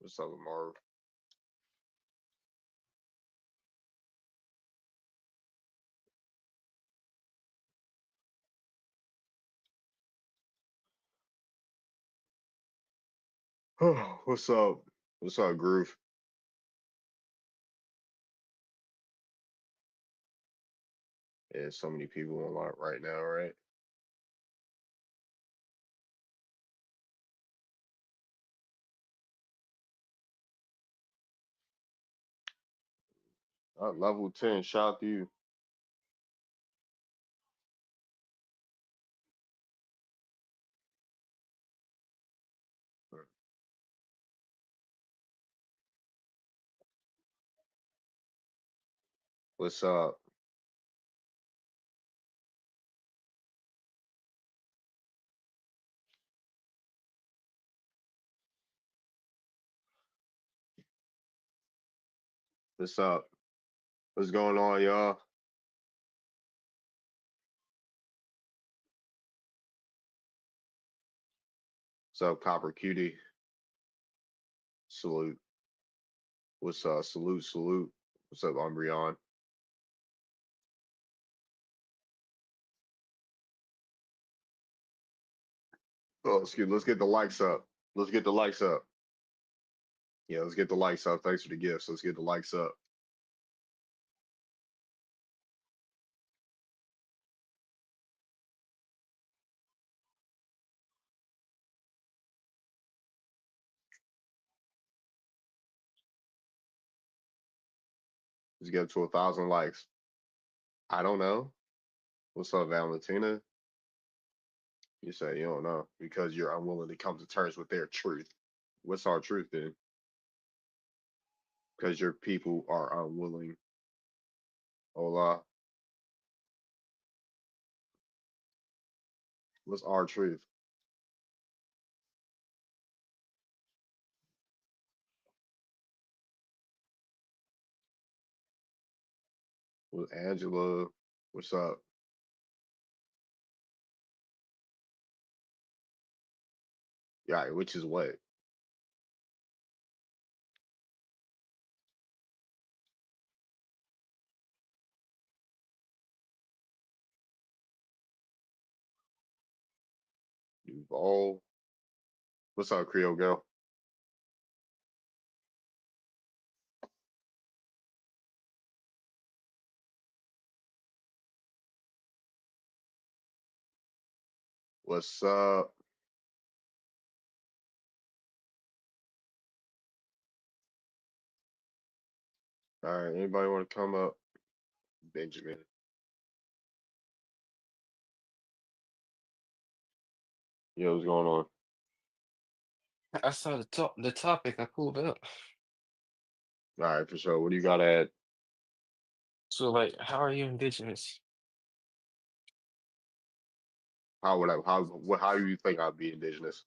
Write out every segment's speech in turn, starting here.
What's up, Marv? What's up? What's up, Groove? Yeah, so many people online right now, right? Level 10, shout out to you. What's up? What's up? What's going on, y'all? What's up, Copper Cutie? Salute. What's up? Salute, salute. What's up, Umbreon? Oh, excuse me. Let's get the likes up. Let's get the likes up. Yeah, let's get the likes up. Thanks for the gifts. Let's get the likes up. Let's get to 1,000 likes. I don't know. What's up, Valentina? You say you don't know because you're unwilling to come to terms with their truth. What's our truth then? Because your people are unwilling. Hola. What's our truth? With Angela, what's up? Yeah, which is what? Duval. What's up, Creole girl? What's up? All right, anybody want to come up? Benjamin. Yo, what's going on? I saw the topic. I pulled up. All right, for sure. What do you got to add? So like, how are you indigenous? How do you think I'd be indigenous?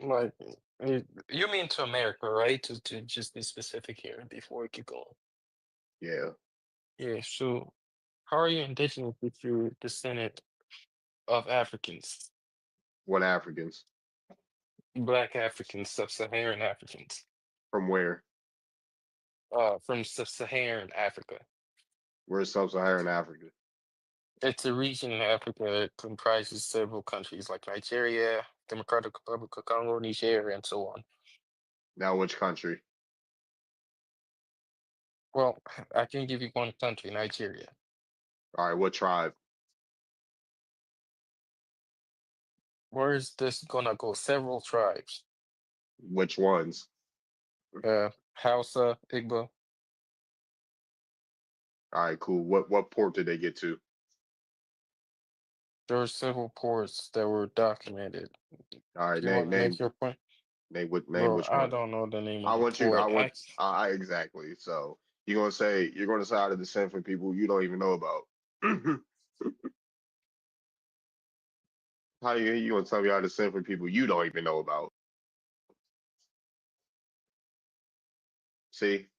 Like, you mean to America, right? To just be specific here before we keep going. Yeah. Yeah. So, how are you indigenous if you're descendant of Africans, What Africans? Black Africans, Sub-Saharan Africans, From where? from Sub-Saharan Africa? Where's sub-Saharan Africa? It's a region in Africa that comprises several countries like Nigeria, Democratic Republic of Congo, Niger, and so on. Now, which country? Well, I can give you one country, Nigeria. All right, what tribe? Where is this gonna go? Several tribes. Which ones? Hausa, Igbo. All right, cool. What port did they get to? There were several ports that were documented. All right, Do you want name to make name your point? name Bro, which I one. don't know the name I of the want you. I port. want. I exactly. So you're gonna say out of descent from people you don't even know about. How you gonna tell me out of descent from people you don't even know about? See,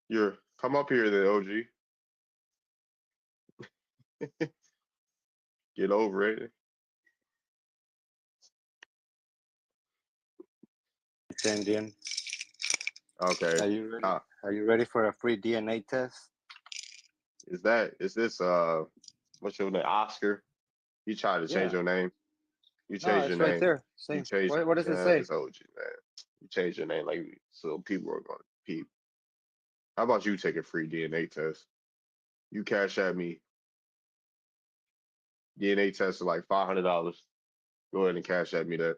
you're come up here, then OG. Get over it. Indian. Okay. Are you ready? Uh, Are you ready for a free DNA test? is this what's your name? Oscar? You tried to change Yeah. your name? You No, changed your it's right name. there. You Same. changed What does it say? it's OG, man. You changed your name like so people are gonna peep. How about you take a free DNA test? You cash at me. DNA test is like $500. Go ahead and cash at me that.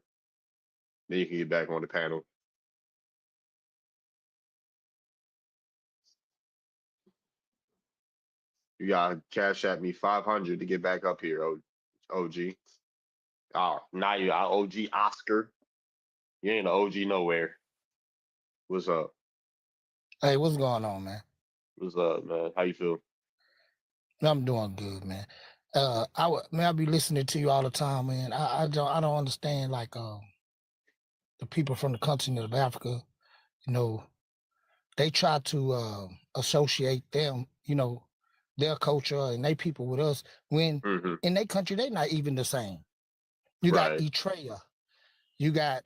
Then you can get back on the panel. You got cash at me 500 to get back up here, OG. Oh, now you got OG Oscar. You ain't an OG nowhere. What's up? Hey, what's going on, man? What's up, man? How you feel? I'm doing good, man. I be listening to you all the time, man. I don't understand like the people from the continent of Africa. You know, they try to associate them, their culture and they people with us when Mm-hmm. in their country they not even the same. You got Right. Eritrea, you got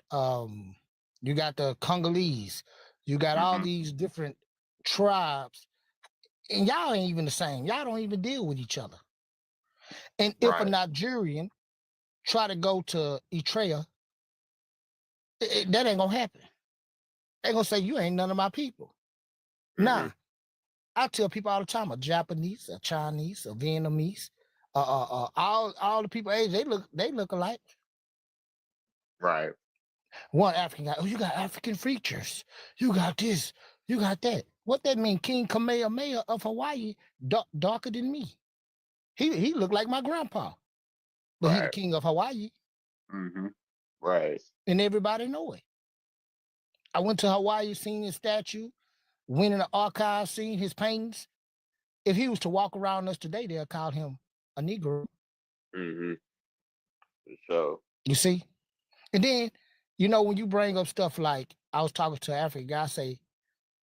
the Congolese, you got all Mm-hmm. these different tribes, and y'all ain't even the same. Y'all don't even deal with each other. And if a Right. Nigerian try to go to Eritrea, that ain't gonna happen. They gonna say you ain't none of my people. Mm-hmm. Nah, I tell people all the time, a Japanese, a Chinese, a Vietnamese, all the people age they look alike. Right. One African guy, oh, you got African features, you got this, you got that. What that mean? King Kamehameha of Hawaii, darker than me. He looked like my grandpa, but he the Right. king of Hawaii, Mm-hmm. Right. and everybody know it. I went to Hawaii, seen his statue, went in the archive, seen his paintings. If he was to walk around us today, they'll call him a Negro. Mm-hmm. So. You see? And then, when you bring up stuff like I was talking to an African guy, I say,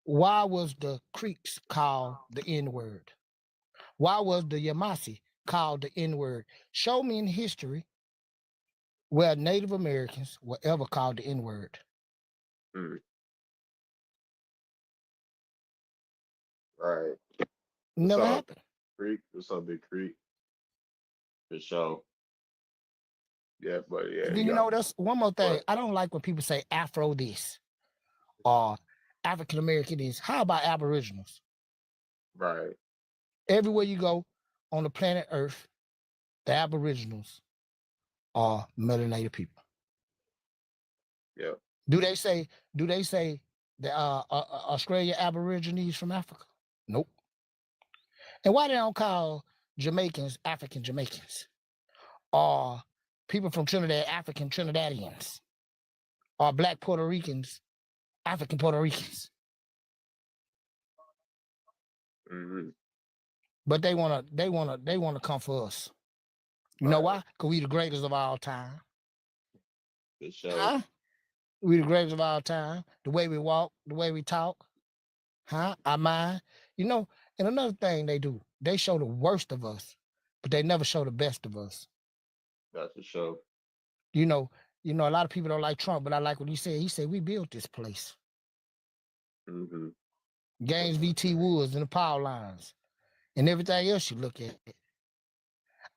why was the Creeks called the N-word? Why was the Yamasi called the N-word? Show me in history where Native Americans were ever called the N-word. Mm. Right. What's Never up, happened. Creek? What's up, Big Creek? For sure. Yeah, but yeah, And then, you got. that's one more thing. But I don't like when people say Afro this or African American this. How about Aboriginals? right. Everywhere you go on the planet Earth, the Aboriginals are melanated people. Yeah. Do they say the Australia Aborigines from Africa? Nope. And why they don't call Jamaicans African Jamaicans, or people from Trinidad African Trinidadians, or Black Puerto Ricans African Puerto Ricans? Mm-hmm. But they wanna come for us. You know Right. why? Because we the greatest of all time. For sure. Huh? We the greatest of all time. The way we walk, the way we talk, huh? Our mind. And another thing they do, they show the worst of us, but they never show the best of us. That's for sure. You know, a lot of people don't like Trump, but I like what he said. He said, we built this place. Mm-hmm. Gaines VT Woods and the power lines and everything else you look at.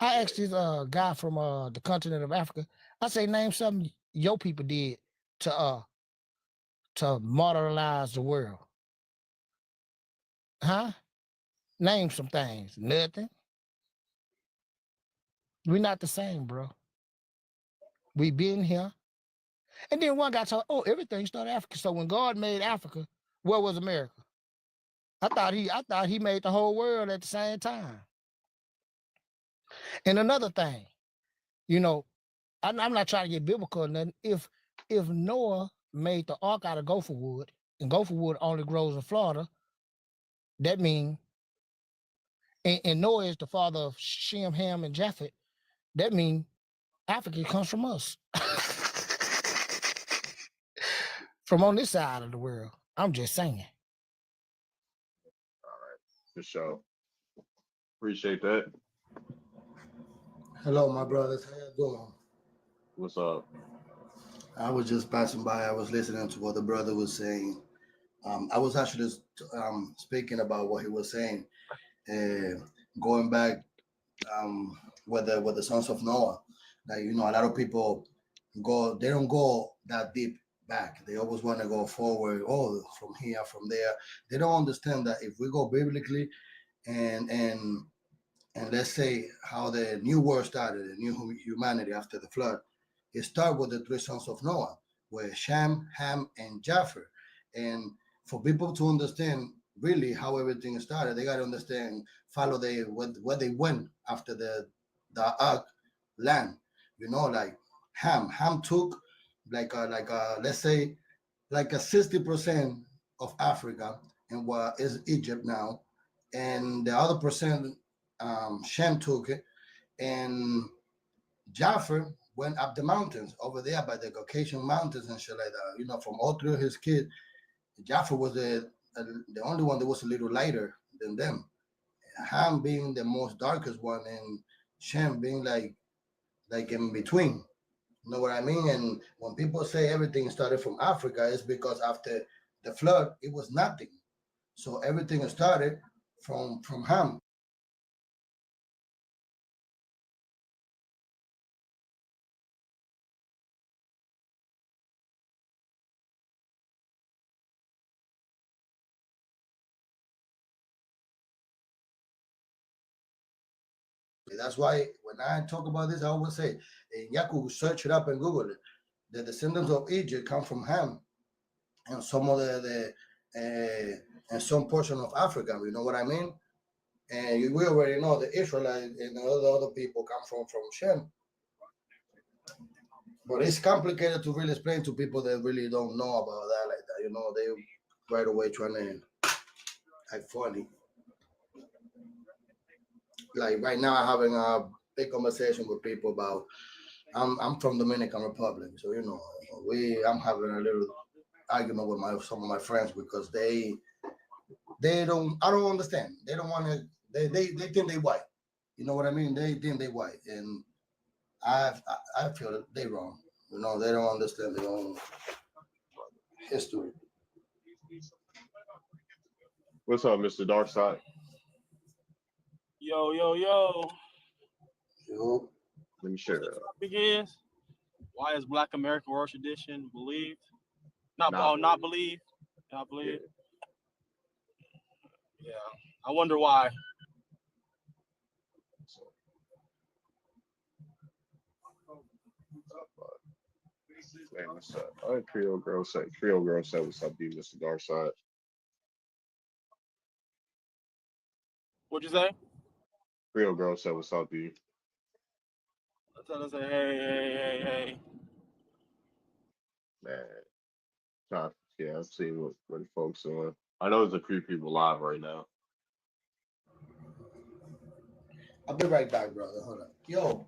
I Yeah. asked this guy from the continent of Africa, I say, name something your people did to modernize the world. Huh? Name some things. Nothing. We're not the same, bro. We been here. And then one guy told, oh, everything started Africa. So when God made Africa, where was America? I thought he made the whole world at the same time. And another thing, you know, I'm not trying to get biblical or nothing. If Noah made the ark out of gopher wood, and gopher wood only grows in Florida, that means, and Noah is the father of Shem, Ham, and Japheth, that means Africa comes from us. From on this side of the world. I'm just saying. All right. For sure. Appreciate that. Hello, my brothers. How you doing? What's up? I was just passing by. I was listening to what the brother was saying. I was actually speaking about what he was saying, uh, going back with the sons of Noah. Like a lot of people they don't go that deep back. They always want to go forward. Oh, from here, from there. They don't understand that if we go biblically and and and let's say how the new world started, the new humanity after the flood, it started with the three sons of Noah, with Shem, Ham, and Japheth. And for people to understand really how everything started, they got to understand, follow where they went after the ark land. Like Ham took let's say like a 60% of Africa and what is Egypt now, and the other percent Shem took it, and Japheth went up the mountains over there by the Caucasian mountains and shit like that. From all three of his kids, Japheth was the only one that was a little lighter than them. Ham being the most darkest one, and Shem being like in between. You know what I mean? And when people say everything started from Africa, it's because after the flood, it was nothing. So everything started from Ham. That's why when I talk about this, I always say, and Yaku, search it up and Google it. The descendants of Egypt come from Ham and some of and some portion of Africa. You know what I mean? And we already know the Israelites and the other people come from Shem. But it's complicated to really explain to people that really don't know about that like that. They right away trying to act funny. Like right now, I'm having a big conversation with people about. I'm from Dominican Republic, so I'm having a little argument with some of my friends because they don't. I don't understand. They don't want to. They think they white. You know what I mean? They think they white, and I feel that they wrong. They don't understand their own history. What's up, Mr. Darkside? Yo. Yo. Let me share that. Topic is, why is Black American oral tradition believed? Not believed. Not believed. Yeah. I wonder why. Man, what's up? Creole girl said, what's up, dude, Mr. Darkside? What'd you say? Creole girl said, what's up, dude? I tell her, say, hey. Man, yeah, I'm seeing what the folks doing. I know there's a few people live right now. I'll be right back, brother. Hold on. Yo,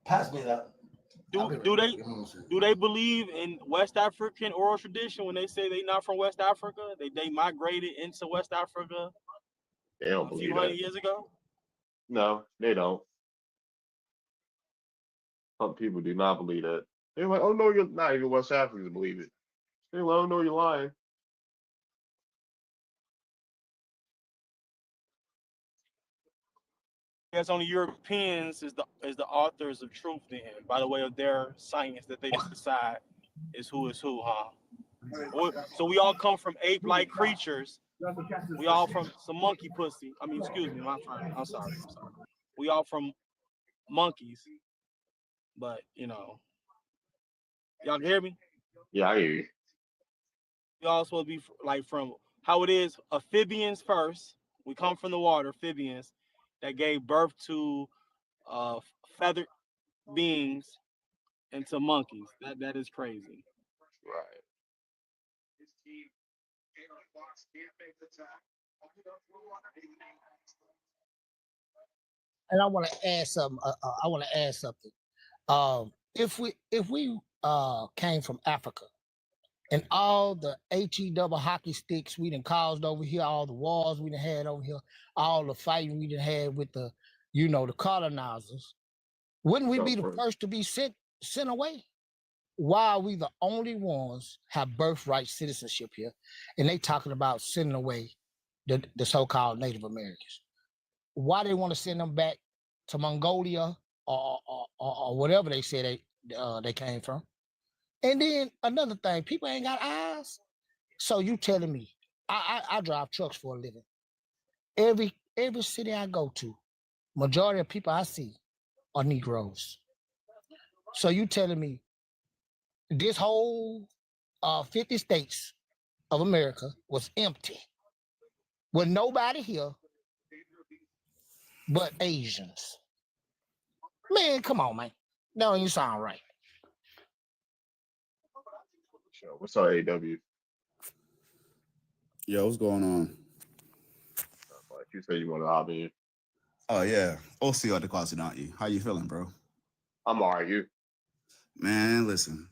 pass me that. Do they believe in West African oral tradition when they say they not from West Africa? They migrated into West Africa They don't a few believe hundred that. years ago? No, they don't. Some people do not believe that. They're like, oh no, you're not even West Africans believe it. They're like, oh no, you're lying. Yes, only Europeans is the authors of truth then, by the way of their science that they decide is who, huh? So we all come from ape-like creatures. We all from some monkey pussy. I mean, excuse me, my friend. I'm sorry. We all from monkeys. But y'all can hear me? Yeah, I hear you. We all supposed to be like from how it is amphibians first. We come from the water, amphibians, that gave birth to feathered beings into monkeys. That is crazy. Right. And I want to add something. If we came from Africa and all the HE double hockey sticks we done caused over here, all the wars we done had over here, all the fighting we done had with the colonizers, wouldn't we be the first to be sent away? why are we the only ones have birthright citizenship here? And they talking about sending away the so-called Native Americans. Why they want to send them back to Mongolia or whatever they say they came from? And then another thing, people ain't got eyes. So you telling me, I drive trucks for a living. Every city I go to, majority of people I see are Negroes. So you telling me this whole 50 states of America was empty with nobody here but Asians? Man, come on, man. No, you sound right. Sure. What's up, AW? Yo, what's going on? Like you said, you want to hop in. Oh yeah, OC at the closet, aren't you? How you feeling, bro? I'm all right. You? Man, listen.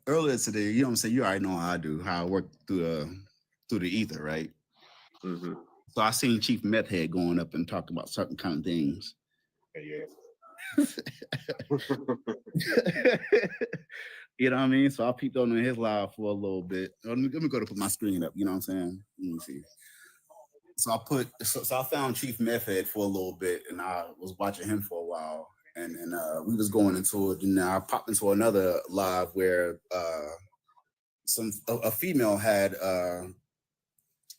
Earlier today, you know what I'm saying? You already know how I do, how I work through the ether, right? Mm-hmm. So I seen Chief Meth Head going up and talking about certain kind of things. Yeah. You know what I mean? So I peeped on his live for a little bit. Let me go to put my screen up. You know what I'm saying? Let me see. So I found Chief Meth Head for a little bit, and I was watching him for a while, and then we was going into it, and I popped into another live where a female had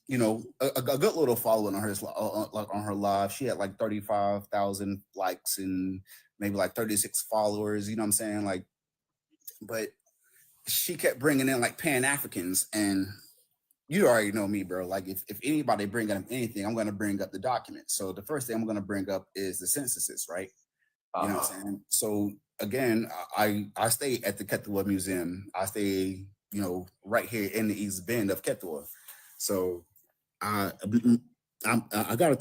you know, a good little following on her like on her live. She had like 35,000 likes and maybe like 36 followers. You know what I'm saying? Like, but she kept bringing in like Pan-Africans, and you already know me, bro. Like if anybody bring up anything, I'm going to bring up the documents. So the first thing I'm going to bring up is the censuses, right? You know what I'm saying? So again, I stay at the Kettua Museum. I stay, you know, right here in the East Bend of Kettua. So I got a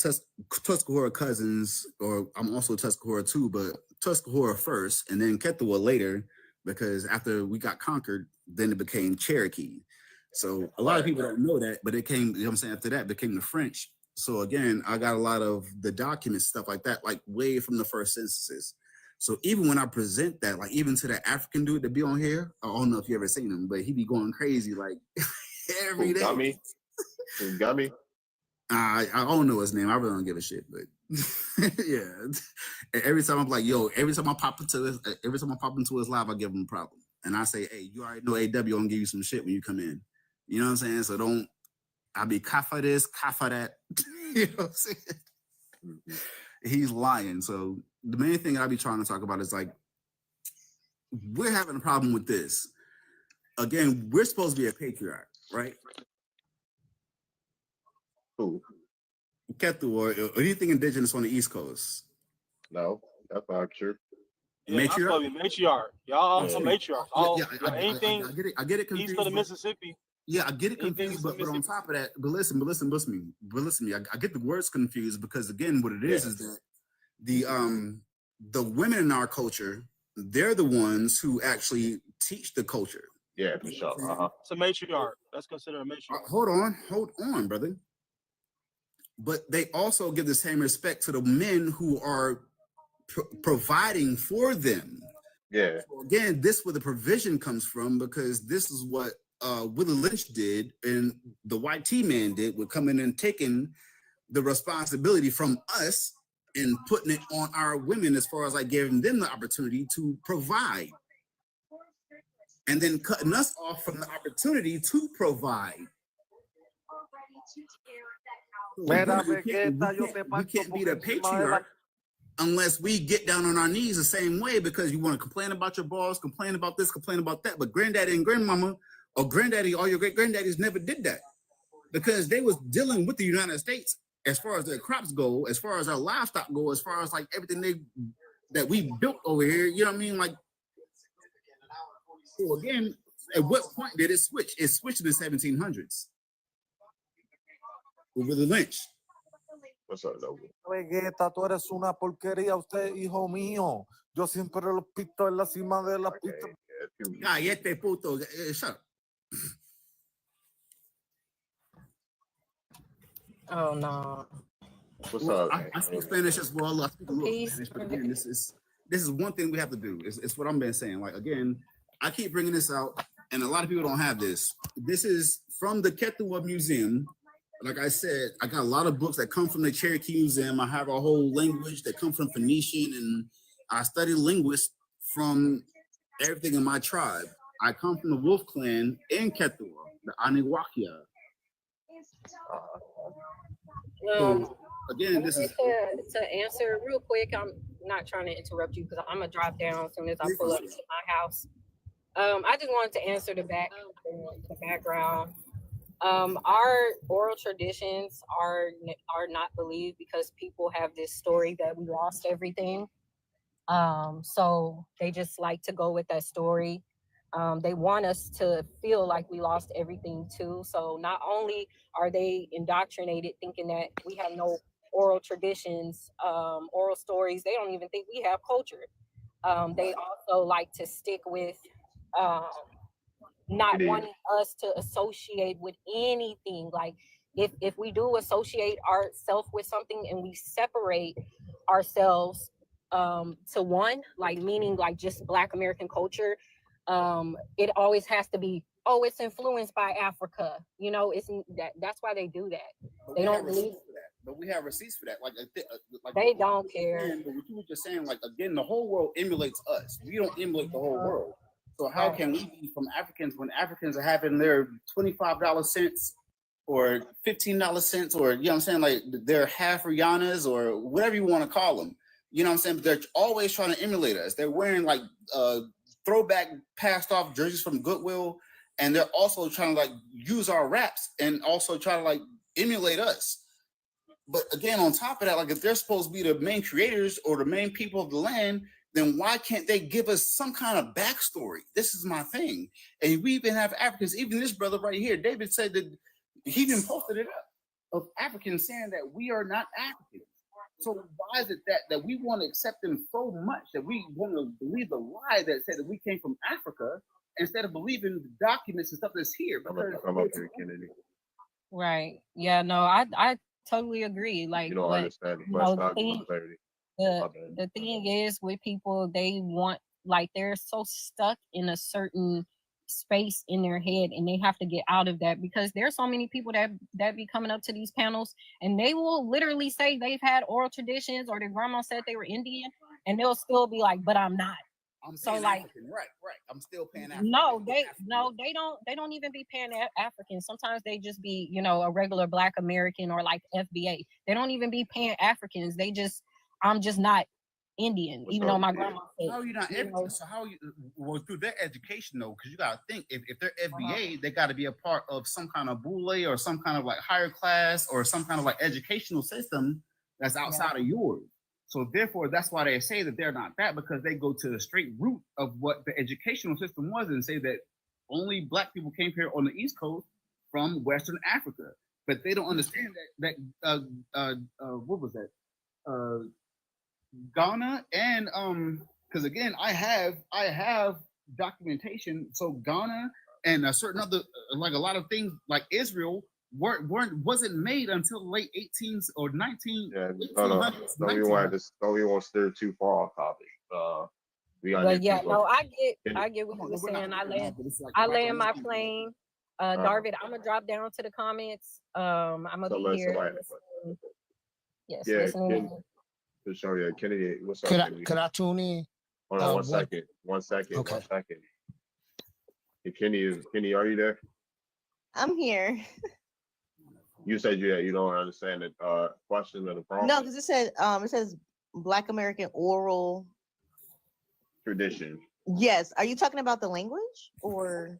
Tuscarora cousins, or I'm also Tuscarora too, but Tuscarora first, and then Kettua later, because after we got conquered, then it became Cherokee. So a lot of people don't know that, but it came, you know what I'm saying, after that became the French. So again, I got a lot of the documents, stuff like that, like way from the first censuses. So even when I present that, like even to that African dude that be on here, I don't know if you ever seen him, but he be going crazy like every day. Got me. I don't know his name. I really don't give a shit, but yeah. Every time I'm like, yo, every time I pop into his live, I give him a problem. And I say, hey, you already know AW gonna give you some shit when you come in. You know what I'm saying? So I'll be kafa this, kafa that. You know what I'm saying? Mm-hmm. He's lying. So the main thing I be trying to talk about is like, we're having a problem with this. Again, we're supposed to be a patriarch, right? Who? Ketu or anything indigenous on the East Coast? No, that's not true. Yeah, I'm supposed to be matriarch. Y'all some matriarchs. Anything I get it confused. East of the Mississippi. Yeah, I get it confused, but on top of that, but listen to me. I get the words confused because again, what it is that the women in our culture, they're the ones who actually teach the culture. Yeah, for sure. It's a matriarch. That's considered a matriarch. Hold on, brother. But they also give the same respect to the men who are providing for them. Yeah. So again, this is where the provision comes from, because this is what Willie Lynch did and the white T-man did with coming and taking the responsibility from us and putting it on our women as far as like giving them the opportunity to provide. And then cutting us off from the opportunity to provide. We can't be the patriarch unless we get down on our knees the same way, because you want to complain about your boss, complain about this, complain about that. But granddaddy and grandmama or granddaddy or your great-granddaddies never did that, because they was dealing with the United States as far as their crops go, as far as our livestock go, as far as like everything that we built over here. You know what I mean? Like, so again, at what point did it switch? It switched in the 1700s. With Willie Lynch. What's up, Logan? Vegeta, tú eres una porquería, usted, hijo mío. Yo siempre lo pisto en la cima de la pista. Cállate, puto. Shut up. Oh, no. What's up? I speak Spanish as well. I speak a little Spanish, but again, this is one thing we have to do. It's what I've been saying. Like, again, I keep bringing this out, and a lot of people don't have this. This is from the Ketua Museum. Like I said, I got a lot of books that come from the Cherokee Museum. I have a whole language that come from Phoenician, and I study linguists from everything in my tribe. I come from the Wolf Clan in Ketua, the Aniwakia. So again, this is to answer real quick. I'm not trying to interrupt you because I'm gonna drive down as soon as I pull up to my house. I just wanted to answer the background. Our oral traditions are not believed because people have this story that we lost everything. So they just like to go with that story. They want us to feel like we lost everything too. So not only are they indoctrinated thinking that we have no oral traditions, oral stories, they don't even think we have culture. They also like to stick with not wanting us to associate with anything. Like if we do associate ourselves with something and we separate ourselves to one, like meaning like just Black American culture, it always has to be, oh, it's influenced by Africa. You know, it's that's why they do that. They don't believe that, but we have receipts for that. Like they don't care. But what you were just saying, like again, the whole world emulates us. We don't emulate the whole world. So how can we be from Africans when Africans are having their $25 cents or $15 cents, or you know what I'm saying, like they're half Rihanna's or whatever you want to call them. You know what I'm saying? But they're always trying to emulate us. They're wearing like throwback passed off jerseys from Goodwill, and they're also trying to like use our raps and also try to like emulate us. But again, on top of that, like if they're supposed to be the main creators or the main people of the land, then why can't they give us some kind of backstory? This is my thing. And we even have Africans, even this brother right here, David said that he even posted it up of Africans saying that we are not Africans. So why is it that we want to accept them so much that we want to believe the lie that said that we came from Africa instead of believing the documents and stuff that's here? I'm up here, Kennedy. Right. Yeah, no, I totally agree. Like, You don't understand. you know, the thing is with people, they want, like, they're so stuck in a certain space in their head and they have to get out of that, because there's so many people that be coming up to these panels and they will literally say they've had oral traditions or their grandma said they were Indian, and they'll still be like, but I'm not. I'm so like African. Right. I'm still paying African. No, they don't even be pan African. Sometimes they just be, you know, a regular Black American or like FBA. They don't even be pan Africans. They just, I'm just not Indian, even though my grandma said. How are you not African? So how you, well, through their education though, because you gotta think if they're FBA, they got to be a part of some kind of boule or some kind of like higher class or some kind of like educational system that's outside of yours. So therefore, that's why they say that they're not that, because they go to the straight root of what the educational system was and say that only Black people came here on the East Coast from Western Africa. But they don't understand that what was that? Ghana and because again, I have documentation. So Ghana and a certain other, like a lot of things like Israel wasn't made until late 18s or 19. Yeah, no, we want to steer too far off topic. But yeah, no, I get what you were saying. I land my plane. Darvid, I'm gonna drop down to the comments. I'm gonna be here. Yes, listening. For sure, yeah. Kennedy, what's up? Could I tune in? Hold on, one second. Okay. 1 second. Hey, Kenny, are you there? I'm here. You said you don't understand the question of the problem. No, because it says Black American oral tradition. Yes. Are you talking about the language or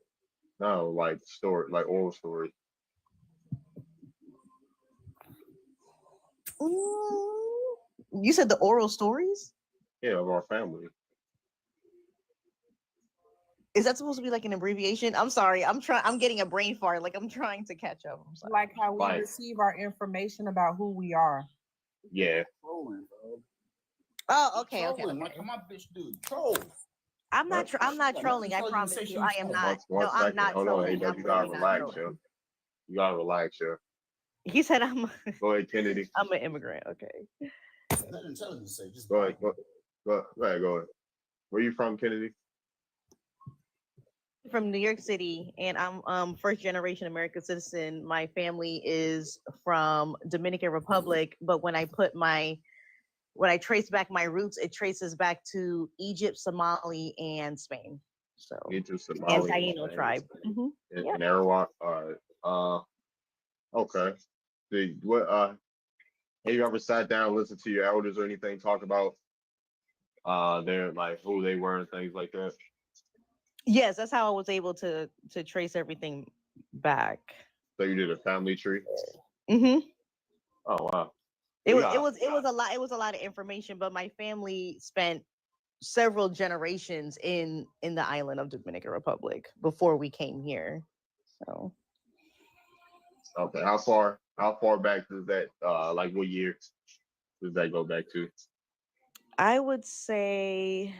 no, like story, like oral stories? You said the oral stories? Yeah, of our family. Is that supposed to be like an abbreviation? I'm sorry. I'm getting a brain fart. Like I'm trying to catch up. I'm sorry. Like how we receive our information about who we are. Yeah. Oh, okay. Like my bitch dude, troll. I'm not trolling. I promise you. I am not. No, I'm not trolling. You gotta relax, yo. You gotta relax, yo. He said I'm. Go ahead, Kennedy. I'm an immigrant. Okay. Go Go ahead. Where you from, Kennedy? From New York City, and I'm first generation American citizen. My family is from Dominican Republic, but when I trace back my roots, it traces back to Egypt, Somali, and Spain. So Egypt, and Somali, Taino tribe. and Yeah. Arawak. All right. Okay. Have you ever sat down, listened to your elders or anything, talk about their like who they were and things like that? Yes, that's how I was able to trace everything back. So you did a family tree? Mm-hmm. Oh wow. It was a lot. It was a lot of information, but my family spent several generations in the island of Dominican Republic before we came here. So Okay. How far back does that like what year does that go back to? I would say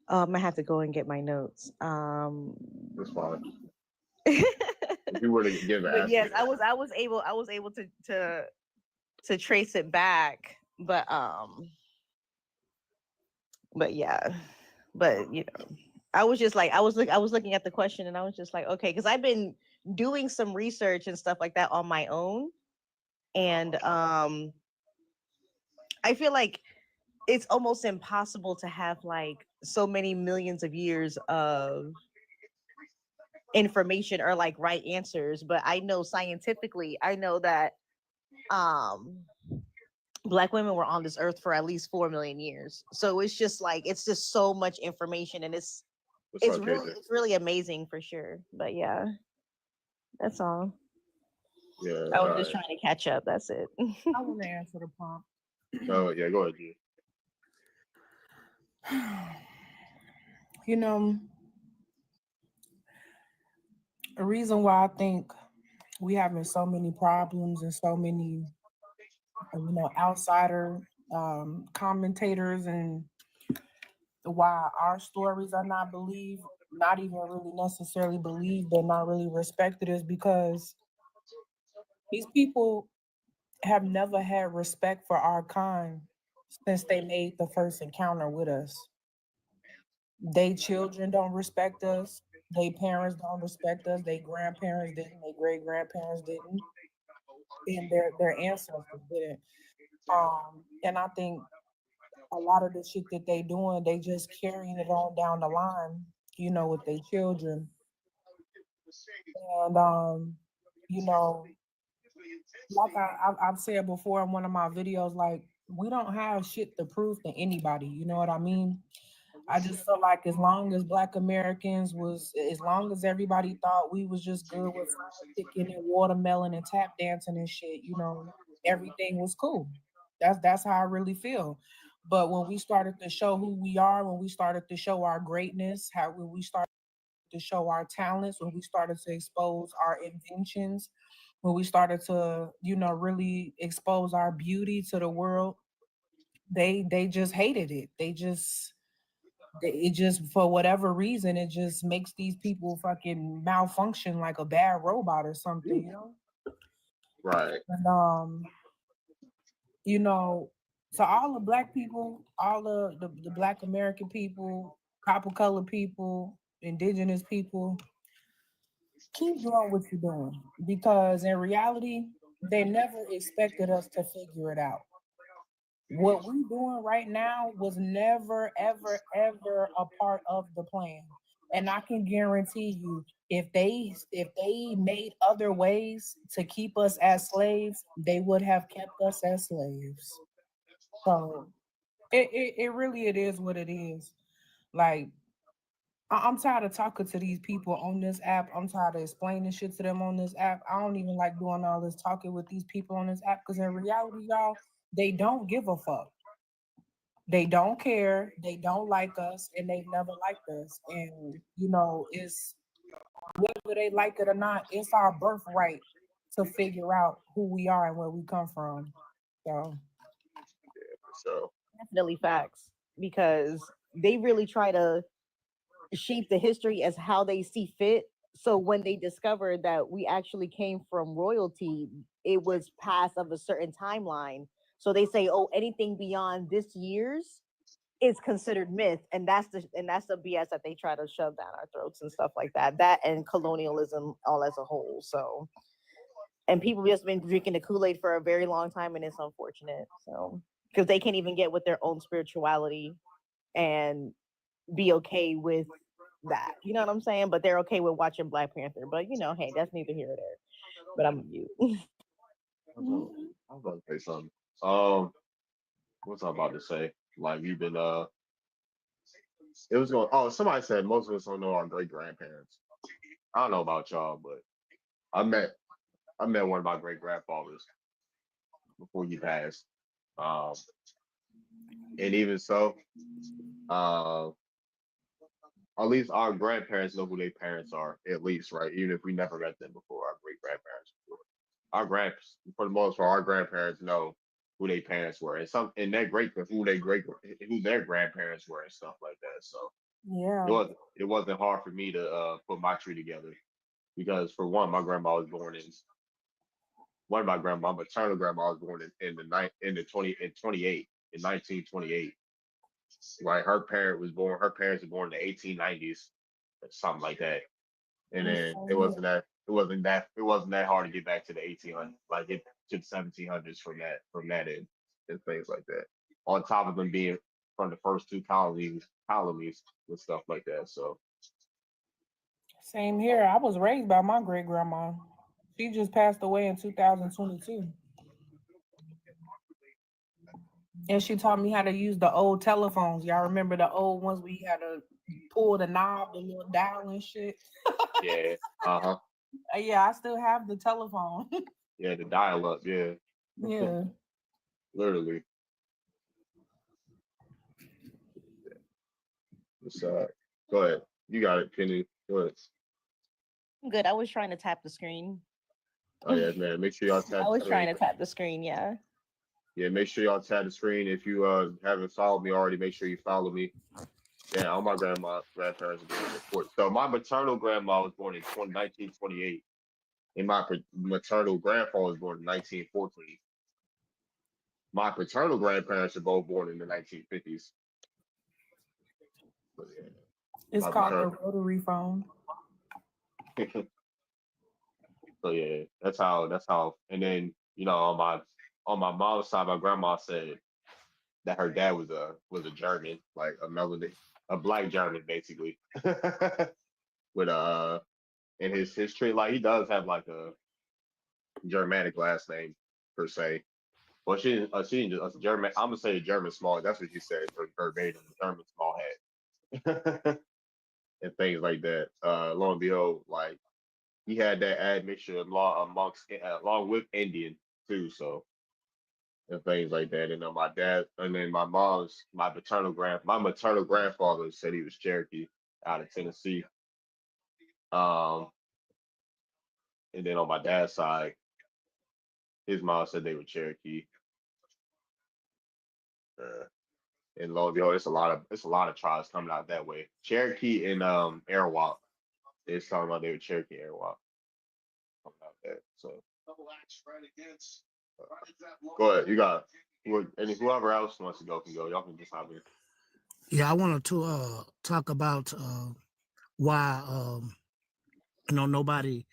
I'm gonna have to go and get my notes. That's fine. If you were to give an But yes, estimate. I was able to trace it back, but yeah, but you know, I was just like I was looking at the question and I was just like, okay, because I've been doing some research and stuff like that on my own, and I feel like it's almost impossible to have like so many millions of years of information or like right answers. But I know scientifically, I know that Black women were on this earth for at least 4 million years. So it's just like it's just so much information, and it's really amazing for sure. But yeah, that's all. Yeah. I was just trying to catch up. That's it. I want to answer the prompt. Oh yeah, go ahead, G. You know, a reason why I think we having so many problems and so many, outsider commentators, and why our stories are not believed, not even really necessarily believed, but not really respected, is because these people have never had respect for our kind since they made the first encounter with us. They children don't respect us. They parents don't respect us. They grandparents didn't. Their great grandparents didn't, and their ancestors didn't. And I think a lot of the shit that they doing, they just carrying it on down the line, with their children. And like I've said before in one of my videos, like we don't have shit to prove to anybody. You know what I mean? I just feel like as long as as long as everybody thought we was just good with fried chicken and watermelon and tap dancing and shit, everything was cool. That's how I really feel. But when we started to show who we are, when we started to show our greatness, when we started to show our talents, when we started to expose our inventions, when we started to, really expose our beauty to the world, they just hated it. It just, for whatever reason, it just makes these people fucking malfunction like a bad robot or something, Right. And so all the Black people, all the Black American people, copper colored people, indigenous people, keep doing what you're doing, because in reality, they never expected us to figure it out. What we're doing right now was never, ever, ever a part of the plan. And I can guarantee you, if they made other ways to keep us as slaves, they would have kept us as slaves. So it really it is what it is. Like I'm tired of talking to these people on this app. I'm tired of explaining shit to them on this app. I don't even like doing all this talking with these people on this app, because in reality, y'all, they don't give a fuck. They don't care. They don't like us, and they've never liked us. And it's whether they like it or not, it's our birthright to figure out who we are and where we come from. So Definitely facts, because they really try to shape the history as how they see fit. So when they discovered that we actually came from royalty, it was past of a certain timeline. So they say, oh, anything beyond this year's is considered myth, and that's the BS that they try to shove down our throats and stuff like that. That and colonialism all as a whole. So, and people just been drinking the Kool-Aid for a very long time, and it's unfortunate. So, because they can't even get with their own spirituality and be okay with that. You know what I'm saying? But they're okay with watching Black Panther. But you know, hey, that's neither here nor there. But I'm mute. I was about to say something. What's I about to say? Like you've been it was going. Oh, somebody said most of us don't know our great grandparents. I don't know about y'all, but I met one of my great grandfathers before he passed. Um, and even so, uh, at least our grandparents know who their parents are, at least, right? Even if we never met them before, our great grandparents before. Our grands, for the most part, our grandparents know who their parents were, and that great who their grandparents were and stuff like that. So Yeah. it wasn't hard for me to put my tree together because for one, my grandma was born in one of my maternal grandma was born in 1928. Right, her parents were born in the 1890s, or something like that. And then it wasn't that hard to get back to the 1800s, like get to the 1700s from that end and things like that. On top of them being from the first two colonies and stuff like that. So Same here. I was raised by my great grandma. She just passed away in 2022. And she taught me how to use the old telephones. Y'all remember the old ones where you had to pull the knob, the little dial and shit? yeah, Yeah, I still have the telephone. yeah, the dial up, yeah, Yeah. literally. Go ahead, you got it, Penny. Go ahead. I'm good. I was trying to tap the screen. Oh yeah, man. Make sure y'all tap I was the trying screen. to tap the screen, yeah. Yeah, make sure y'all tap the screen. If you haven't followed me already, make sure you follow me. Yeah, all my grandparents are born in 40. So my maternal grandma was born in 1928, and my maternal grandfather was born in 1914. My paternal grandparents are both born in the 1950s. But, yeah, It's my called a paternal. rotary phone. So yeah, that's how. And then on my mom's side, my grandma said that her dad was a German, like a black German, basically, with in his history, like he does have like a Germanic last name per se. Well, she didn't just a German. I'm gonna say a German small. That's what she said verbatim. German small hat and things like that. Lo and behold, like he had that admixture along with Indian too. So and things like that. And then my dad, and then my maternal grandfather said he was Cherokee out of Tennessee. Um, and then on my dad's side, his mom said they were Cherokee. And lo and behold, it's a lot of tribes coming out that way. Cherokee and Arawak. They're talking about they were Cherokee and Arawak coming out that. So go ahead, you got and whoever else wants to go can go. Y'all can just hop in. Yeah, I wanted to talk about why nobody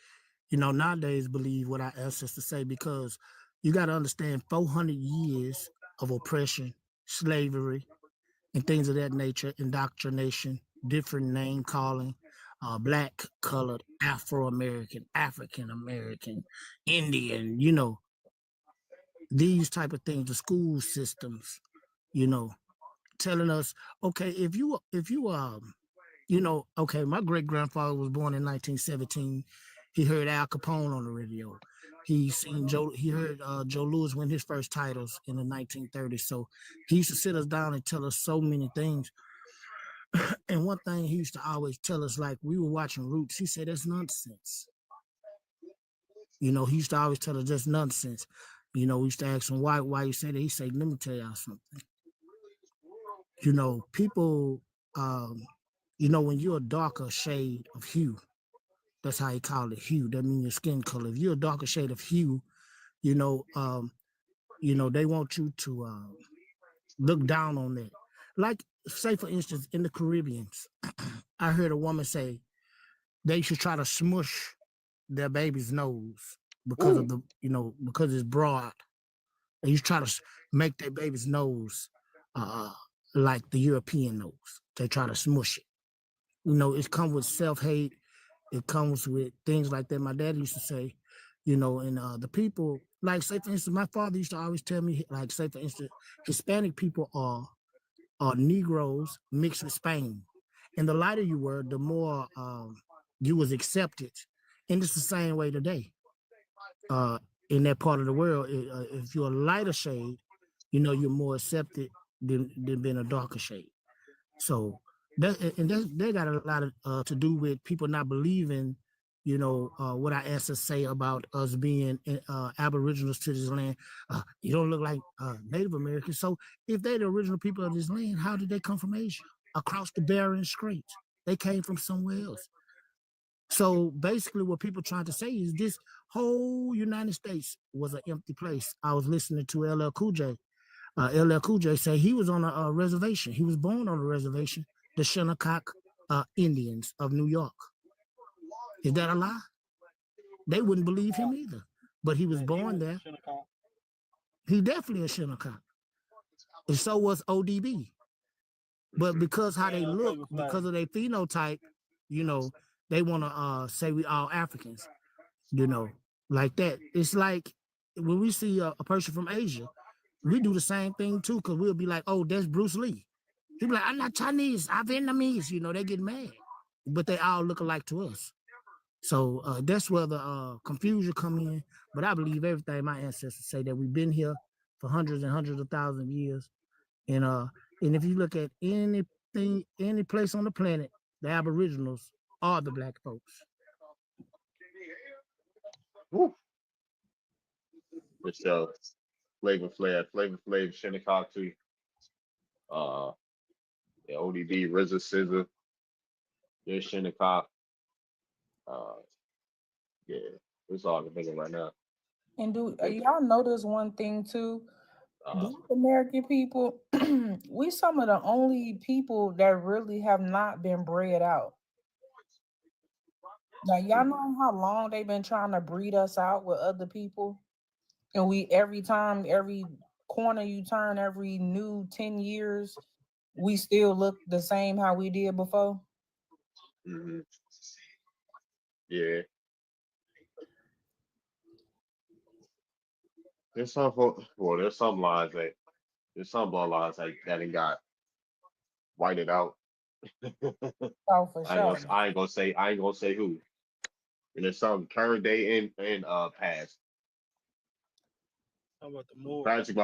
nowadays believe what our ancestors say, because you got to understand 400 years of oppression, slavery, and things of that nature, indoctrination, different name calling, black, colored, Afro-American, African-American, Indian, these type of things, the school systems, telling us, okay, okay, my great grandfather was born in 1917. He heard Al Capone on the radio. He heard Joe Louis win his first titles in the 1930s. So he used to sit us down and tell us so many things. And one thing he used to always tell us, like we were watching Roots, he said, that's nonsense. He used to always tell us that's nonsense. We used to ask him, why you say that? He said, let me tell y'all something. People, when you're a darker shade of hue, That's how he called it hue. That means your skin color. If you're a darker shade of hue, you know, they want you to look down on that. Like, say for instance, in the Caribbeans, I heard a woman say they should try to smush their baby's nose because of because it's broad. And you try to make their baby's nose like the European nose. They try to smush it. It comes with self-hate. It comes with things like that. My dad used to say, and the people, like, say for instance, my father used to always tell me, like, say for instance, Hispanic people are Negroes mixed with Spain. And the lighter you were, the more you was accepted. And it's the same way today. In that part of the world, if you're a lighter shade, you're more accepted than being a darker shade. So they got a lot of to do with people not believing, what our ancestors say about us being aboriginals to this land. You don't look like Native Americans. So if they're the original people of this land, how did they come from Asia? Across the Bering Strait. They came from somewhere else. So basically what people trying to say is this whole United States was an empty place. I was listening to LL Cool J. LL Cool J say he was on a reservation. He was born on a reservation, the Shinnecock Indians of New York. Is that a lie? They wouldn't believe him either. But he was born there. He definitely a Shinnecock. And so was ODB. But because how they look, because of their phenotype, they want to say we all Africans, like that. It's like when we see a person from Asia, we do the same thing too, because we'll be like, oh, that's Bruce Lee. He'll be like, I'm not Chinese, I'm Vietnamese. They get mad. But they all look alike to us. So that's where the confusion come in. But I believe everything my ancestors say, that we've been here for hundreds and hundreds of thousands of years. And if you look at anything, any place on the planet, the Aboriginals are the black folks. Woo. So Flavor Flav, Shinnecock too. ODB, RZA, SZA, there's Shinnecock. Yeah, it's all the bigger right now. And y'all notice one thing too? Black American people, we some of the only people that really have not been bred out. Now, y'all know how long they've been trying to breed us out with other people? And every corner you turn, every new 10 years, we still look the same how we did before. Mm-hmm. Yeah. There's some bloodlines that ain't got whited out. Oh, for sure. I ain't gonna say who. And there's some current day and past. How about the more? Patrick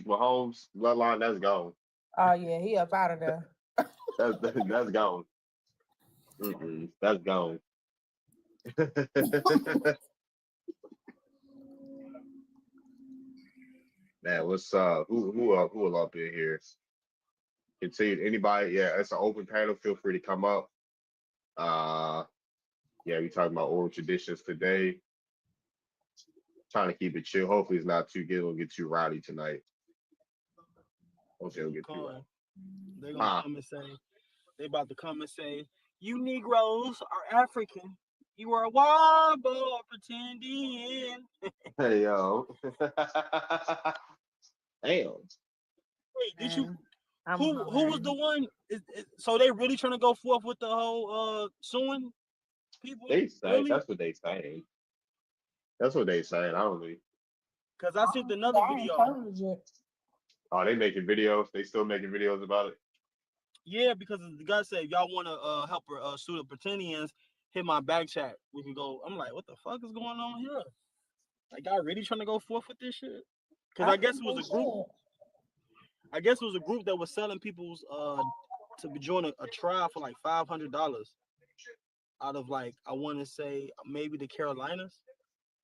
Mahomes bloodline, that's gone. Oh yeah, he up out of there. That's gone. That's gone. Man, what's who up in here? Continue anybody? Yeah, it's an open panel. Feel free to come up. Yeah, we talking about oral traditions today. Trying to keep it chill. Hopefully, it's not too good. It'll get too rowdy tonight. Hopefully, it'll get too rowdy. They're gonna come and say, they about to come and say, you Negroes are African. You are a wild boy pretending. Hey yo. Damn. Wait, did you? Who was the one? So they really trying to go forth with the whole suing people? They say really? That's what they saying. That's what they saying. I don't know. Because I seen another video. Oh, they making videos. They still making videos about it. Yeah, because the guy said, y'all want to help her sue the Pretentians, hit my back chat. We can go. I'm like, what the fuck is going on here? Like, y'all really trying to go forth with this shit? Because I guess it was a group. I guess it was a group that was selling people's to join a trial for like $500 out of, like, I want to say maybe the Carolinas.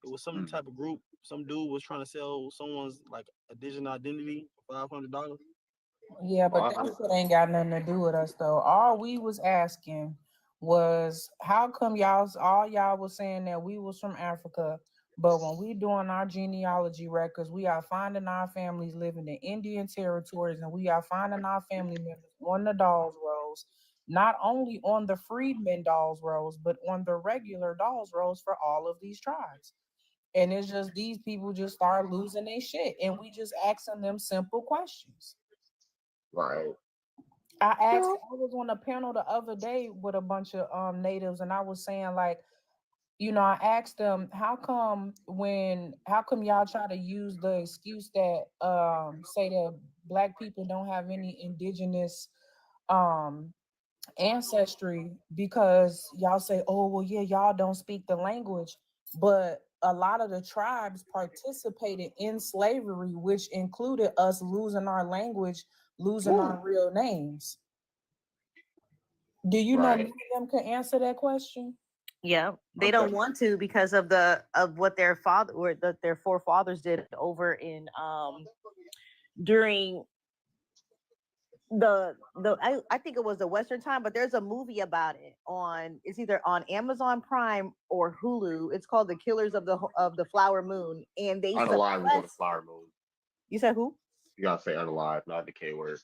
It was some type of group. Some dude was trying to sell someone's like a digital identity for $500. Yeah, but that shit ain't got nothing to do with us though. All we was asking was how come all y'all was saying that we was from Africa, but when we doing our genealogy records, we are finding our families living in Indian territories, and we are finding our family members on the Dawes rolls, not only on the freedmen Dawes rolls, but on the regular Dawes rolls for all of these tribes. And it's just these people just start losing their shit, and we just asking them simple questions. Right. I was on a panel the other day with a bunch of natives, and I was saying, like, you know, I asked them, how come y'all try to use the excuse that say that Black people don't have any indigenous ancestry, because y'all say, oh, well, yeah, y'all don't speak the language, but a lot of the tribes participated in slavery, which included us losing our language, losing our real names. Do you know any of them can answer that question? Yeah, they don't want to because of what their their forefathers did over in during I think it was the Western time, but there's a movie about it it's either on Amazon Prime or Hulu. It's called The Killers of the Flower Moon, and they Unalive on the Flower Moon. You said who? You gotta say unalive, not the K word.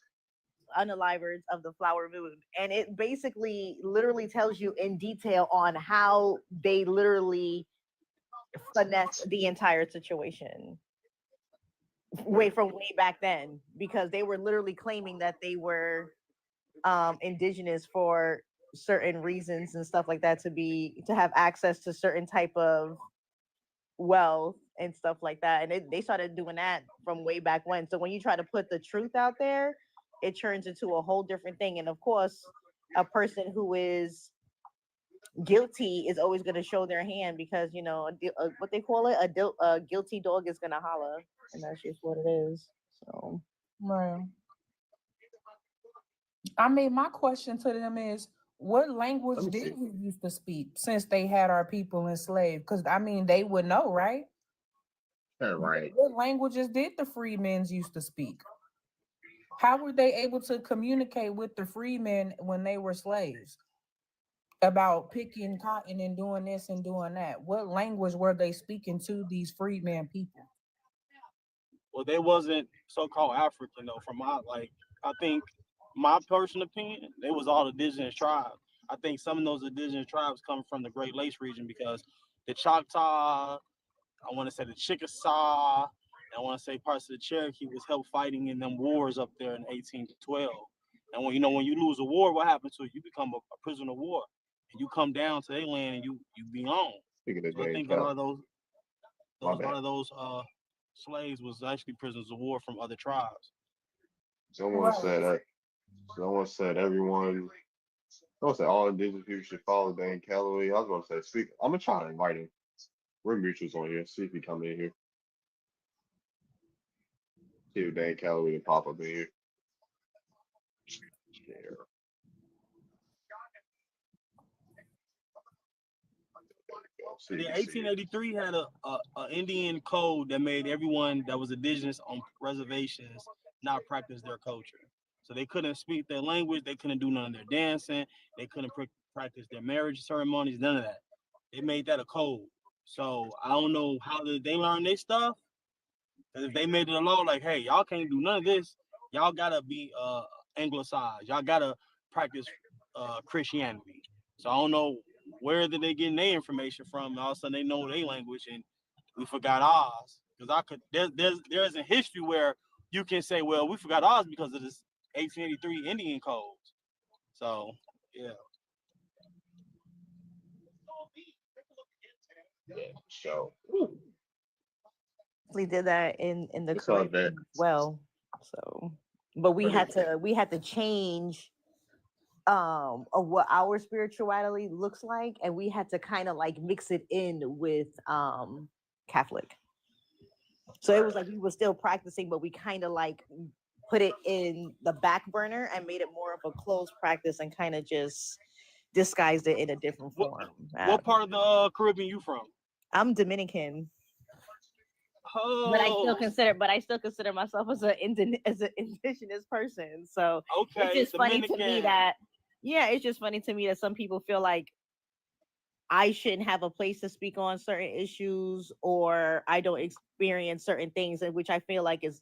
Unalivers of the Flower Moon, and it basically literally tells you in detail on how they literally finesse the entire situation way back then, because they were literally claiming that they were indigenous for certain reasons and stuff like that, to have access to certain type of wealth and stuff like that, and they started doing that from way back when. So when you try to put the truth out there, it turns into a whole different thing. And of course, a person who is guilty is always going to show their hand, because you know what they call it, a guilty dog is going to holler, and that's just what it is. So right. I mean, my question to them is, what language did we used to speak since they had our people enslaved? Because I mean, they would know, right? Yeah, right. What languages did the freedmen used to speak? How were they able to communicate with the freedmen when they were slaves about picking cotton and doing this and doing that? What language were they speaking to these freedmen people? Well, they wasn't so-called African though. I think my personal opinion, they was all indigenous tribes. I think some of those indigenous tribes come from the Great Lakes region, because the Choctaw, I want to say the Chickasaw, I want to say parts of the Cherokee was help fighting in them wars up there in 1812. And when you lose a war, what happens to you? You become a prisoner of war, and you come down to their land and you be on. So I think a lot of those slaves was actually prisoners of war from other tribes. Someone said everyone. Someone said all indigenous people should follow Dan Calloway. I was going to say, speak. I'm gonna try to invite him. We're mutuals on here. See if he come in here. See if Dan Calloway can pop up in here. The 1883 had a Indian code that made everyone that was indigenous on reservations not practice their culture. So they couldn't speak their language. They couldn't do none of their dancing. They couldn't practice their marriage ceremonies. None of that. They made that a code. So I don't know how did they learn this stuff. Because if they made it a law, like, hey, y'all can't do none of this. Y'all gotta be anglicized. Y'all gotta practice Christianity. So I don't know where did they get their information from. And all of a sudden they know their language and we forgot ours. Because there's a history where you can say, well, we forgot ours because of this 1883 Indian codes. So yeah. So we did that in the Caribbean as well. So, but we had to change of what our spirituality looks like, and we had to kind of like mix it in with Catholic. So it was like we were still practicing, but we kind of like put it in the back burner and made it more of a closed practice and kind of just disguised it in a different form. What part of the Caribbean you from? I'm Dominican. Oh. But I still consider myself as an indigenous person. So okay, it's just funny to me that Yeah, it's just funny to me that some people feel like I shouldn't have a place to speak on certain issues, or I don't experience certain things, and which I feel like is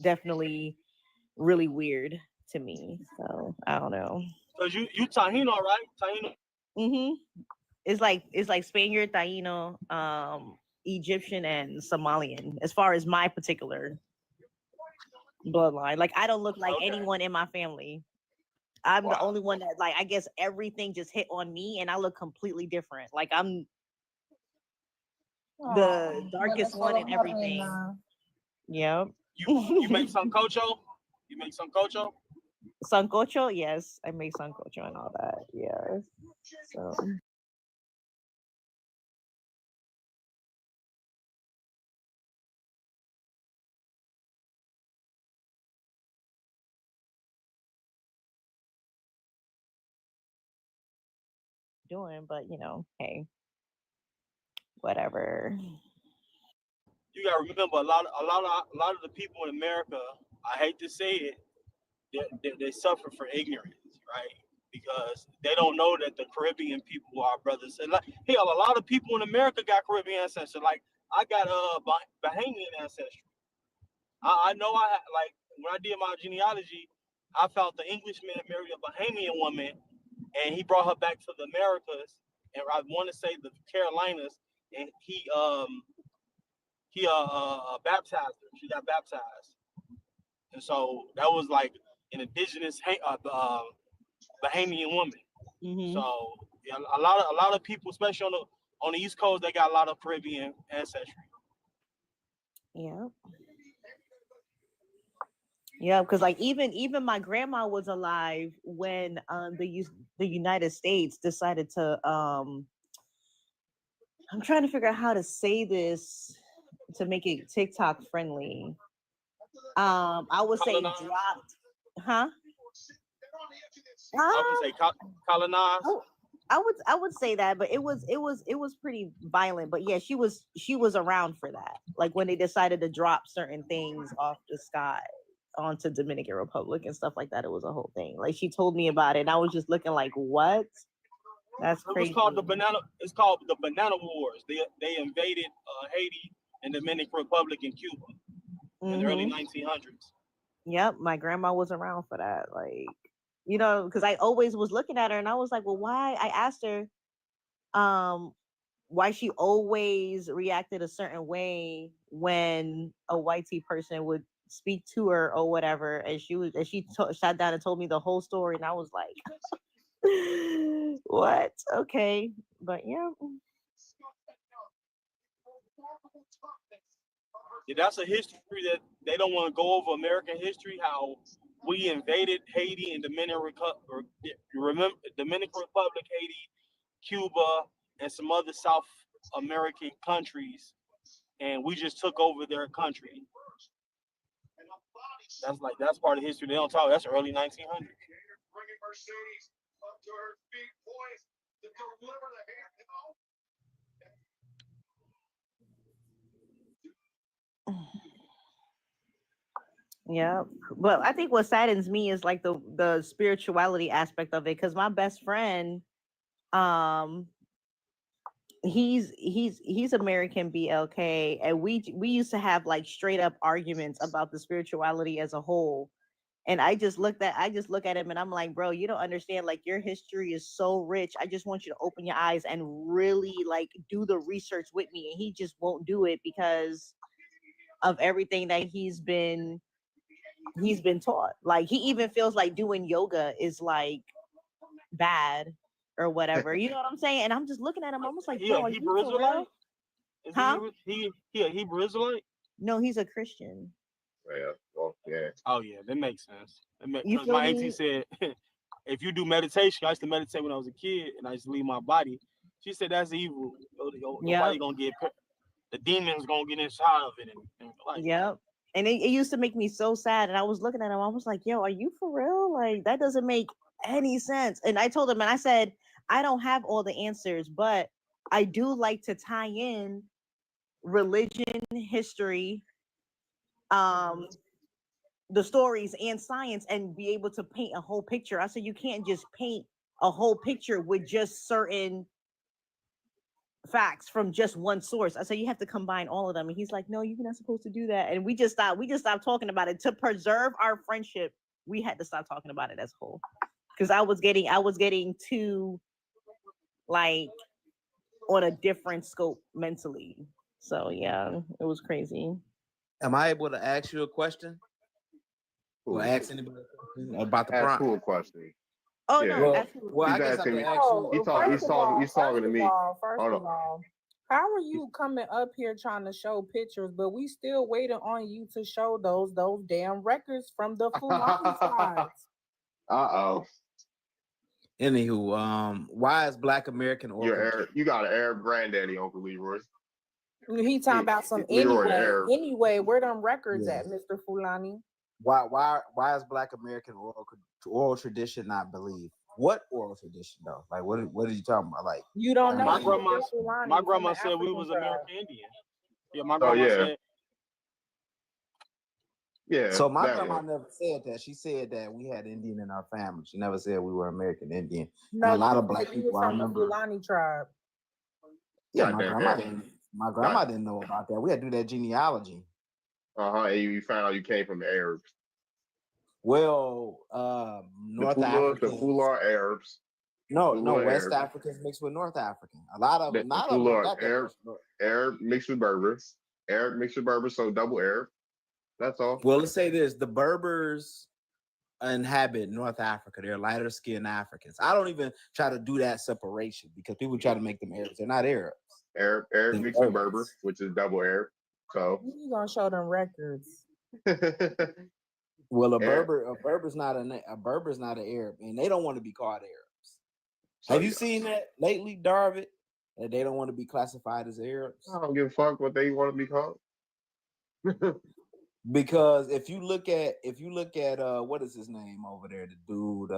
definitely really weird to me. So I don't know. Cause you Taino, right? Taino. Mm-hmm. It's like Spaniard, Taino, Egyptian, and Somalian. As far as my particular bloodline, like I don't look like anyone in my family. I'm the only one that, like, I guess everything just hit on me, and I look completely different. Like I'm the darkest one and everything. Yep. You make sancocho? You make sancocho? Sancocho, yes, I make sancocho and all that. Yes. So. Doing, but hey, whatever. You gotta remember a lot of the people in America, I hate to say it, they suffer for ignorance, right? Because they don't know that the Caribbean people are brothers. And like, hell, a lot of people in America got Caribbean ancestry. Like I got Bahamian ancestry. I know like when I did my genealogy, I found the Englishman married a Bahamian woman, and he brought her back to the Americas, and I want to say the Carolinas, and he baptized her. She got baptized, and so that was like an indigenous Bahamian woman. Mm-hmm. So yeah, a lot of people, especially on the East Coast, they got a lot of Caribbean ancestry. Yeah. Yeah, because like even my grandma was alive when the United States decided to I'm trying to figure out how to say this to make it TikTok friendly. I would say dropped, huh? I would say colonized. Oh, I would say that, but it was pretty violent. But yeah, she was around for that. Like when they decided to drop certain things off the sky onto Dominican Republic and stuff like that. It was a whole thing. Like she told me about it, and I was just looking like, what? That's crazy. It's called the Banana Wars. They invaded Haiti and Dominican Republic and Cuba in the early 1900s. Yep, my grandma was around for that. Like, because I always was looking at her, and I was like, well, why? I asked her, why she always reacted a certain way when a whitey person would speak to her or whatever, and she sat down and told me the whole story, and I was like, what? Okay, but yeah. Yeah, that's a history that they don't want to go over. American history, how we invaded Haiti and Dominican Republic, Haiti, Cuba, and some other South American countries, and we just took over their country. That's part of history they don't talk. That's early 1900s. Yeah, but I think what saddens me is like the spirituality aspect of it, because my best friend, he's American BLK, and we used to have like straight up arguments about the spirituality as a whole. And I just look at him and I'm like, bro, you don't understand. Like your history is so rich. I just want you to open your eyes and really like do the research with me. And he just won't do it because of everything that he's been taught. Like he even feels like doing yoga is like bad or whatever. You know what I'm saying? And I'm just looking at him almost like, bro, are you for real? Huh? He a Hebrew Israelite? No, he's a Christian. Yeah. Well, yeah. Oh yeah, that makes sense. My auntie said, if you do meditation, I used to meditate when I was a kid, and I used to leave my body. She said that's evil. Your body gonna get, the demons gonna get inside of it. And like, yep. And it used to make me so sad. And I was looking at him, I was like, yo, are you for real? Like that doesn't make any sense. And I told him, and I said, I don't have all the answers, but I do like to tie in religion, history, the stories and science and be able to paint a whole picture. I said you can't just paint a whole picture with just certain facts from just one source. I said you have to combine all of them. And he's like, no, you're not supposed to do that. And we just stopped talking about it. To preserve our friendship, we had to stop talking about it as a whole. Because I was getting too like on a different scope mentally. So yeah, it was crazy. Am I able to ask you a question? Or ask anybody a question about the prompt? Cool question. Oh Yeah. no, absolutely. Well, I guess I can ask you. He's talking to me. First of all, how are you coming up here trying to show pictures, but we still waiting on you to show those damn records from the Fulani sides? Uh-oh. Anywho, why is Black American origin? You got an Arab granddaddy, Uncle Leroy. He talking about some Leroy anyway, where them records at, Mr. Fulani? Why is Black American oral tradition not believed? What oral tradition though? Like what are you talking about? Like you don't know. My grandma said we was American Indian. Yeah, my grandma said. Yeah. So my grandma never said that. She said that we had Indian in our family. She never said we were American Indian. No, and a lot of Black people from the Fulani tribe. Yeah, my grandma didn't know about that. We had to do that genealogy. And you found out you came from the Arabs. Well, North African. The Fular Arabs. No, West Africans mixed with North African. A lot of Arab mixed with Berbers. Arab mixed with Berbers, so double Arab. That's all. Well, let's say this: the Berbers inhabit North Africa. They're lighter skinned Africans. I don't even try to do that separation because people try to make them Arabs. They're not Arabs. Arab mixed with Berber, which is double Arab. So you gonna show them records? Well, a Berber's not an Arab, and they don't want to be called Arabs. Have you seen that lately, Darvid? That they don't want to be classified as Arabs. I don't give a fuck what they want to be called. Because if you look at what is his name over there, the dude,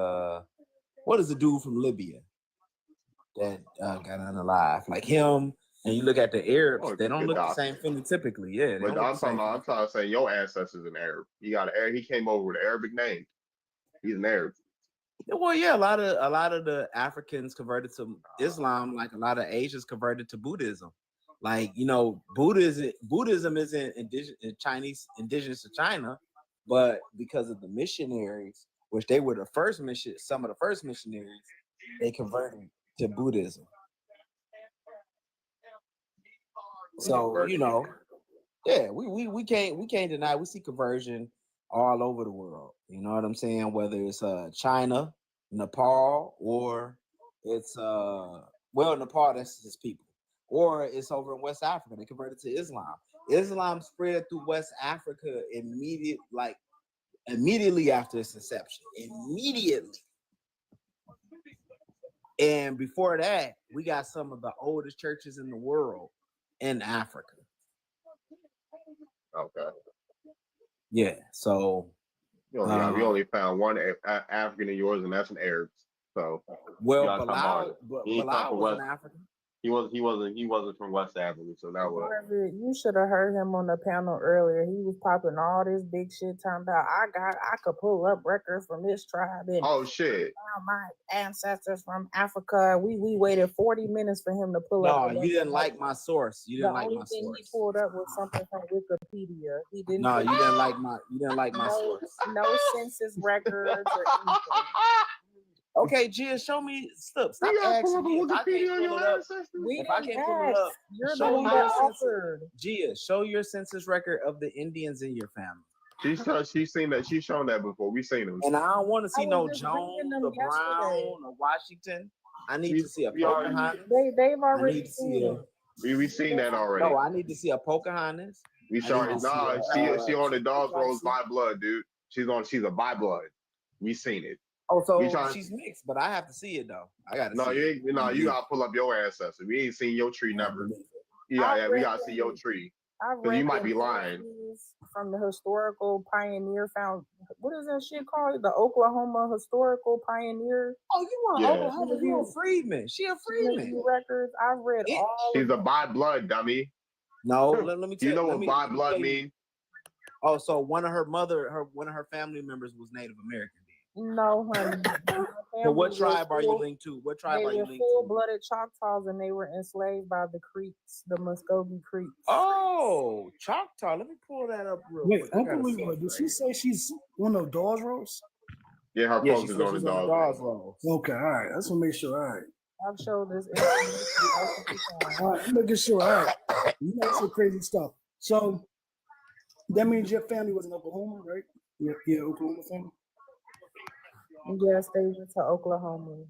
what is the dude from Libya that got unalive? Like him, and you look at the Arabs, they don't look the same phenotypically. Yeah, but I'm trying to say your ancestors an Arab. You got an Arab. He came over with an Arabic name. He's an Arab. Well, yeah, a lot of the Africans converted to Islam, like a lot of Asians converted to Buddhism. Like, you know, Buddhism isn't indigenous to China, but because of the missionaries, which they were some of the first missionaries, they converted to Buddhism. So, you know, yeah, we can't deny we see conversion all over the world. You know what I'm saying? Whether it's China, Nepal, or it's Nepal, that's his people. Or it's over in West Africa. They converted to Islam. Islam spread through West Africa immediately after its inception. Immediately. And before that, we got some of the oldest churches in the world in Africa. Okay. Yeah. So we only found one African in yours, and that's an Arab. So Bilal was an African. He wasn't from West Africa, so that was. You should have heard him on the panel earlier. He was popping all this big shit, talking about I could pull up records from this tribe. And oh shit! My ancestors from Africa. We waited 40 minutes for him to pull up. No, you didn't like my source. You didn't like my source. The only thing he pulled up was something from Wikipedia. He didn't. No, you didn't like my source. No census records or anything. Okay, Gia, show me. Stop asking me. If I can't pull it up, you're the one that offered. Gia, show your census record of the Indians in your family. She's seen that. She's shown that before. We've seen them. And I don't want to see no Jones, or Brown, or Washington. I need to see a Pocahontas. They've already seen it. We've seen that already. No, I need to see a Pocahontas. We saw it. She on the Dogs Rose by blood, dude. She's a by blood. We seen it. Oh, so she's mixed, but I have to see it though. I gotta see it. You gotta pull up your ancestors. We ain't seen your tree never. We gotta see your tree. Because you might be lying. From the historical pioneer what is that shit called? The Oklahoma Historical Pioneer. Oh, you want Oklahoma? You a freedman. She a freedman. Records. I've read all. She's a by blood, dummy. No, let me tell you. You know what by blood mean? Oh, so one of her family members was Native American. No, honey. So what tribe are you linked to? What tribe are you linked to? Full-blooded Choctaws, and they were enslaved by the Creeks, the Muskogee Creeks. Oh, Choctaw. Let me pull that up real Wait, quick. Uncle, did she say she's one of Dawes Rolls? Yeah, her folks is on the Dawes Rolls. Okay, all right. Let's make sure. All right. I've showed this information. All right, I'm making sure. All right. You know some crazy stuff. So that means your family was in Oklahoma, right? Yeah, Oklahoma family. Yes, they went to Oklahoma.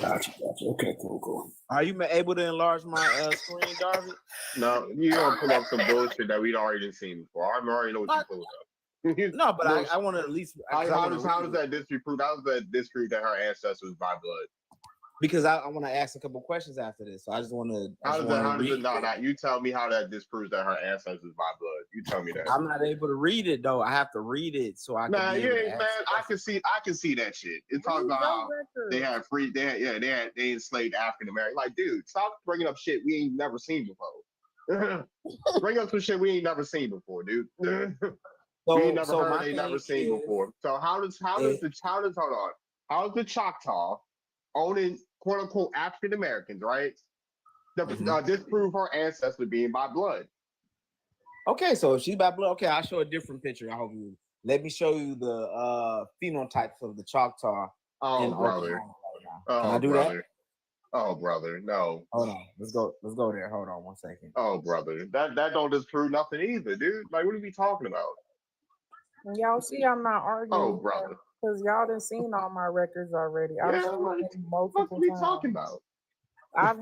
Gotcha. Okay, cool. Are you able to enlarge my screen, Darby? No, you gonna pull up some bullshit that we'd already seen before. I already know what you pulled up. No, but I want to at least. How does that disprove? How does that disprove that her ancestors by blood? Because I want to ask a couple questions after this. So I just want to. How does it? No, you tell me how that disproves that her ancestors by blood. You tell me that. I'm not able to read it though. I have to read it so I can. Nah, you ain't, man. I can see that shit. It talks about how they had they enslaved African Americans. Like, dude, stop bringing up shit we ain't never seen before. Bring up some shit we ain't never seen before, dude. We ain't never heard, they never seen before. So how does the Choctaw owning quote unquote African Americans, right? Disprove her ancestry being by blood. Okay, so if she's by blood, okay, I'll show a different picture. I hope you let me show you the phenotypes of the Choctaw. Oh, brother. Right, can I do that? Oh, brother, no. Hold on, let's go there. Hold on 1 second. Oh, brother, that don't disprove nothing either, dude. Like, what are we talking about? Y'all see, I'm not arguing. Oh, brother. Because y'all done seen all my records already. What are we talking about? I've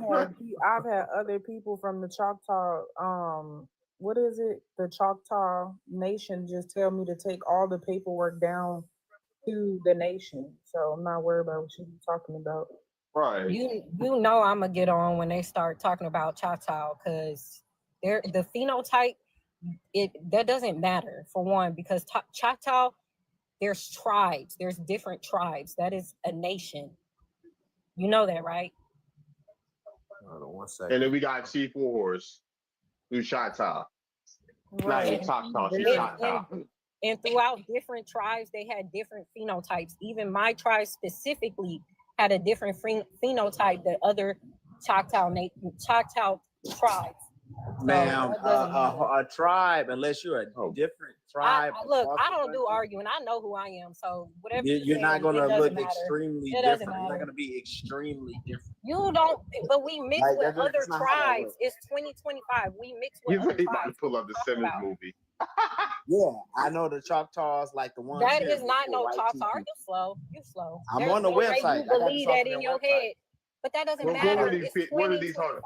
had other people from the Choctaw, what is it? The Choctaw Nation just tell me to take all the paperwork down to the nation. So I'm not worried about what you're talking about. Right. You know I'm gonna get on when they start talking about Choctaw, because the phenotype, that doesn't matter for one, because Choctaw, there's tribes, there's different tribes. That is a nation. You know that, right? Hold on 1 second. And then we got Chief Wars, who's Choctaw. Right. Not even Choctaw, she's Choctaw. And throughout different tribes, they had different phenotypes. Even my tribe specifically had a different phenotype than other Choctaw tribes. Ma'am, a tribe, unless you're a different tribe. Look, I don't do arguing. I know who I am. So whatever you're not going to look extremely different. You're not matter. going to be extremely different. You don't, but we mix with other tribes. It's 2025. We mix with other tribes. You about to pull up the Simmons movie. Yeah, I know the Choctaws, like the ones. That is not no Choctaw. Are you slow? You slow. I'm on the website. You believe that in your head, but that doesn't matter. It's 2025.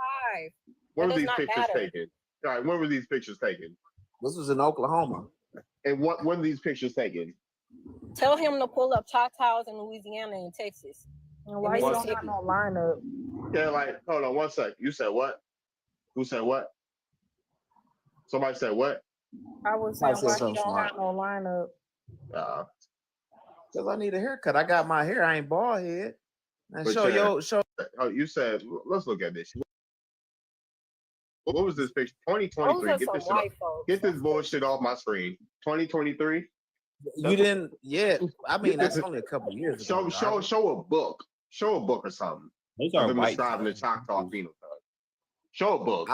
When were these pictures taken? All right, when were these pictures taken? This was in Oklahoma. And when were these pictures taken? Tell him to pull up Choctaws in Louisiana and Texas. And why you don't have no lineup? Yeah, like, hold on 1 sec. You said what? Who said what? Somebody said what? I was saying why you don't have no lineup. Because I need a haircut. I got my hair. I ain't bald head. And show. Oh, you said, let's look at this. What was this picture? 2023. Get this bullshit off my screen. 2023. You didn't. Yeah, I mean that's only a couple years ago. Show a book. Show a book or something. Those are white. Describing the Choctaw phenotype. Show a book.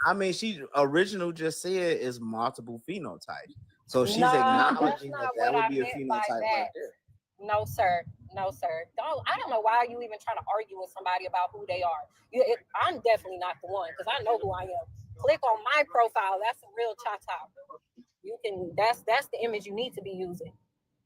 I mean, she original just said is multiple phenotypes, so she's acknowledging that would be a phenotype right there. No, sir. No, sir. I don't know why you even trying to argue with somebody about who they are. I'm definitely not the one, because I know who I am. Click on my profile. That's a real Choctaw. You can. That's the image you need to be using.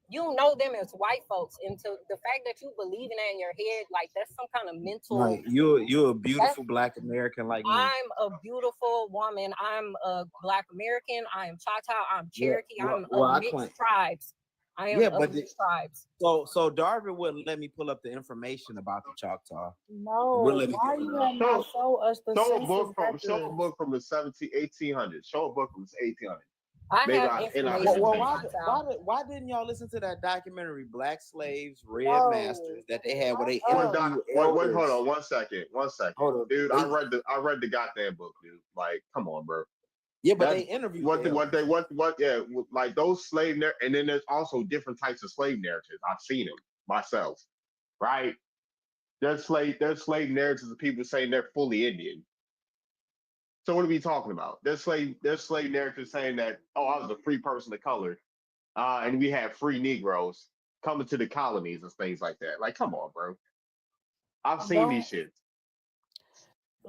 You know them as white folks, and so the fact that you believe in that in your head, like that's some kind of mental. Like you're a beautiful Black American like me. I'm a beautiful woman. I'm a Black American. I am Choctaw. I'm Cherokee. I'm mixed tribes. I am of these tribes. So Darvin wouldn't let me pull up the information about the Choctaw. No, why you have not show us the show a book from the 1800s. Show a book from the 1800s. I have information. Why didn't y'all listen to that documentary, Black Slaves, Red Masters, that they had where they interviewed Wait, hold on 1 second. Hold on, dude. I read the goddamn book, dude. Like, come on, bro. Yeah, but they interviewed yeah, like those slave and then there's also different types of slave narratives. I've seen them myself, right? There's slave narratives of people saying they're fully Indian. So what are we talking about? There's slave narratives saying that, oh, I was a free person of color, and we had free Negroes coming to the colonies and things like that. Like, come on, bro. I've seen these shits.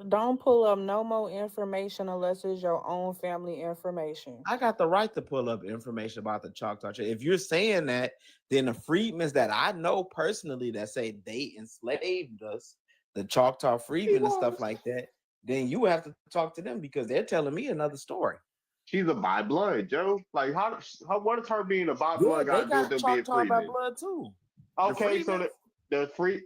Don't pull up no more information unless it's your own family information. I got the right to pull up information about the Choctaw trade. If you're saying that, then the freedmen that I know personally that say they enslaved us, the Choctaw freedmen and stuff like that, then you have to talk to them because they're telling me another story. She's a by blood, Joe. Like, how what is her being a by blood got to do with them being Choctaw by freedmen? blood too. Okay, so the free.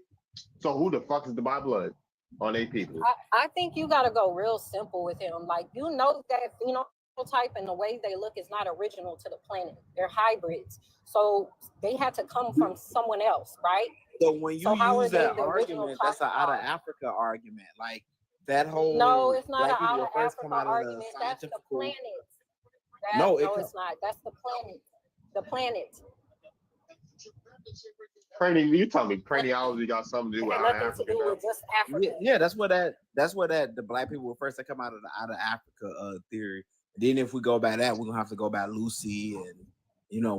So who the fuck is the by blood on their people? I think you got to go real simple with him. Like, you know that phenotype and the way they look is not original to the planet. They're hybrids. So they had to come from someone else, right? So when you use that argument, that's an out of Africa argument. Like that whole no, it's not black an people out of first Africa come out argument. of the That's the scientific planet. No, it's not. That's the planet. The planet. You tell me craniology got something to do with Africa? To do with just Africa. Yeah, that's what the black people were first to come out of Africa theory. Then if we go by that, we're gonna have to go by Lucy and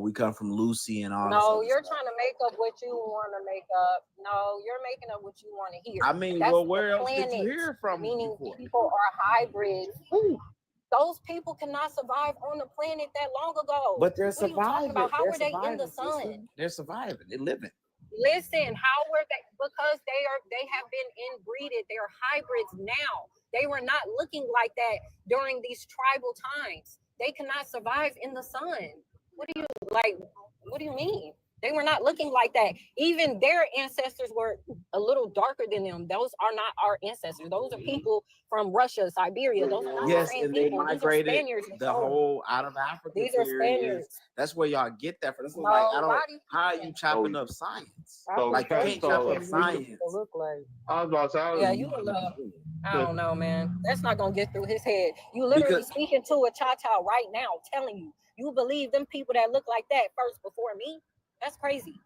we come from Lucy and all. No, you're trying to make up what you want to make up. No, you're making up what you want to hear. I mean, that's well, where else planet, did you hear from? Meaning before? people are hybrids. Those people cannot survive on the planet that long ago. But they're surviving. What are you talking about? How they're were they in the sun? Sister. They're surviving. They're living. Listen, how were they? Because they have been inbreeded. They're hybrids now. They were not looking like that during these tribal times. They cannot survive in the sun. What do you mean? They were not looking like that. Even their ancestors were a little darker than them. Those are not our ancestors. Those are people from Russia, Siberia. Those are not the same and they people. migrated These are Spaniards. the whole out of Africa. These are Spaniards. That's where y'all get that from. That's No, like how are you chopping up science? Like you can't chop up science. Look like. I was about to say, Yeah, you I don't know, man. That's not gonna get through his head. You literally speaking to a Choctaw right now, telling you believe them people that look like that first before me. That's crazy.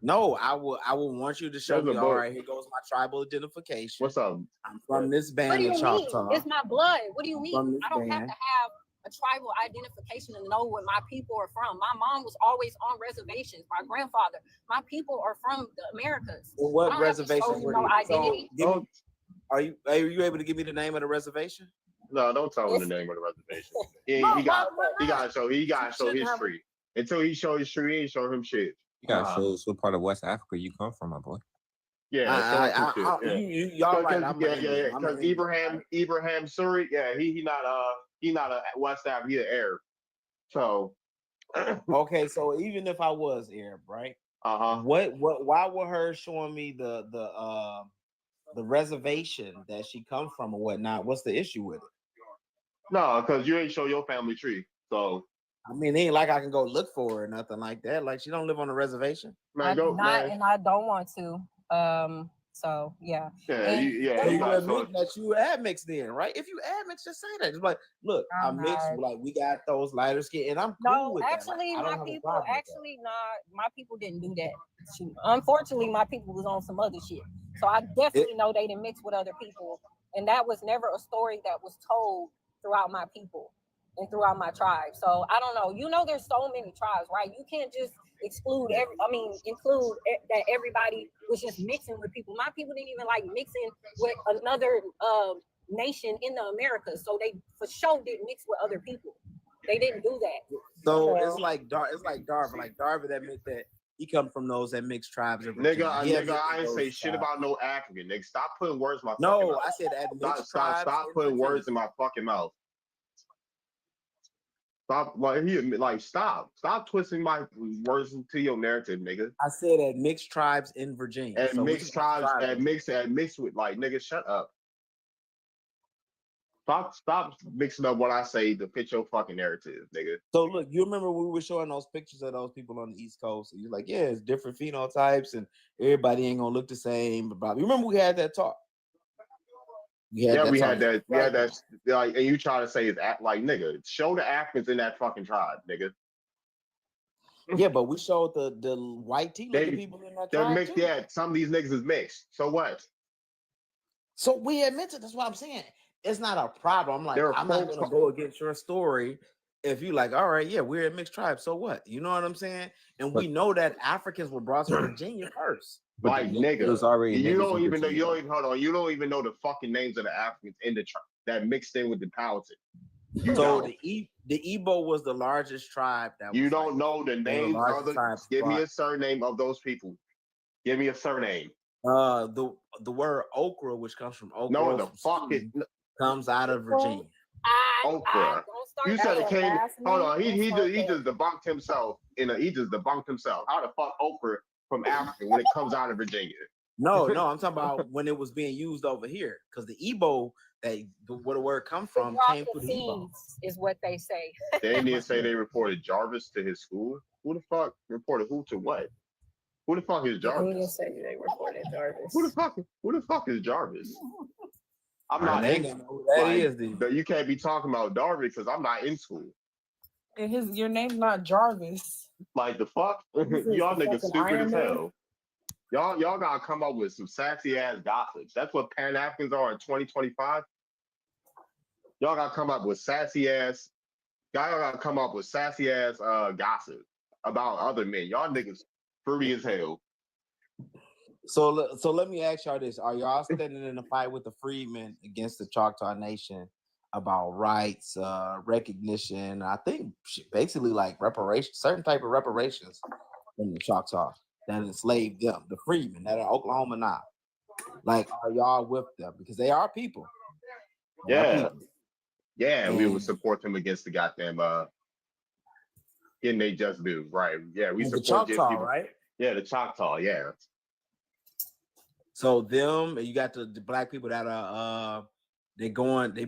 No, I will want you to show me. All right, here goes my tribal identification. What's up? I'm from this band. What do you of Choctaw. mean? It's my blood. What do you mean? I don't have band. to have a tribal identification to know where my people are from. My mom was always on reservations. My grandfather. My people are from the Americas. Well, what reservation were you? Are you able to give me the name of the reservation? No, don't tell him the name of the reservation. He got to show history. Until he show his tree, he ain't show him shit. You gotta show us what part of West Africa you come from, my boy. Yeah, y'all right. Because Ibrahim Suri, he not a West African, he's an Arab. So okay, so even if I was Arab, right? Why were her showing me the reservation that she come from or whatnot? What's the issue with it? No, because you ain't show your family tree. So I mean, it ain't like I can go look for her or nothing like that. Like she don't live on a reservation. And I don't want to. So yeah. You admit that you admixed then, right? If you admix, just say that. Just like, look, I'm mixed. Like we got those lighter skin, and I'm cool with actually, that. Like, my people didn't do that. Unfortunately, my people was on some other shit. So I definitely know they didn't mix with other people, and that was never a story that was told throughout my people and throughout my tribe. So I don't know. There's so many tribes, right? You can't just include that everybody was just mixing with people. My people didn't even like mixing with another nation in the Americas. So they for sure didn't mix with other people. They didn't do that. So it's like Darvin. Like Darvin that meant that he come from those that mixed tribes. Nigga, I ain't say shit about no African. Nigga, stop putting words in my fucking mouth. I said that mixed tribes. Stop putting words in my fucking mouth. Stop twisting my words into your narrative, nigga. I said at mixed tribes in Virginia. And so mixed tribes at mixed with nigga, shut up. Stop mixing up what I say to fit your fucking narrative, nigga. So look, you remember we were showing those pictures of those people on the East Coast, and you're like, yeah, it's different phenotypes, and everybody ain't gonna look the same. But you remember we had that talk. Yeah, we had that. We had that. Like, and you try to say it's like, nigga, show the Africans in that fucking tribe, nigga. Yeah, but we showed the white tea-looking people in that They're tribe mixed. too. Yeah, some of these niggas is mixed. So what? So we admit it. That's what I'm saying. It's not a problem. I'm like, There are I'm not folks- gonna go against your story if you like, all right, yeah, we're a mixed tribe. So what? You know what I'm saying? And we know that Africans were brought to Virginia first. Like, nigga, it was already you niggas don't in even know. You Virginia. don't even hold on. You don't even know the fucking names of the Africans in the tribe that mixed in with the Powhatan. You So don't. the Igbo was the largest tribe that You was don't know the names of the. Give me a surname of those people. Give me a surname. The word okra, which comes from okra, No, the fuck is comes out of Virginia. okra. You said it came. Hold on, he just debunked himself. He just debunked himself. How the fuck okra from Africa when it comes out of Virginia? No, I'm talking about when it was being used over here, because the Igbo, where the word come from, came through the Igbo. Is what they say. The Indians say they reported Jarvis to his school. Who the fuck reported who to what? Who the fuck is Jarvis? The Indians say they reported Jarvis. Who the fuck is Jarvis? I'm I not ain't in gonna know who that is, then. But you can't be talking about Jarvis because I'm not in school. And your name's not Jarvis. Like the fuck? This is Y'all the niggas fucking stupid Iron as Man? hell. Y'all gotta come up with some sassy ass gossips. That's what Pan Africans are in 2025. Y'all gotta come up with sassy ass. Y'all gotta come up with sassy ass gossip about other men. Y'all niggas fruity as hell. So let me ask y'all this: are y'all standing in a fight with the freedmen against the Choctaw Nation about rights, recognition? I think basically like reparations, certain type of reparations from the Choctaw that enslaved them, the freedmen that are Oklahoma now. Like, are y'all with them? Because they are people. They are Yeah. people. Yeah, we would support them against the goddamn getting they just do. Right. Yeah, we And the support Choctaw, people. right? Yeah, the Choctaw, yeah. So them, you got the black people that are they've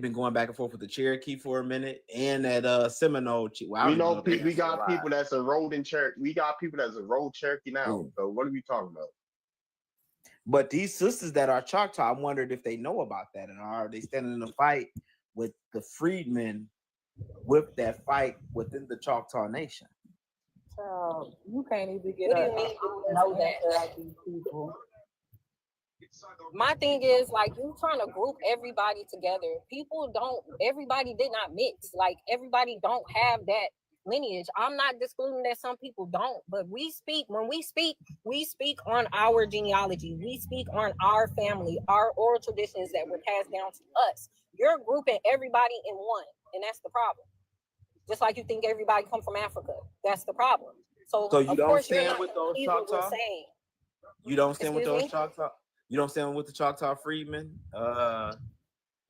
been going back and forth with the Cherokee for a minute, and that Seminole. Well, We know we got people that's enrolled in Cherokee. We got people that's enrolled Cherokee now. So what are we talking about? But these sisters that are Choctaw, I wondered if they know about that, and are they standing in a fight with the freedmen with that fight within the Choctaw Nation? So you can't even get What do you mean know that? these people. My thing is, like, you trying to group everybody together. Everybody did not mix. Like, everybody don't have that lineage. I'm not discluding that some people don't, but when we speak on our genealogy. We speak on our family, our oral traditions that were passed down to us. You're grouping everybody in one, and that's the problem. Just like you think everybody come from Africa. That's the problem. So you don't stand with those Choctaw? You don't stand with those Choctaw? You don't stand with the Choctaw freedmen that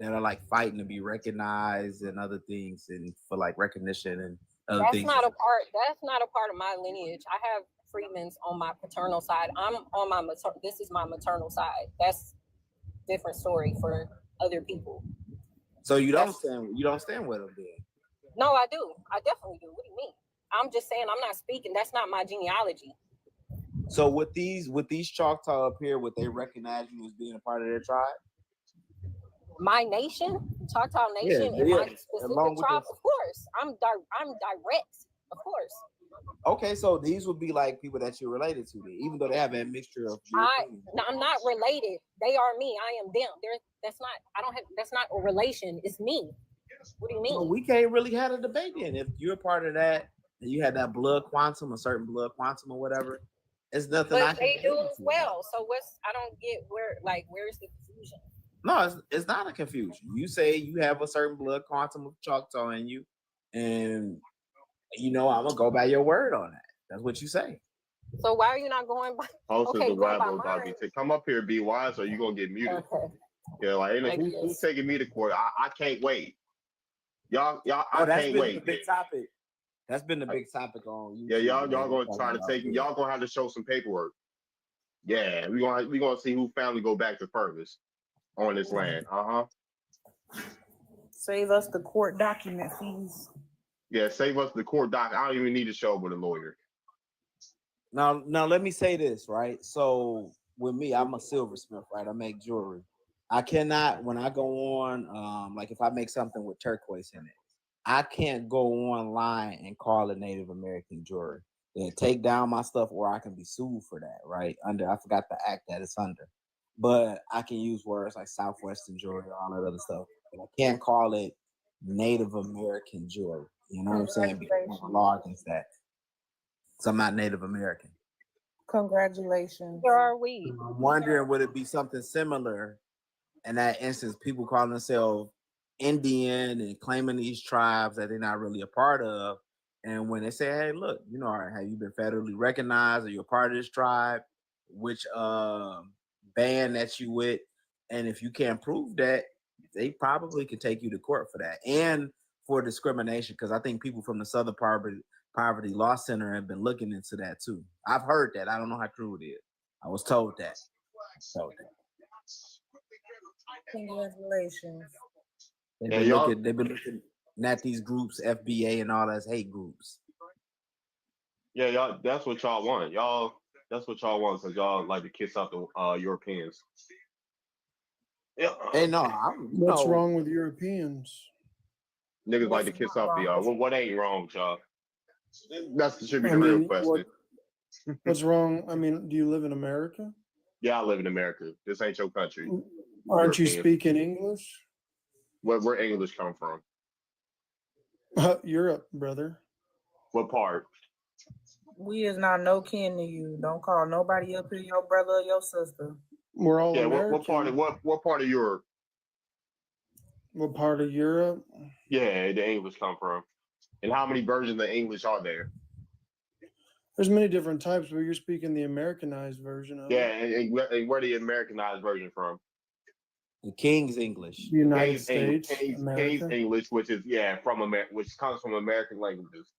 are like fighting to be recognized and other things, and for like recognition and other things. That's not a part of my lineage. I have freedmen's on my paternal side. I'm on my this is my maternal side. That's a different story for other people. So you don't stand with them then? No, I do. I definitely do. What do you mean? I'm just saying I'm not speaking. That's not my genealogy. So with these Choctaw up here, would they recognize you as being a part of their tribe? My nation, Choctaw Nation, and my specific tribe, of course. I'm direct, of course. Okay, so these would be like people that you're related to, then, even though they have a mixture of. I'm not related. They are me. I am them. That's not a relation. It's me. What do you mean? So we can't really have a debate then. If you're part of that, and you had that blood quantum, a certain blood quantum or whatever, it's nothing. But they do as well. So I don't get where's the confusion? No, it's not a confusion. You say you have a certain blood quantum of Choctaw in you, and I'm gonna go by your word on that. That's what you say. So why are you not going by? Come up here, be wise, or you gonna get muted. Okay. Yeah, like who's taking me to court? I can't wait. Y'all, I can't wait. The big topic. That's been the big topic on YouTube. Yeah, y'all gonna try to take me. Y'all gonna have to show some paperwork. Yeah, we gonna see who family go back to furthest on this land. Save us the court document fees. Yeah, save us the court doc. I don't even need to show up with a lawyer. Now let me say this, right? So with me, I'm a silversmith, right? I make jewelry. I cannot, when I go on, like if I make something with turquoise in it, I can't go online and call it Native American jewelry. They take down my stuff, or I can be sued for that, right? I forgot the act that it's under. But I can use words like Southwestern jewelry, all that other stuff. But I can't call it Native American jewelry. You know what I'm saying? Because there's a law against that. So I'm not Native American. Congratulations. Where are we? I'm wondering, would it be something similar in that instance? People calling themselves Indian and claiming these tribes that they're not really a part of. And when they say, hey, look, you know, have you been federally recognized, or you're part of this tribe, which band that you with? And if you can't prove that, they probably can take you to court for that. And for discrimination, because I think people from the Southern Poverty Law Center have been looking into that too. I've heard that. I don't know how true it is. I was told that. Congratulations. They've been looking at these groups, FBA and all that's hate groups. Yeah, y'all. That's what y'all want. That's what y'all want, because y'all like to kiss out the Europeans. Yeah. Hey, no, What's wrong with Europeans? Niggas like to kiss off the y'all. What ain't wrong with y'all? That should be the real question. What's wrong? I mean, do you live in America? Yeah, I live in America. This ain't your country. Aren't you European. speaking English? Where English come from? Europe, brother. What part? We is not no kin to you. Don't call nobody up here your brother or your sister. We're all American. What part of Europe? What part of Europe? Yeah, the English come from. And how many versions of English are there? There's many different types, but you're speaking the Americanized version of it. And where the Americanized version from? The King's English. The United States, King's English, which is from America, which comes from American languages.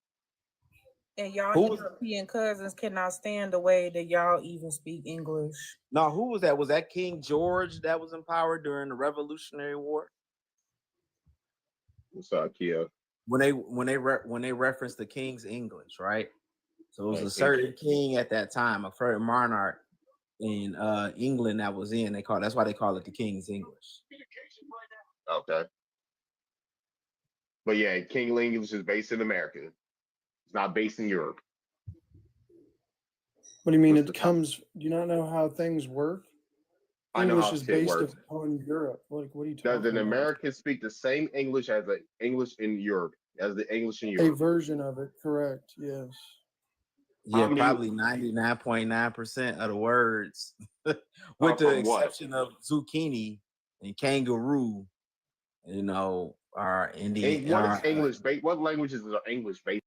And y'all European cousins cannot stand the way that y'all even speak English. No, who was that? Was that King George that was in power during the Revolutionary War? What's up, Kia? When they referenced the King's English, right? So it was a certain king at that time, a certain monarch in England that was in. That's why they call it the King's English. Okay. But yeah, King English is based in America. It's not based in Europe. What do you mean? Do you not know how things work? I know how English is shit based works. upon Europe. Like, what are you talking about? Does an American speak the same English as the English in Europe, as the English in A Europe? version of it, correct? Yes. Yeah, probably 99.9% of the words, with the exception of zucchini and kangaroo, are Indian. What is English based? What languages are English based?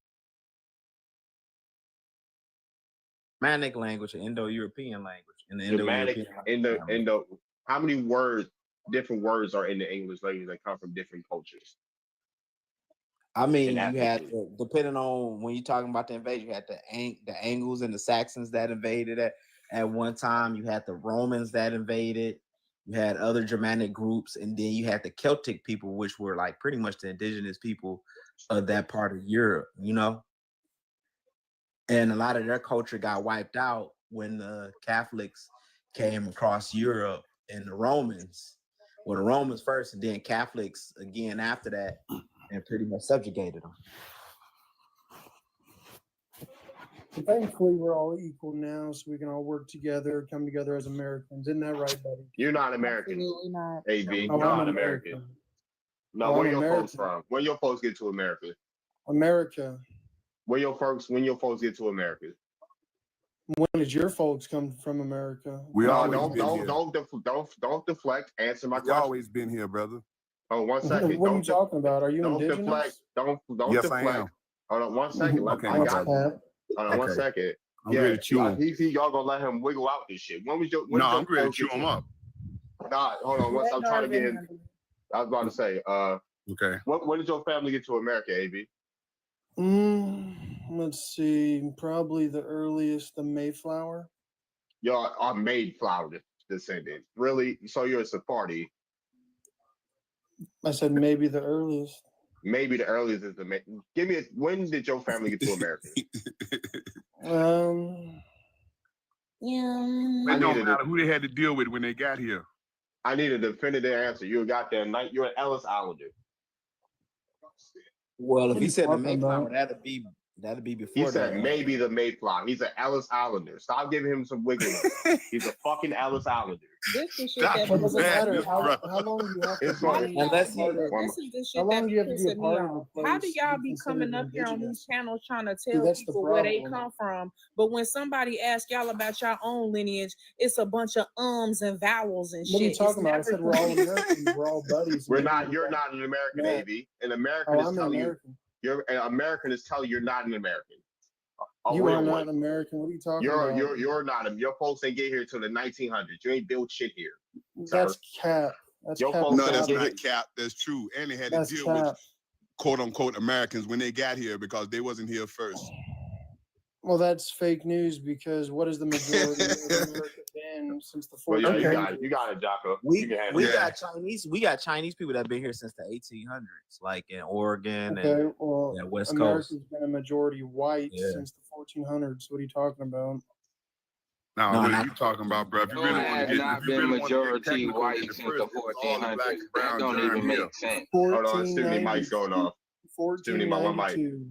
Germanic language, or Indo-European language, and the Germanic, Indo-European. How many different words are in the English language that come from different cultures? I mean, you had depending on when you're talking about the invasion, you had the Angles and the Saxons that invaded at one time. You had the Romans that invaded. You had other Germanic groups, and then you had the Celtic people, which were like pretty much the indigenous people of that part of Europe, And a lot of their culture got wiped out when the Catholics came across Europe and the Romans. Well, the Romans first, and then Catholics again after that, and pretty much subjugated them. Thankfully, we're all equal now, so we can all work together, come together as Americans. Isn't that right, buddy? You're not American. Absolutely not. AB, you're not American. No, where your folks from? Where your folks get to America? America. When your folks get to America? When did your folks come from America? Don't deflect. Answer my question. Always been here, brother. Oh, 1 second. What are you talking about? Are you indigenous? Don't yes, deflect. I am. Hold on 1 second. Okay, I got you. Hold on 1 second. I'm ready to chew him. Y'all gonna let him wiggle out this shit. I'm ready to chew him up. Nah, hold on. I'm trying to get in. I was about to say, okay. When did your family get to America, AB? Let's see. Probably the earliest, the Mayflower. Y'all are Mayflower descendants. Really? So you're a Sephardi? I said maybe the earliest. Maybe the earliest is the Give me when did your family get to America? It don't matter who they had to deal with when they got here. I need a definitive answer. You got that night. You're an Ellis Islander. Well, if What are he you said the talking Mayflower, about? that'd be He before said the. maybe the Mayflower. He's an Ellis Islander. Stop giving him some wiggle room. He's a fucking Ellis Islander. This is shit Stop that What does it pisses that, matter? me off. How long do you have to It's be? like, How do y'all Unless be? he, one, This is the How shit long that do be you have to be a pissing me part of a off. How do place to y'all be be coming considered up here on these indigenous? channels trying to See, tell that's the people where they problem. come from, but when somebody asks y'all about your own lineage, it's a bunch of ums and vowels and What are you shit. It's talking about? I never said we're all complete. Americans. We're all buddies. we're And not. You're not an American, Matt. AV. An American Oh, is I'm an telling you. American. You're an American is telling you you're not an American. A You real are not one. an American. What are you talking You're about? you're not. Your folks ain't get here till the 1900s. You ain't built shit here, sir. That's cap. That's Your cap. folks No, ain't that's get not here. cap. That's true. And they had That's to deal with cap. quote unquote Americans when they got here because they wasn't here first. Well, that's fake news because what is the majority of America been since the Well, yeah, 1400s? you got it, Jocko. You we can handle we it. got Chinese people that have been here since the 1800s, like in Oregon Okay, and well, West America's Coast. been a majority white Yeah. since the 1400s. What are you talking about? No, No, what are not you talking about, bro? If you No, really it want has to get, not if you been really want to get majority technical, white then the since first the it was all the black 1400s. and That brown don't germ even here. make sense. Hold on, it's too many mics going off. Too many by one mic. 1492.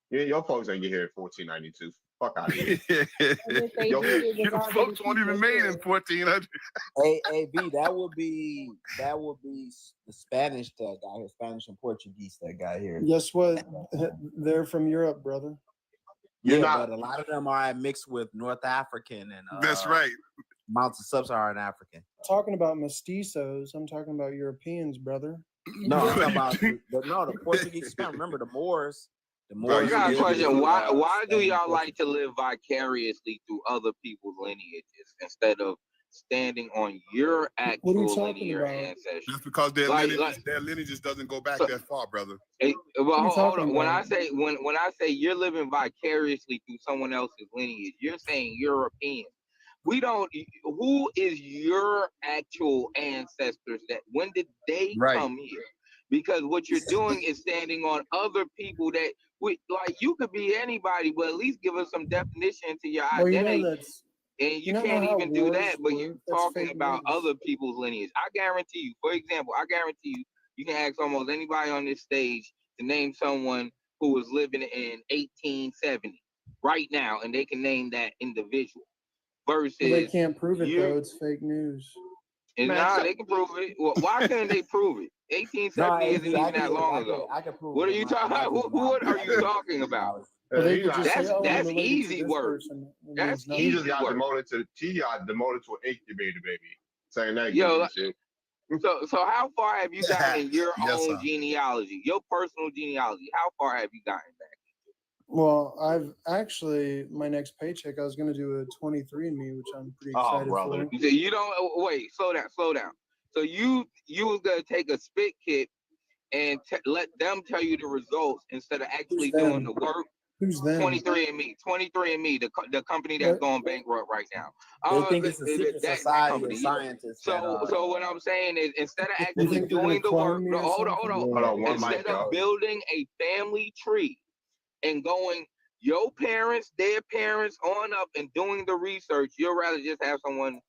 Yeah, your folks ain't get here in 1492. Fuck out of here. And if they Yo, did, it was Your already folks weren't even people made in here. 1400. AB, that would be the Spanish that got here, Spanish and Portuguese that got here. Guess what? They're from Europe, brother. You're Yeah, not. but a lot of them are mixed with North African and That's right. Mountain Sub-Saharan African. Talking about mestizos, I'm talking about Europeans, brother. No, I'm What talking do you about think? the Portuguese. Remember the Moors? The Bro, I Moors you got a you lived question. in Why do Spain and y'all like Portugal. to live vicariously through other people's lineages instead of standing on your What are you actual talking linear about? ancestry? That's because Like, their lineages doesn't go back so, that far, brother. well, What are you hold talking on. When I about? say when I say you're living vicariously through someone else's lineage, you're saying European. We don't. Who is your actual ancestors? That when did they Right. come here? Because what you're doing is standing on other people that we like. You could be anybody, but at least give us some definition to your Well, you know identity. that's And you you don't know can't how even do wars that, but you're work. That's talking fake about news. other people's lineage. I guarantee you, for example, you can ask almost anybody on this stage to name someone who was living in 1870 right now, and they can name that individual. Well, they Versus can't prove it though. you, It's fake news. and Man, now shut. they can prove it. Well, why couldn't they prove it? No, 1870 isn't AB, even that long ago. I can prove What it are with you my talking about? What are you talking about? Well, they He could got. just say, That's "Oh, I'm that's related to easy this work. person." It That's means He nothing. just easy got work. demoted to. He got demoted to an incubator baby. Saying that Yo, goofy shit. so how far have you gotten in your Yes, own sir. genealogy, your personal genealogy? How far have you gotten back? Well, I've actually my next paycheck I was going to do a 23andMe, which I'm pretty Oh, excited brother. for. You don't wait. Slow down. So you was gonna take a spit kit and let them tell you the results instead of actually Who's doing them? the work. Who's them? 23andMe, the company that's What? going bankrupt right now. They think it's a secret That society company. of scientists that So what I'm saying is instead of You actually think they're going doing to the work, clone me or hold something? on. Hold on, one Instead mic, of y'all. building a family tree and going your parents, their parents on up and doing the research, you'd rather just have someone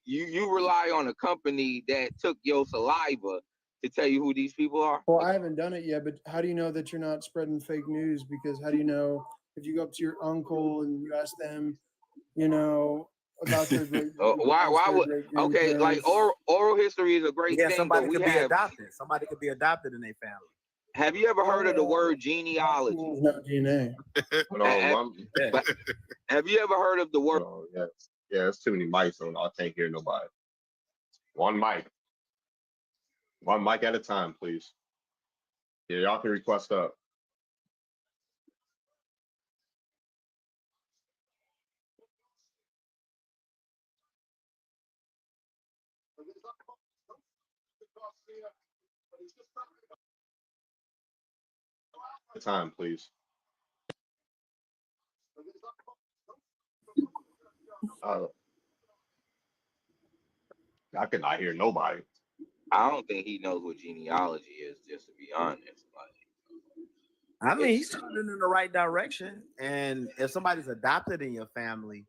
you rely on a company that took your saliva to tell you who these people are. Well, I haven't done it yet, but how do you know that you're not spreading fake news? Because how do you know if you go up to your uncle and you ask them, about their great Why would okay, like oral history is a great Yeah, thing, somebody but we could be have adopted. Somebody could be adopted in their family. have you ever heard of the word genealogy? Not DNA. Hold on, But have you ever heard of the word? Oh, yes. Yeah, there's too many mics on. I can't hear nobody. One mic. One mic at a time, please. Yeah, y'all can request up. Time, please. I cannot hear nobody. I don't think he knows what genealogy is, just to be honest. I mean, he's turning in the right direction. And if somebody's adopted in your family,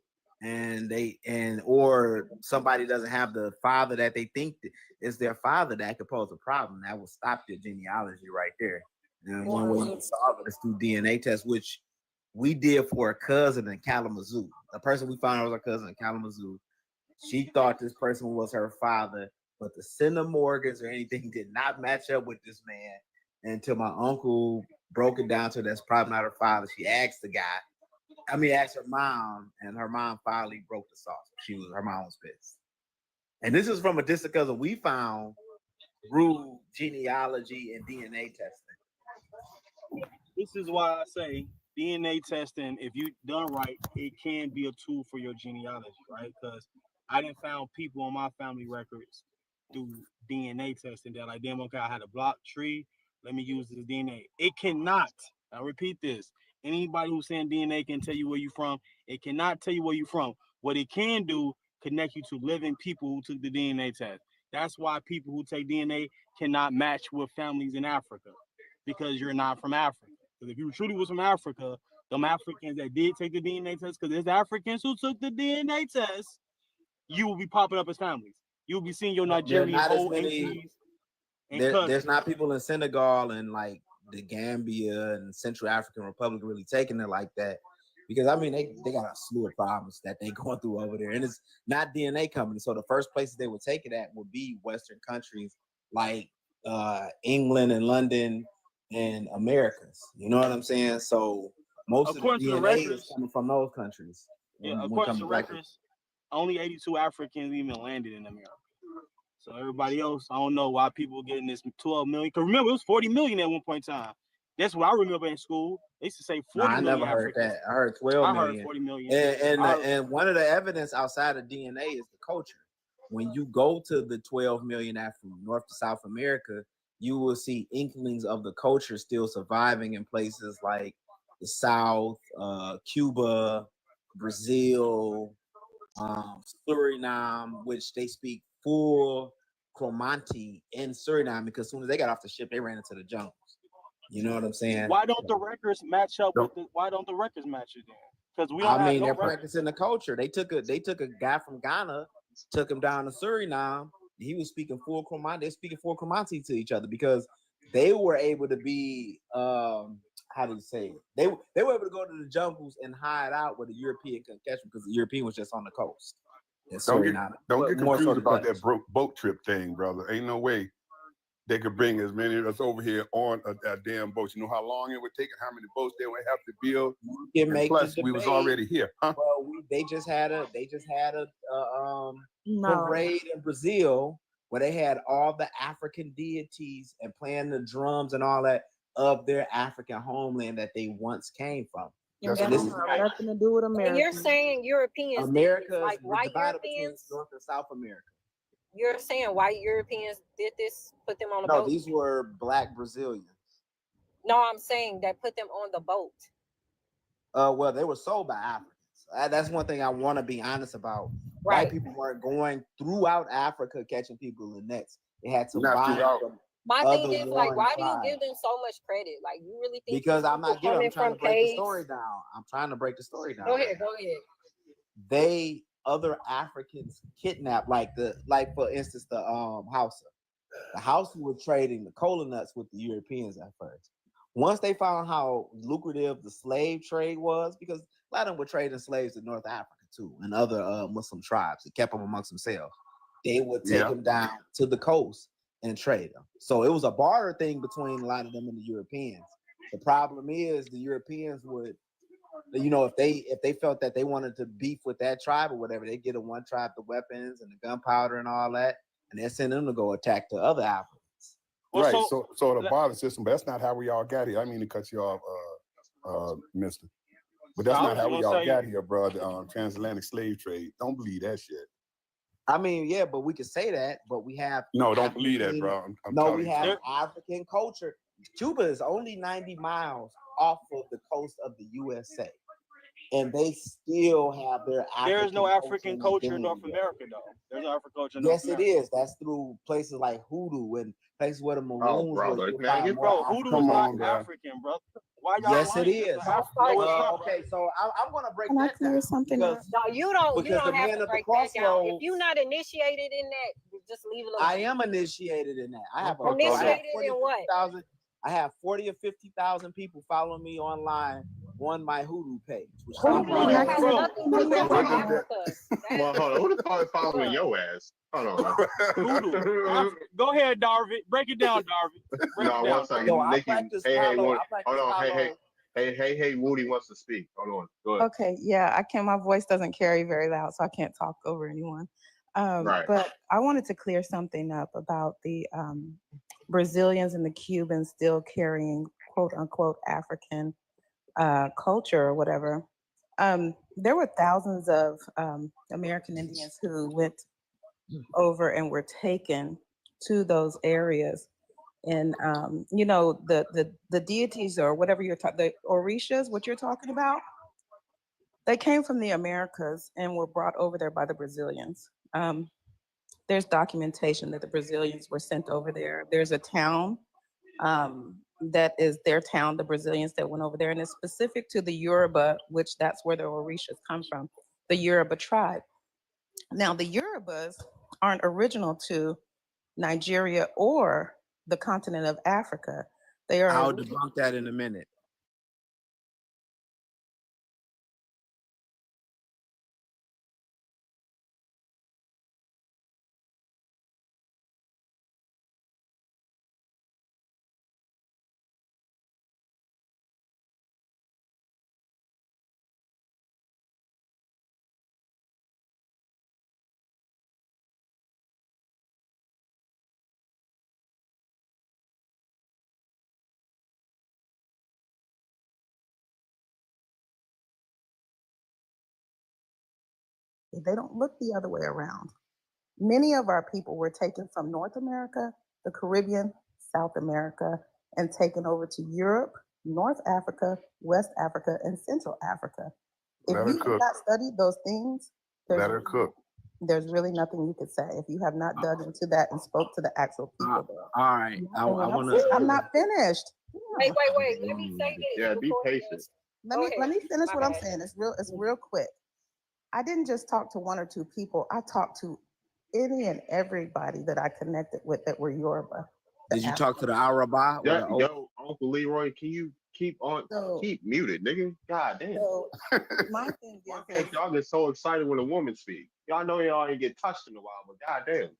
or somebody doesn't have the father that they think is their father, that could pose a problem. That will stop your genealogy right there. And one way you solve it is through DNA tests, which we did for a cousin in Kalamazoo. The person we found out was our cousin in Kalamazoo. She thought this person was her father, but the centimorgans or anything did not match up with this man until my uncle broke it down to that's probably not her father. She asked the guy. Asked her mom, and her mom finally broke the sauce. Her mom was pissed. And this is from a distant cousin we found through genealogy and DNA testing. This is why I say DNA testing, if you done right, it can be a tool for your genealogy, right? Because I didn't found people on my family records through DNA testing that like, damn, okay, I had a block tree. Let me use this DNA. It cannot. I repeat this. Anybody who's saying DNA can tell you where you're from, it cannot tell you where you're from. What it can do, connect you to living people who took the DNA test. That's why people who take DNA cannot match with families in Africa, because you're not from Africa. Because if you truly was from Africa, them Africans that did take the DNA test, because there's Africans who took the DNA test, you will be popping up as families. You'll be seeing your Nigerian whole aunties and cousins. There's not people in Senegal and like the Gambia and Central African Republic really taking it like that, because they got a slew of problems that they going through over there, and it's not DNA companies. So the first places they would take it at would be Western countries like England and London and Americas. You know what I'm saying? So most of the DNA is coming from those countries. Yeah, according to records, only 82 Africans even landed in America. So everybody else, I don't know why people getting this 12 million. Because remember, it was 40 million at one point in time. That's what I remember in school. They used to say 40 million. I never heard Africans. that. I heard 12 million. I heard 40 million. And one of the evidence outside of DNA is the culture. When you go to the 12 million from North to South America, you will see inklings of the culture still surviving in places like the South, Cuba, Brazil, Suriname, which they speak full Cromanti in Suriname, because as soon as they got off the ship, they ran into the jungles. You know what I'm saying? Why don't the records match up with the? Why don't the records match it then? Because we don't have no they're records. practicing the culture. They took a guy from Ghana, took him down to Suriname. He was speaking full Cromanti. They're speaking full Cromanti to each other because they were able to be how do you say it? They were able to go to the jungles and hide out where the European couldn't catch them, because the European was just on the coast. Don't get confused about that boat trip thing, brother. Ain't no way they could bring as many of us over here on a damn boat. You know how long it would take and how many boats they would have to build. And plus, we was already here. Huh? Well, they just had a parade in Brazil where they had all the African deities and playing the drums and all that of their African homeland that they once came from. And that has nothing to do with America. And you're saying Europeans, America like white divided between Europeans, North and South America. You're saying white Europeans did this, put them on the boat? No, these were Black Brazilians. No, I'm saying that put them on the boat. Well, they were sold by Africans. That's one thing I want to be honest about. Right. White people weren't going throughout Africa catching people in nets. They had to buy them. My thing is, like, why do you give them so much credit? Like, you really think? Because I'm not giving. I'm trying to break the story down. I'm trying to break the story down. Go ahead. Other Africans kidnapped, for instance, the Hausa. The Hausa were trading the cola nuts with the Europeans at first. Once they found how lucrative the slave trade was, because a lot of them were trading slaves in North Africa too, and other Muslim tribes. It kept them amongst themselves. They would take them down to the coast and trade them. So it was a barter thing between a lot of them and the Europeans. The problem is the Europeans would, if they felt that they wanted to beef with that tribe or whatever, they get one tribe the weapons and the gunpowder and all that, and they send them to go attack the other Africans. Right. So the barter system, but that's not how we all got here. I mean to cut you off, mister. But that's not how we all got here, bro. The transatlantic slave trade. Don't believe that shit. I mean, yeah, but we can say that, but we have don't believe that, bro. We have African culture. Cuba is only 90 miles off of the coast of the USA. and they still have their There's no African culture in North identity. America, though. There's no African culture in North Yes, it America. is. That's through places like Hoodoo and places where the Maroons brother, were. man, get Bro, Hoodoo is not African, bro. Why y'all Yes, it lying? is. No, it's not. Okay, so I'm gonna break Can I that clear down something up? because No, you don't the have man to of the break that down. If crossroads. you're not initiated in that, just leave it alone. I am initiated in that. I have Initiated in what? 50,000. I have 40 or 50,000 people following me online on my Hoodoo page. Which Hoodoo has nothing to do with Africa. Well, hold on. Who the fuck is following your ass? Hold on. Hoodoo. Go ahead, Darvin. Break it down, Darvin. No, one second. So I Nikki, practice hey, follow. Woody. I practice Hold on. follow. Hey, Woody wants to speak. Hold on. Go ahead. Okay, yeah, I can't. My voice doesn't carry very loud, so I can't talk over anyone. Right. But I wanted to clear something up about the Brazilians and the Cubans still carrying quote unquote African culture or whatever. There were thousands of American Indians who went over and were taken to those areas. And you know, the deities or whatever you're talking, the Orishas, what you're talking about, they came from the Americas and were brought over there by the Brazilians. There's documentation that the Brazilians were sent over there. There's a town that is their town, the Brazilians that went over there, and it's specific to the Yoruba, which that's where the Orishas come from, the Yoruba tribe. Now, the Yorubas aren't original to Nigeria or the continent of Africa. They are. I'll debunk that in a minute. They don't look the other way around. Many of our people were taken from North America, the Caribbean, South America, and taken over to Europe, North Africa, West Africa, and Central Africa. If Let her you have cook. not studied those things, Let her cook. there's really nothing you could say if you have not dug into that and spoke to the actual people there. All right, I'm not finished. Wait. Let me say this. Yeah, be before you patient. answer. Let Go me ahead. finish My what I'm bad. saying. It's real quick. I didn't just talk to one or two people. I talked to any and everybody that I connected with that were Yoruba. Did you talk to the Araba? Or Yeah, the yo, Uncle Leroy, can you keep muted, nigga? God damn. So my thing is, Y'all get so excited when a woman speaks. Y'all know y'all ain't get touched in a while, but goddamn.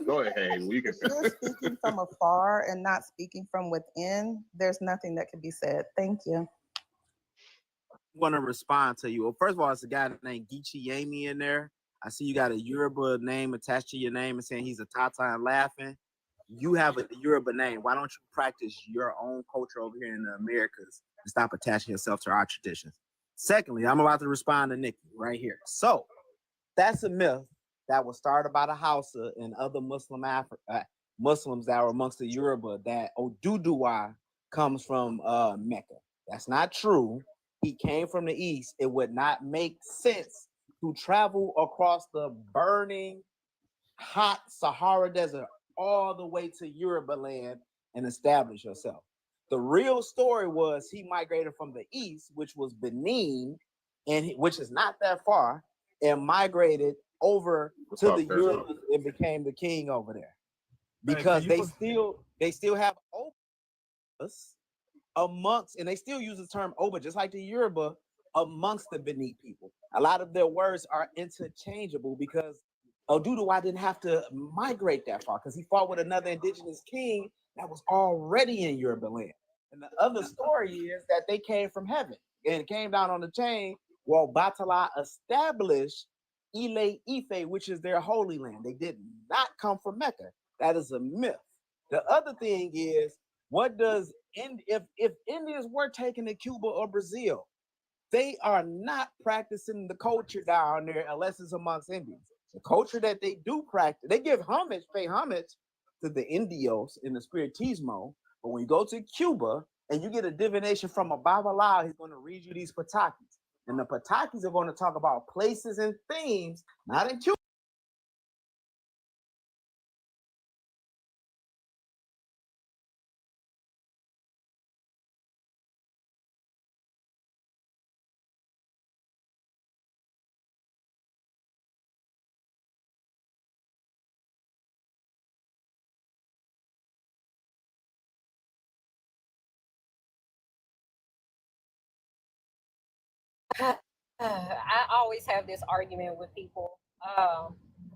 Go ahead, Hayden. You can if you're speaking from afar and not speaking from within, there's nothing that can be said. Thank you. Want to respond to you. Well, first of all, it's a guy named Geechee Yami in there. I see you got a Yoruba name attached to your name and saying he's a Tata and laughing. You have a Yoruba name. Why don't you practice your own culture over here in the Americas and stop attaching yourself to our traditions? Secondly, I'm about to respond to Nikki right here. So that's a myth that was started by the Hausa and other Muslims that were amongst the Yoruba that Oduduwa comes from Mecca. That's not true. He came from the east. It would not make sense to travel across the burning, hot Sahara Desert all the way to Yoruba land and establish yourself. The real story was he migrated from the east, which was Benin, which is not that far, and migrated over to the Yoruba and became the king over there. Because they still have Obas amongst, and they still use the term Oba, just like the Yoruba, amongst the Benin people. A lot of their words are interchangeable because Oduduwa didn't have to migrate that far because he fought with another indigenous king that was already in Yoruba land. And the other story is that they came from heaven and came down on the chain while Batala established Ile Ife, which is their holy land. They did not come from Mecca. That is a myth. The other thing is, what does if Indians were taken to Cuba or Brazil, they are not practicing the culture down there unless it's amongst Indians. The culture that they do practice, they pay homage to the Indios in the Spiritismo. But when you go to Cuba and you get a divination from a Babalawo, he's going to read you these patakis. and the Patakis are going to talk about places and themes, not in Cuba. I always have this argument with people.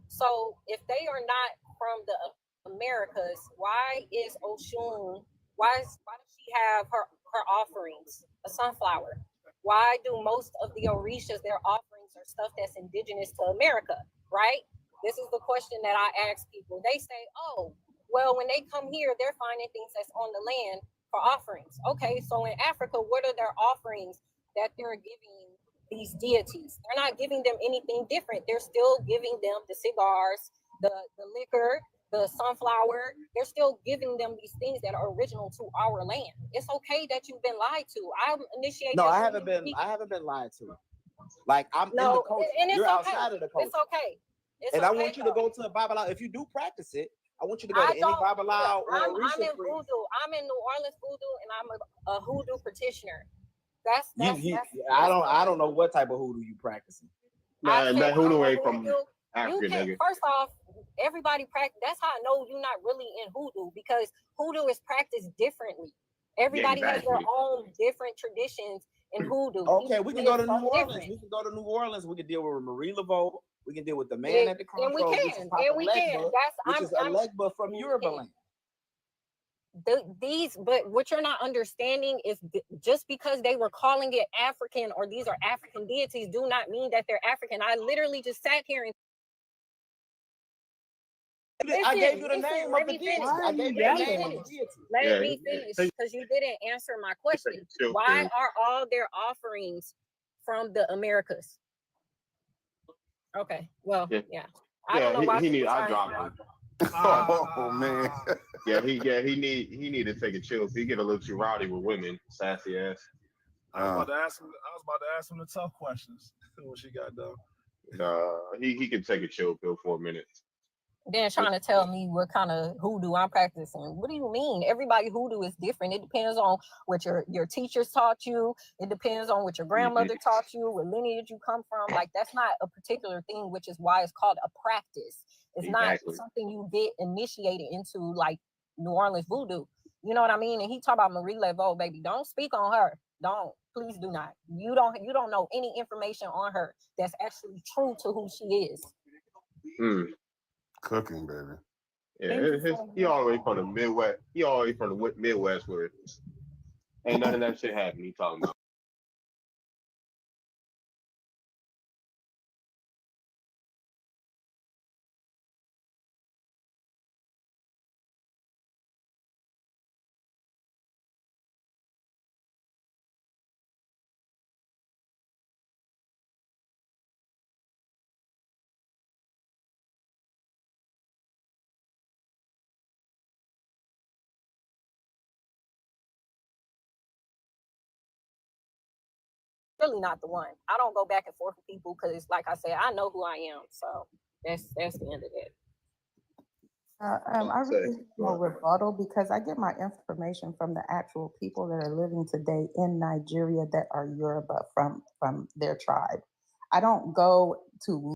So if they are not from the Americas, why is Oshun? Why does she have her offerings a sunflower? Why do most of the Orishas their offerings are stuff that's indigenous to America? Right. This is the question that I ask people. They say, "Oh, well, when they come here, they're finding things that's on the land for offerings." Okay, so in Africa, what are their offerings that they're giving these deities? They're not giving them anything different. They're still giving them the cigars, the liquor, the sunflower. They're still giving them these things that are original to our land. It's okay that you've been lied to. I'm initiating. No, I haven't been lied to. Like, I'm in the culture. And it's You're okay. outside of the culture. It's okay. It's and okay, I want you to go to a Babylon. If you do practice it, I want you to go I to any don't. Babylon or I'm Orisha in priest. voodoo. I'm in New Orleans voodoo, and I'm a hoodoo practitioner. That's I don't know what type of hoodoo you practicing. Nah, that hoodoo ain't from You Africa, can, nigga. first off, everybody practice. That's how I know you're not really in hoodoo, because hoodoo is practiced differently. Everybody has their own different traditions in hoodoo. Okay, we can go to New Orleans. We can go to New Orleans. We can deal with Marie Laveau. We can deal with the man at the crossroads, which is Papa Legba, which is a Legba from Yoruba land. But what you're not understanding is just because they were calling it African or these are African deities do not mean that they're African. I literally just sat here and I gave you the name of the deity. I gave you the name of the deity. Let me finish, because you didn't answer my question. Why are all their offerings from the Americas? Okay, well, yeah. I don't know why he need. people I try- dropped him. Oh man. he need to take a chill. He get a little too rowdy with women, sassy ass. I was about to ask him the tough questions when she got done. He can take a chill pill for a minute. Then trying to tell me what kind of hoodoo I'm practicing. What do you mean? Everybody hoodoo is different. It depends on what your teachers taught you. It depends on what your grandmother taught you, what lineage you come from. Like, that's not a particular thing, which is why it's called a practice. It's not something you get initiated into, like New Orleans voodoo. You know what I mean? And he talked about Marie Laveau, baby. Don't speak on her. Don't. Please do not. You don't know any information on her that's actually true to who she is. Cooking, baby. Yeah, he all the way from the Midwest. He all the way from the Midwest where ain't none of that shit happening. He talking about. Really not the one. I don't go back and forth with people because, like I said, I know who I am. So that's the end of it. I really no rebuttal, because I get my information from the actual people that are living today in Nigeria that are Yoruba from their tribe. I don't go to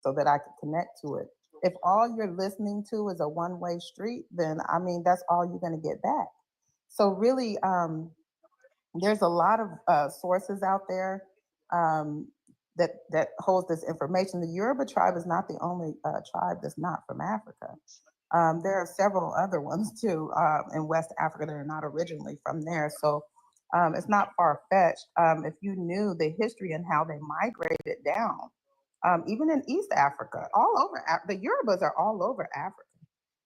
so that I can connect to it. If all you're listening to is a one-way street, then I mean that's all you're going to get back. So really, there's a lot of sources out there that holds this information. The Yoruba tribe is not the only tribe that's not from Africa. There are several other ones too in West Africa that are not originally from there. So it's not far-fetched. If you knew the history and how they migrated down, even in East Africa, all over, the Yorubas are all over Africa.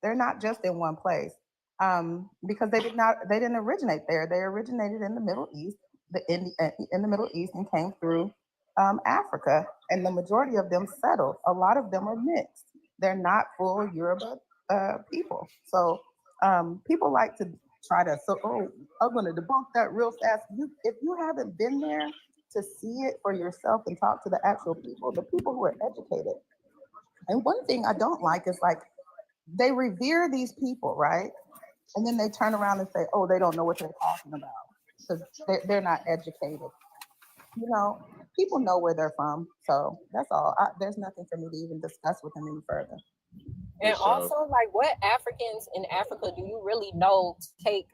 They're not just in one place. Because they didn't originate there. They originated in the Middle East, in the Middle East, and came through Africa, and the majority of them settled. A lot of them are mixed. They're not full Yoruba people. So people like to try to, I'm going to debunk that real fast. If you haven't been there to see it for yourself and talk to the actual people, the people who are educated. And one thing I don't like is like, they revere these people, right? And then they turn around and say, oh, they don't know what they're talking about because they're not educated. You know, people know where they're from. So that's all. There's nothing for me to even discuss with them any further. And also, like, what Africans in Africa do you really know to take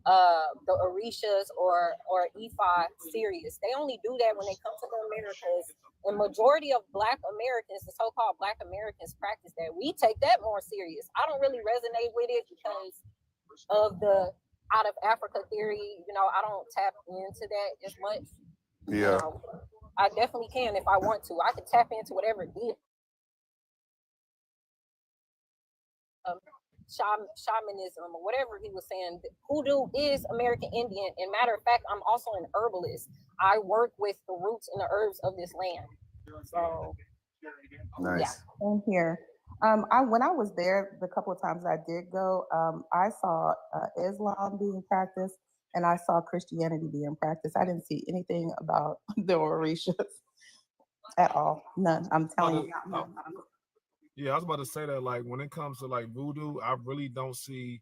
the Orishas or Ifa serious? They only do that when they come to the Americas. And majority of Black Americans, the so-called Black Americans, practice that. We take that more serious. I don't really resonate with it because of the out of Africa theory. You know, I don't tap into that as much. Yeah. You know, I definitely can if I want to. I can tap into whatever it is. Shamanism or whatever he was saying. Hoodoo is American Indian, and matter of fact, I'm also an herbalist. I work with the roots and the herbs of this land. So nice. Yeah, same here. When I was there, the couple of times I did go, I saw Islam being practiced and I saw Christianity being practiced. I didn't see anything about the Orishas at all. None. I'm telling you. None. Yeah, I was about to say that, like, when it comes to like voodoo, I really don't see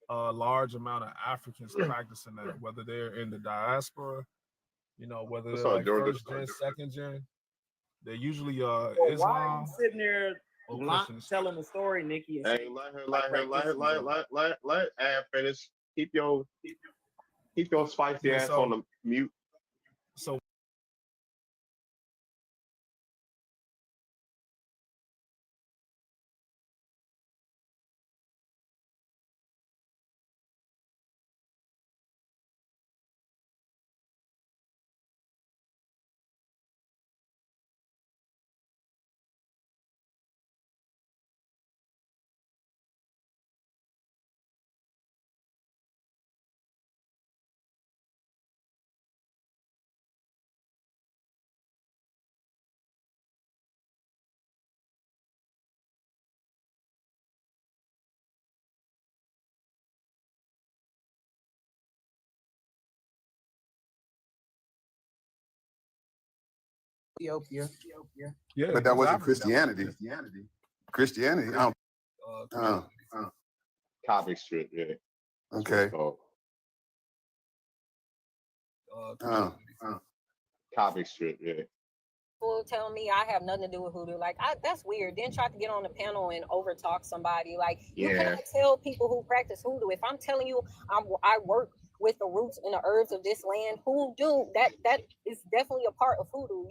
a large amount of Africans practicing that, whether they're in the diaspora, you know, whether they're like first gen, second gen. They're usually Well, Islam. why are you sitting there telling the story, Nikki? Hey, let Ab finish. Keep your spicy ass on the mute. So Ethiopia. Yeah, but that wasn't Christianity. Christianity. Comic strip, yeah. Okay. Comic strip, yeah. People tell me I have nothing to do with hoodoo. Like, that's weird. Then try to get on the panel and overtalk somebody. Like, you cannot tell people who practice hoodoo. If I'm telling you I work with the roots and the herbs of this land, hoodoo, that is definitely a part of hoodoo.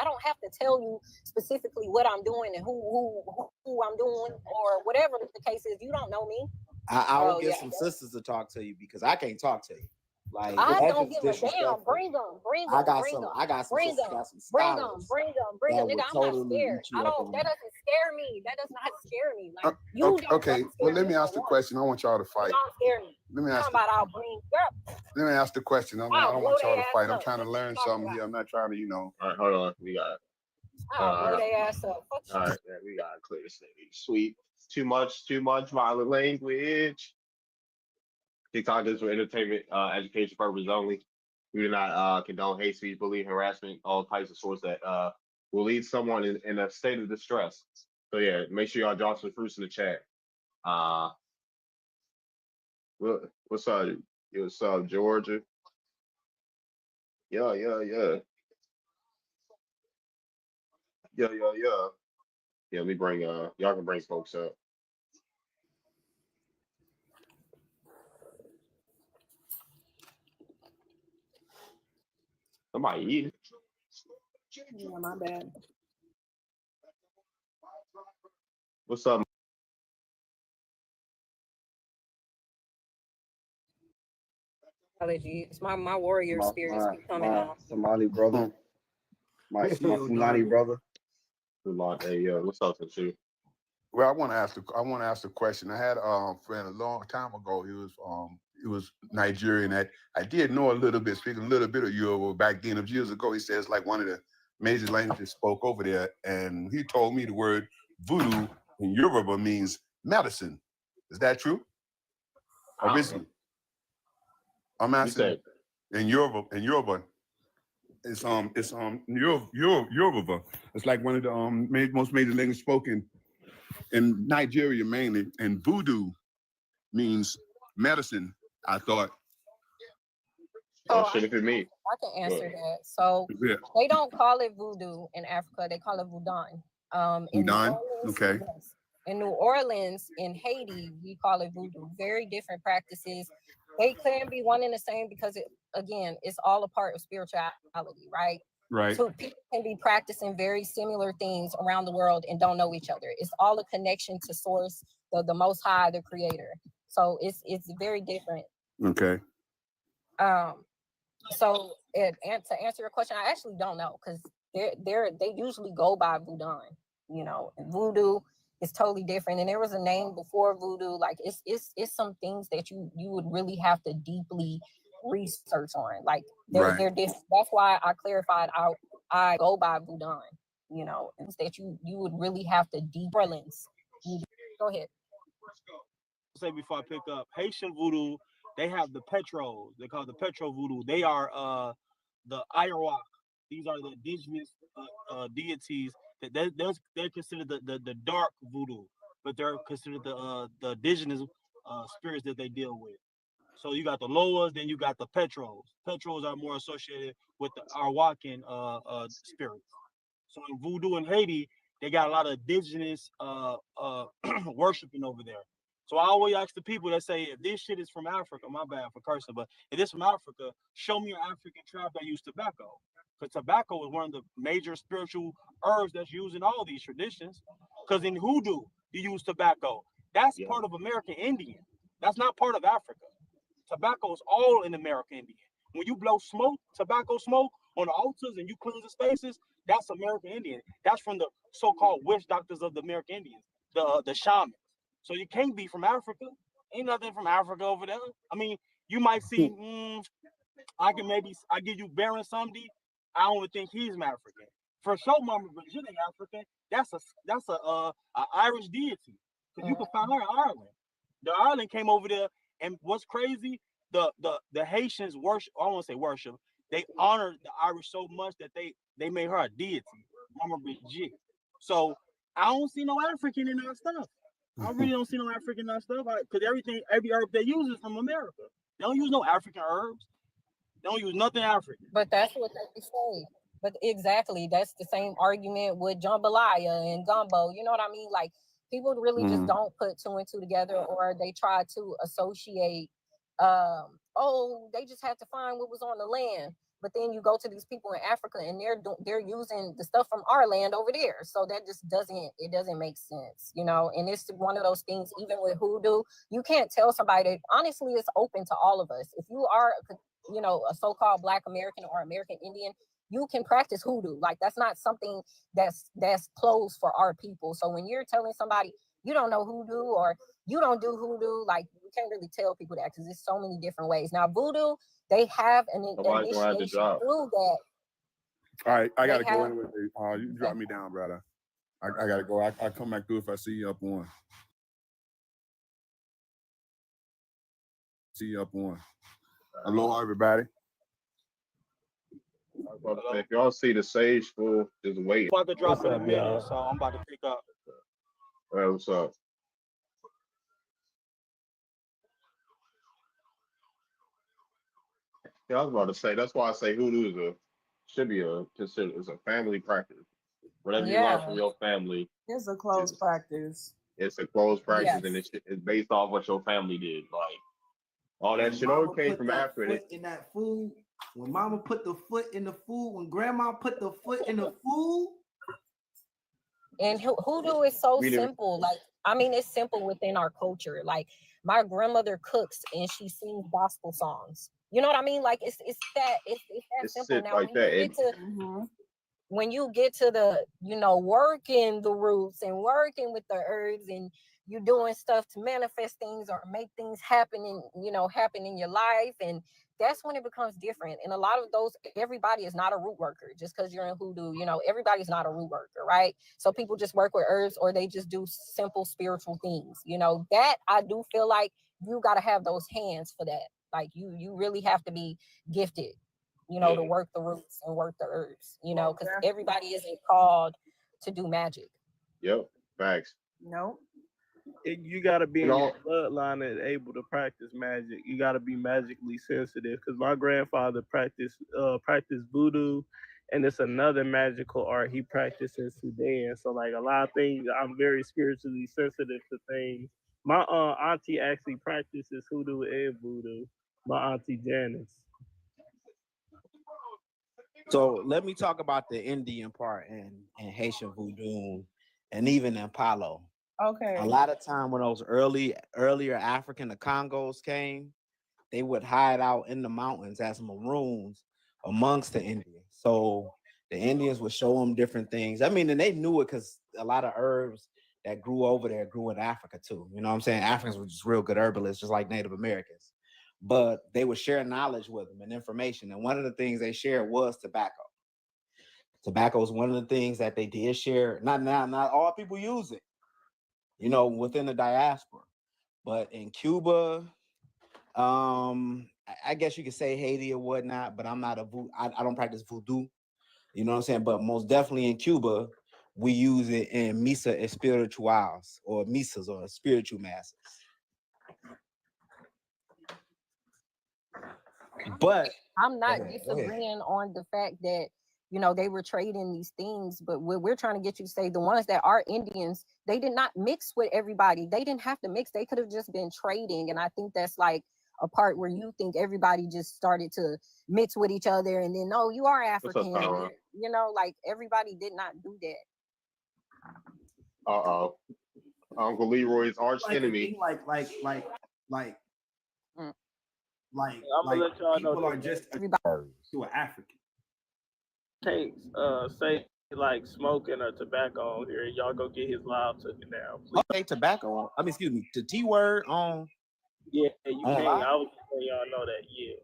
I don't have to tell you specifically what I'm doing and who I'm doing or whatever the case is. You don't know me. I will get some sisters to talk to you because I can't talk to you. Like, I that's don't just give a damn. disrespectful. Bring them. I got some sisters, got some scholars Bring them. that Nigga, would I'm totally not scared. eat you up That doesn't scare me. That does not scare me. Like, you don't okay. Well, let me ask the question. I want y'all to fight. Don't scare me. Let me ask. Let me ask the question. I don't want y'all to fight. I'm trying to learn something here. I'm not trying to, All right, hold on. We got. Blow their ass up. All right, yeah, we gotta clear this thing. Sweet. Too much violent language. TikTok is for entertainment, education purposes only. We do not condone hate speech, bullying, harassment, all types of sorts that will lead someone in a state of distress. So yeah, make sure y'all drop some fruits in the chat. What's up? What's up, Georgia? Yeah. Yeah, let me bring y'all can bring folks up. Somebody eating. Yeah, my bad. What's up? It's my warrior spirits keep coming out. Somali brother. My Fulani brother. Hey, yo, what's up, Sue? Well, I want to ask a question. I had a friend a long time ago. He was Nigerian. I did know a little bit, speaking a little bit of Yoruba back then. Years ago, he says like one of the major languages spoke over there, and he told me the word voodoo in Yoruba means medicine. Is that true? Originally. I'm asking in Yoruba, it's Yoruba. It's like one of the most major languages spoken in Nigeria mainly, and voodoo means medicine, I thought. So should it be me? I can answer that. So Yeah. they don't call it voodoo in Africa. They call it voodoo. In New Voodoo? Orleans, Okay. yes. In New Orleans, in Haiti, we call it voodoo. Very different practices. They can be one and the same because it's all a part of spirituality, right? Right. So people can be practicing very similar things around the world and don't know each other. It's all a connection to source, the Most High, the Creator. So it's very different. Okay. So and to answer your question, I actually don't know because they usually go by voodoo. You know, voodoo is totally different, and there was a name before voodoo. Like it's some things that you would really have to deeply research on. Like they're different. That's why I clarified. I go by voodoo. You know, it's that you would really have to deep Orleans. Go ahead. Say before I pick up Haitian voodoo, they have the petros. They call it the petro voodoo. They are the Iroquois. These are the indigenous deities that they're considered the dark voodoo, but they're considered the indigenous spirits that they deal with. So you got the Loas, then you got the petros. Petros are more associated with the Arawakan spirits. So in voodoo in Haiti, they got a lot of indigenous worshiping over there. So I always ask the people that say, if this shit is from Africa, my bad for cursing, but if it's from Africa, show me an African tribe that use tobacco. Because tobacco is one of the major spiritual herbs that's used in all these traditions. Because in hoodoo, you use tobacco. That's part of American Indian. That's not part of Africa. Tobacco is all in American Indian. When you blow smoke, tobacco smoke on the altars and you cleanse the spaces, that's American Indian. That's from the so-called witch doctors of the American Indians, the shamans. So you can't be from Africa. Ain't nothing from Africa over there. I mean, you might see, I give you Baron Samedi. I don't think he's African. For sure, Mama Virginia African. That's a Irish deity. Because you can find her in Ireland. The Ireland came over there, and what's crazy, the Haitians worship. I don't want to say worship. They honored the Irish so much that they made her a deity, Mama Virginia. So I don't see no African in our stuff. I really don't see no African in our stuff because every herb they use is from America. They don't use no African herbs. They don't use nothing African. But that's what they say. But exactly, that's the same argument with jambalaya and gumbo. You know what I mean? Like people really just don't put two and two together, or they try to associate. They just had to find what was on the land. But then you go to these people in Africa and they're using the stuff from our land over there. So that just doesn't make sense, you know. And it's one of those things, even with hoodoo, you can't tell somebody that honestly it's open to all of us. If you are, you know, a so-called Black American or American Indian, you can practice hoodoo. Like that's not something that's closed for our people. So when you're telling somebody you don't know hoodoo or you don't do hoodoo, like you can't really tell people that because there's so many different ways. Now voodoo, they have an initiation through that. All right, I gotta go anyway. You drop me down, brother. I gotta go. I'll come back through if I see you up on. See you up on. Aloha, everybody. If y'all see the sage full, just wait. I'm about to drop in a minute, so I'm about to pick up. All right, what's up? Yeah, I was about to say, that's why I say hoodoo should be considered as a family practice. Whatever you learn from your family. It's a close practice. It's a closed practice, and it's based off what your family did. Like all that shit all came from Africa. In that food, when Mama put the foot in the food, when Grandma put the foot in the food. And hoodoo is so simple. Like, I mean, it's simple within our culture. Like, my grandmother cooks and she sings gospel songs. You know what I mean? Like, it's that simple. Now, like when you get to the, you know, working the roots and working with the herbs and you doing stuff to manifest things or make things happen in your life, and that's when it becomes different. And a lot of those, everybody is not a root worker. Just because you're in hoodoo, you know, everybody's not a root worker, right? So people just work with herbs or they just do simple spiritual things. You know, that I do feel like you got to have those hands for that. Like you really have to be gifted, you know, to work the roots and work the herbs, you know, because everybody isn't called to do magic. Yep, facts. Nope. You got to be You in know, your bloodline and able to practice magic. You got to be magically sensitive. Because my grandfather practiced voodoo, and it's another magical art he practiced in Sudan. So like a lot of things, I'm very spiritually sensitive to things. My auntie actually practices hoodoo and voodoo. My auntie Janice. So let me talk about the Indian part and Haitian voodoo and even in Palo. Okay. A lot of time when those earlier African, the Congos came, they would hide out in the mountains as maroons amongst the Indians. So the Indians would show them different things. I mean, and they knew it because a lot of herbs that grew over there grew in Africa too. You know what I'm saying? Africans were just real good herbalists, just like Native Americans. But they would share knowledge with them and information. And one of the things they shared was tobacco. Tobacco is one of the things that they did share. Not all people use it, you know, within the diaspora. But in Cuba, I guess you could say Haiti or whatnot, but I'm not I don't practice voodoo, you know what I'm saying? But most definitely in Cuba, we use it in misa espirituals or misas or spiritual masses. But I'm not disagreeing on the fact that, you know, they were trading these things, but what we're trying to get you to say, the ones that are Indians, they did not mix with everybody. They didn't have to mix. They could have just been trading. And I think that's like a part where you think everybody just started to mix with each other and then, oh, you are African. You know, like everybody did not do that. Uncle Leroy's arch enemy. Like I'm gonna let y'all know people are just to an African. Takes say like smoking or tobacco on here. Y'all go get his live taken down. Please. Okay, tobacco. I mean, excuse me, the T word on. Yeah, you on can. live? I was letting y'all know that. Yeah.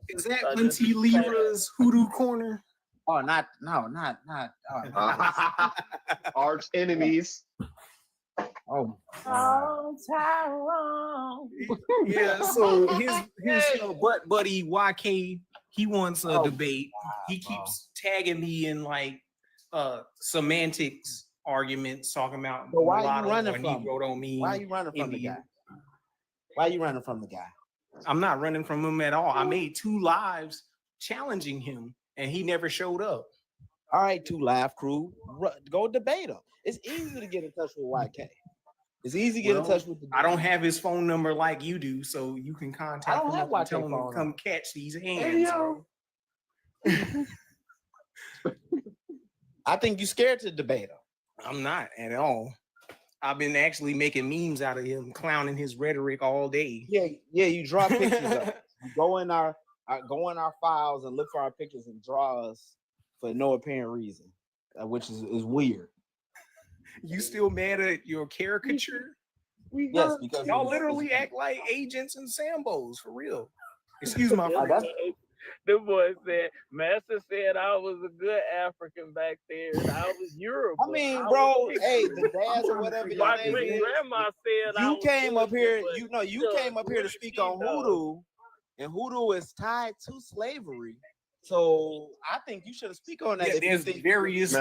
Is that Auntie Lyra's Hoodoo Corner? Oh, not. Arch enemies. Oh, Tyrone. Yeah, so his butt buddy YK, he wants a debate. He keeps tagging me in like semantics arguments, talking about so why mulatto you running or from Negro don't mean. Why you running from Indian. the guy? Why you running from the guy? I'm not running from him at all. I made 2 lives challenging him, and he never showed up. All right, 2 Live crew, go debate him. It's easy to get in touch with YK. It's easy to get in touch with. I don't have his phone number like you do, so you can contact him and tell him to come catch these hands. I think you're scared to debate him. I'm not at all. I've been actually making memes out of him, clowning his rhetoric all day. Yeah, you draw pictures of it. You go in our files and look for our pictures and draw us for no apparent reason, which is weird. You still mad at your caricature? Yes, because y'all literally act like agents and Sambos for real. Excuse my French. The boy said, Master said I was a good African back there. And I was Europe. I mean, bro, hey, the dads or whatever your my name great is. grandma said You came up here, you came up here to speak on hoodoo, and hoodoo is tied to slavery. So I think you should speak on that. Yeah, there's various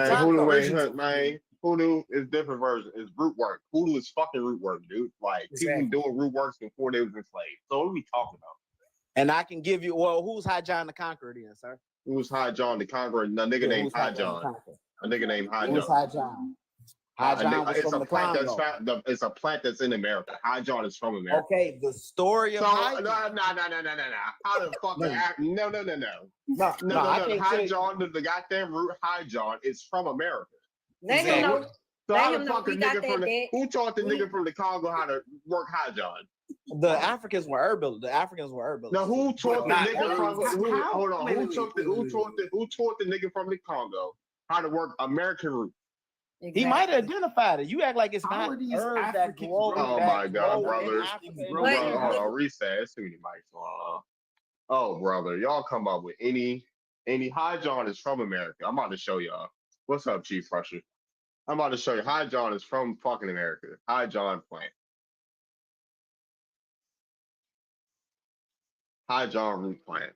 hoodoo is different version. It's root work. Hoodoo is fucking root work, dude. Like people doing root works before they was enslaved. So what are we talking about? And I can give you, who's High John the Conqueror then, sir? Who's High John the Conqueror? A nigga named High John. A nigga named High John. Who's High John? High John was from the Congo. It's a plant that's in America. High John is from America. Okay, the story of High John. No. How the fuck? No. High John, the goddamn root High John is from America. So how the fuck who taught the nigga from the Congo how to work High John? The Africans were herbalists. Now who taught the nigga from who taught the nigga from the Congo how to work American root? Exactly. He might have identified it. You act like it's not herbs that grow. Oh my god, brother. Hold on, reset. It's too many mics on. Oh brother, y'all come up with any High John is from America. I'm about to show y'all. What's up, Chief Pressure? I'm about to show you. High John is from fucking America. High John plant. High John root plant.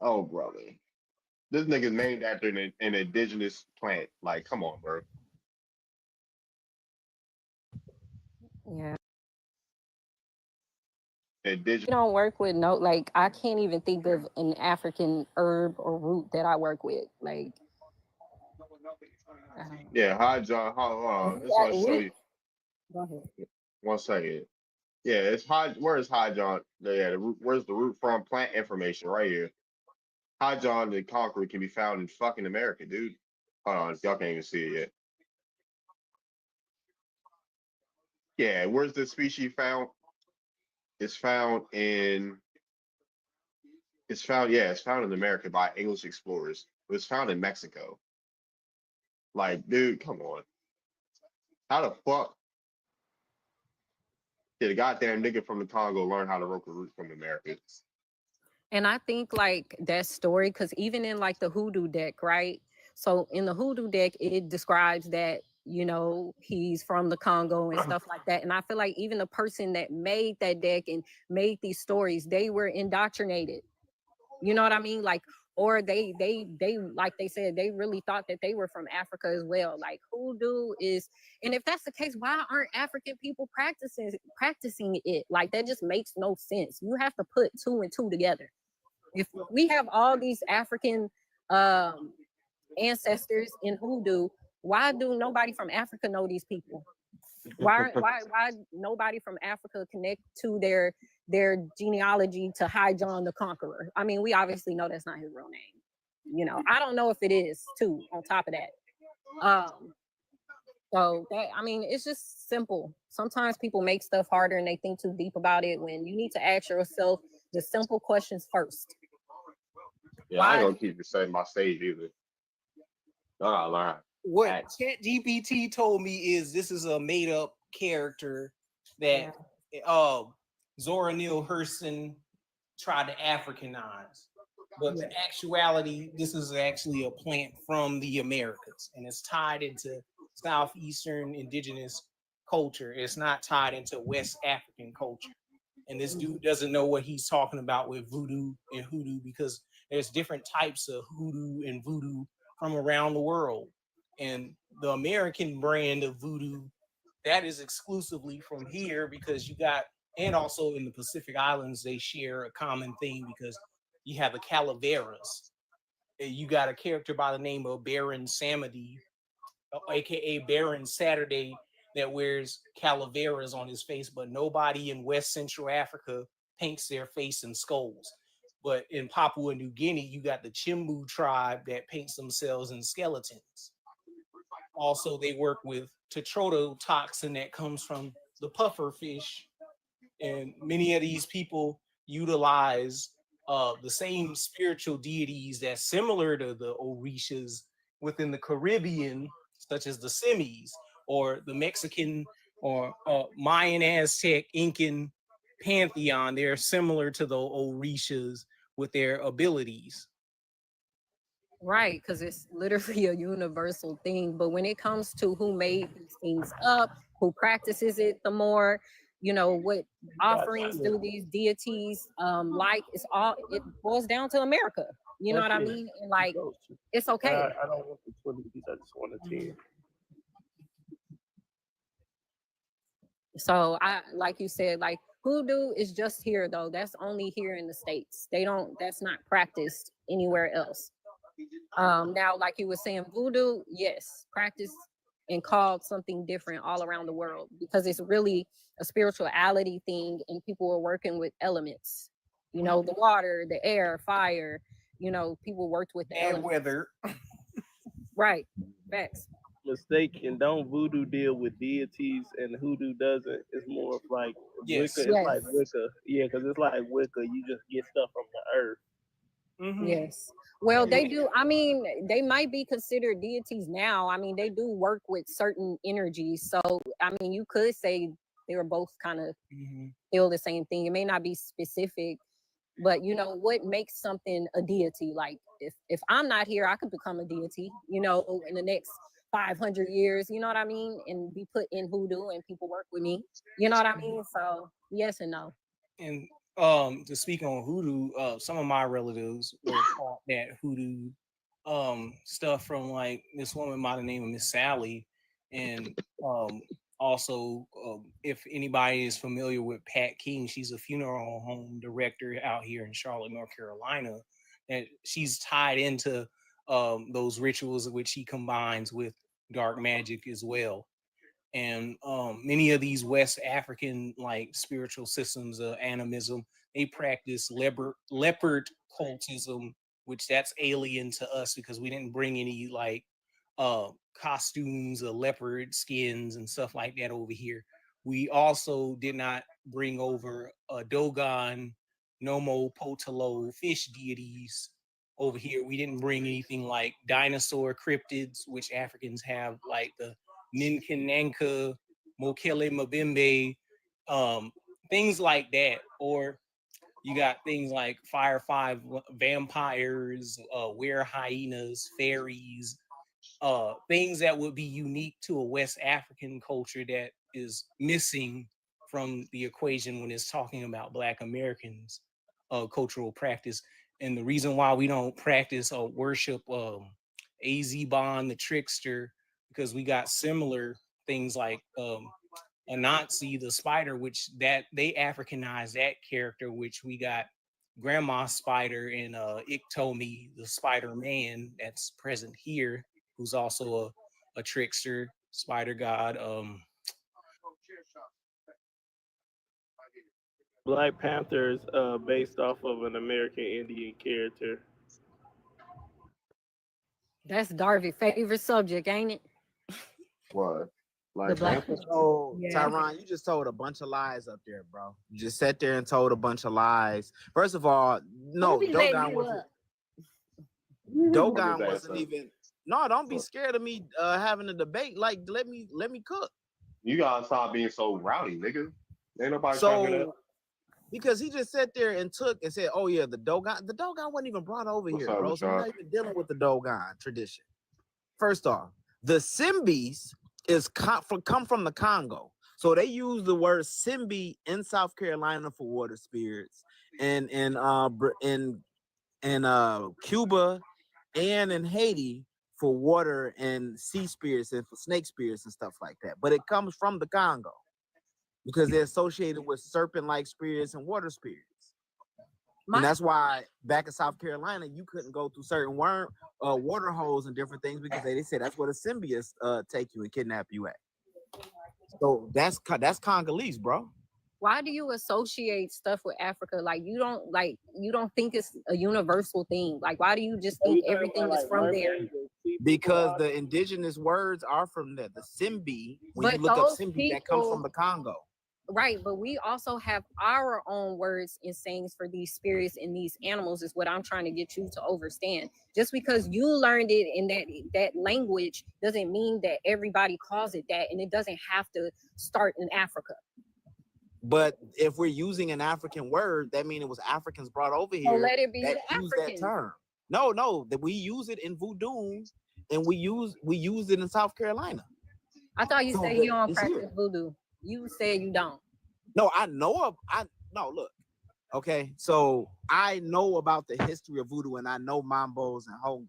Oh, brother. This nigga's named after an indigenous plant. Like, come on, bro. Yeah. Indigenous. We don't work with no, like, I can't even think of an African herb or root that I work with. Like, Yeah, High John. Hold on. This want to show you. Go ahead. 1 second. Yeah, it's high. Where is High John? Yeah, the root, where's the root from? Plant information right here. High John the Conqueror can be found in fucking America, dude. Hold on, y'all can't even see it yet. Yeah, where's the species found? It's found in. It's found. Yeah, it's found in America by English explorers. It was found in Mexico. Like, dude, come on. How the fuck did a goddamn nigga from the Congo learn how to rope a root from America? And I think like that story, because even in like the hoodoo deck, right? So in the hoodoo deck, it describes that, you know, he's from the Congo and stuff like that. And I feel like even the person that made that deck and made these stories, they were indoctrinated. You know what I mean? Like, or they like they said, they really thought that they were from Africa as well. Like hoodoo is, and if that's the case, why aren't African people practicing it? Like that just makes no sense. You have to put 2 and 2 together. If we have all these African ancestors in hoodoo, why do nobody from Africa know these people? Why nobody from Africa connect to their genealogy to High John the Conqueror? I mean, we obviously know that's not his real name. You know, I don't know if it is too, on top of that. So that, I mean, it's just simple. Sometimes people make stuff harder and they think too deep about it when you need to ask yourself the simple questions first. Yeah, I ain't gonna keep the same my stage either. I gotta learn. What ChatGPT told me is this is a made up character that Zora Neale Hurston tried to Africanize. But in actuality, this is actually a plant from the Americas and it's tied into Southeastern indigenous culture. It's not tied into West African culture. And this dude doesn't know what he's talking about with voodoo and hoodoo because there's different types of hoodoo and voodoo from around the world. And the American brand of voodoo, that is exclusively from here because you got, and also in the Pacific Islands, they share a common thing because you have the Calaveras. You got a character by the name of Baron Samedi, aka Baron Saturday, that wears Calaveras on his face, but nobody in West Central Africa paints their face in skulls. But in Papua New Guinea, you got the Chimbu tribe that paints themselves in skeletons. Also, they work with tetrodotoxin that comes from the puffer fish. And many of these people utilize the same spiritual deities that's similar to the Orishas within the Caribbean, such as the Semis, or the Mexican or Mayan, Aztec, Incan pantheon. They're similar to the Orishas with their abilities. Right, because it's literally a universal thing. But when it comes to who made these things up, who practices it the more, you know, what offerings do these deities like, it's all, it boils down to America. You know what I mean? And like, it's okay. I don't want the 20 piece, I just want a 10. So I, like you said, like hoodoo is just here though. That's only here in the States. They don't, that's not practiced anywhere else. Now, like you were saying, voodoo, yes, practiced and called something different all around the world because it's really a spirituality thing and people are working with elements, you know, the water, the air, fire, you know, people worked with the elements. Weather. Right, facts. Mistaken, don't voodoo deal with deities and hoodoo doesn't? It's more of like Wicca. It's like Wicca. Yeah, because it's like Wicca, you just get stuff from the earth. Yes. Well, they do. I mean, they might be considered deities now. I mean, they do work with certain energies. So, I mean, you could say they were both kind of still the same thing. It may not be specific, but you know, what makes something a deity? Like if I'm not here, I could become a deity, you know, in the next 500 years, you know what I mean? And be put in hoodoo and people work with me. You know what I mean? So yes and no. And to speak on hoodoo, some of my relatives were taught that hoodoo stuff from like this woman by the name of Miss Sally, and also if anybody is familiar with Pat King, she's a funeral home director out here in Charlotte, North Carolina, and she's tied into those rituals which she combines with dark magic as well. And many of these West African like spiritual systems of animism, they practice leopard cultism, which that's alien to us because we didn't bring any like costumes of leopard skins and stuff like that over here. We also did not bring over Dogon, Nomo, Potolo, fish deities over here. We didn't bring anything like dinosaur cryptids, which Africans have, like the Ninkananka, Mokele Mabembe, things like that. Or you got things like Fire 5 vampires, were hyenas, fairies, things that would be unique to a West African culture that is missing from the equation when it's talking about Black Americans' cultural practice. And the reason why we don't practice or worship Azibon, the Trickster, because we got similar things like Anansi, the spider, which that they Africanized that character, which we got Grandma Spider and Iktomi, the Spider Man that's present here, who's also a trickster, spider god. Black Panther is based off of an American Indian character. That's Darby's favorite subject, ain't it? What? The Black Panther. So Yeah. Tyron, you just told a bunch of lies up there, bro. You just sat there and told a bunch of lies. First of all, no, Dogon wasn't. Dogon wasn't even. No, don't be scared of me having a debate. Like, let me cook. You gotta stop being so rowdy, nigga. Ain't nobody trying to hear that. Because he just sat there and took and said, "Oh yeah, the Dogon wasn't even brought over What's here, up, bro. So we're Rashad? not even dealing with the Dogon tradition." First off, the Simbis come from the Congo, so they use the word Simbi in South Carolina for water spirits, and in Cuba and in Haiti for water and sea spirits and for snake spirits and stuff like that. But it comes from the Congo because they're associated with serpent-like spirits and water spirits. And that's why back in South Carolina, you couldn't go through certain water holes and different things because they said that's where the symbiotes take you and kidnap you at. So that's Congolese, bro. Why do you associate stuff with Africa? Like you don't think it's a universal thing. Like why do you just think everything is from there? Because the indigenous words are from there. The Simbi, when But you look up those Simbi, that comes people- from the Congo. Right, but we also have our own words and sayings for these spirits and these animals is what I'm trying to get you to understand. Just because you learned it in that language doesn't mean that everybody calls it that, and it doesn't have to start in Africa. But if we're using an African word, that means it was Africans brought over here. So let it be that the use African. that term. No, that we use it in voodoo, and we use it in South Carolina. I thought you said you don't it's practice here. voodoo. You said you don't. No, look. Okay, so I know about the history of voodoo, and I know Mambos and Hogans,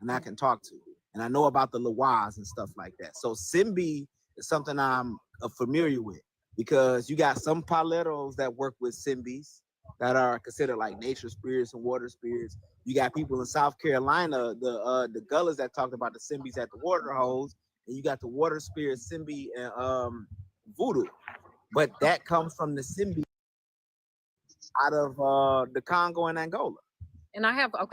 and I can talk to, and I know about the Lawaz and stuff like that. So Simbi is something I'm familiar with because you got some paleros that work with Simbis that are considered like nature spirits and water spirits. You got people in South Carolina, the Gullas that talked about the Simbis at the water holes, and you got the water spirit Simbi and voodoo. But that comes from the Simbi out of the Congo and Angola. And I have a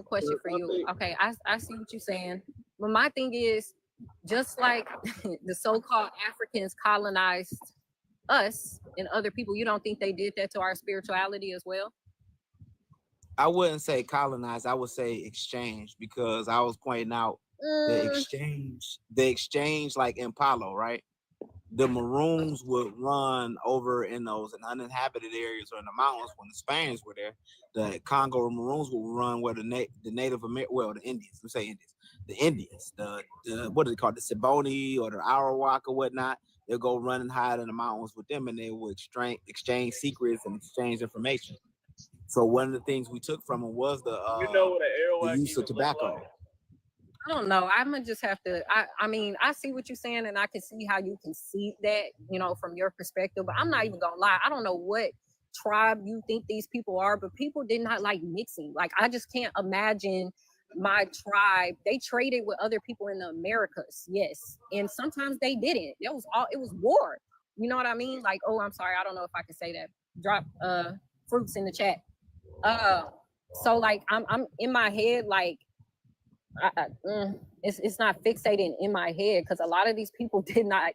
question for you. Okay, I see what you're saying. But my thing is, just like the so-called Africans colonized us and other people, you don't think they did that to our spirituality as well? I wouldn't say colonize, I would say exchange, because I was pointing out the exchange like in Palo, right? The Maroons would run over in those uninhabited areas or in the mountains when the Spaniards were there. The Congo Maroons would run where the Native American, well, the Indians, let's say Indians. Indians, the what do they call it, the Siboney or the Arawak or whatnot. They'll go run and hide in the mountains with them, and they will exchange secrets and exchange information. So one of the things we took from them was You know what an the Arawak use of even look tobacco. like? I don't know. I'm gonna just have to. I mean, I see what you're saying, and I can see how you can see that, you know, from your perspective. But I'm not even gonna lie. I don't know what tribe you think these people are, but people did not like mixing. Like, I just can't imagine my tribe. They traded with other people in the Americas, yes, and sometimes they didn't. It was all. It was war. You know what I mean? Like, oh, I'm sorry. I don't know if I can say that. Drop fruits in the chat. So like, I'm in my head like. It's not fixating in my head because a lot of these people did not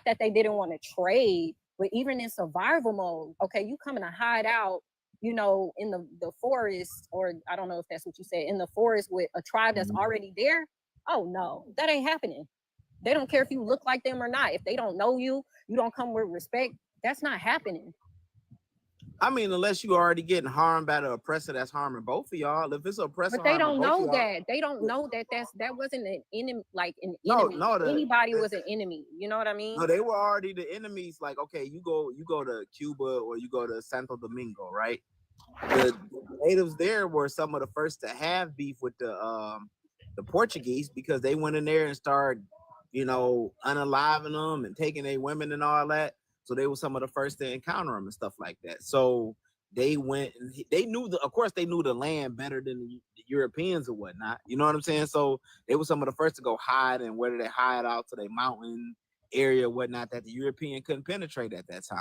that they didn't want to trade, but even in survival mode, okay, you coming to hide out, you know, in the forest, or I don't know if that's what you said, in the forest with a tribe that's already there. Oh no, that ain't happening. They don't care if you look like them or not. If they don't know you, you don't come with respect. That's not happening. I mean, unless you already getting harmed by the oppressor that's harming both of y'all. If it's an oppressor, but they don't know y'all, that. They don't know that that wasn't an enemy, like an no, enemy. no, Anybody was an enemy. You know what I mean? No, they were already the enemies. Like, okay, you go to Cuba or you go to Santo Domingo, right? The natives there were some of the first to have beef with the Portuguese because they went in there and started, you know, unaliving them and taking their women and all that. So they were some of the first to encounter them and stuff like that. So they went and they knew of course they knew the land better than the Europeans or whatnot. You know what I'm saying? So they were some of the first to go hide, and where did they hide out to their mountain area, whatnot, that the European couldn't penetrate at that time.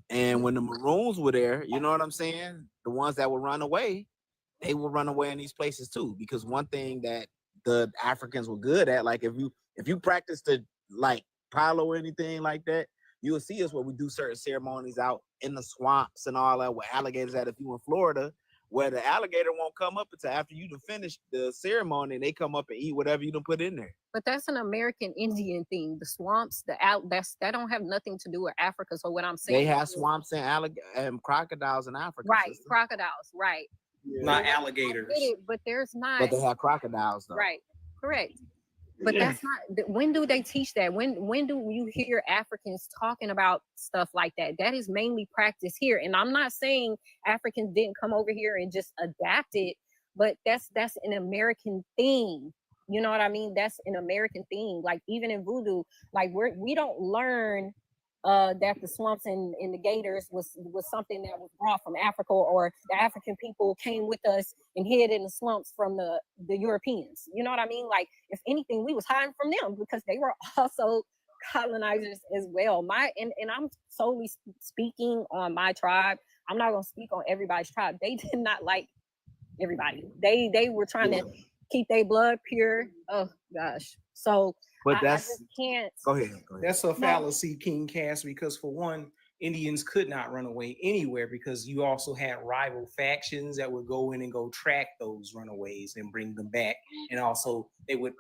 And when the Maroons were there, you know what I'm saying? The ones that would run away, they will run away in these places too. Because one thing that the Africans were good at, like if you practice to like pilo or anything like that, you will see us where we do certain ceremonies out in the swamps and all that with alligators at. If you in Florida, where the alligator won't come up until after you finish the ceremony, and they come up and eat whatever you done put in there. But that's an American Indian thing. The swamps, that don't have nothing to do with Africa. So what I'm saying, they have swamps and crocodiles in Africa. Right, sister. crocodiles, right. Not alligators. But there's not. But they have crocodiles though. Right, correct. But that's not. When do they teach that? When do you hear Africans talking about stuff like that? That is mainly practiced here. And I'm not saying Africans didn't come over here and just adapt it, but that's an American thing. You know what I mean? That's an American thing. Like even in voodoo, like we don't learn that the swamps and the gators was something that was brought from Africa, or the African people came with us and hid in the slumps from the Europeans. You know what I mean? Like if anything, we was hiding from them because they were also colonizers as well. And I'm solely speaking on my tribe. I'm not gonna speak on everybody's tribe. They did not like everybody. They were trying to keep their blood pure. Oh gosh. So but I just can't. Go ahead. That's a fallacy, King Cass, because for one, Indians could not run away anywhere because you also had rival factions that would go in and go track those runaways and bring them back. And also they would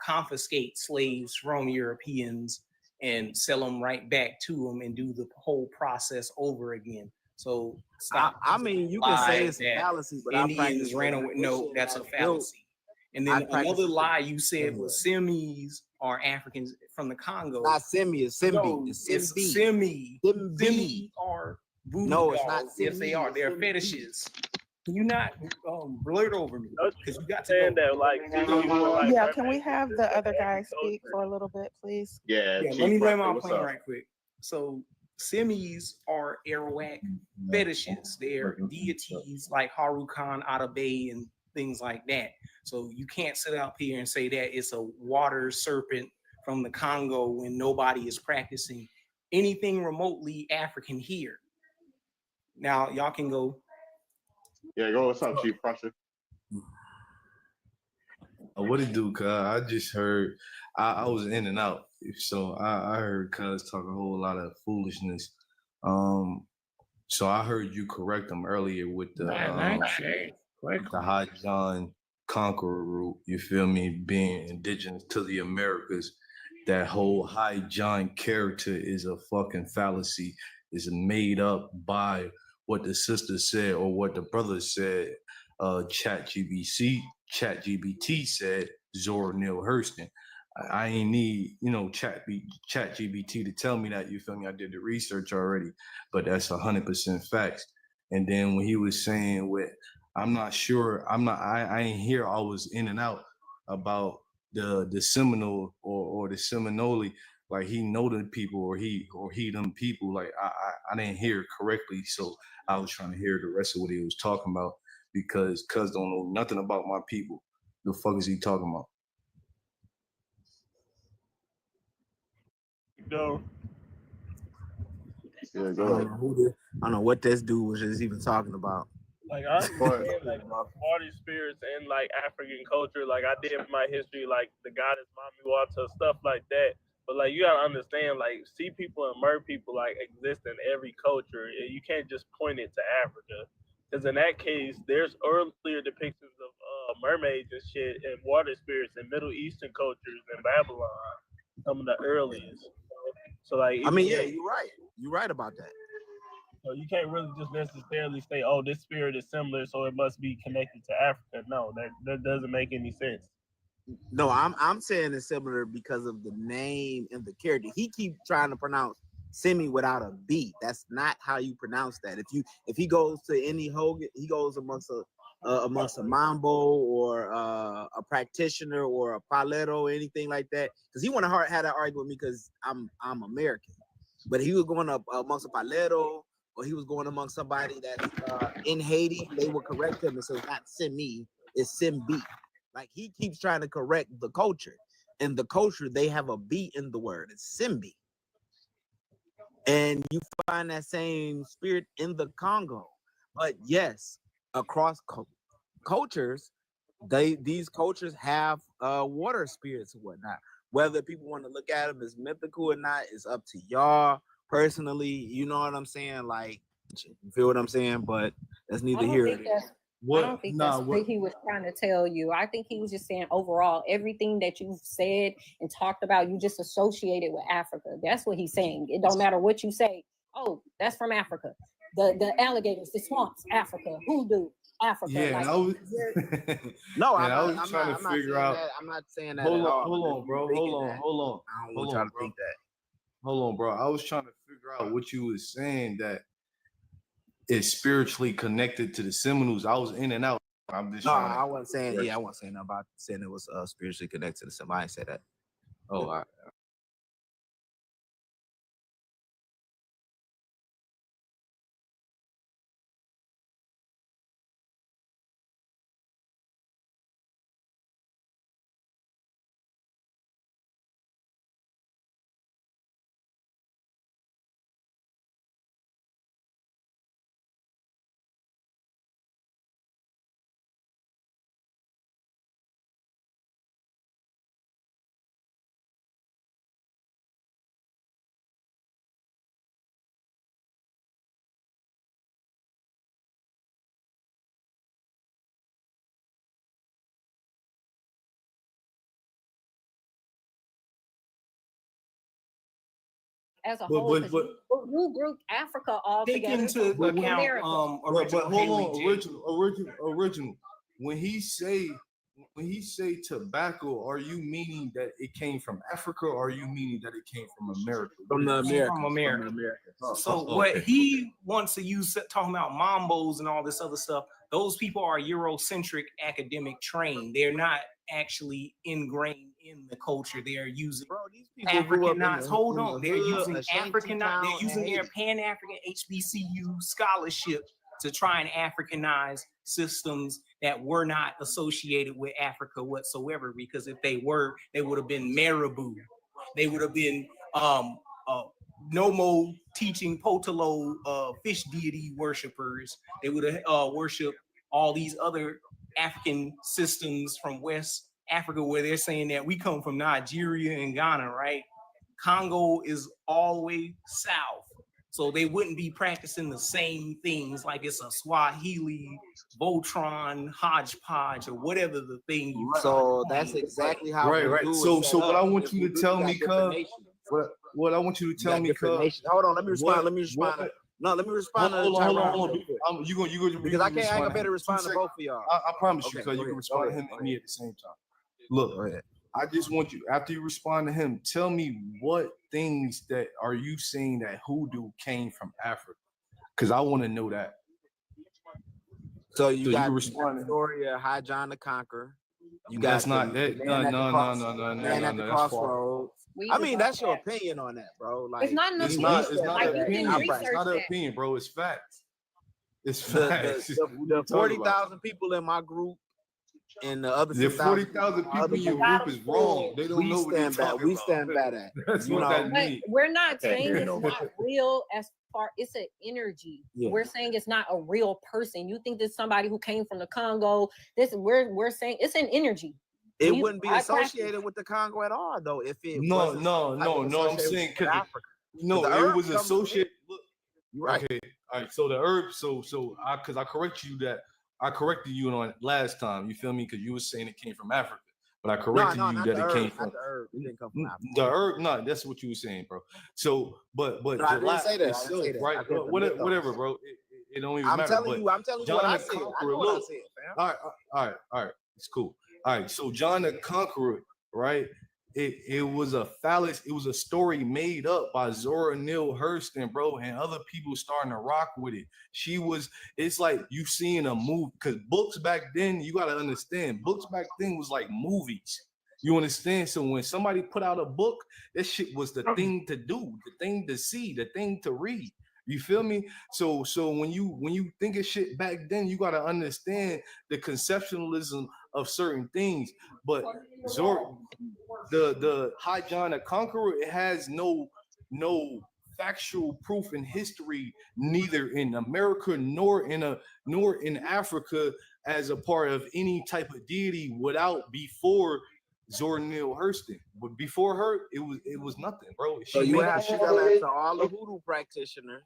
confiscate slaves from Europeans and sell them right back to them and do the whole process over again. So stop. I mean, you can say it's a fallacy, but Indians ran away. No, that's a fallacy. And then another lie you said was Semis are Africans from the Congo. Not Semi, it's Simbi. No, it's Semi. Semi are voodoo dolls. It's not Simi. Yes, they are. They're fetishes. Can you not blurt over me? Because you got to saying that like, yeah, can we have the other guy speak for a little bit, please? Yeah, let me lay my point right quick. So Semis are Arawak fetishes. They're deities like Harukan, Atabey, and things like that. So you can't sit up here and say that it's a water serpent from the Congo when nobody is practicing anything remotely African here. Now y'all can go. Yeah, go. What's up, Chief Prussia? What it do, cuz? I just heard, I was in and out. So I heard cuz talk a whole lot of foolishness. So I heard you correct him earlier with the High John Conqueror route, you feel me, being indigenous to the Americas. That whole High John character is a fucking fallacy. It's made up by what the sister said or what the brother said. ChatGPT said Zora Neale Hurston. I ain't need, you know, chat GBT to tell me that, you feel me? I did the research already, but that's 100% facts. And then when he was saying I'm not sure, I ain't here, I was in and out about the Seminole or the Seminole, like he know the people or he them people, like I didn't hear it correctly. So I was trying to hear the rest of what he was talking about because cuz don't know nothing about my people. The fuck is he talking about? No. Yeah, I go ahead. don't know what this dude was just even talking about. Like I understand like water spirits and like African culture. Like I did my history, like the goddess Mami Wata, stuff like that. But like you gotta understand, like sea people and mer people like exist in every culture. And you can't just point it to Africa. Because in that case, there's earlier depictions of mermaids and shit and water spirits in Middle Eastern cultures and Babylon. Some of the earliest. So like I mean, yeah, even you're right. You're right about that. so you can't really just necessarily say, "Oh, this spirit is similar, so it must be connected to Africa." No, that doesn't make any sense. No, I'm saying it's similar because of the name and the character. He keep trying to pronounce Semi without a B. That's not how you pronounce that. If he goes to any Hogan, he goes amongst a Mambo or a practitioner or a Paletto or anything like that. Because he want to have that argument with me because I'm American. But he was going up amongst a Paletto or he was going amongst somebody that's in Haiti, they would correct him and say it's not Semi, it's Simbi. Like he keeps trying to correct the culture. In the culture, they have a B in the word. It's Simbi. And you find that same spirit in the Congo. But yes, across cultures, these cultures have water spirits and whatnot. Whether people want to look at them as mythical or not, it's up to y'all personally. You know what I'm saying? Like, you feel what I'm saying? But that's neither here nor there. I don't think that's what he was trying to tell you. I think he was just saying overall, everything that you've said and talked about, you just associated with Africa. That's what he's saying. It don't matter what you say. Oh, that's from Africa. The alligators, the swamps, Africa. Hoodoo, Africa. Yeah, like, I was, no, I was trying to figure out. I'm not saying that. Hold at all. on, bro. Hold on. I don't want y'all to think that. Hold on, bro. I was trying to figure out what you was saying that is spiritually connected to the Seminoles. I was in and out. I'm just trying to. I wasn't saying. Yeah, I wasn't saying nothing about saying it was spiritually connected to the Seminoles. I didn't say that. Oh, all right. as a whole, because you group Africa all Take together. into account But hold original on, original. When he say tobacco, are you meaning that it came from Africa, or are you meaning that it came from America? From the America. From America. So Oh, what okay. he wants to use talking about mambos and all this other stuff, those people are Eurocentric academic trained. They're not actually ingrained in the culture. They're using Africanized. Hold on, they're using Africanized. They're using their Pan-African HBCU scholarship to try and Africanize systems that were not associated with Africa whatsoever. Because if they were, they would have been Marabou. They would have been Nomo teaching Potolo fish deity worshippers. They would have worshipped all these other African systems from West Africa, where they're saying that we come from Nigeria and Ghana, right? Congo is all the way south. So they wouldn't be practicing the same things, like it's a Swahili, Voltron, hodgepodge, or whatever the thing you. So that's exactly how. Right. So what I want you to tell me, cuz. What I want you to tell me, cuz. Hold on, let me respond. No, let me respond. Hold on. You gonna because I can't. I better respond to both of y'all. I promise you, Okay, cuz you can respond to him and me at the same time. Look, I just want you, after you respond to him, tell me what things that are you saying that hoodoo came from Africa? Because I want to know that. So you got the respond. story of High John the Conqueror. You got That's not that. No. Man at the crossroads. I mean, that's your opinion on that, bro. Like, it's not an It's opinion. not. It's not Like, an you opinion. can It's research not an that. opinion, bro. It's facts. It's the facts. the 40,000 people in my group and the other The 6,000 40,000 people in your group is wrong. They don't know what they're talking about. We stand by that. That's You what know? that But means. we're not saying it's not real as far, it's an energy. Yeah. We're saying it's not a real person. You think there's somebody who came from the Congo. We're saying it's an energy. It wouldn't be associated with the Congo at all, though. If it No. I'm saying because it was associated. Look, right. Okay. All right. So the herb. So because I corrected you on it last time. You feel me? Because you were saying it came from Africa, but I corrected you that it came from the herb. It didn't come from Africa. the herb. No, that's what you were saying, bro. So, but No, I didn't say that. itself, I didn't say that. right? I said the Whatever, mythos. bro. It don't even I'm matter. telling you what I said. I know what I said, fam. All right. It's cool. All right. So John the Conqueror, right? It was a phallus. It was a story made up by Zora Neale Hurston, bro, and other people starting to rock with it. It's like you seeing a movie, because books back then, you got to understand, books back then was like movies. You understand? So when somebody put out a book, that shit was the thing to do, the thing to see, the thing to read. You feel me? So when you think of shit back then, you got to understand the conceptualism of certain things. But the High John the Conqueror, it has no factual proof in history, neither in America nor in Africa, as a part of any type of deity before Zora Neale Hurston. But before her, it was nothing, bro. So you have to tell that to all the hoodoo practitioners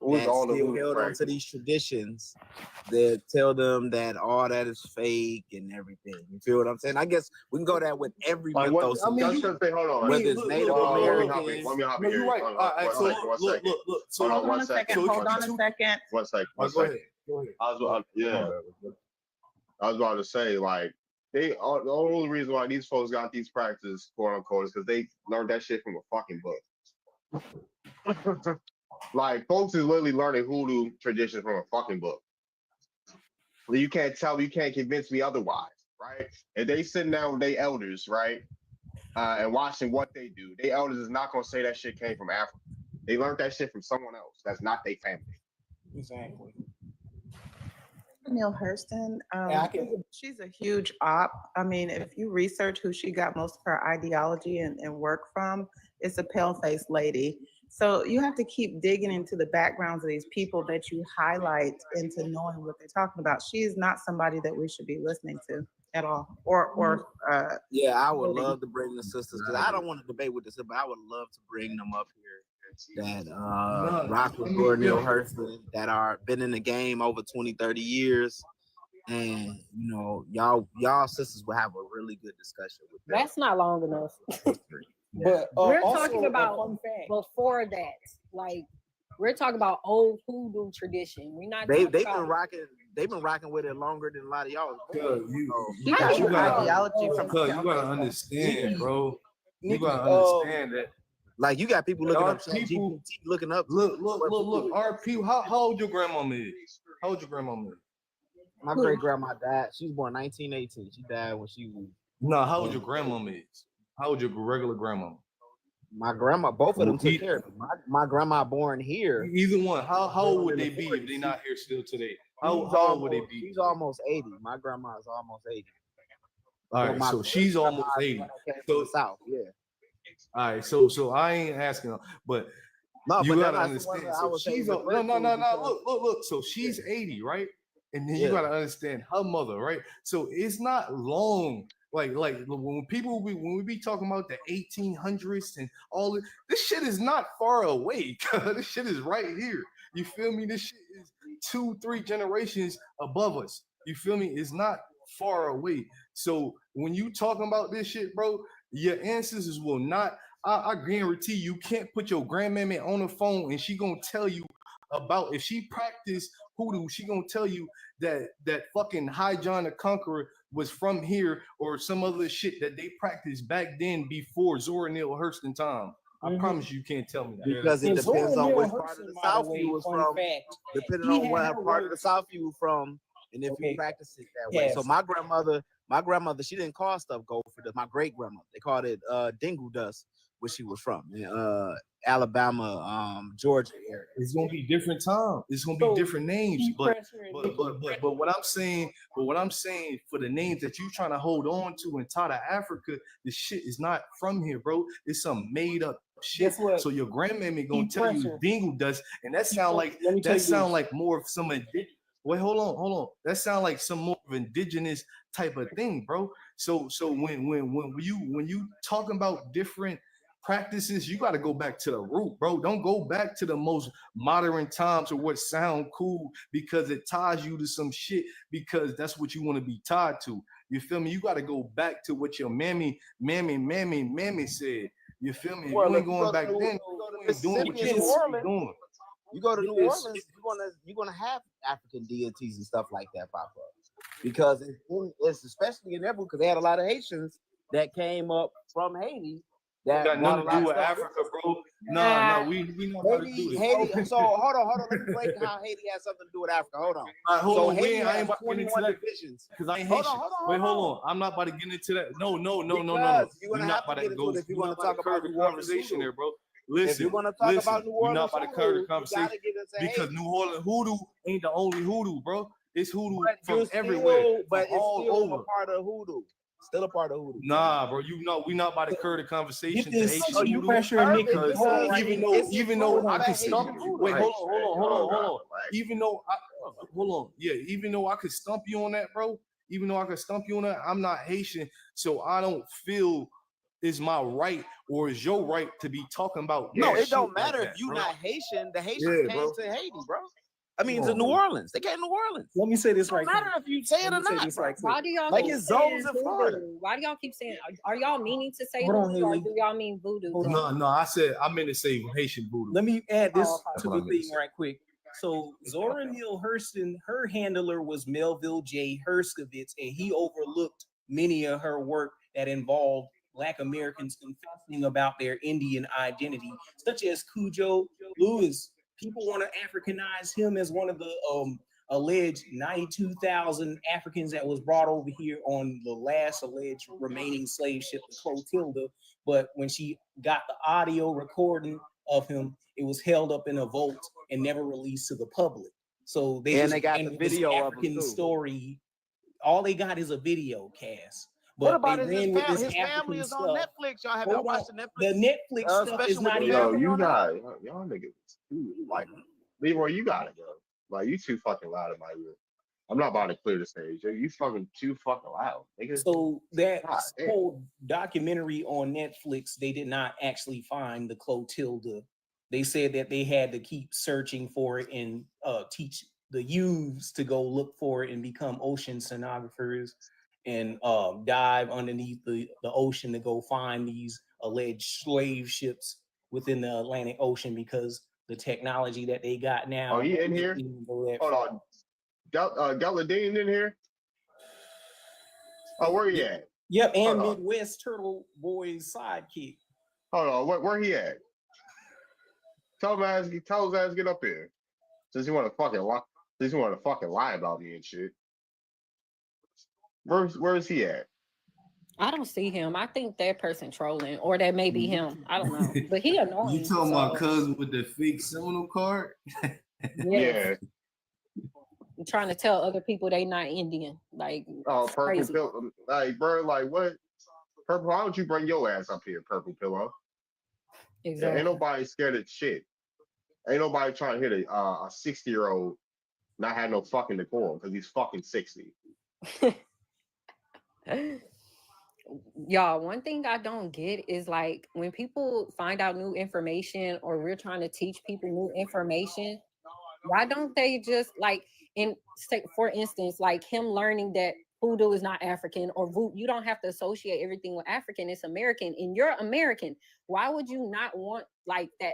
that still held on to these traditions, that tell them that all that is fake and everything. You feel what I'm saying? I guess we can go there with every mythos. Hold on. Whether it's Native Americans. Let me hop in here. Right. Look. Hold on a second. Hold on a second. One second. Go ahead. I was about to say, like, the only reason why these folks got these practices, quote unquote, is because they learned that shit from a fucking book. Like, folks is literally learning hoodoo traditions from a fucking book. You can't convince me otherwise, right? If they sitting down with their elders, right, and watching what they do, their elders is not gonna say that shit came from Africa. They learned that shit from someone else. That's not their family. Exactly. Neale Hurston, she's a huge op. I mean, if you research who she got most of her ideology and work from, it's a pale-faced lady. So you have to keep digging into the backgrounds of these people that you highlight into knowing what they're talking about. She is not somebody that we should be listening to at all. Yeah, I would love to bring the sisters, because I don't want to debate with this, but I would love to bring them up here that rock with Zora Neale Hurston, that are been in the game over 20, 30 years. And y'all sisters will have a really good discussion with them. That's not long enough. But we're also talking about fun fact. before that. Like, we're talking about old hoodoo tradition. We're not. They've been rocking with it longer than a lot of y'all. You gotta understand, bro. You gotta understand that. Like, you got people looking up people looking up. Look. Our people. How old your grandmama is? How old your grandmama is? My great grandma died. She was born 1918. She died when she was. No, how old your grandmama is? How old your regular grandmama? My grandma, both of them took care of me. My grandma born here. Either one. How old would they be if they're not here still today? How old would they be? She's almost 80. My grandma is almost 80. All right, so she's almost 80. So South, yeah. All right, so I ain't asking, but you gotta understand. So she's no. Look. So she's 80, right? And then you gotta understand her mother, right? So it's not long. Like when we be talking about the 1800s and all this shit is not far away. This shit is right here. You feel me? This shit is 2-3 generations above us. You feel me? It's not far away. So when you talking about this shit, bro, your ancestors will not. I guarantee you can't put your grandmammy on the phone and she gonna tell you about, if she practiced hoodoo, she gonna tell you that fucking High John the Conqueror was from here or some other shit that they practiced back then before Zora Neale Hurston time. I promise you can't tell me that. Because it depends on which part of the South you was from. Depending on what part of the South you were from, and if you practice it that way. So my grandmother, she didn't call stuff gopher dust. My great grandmother, they called it dingle dust, where she was from, Alabama, Georgia area. It's gonna be different time. It's gonna be different names, but what I'm saying, for the names that you trying to hold on to and tie to Africa, the shit is not from here, bro. It's some made up shit. So your grandmammy gonna tell you dingle dust, and that sound like more of some wait, hold on. That sound like some more of indigenous type of thing, bro. So when you talking about different practices, you got to go back to the root, bro. Don't go back to the most modern times or what sound cool because it ties you to some shit because that's what you want to be tied to. You feel me? You got to go back to what your mammy said. You feel me? Well, you ain't going back then. You ain't doing what you're supposed to be doing. You go to New Orleans, you're gonna have African deities and stuff like that pop up because it's especially in Africa because they had a lot of Haitians that came up from Haiti. That got nothing to do with Africa, bro. No, we know how to do this. Haiti. So hold on. Let me break how Haiti has something to do with Africa. Hold on. Hold so on. Haiti I ain't has about to get into 21 that divisions. because I ain't Haitian. Hold on. I'm not about to get into that. No. You're gonna have to get into it if you want to talk about the conversation there, bro. Listen, if you want to talk about New Orleans, we're not about to curve the conversation because New Orleans hoodoo ain't the only hoodoo, bro. It's hoodoo from everywhere, but it's all still over. a part of hoodoo. Still a part of hoodoo. Nah, bro, we not about to curve the conversation. You pressure Nick Even though I could stump you. Wait, hold on. Even though I could stump you on that, bro. Even though I could stump you on that, I'm not Haitian, so I don't feel it's my right or is your right to be talking about. No, it don't matter like if you're bro. not Haitian. The Haitians came to Haiti, bro. I mean, to New Orleans. They came to New Orleans. Let me say this right. It don't matter if you say it or not. Why do y'all like keep it's zones saying in Florida? voodoo? Why do y'all keep saying? Are y'all meaning to say Hold on, voodoo or Haley. do y'all mean voodoo? No, I meant to say Haitian voodoo. Let me add this That's to what I the meant to thing say. right quick. So Zora Neale Hurston, her handler was Melville J. Herskovitz, and he overlooked many of her work that involved Black Americans confessing about their Indian identity, such as Cujo Lewis. People want to Africanize him as one of the alleged 92,000 Africans that was brought over here on the last alleged remaining slave ship, the Clotilda. But when she got the audio recording of him, it was held up in a vault and never released to the public. So they got the video of African him too. story. All they got is a video cast. What But about they his ran with this family? His family African is stuff. on Netflix. Y'all have Hold y'all watched on. the Netflix? The Netflix stuff is not even. Yo, you got y'all niggas too, like Leroy, you gotta go. Like you too fucking loud in my ear. I'm not about to clear the stage. You fucking too fucking loud, nigga. So that God damn. whole documentary on Netflix, they did not actually find the Clotilda. They said that they had to keep searching for it and teach the youths to go look for it and become ocean sonographers and dive underneath the ocean to go find these alleged slave ships within the Atlantic Ocean because the technology that they got now. Oh, he in here? Hold on. Galadine in here? Oh, where he at? Yep, and Hold on. Midwest Turtle Boy's sidekick. Hold on, where he at? Tell his ass get up here. Since he want to fucking lie about me and shit. Where's he at? I don't see him. I think that person trolling, or that may be him. I don't know, but he annoying. You talking about cousin with the fake Seminole card? Yeah. I'm trying to tell other people they not Indian. Like, Oh, it's Purple crazy. Pillow. Like, bro, like what? Purple, why don't you bring your ass up here, Purple Pillow? Exactly. Ain't nobody scared of shit. Ain't nobody trying to hit a 60-year-old not have no fucking decorum because he's fucking 60. Y'all, one thing I don't get is like when people find out new information or we're trying to teach people new information, why don't they just like for instance, like him learning that voodoo is not African or voodoo, you don't have to associate everything with African, it's American, and you're American. Why would you not want like that?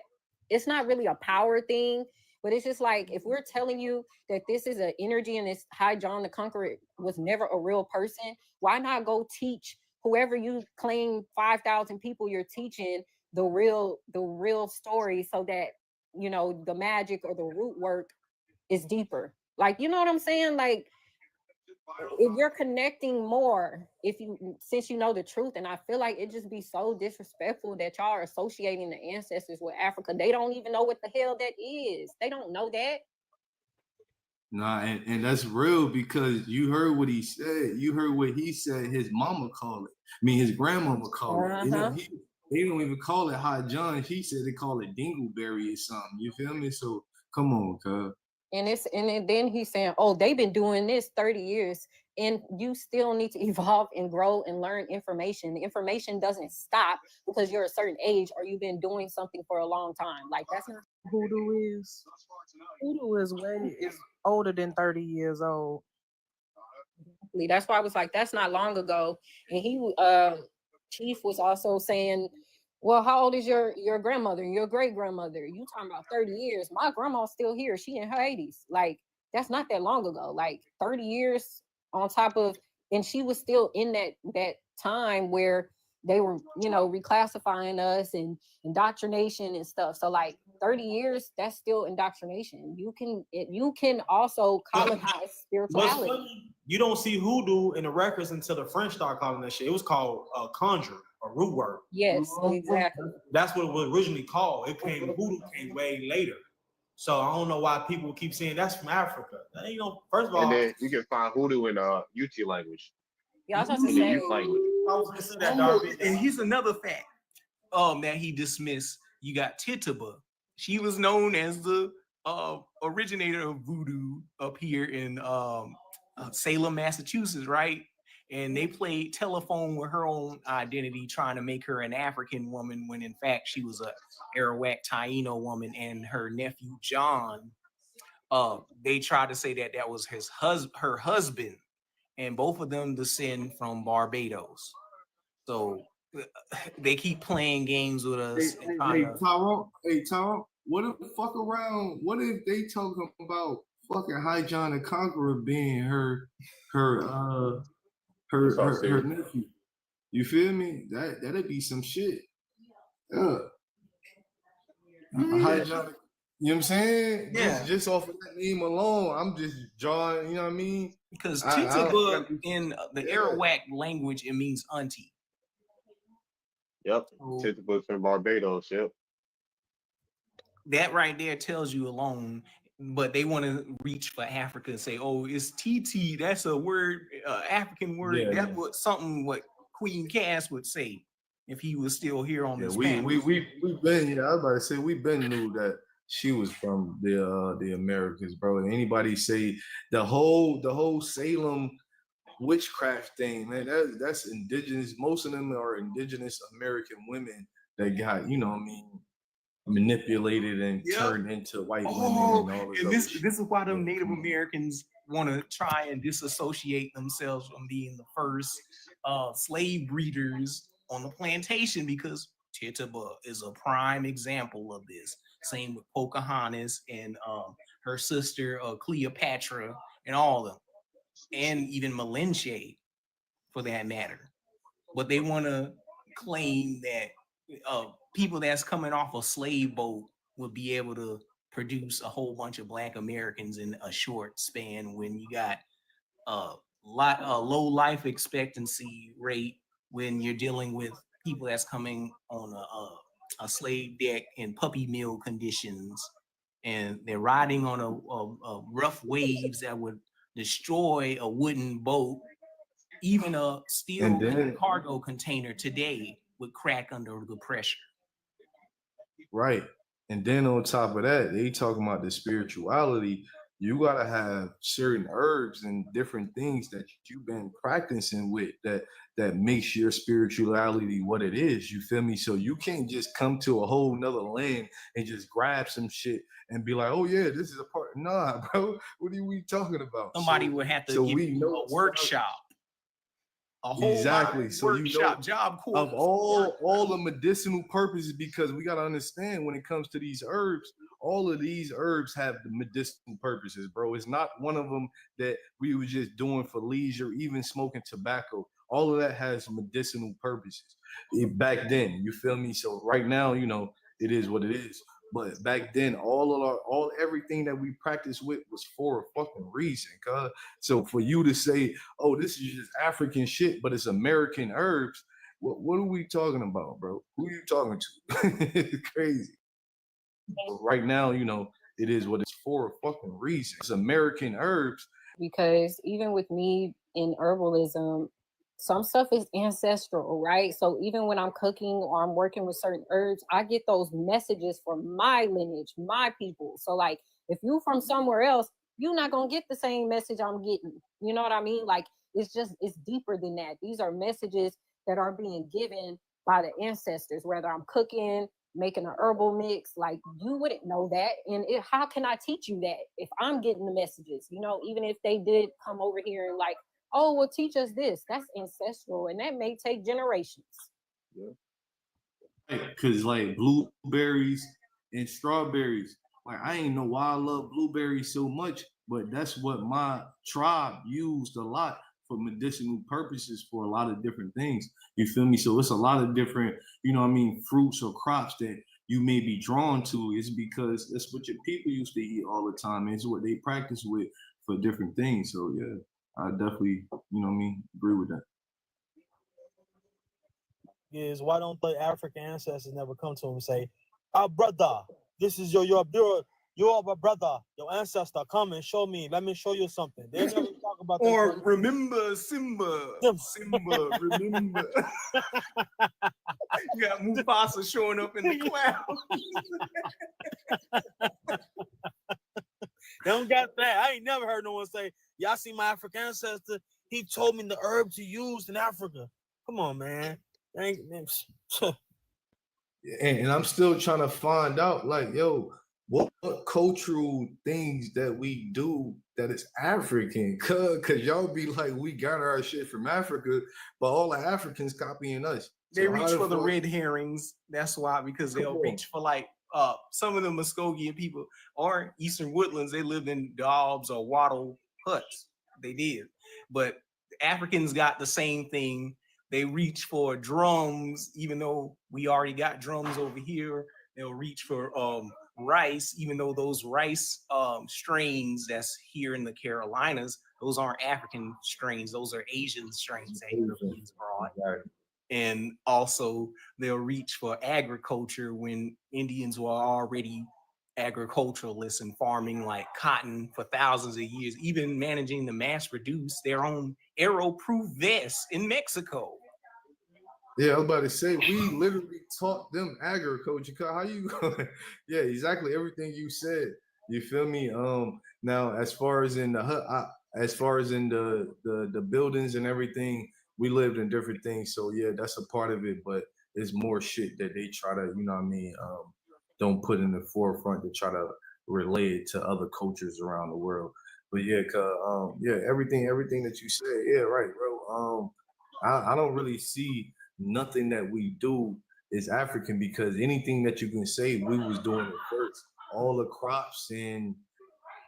It's not really a power thing. But it's just like, if we're telling you that this is an energy and this High John the Conqueror was never a real person, why not go teach whoever you claim 5,000 people you're teaching the real story, so that, you know, the magic or the root work is deeper. Like, you know what I'm saying? Like, if you're connecting more, since you know the truth, and I feel like it just be so disrespectful that y'all are associating the ancestors with Africa. They don't even know what the hell that is. They don't know that. Nah, and that's real, because you heard what he said. You heard what he said his mama called it. I mean, his grandmama called it. You know, they don't even call it High John. She said they call it Dingleberry or something. You feel me? So come on, cuz. And then he's saying, oh, they've been doing this 30 years, and you still need to evolve and grow and learn information. The information doesn't stop because you're a certain age or you've been doing something for a long time. Like, that's not Hoodoo is. Hoodoo is older than 30 years old. That's why I was like, that's not long ago. And he Chief was also saying, well, how old is your grandmother and your great grandmother? You talking about 30 years. My grandma's still here. She in her 80s. Like, that's not that long ago. Like 30 years on top of, and she was still in that time where they were, you know, reclassifying us and indoctrination and stuff. So like 30 years, that's still indoctrination. You can also colonize spirituality. You don't see hoodoo in the records until the French start calling that shit. It was called conjure or root work. Yes, exactly. That's what it was originally called. Hoodoo came way later. So I don't know why people keep saying that's from Africa. You know, first of all, and then you can find hoodoo in UT language. Yeah, I was supposed to say. I was gonna say that, Darby. And here's another fact that he dismissed. You got Tituba. She was known as the originator of voodoo up here in Salem, Massachusetts, right? And they played telephone with her own identity, trying to make her an African woman, when in fact she was a Arawak Taino woman. And her nephew John, they tried to say that that was her husband, and both of them descend from Barbados. So they keep playing games with us. Hey, Tyrone, what if fuck around? What if they talking about fucking High John the Conqueror being her nephew? You feel me? That'd be some shit. Yeah. High John, you know what I'm saying? Yeah. Just off of that name alone, I'm just drawing. You know what I mean? Because Tituba in the Arawak language, it means auntie. Yep. Tituba from Barbados. Yep. That right there tells you alone. But they want to reach for Africa and say, "Oh, it's TT. That's a word, African word. Yeah, that's what Queen Cass would say if he was still here on this planet." We've been. Yeah, I was about to say we've been knew that she was from the Americas, bro. And anybody say the whole Salem witchcraft thing, man, that's indigenous. Most of them are indigenous American women that got, you know what I mean, manipulated and turned into white women and all this. This is why them Native Americans want to try and disassociate themselves from being the first slave breeders on the plantation, because Tituba is a prime example of this. Same with Pocahontas and her sister Cleopatra and all of them, and even Malinche for that matter. But they want to claim that people that's coming off a slave boat will be able to produce a whole bunch of Black Americans in a short span, when you got a low life expectancy rate when you're dealing with people that's coming on a slave deck in puppy mill conditions, and they're riding on a rough waves that would destroy a wooden boat. Even a steel cargo container today would crack under the pressure. Right. And then on top of that, they talking about the spirituality. You gotta have certain herbs and different things that you've been practicing with that makes your spirituality what it is. You feel me? So you can't just come to a whole nother land and just grab some shit and be like, oh yeah, this is a part. Nah, bro. What are we talking about? Somebody would have to give you a workshop. A whole exactly. So workshop, job course of all the medicinal purposes, because we gotta understand when it comes to these herbs, all of these herbs have the medicinal purposes, bro. It's not one of them that we were just doing for leisure, even smoking tobacco. All of that has medicinal purposes. Back then, you feel me? So right now, you know, it is what it is. But back then, everything that we practiced with was for a fucking reason, cuz. So for you to say, oh, this is just African shit, but it's American herbs, what are we talking about, bro? Who are you talking to? It's crazy. But right now, you know, it is what it's for a fucking reason. It's American herbs. Because even with me in herbalism, some stuff is ancestral, right? So even when I'm cooking or I'm working with certain herbs, I get those messages from my lineage, my people. So like if you from somewhere else, you're not gonna get the same message I'm getting. You know what I mean? Like it's deeper than that. These are messages that are being given by the ancestors, whether I'm cooking, making an herbal mix, like you wouldn't know that. And how can I teach you that if I'm getting the messages, you know, even if they did come over here and like, oh, well, teach us this. That's ancestral, and that may take generations. Yeah. Because like blueberries and strawberries, like I ain't know why I love blueberries so much, but that's what my tribe used a lot for medicinal purposes for a lot of different things. You feel me? So it's a lot of different, you know what I mean, fruits or crops that you may be drawn to. Is because that's what your people used to eat all the time. It's what they practice with for different things. So yeah, I definitely, you know what I mean, agree with that. Is why don't the African ancestors never come to him and say, brother, this is your brother, your ancestor, come and show me, let me show you something. They never talk about that. Or remember Simba, remember. You got Mufasa showing up in the clouds. They don't got that. I ain't never heard no one say, y'all see my African ancestor, he told me the herb to use in Africa. Come on, man. And I'm still trying to find out, like, yo, what cultural things that we do that is African? Cause y'all be like, we got our shit from Africa, but all the Africans copying us. They So reach for the red herrings. That's why, because they'll reach for like some of the Muskogean people or Eastern Woodlands. They lived in daubs or wattle huts. They did, but Africans got the same thing. They reach for drums, even though we already got drums over here. They'll reach for rice, even though those rice strains that's here in the Carolinas, those aren't African strains. Those are Asian strains that Europeans brought. And also they'll reach for agriculture when Indians were already agriculturalists and farming like cotton for thousands of years, even managing to mass produce their own arrow-proof vests in Mexico. Yeah, I was about to say, we literally taught them agriculture. How you going? Yeah, exactly everything you said. You feel me? Now as far as in the hut, as far as in the buildings and everything, we lived in different things. So yeah, that's a part of it, but it's more shit that they try to, you know what I mean, don't put in the forefront to try to relay it to other cultures around the world. But yeah, yeah, everything that you said, yeah, right, bro. I don't really see nothing that we do is African, because anything that you can say, we was doing it first. All the crops and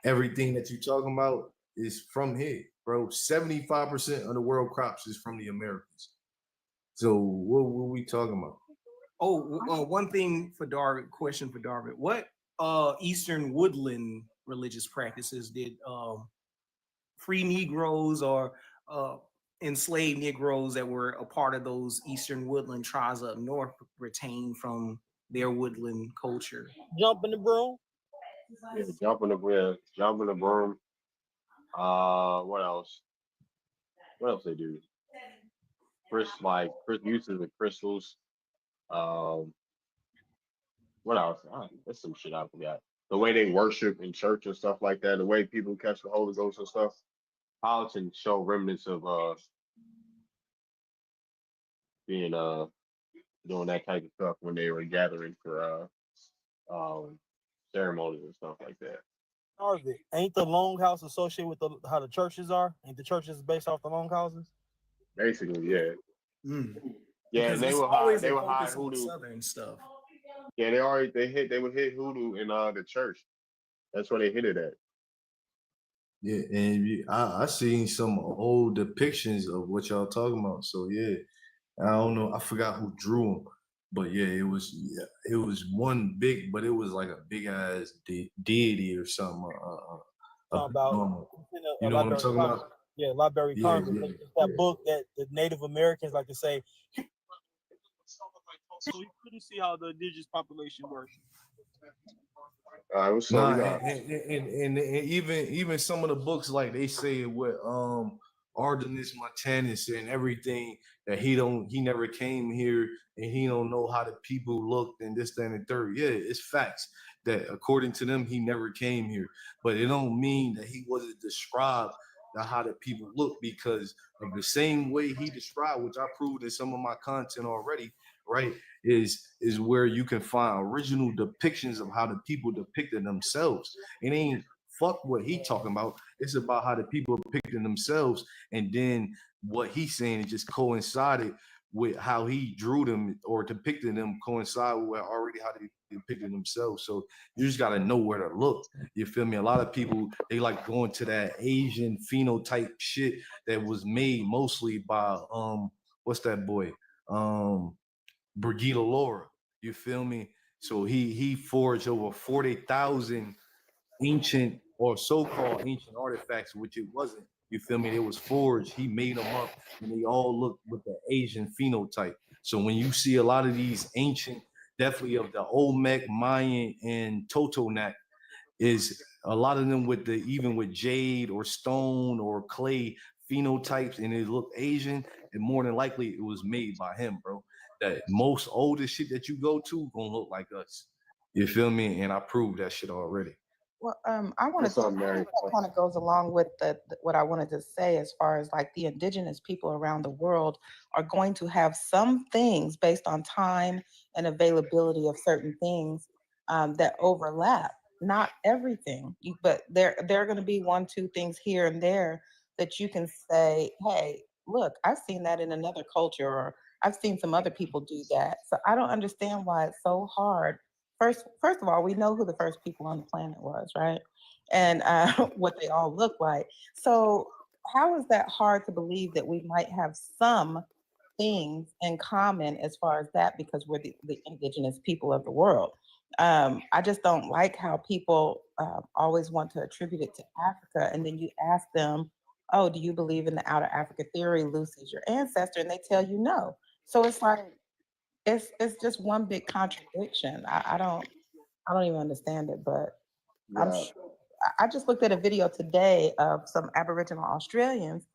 everything that you're talking about is from here, bro. 75% of the world crops is from the Americans. So what were we talking about? Oh, one thing for Darvin, question for Darvin. What Eastern Woodland religious practices did free Negroes or enslaved Negroes that were a part of those Eastern Woodland tribes up north retain from their woodland culture? Jump in the broom. Yeah, jump in the broom. What else? What else they do? Chris uses the crystals. What else? There's some shit I forgot. The way they worship in church and stuff like that. The way people catch the Holy Ghost and stuff. How to show remnants of being doing that type of stuff when they were gathering for ceremonies and stuff like that. Harvey, ain't the longhouse associated with how the churches are? Ain't the churches based off the longhouses? Basically, yeah. Mm. Yeah, Because and they it's will always hide a focus on hoodoo. Southern stuff. Yeah, they would hit hoodoo in the church. That's where they hit it at. Yeah, and I seen some old depictions of what y'all talking about. So yeah, I don't know. I forgot who drew them, but yeah, it was one big, but it was like a big ass deity or something. Talking about You know what I'm talking about? Yeah, Library of Yeah, Congress. yeah, It's that book that the Native Americans like to say. So you couldn't see how the indigenous population works. All right, what's up? Nah, We got and even some of the books, like they say with Artemis Montanus and everything, that he never came here and he don't know how the people looked and this, that, and the third. Yeah, it's facts that according to them he never came here, but it don't mean that he wasn't described how the people look, because of the same way he described, which I proved in some of my content already, right? Is where you can find original depictions of how the people depicted themselves. It ain't fuck what he talking about. It's about how the people depicted themselves, and then what he's saying just coincided with how he drew them or depicted them, coincide with already how they depicted themselves. So you just gotta know where to look. You feel me? A lot of people, they like going to that Asian phenotype shit that was made mostly by what's that boy? Brigida Laura, you feel me? So he forged over 40,000 ancient or so-called ancient artifacts, which it wasn't. You feel me? It was forged. He made them up, and they all look with the Asian phenotype. So when you see a lot of these ancient, definitely of the Olmec, Mayan, and Totonac, is a lot of them with the even with jade or stone or clay phenotypes, and it look Asian, and more than likely it was made by him, bro. That most oldest shit that you go to gonna look like us. You feel me? And I proved that shit already. Well, I wanted what's to, up, I Mary? think that kind of goes along with what I wanted to say as far as like the indigenous people around the world are going to have some things based on time and availability of certain things that overlap. Not everything, but there are going to be one, two things here and there that you can say, hey, look, I've seen that in another culture, or I've seen some other people do that. So I don't understand why it's so hard. First of all, we know who the first people on the planet was, right? And what they all look like. So how is that hard to believe that we might have some things in common as far as that, because we're the indigenous people of the world? I just don't like how people always want to attribute it to Africa, and then you ask them, "Oh, do you believe in the Outer Africa theory? Lucy's your ancestor," and they tell you no. So it's like it's just one big contradiction. I don't even understand it, but I'm Yeah. sure. I just looked at a video today of some Aboriginal Australians,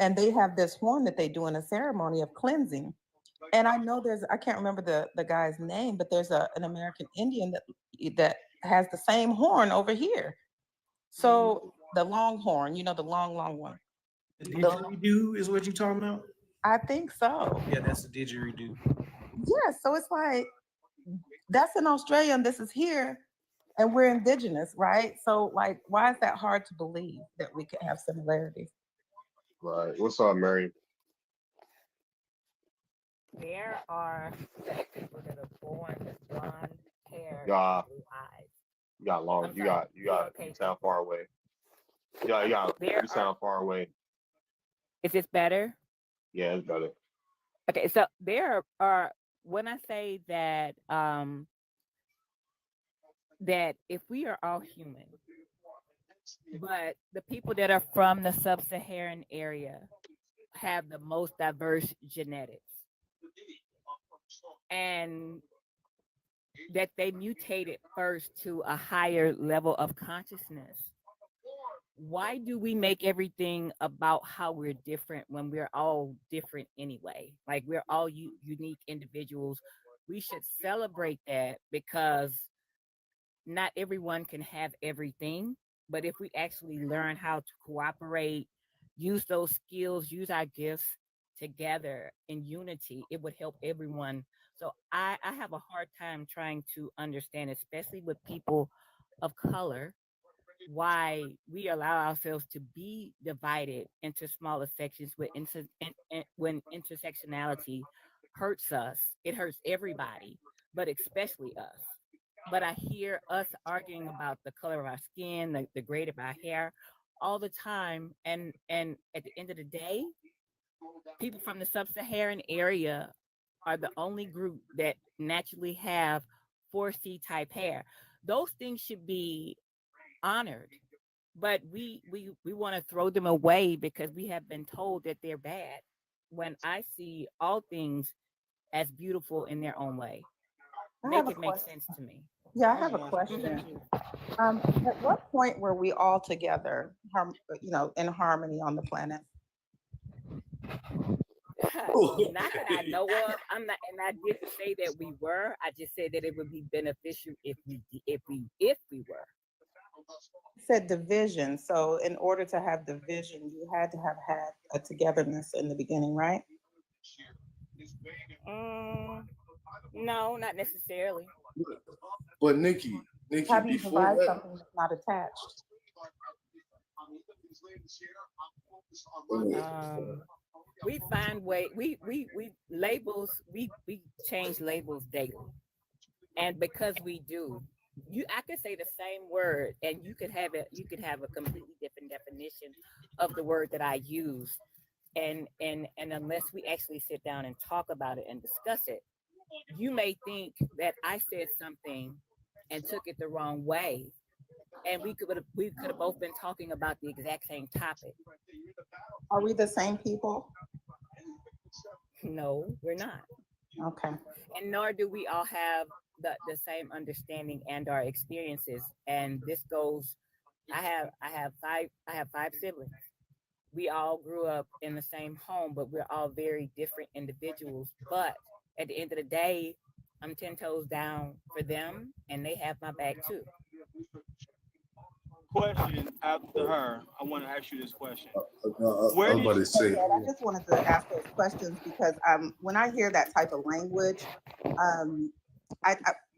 and they have this horn that they do in a ceremony of cleansing. And I know I can't remember the guy's name, but there's an American Indian that has the same horn over here. So the long horn, the long one. The didgeridoo is what you talking about? I think so. Yeah, that's the didgeridoo. Yeah, so it's like that's in Australia and this is here, and we're indigenous, right? So like, why is that hard to believe that we could have similarities? Right. What's up, Mary? There are people that are born with blonde hair Yeah. and blue eyes. You got long. I'm You sorry, got. You sound far away. Yeah. There You sound far away. Is this better? Yeah, it's better. Okay, so there are, when I say that that if we are all human, but the people that are from the sub-Saharan area have the most diverse genetics, and that they mutated first to a higher level of consciousness. Why do we make everything about how we're different when we're all different anyway? Like, we're all unique individuals. We should celebrate that, because not everyone can have everything. But if we actually learn how to cooperate, use those skills, use our gifts together in unity, it would help everyone. So I have a hard time trying to understand, especially with people of color, why we allow ourselves to be divided into smaller sections when intersectionality hurts us. It hurts everybody. but especially us. But I hear us arguing about the color of our skin, the grade of our hair all the time. And at the end of the day, people from the sub-Saharan area are the only group that naturally have 4C type hair. Those things should be honored, but we want to throw them away because we have been told that they're bad, when I see all things as beautiful in their own way. Make it make sense to me. Yeah, I have a question. At what point were we all together, in harmony on the planet? Not that I know of. I'm not, and I didn't say that we were. I just said that it would be beneficial if we were. You said division. So in order to have division, you had to have had a togetherness in the beginning, right? No, not necessarily. But Nikki, How do you before divide that, something that's not attached? We find we labels, we change labels daily. And because we do, I could say the same word and you could have a completely different definition of the word that I use. And unless we actually sit down and talk about it and discuss it, you may think that I said something and took it the wrong way. And we could have both been talking about the exact same topic. Are we the same people? No, we're not. Okay. And nor do we all have the same understanding and our experiences. And this goes, I have five siblings. We all grew up in the same home, but we're all very different individuals. But at the end of the day, I'm 10 toes down for them and they have my back too. Question after her. I want to ask you this question. I just wanted to ask those questions because when I hear that type of language,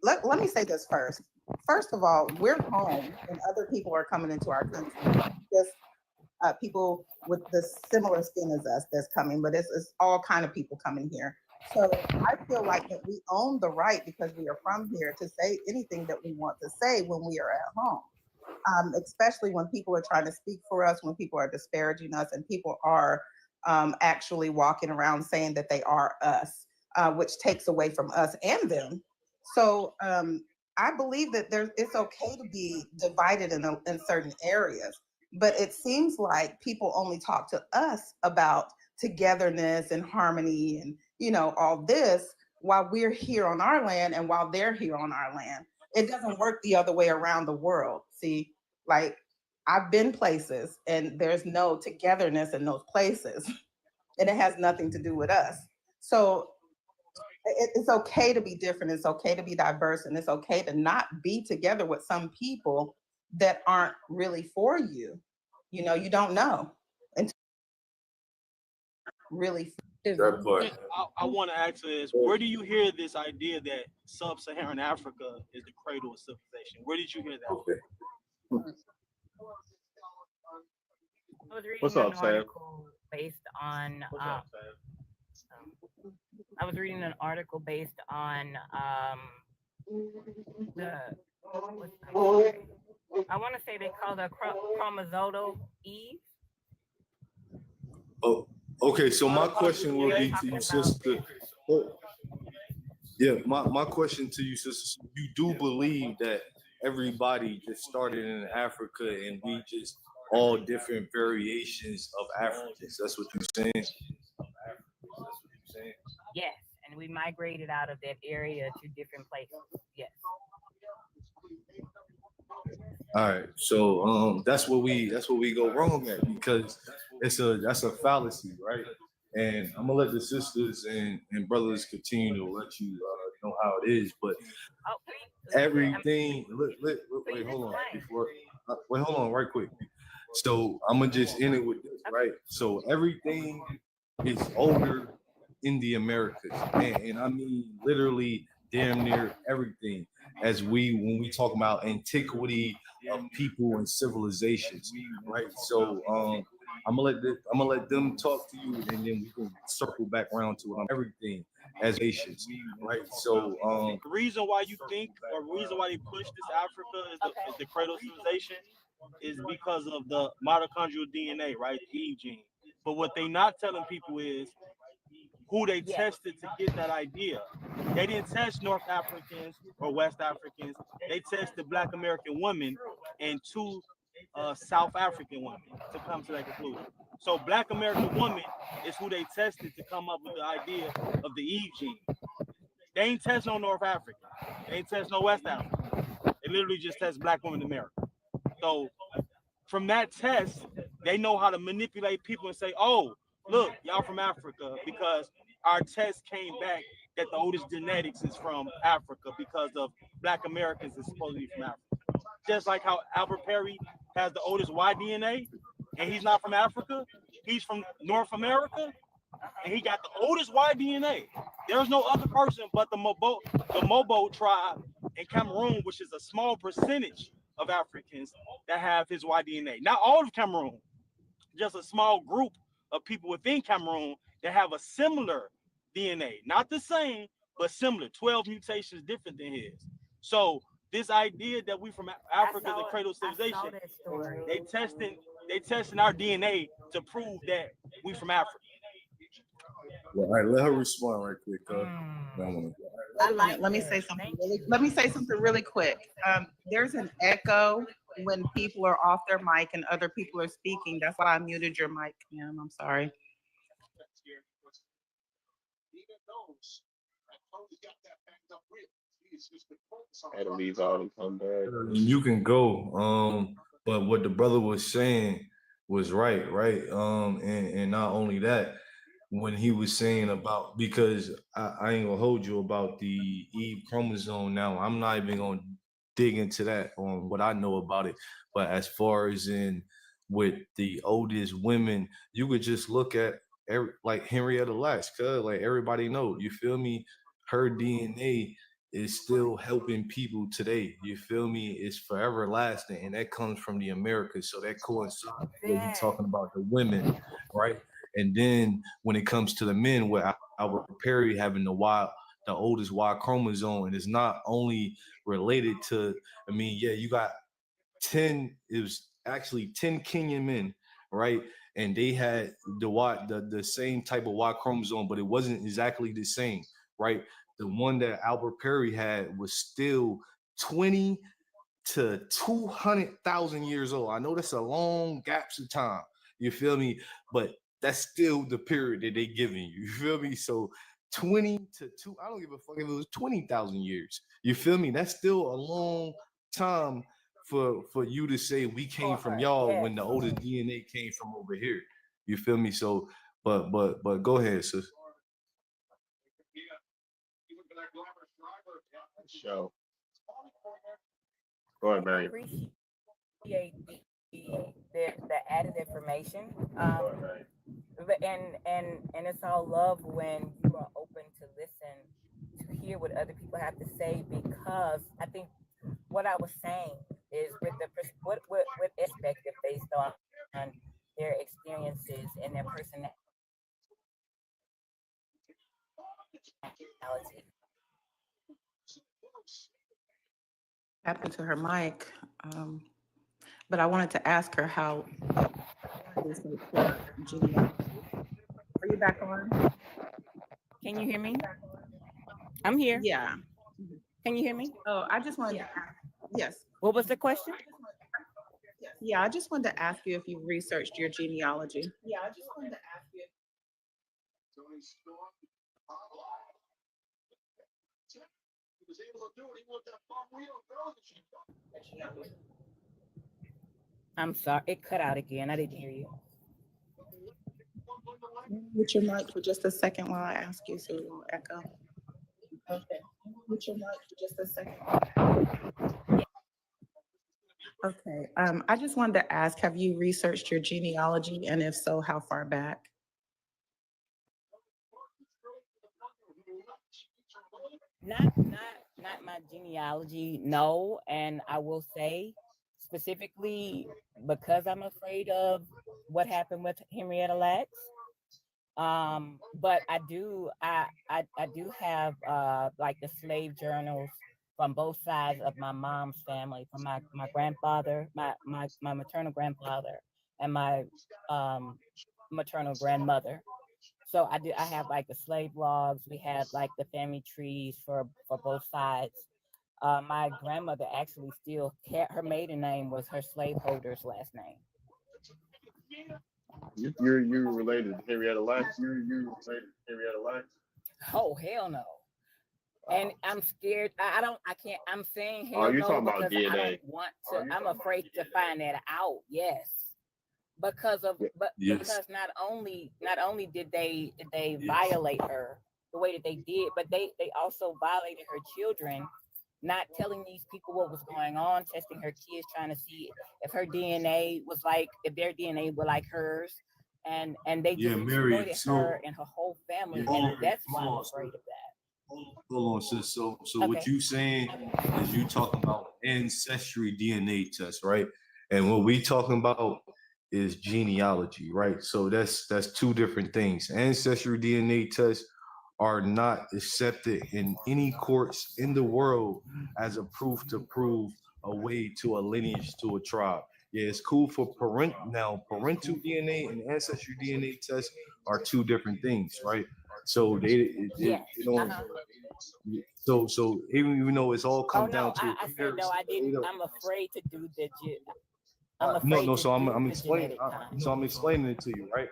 let me say this first. First of all, we're home and other people are coming into our country. Just people with the similar skin as us that's coming, but it's all kind of people coming here. So I feel like that we own the right, because we are from here, to say anything that we want to say when we are at home. Especially when people are trying to speak for us, when people are disparaging us, and people are actually walking around saying that they are us, which takes away from us and them. So I believe that it's okay to be divided in certain areas, but it seems like people only talk to us about togetherness and harmony and all this while we're here on our land and while they're here on our land. It doesn't work the other way around the world. See, like I've been places and there's no togetherness in those places and it has nothing to do with us. So it's okay to be different. It's okay to be diverse, and it's okay to not be together with some people that aren't really for you. You don't know until really. That part. I want to ask you this: where do you hear this idea that sub-Saharan Africa is the cradle of civilization? Where did you hear that? Okay. I was reading What's up, an Sam? article based on. I was reading an article based on I want to say they call it chromosomal Eve. Oh, okay. So my question will be to you, sister. Yeah, my question to you, sister. You do believe that everybody just started in Africa and we just all different variations of Africans? That's what you're saying? Yes, and we migrated out of that area to different places. Yes. All right, so that's what we go wrong at, because that's a fallacy, right? And I'm gonna let the sisters and brothers continue to let you know how it is, but everything. Wait, hold on, right quick. So I'm gonna just end it with this, right? So everything is older in the Americas, and I mean literally damn near everything. When we talk about antiquity of people and civilizations, right? So I'm gonna let them talk to you, and then we can circle back around to everything. as nations, right? So The reason why you think, or reason why they push this Africa is the cradle civilization, is because of the mitochondrial DNA, right? The Eve gene. But what they not telling people is who they tested to get that idea. They didn't test North Africans or West Africans. They tested Black American women and two South African women to come to that conclusion. So Black American woman is who they tested to come up with the idea of the Eve gene. They ain't test no North African. They ain't test no West African. They literally just test Black women in America. So from that test, they know how to manipulate people and say, oh, look, y'all from Africa, because our test came back that the oldest genetics is from Africa because of Black Americans is supposed to be from Africa. Just like how Albert Perry has the oldest Y DNA, and he's not from Africa, he's from North America, and he got the oldest Y DNA. There's no other person but the Mobo tribe in Cameroon, which is a small percentage of Africans that have his Y DNA. Not all of Cameroon, just a small group of people within Cameroon that have a similar DNA. Not the same, but similar. 12 mutations different than his. So this idea that we from Africa is a cradle civilization, they testing our DNA to prove that we from Africa. well, all right, let her respond right quick. Let me say something. Let me say something really quick. There's an echo when people are off their mic and other people are speaking. That's why I muted your mic, ma'am. I'm sorry. Had to leave out and come back. You can go. But what the brother was saying was right? And not only that, when he was saying about, because I ain't gonna hold you about the Eve chromosome now. I'm not even gonna dig into that on what I know about it. But as far as in with the oldest women, you could just look at like Henrietta Lacks, cause like everybody know, you feel me? Her DNA is still helping people today. You feel me? It's forever lasting, and that comes from the Americas. So that coincides with you talking about the women, right? And then when it comes to the men, where Albert Perry having the oldest Y chromosome, and it's not only related to, I mean, yeah, you got 10, it was actually 10 Kenyan men, right? And they had the same type of Y chromosome, but it wasn't exactly the same, right? The one that Albert Perry had was still 20 to 200,000 years old. I know that's a long gaps of time. You feel me? But that's still the period that they giving you. You feel me? So 20 to 2, I don't give a fuck if it was 20,000 years. You feel me? That's still a long time for you to say we came from y'all when the oldest DNA came from over here. You feel me? So, but go ahead, sis. Show. Go ahead, Mary. Appreciate the added information. And it's all love when you are open to listen to hear what other people have to say, because I think what I was saying is with perspective based on their experiences and their personality. Happened to her mic, but I wanted to ask her how. Are you back on? Can you hear me? I'm here. Yeah. Can you hear me? Oh, I just wanted to ask. Yes. What was the question? Yeah, I just wanted to ask you if you researched your genealogy. Yeah, I just wanted to ask you. I'm sorry, it cut out again. I didn't hear you. Mute your mic for just a second while I ask you so it won't echo. Okay. Mute your mic for just a second. Okay. I just wanted to ask, have you researched your genealogy, and if so, how far back? Not my genealogy, no. And I will say specifically because I'm afraid of what happened with Henrietta Lacks, But I do have like the slave journals from both sides of my mom's family, from my grandfather, my maternal grandfather, and my maternal grandmother. So I have like the slave logs. We have like the family trees for both sides. My grandmother actually still her maiden name was her slaveholder's last name. You're related to Henrietta Lacks? You're related to Henrietta Lacks? Oh hell no. And I'm scared. I can't. I'm saying Oh, hell you're no talking about because I DNA. don't want to. I'm afraid to find that out. Yes, because of Yes. because not only did they violate her the way that they did, but they also violated her children, not telling these people what was going on, testing her kids, trying to see if her DNA was like if their DNA were like hers, and they just Mary. exploited So her and her whole family, and that's why I'm afraid of that. hold on, sis. So Okay. what you saying is you talking about ancestry DNA test, right? And what we talking about is genealogy, right? So that's two different things. Ancestry DNA tests are not accepted in any courts in the world as a proof to prove a way to a lineage to a tribe. Yeah, it's cool for parental DNA and ancestry DNA tests are two different things, right? So they don't. So even though it's all Oh come no, down to I said no. I didn't. I'm afraid to do the. I'm no. afraid to So I'm do the explaining. genetic kind. So I'm explaining it to you, right?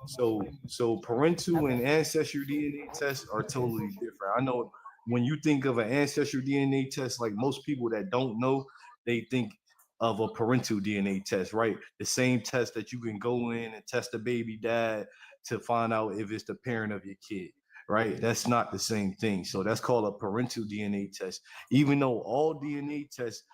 So parental and ancestry DNA tests are totally different. I know when you think of an ancestry DNA test, like most people that don't know, they think of a parental DNA test, right? The same test that you can go in and test a baby dad to find out if it's the parent of your kid, right? That's not the same thing. So that's called a parental DNA test. Even though all DNA tests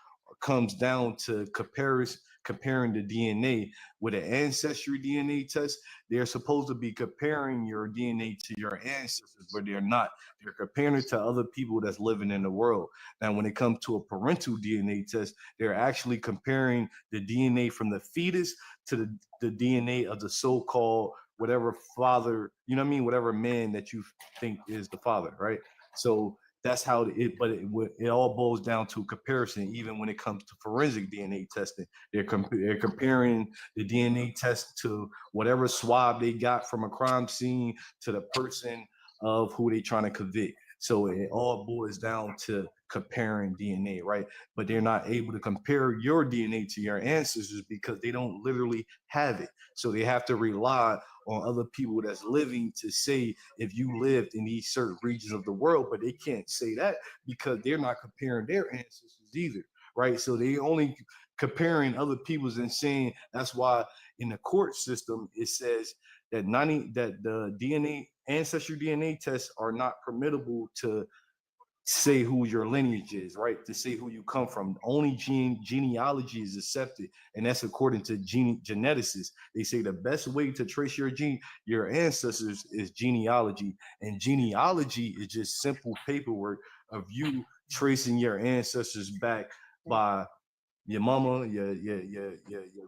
comes down to comparing the DNA with an ancestry DNA test, they're supposed to be comparing your DNA to your ancestors, but they're not. They're comparing it to other people that's living in the world. Now, when it comes to a parental DNA test, they're actually comparing the DNA from the fetus to the DNA of the so-called whatever father, you know what I mean? Whatever man that you think is the father, right? So that's how it all boils down to comparison. Even when it comes to forensic DNA testing, they're comparing the DNA test to whatever swab they got from a crime scene to the person of who they trying to convict. So it all boils down to comparing DNA, right? But they're not able to compare your DNA to your ancestors because they don't literally have it. So they have to rely on other people that's living to say if you lived in these certain regions of the world, but they can't say that because they're not comparing their ancestors either, right? So they only comparing other people's and saying that's why in the court system it says that the DNA ancestry DNA tests are not permittable to say who your lineage is, right? To say who you come from. Only genealogy is accepted, and that's according to geneticists. They say the best way to trace your ancestors is genealogy, and genealogy is just simple paperwork of you tracing your ancestors back by your mama, your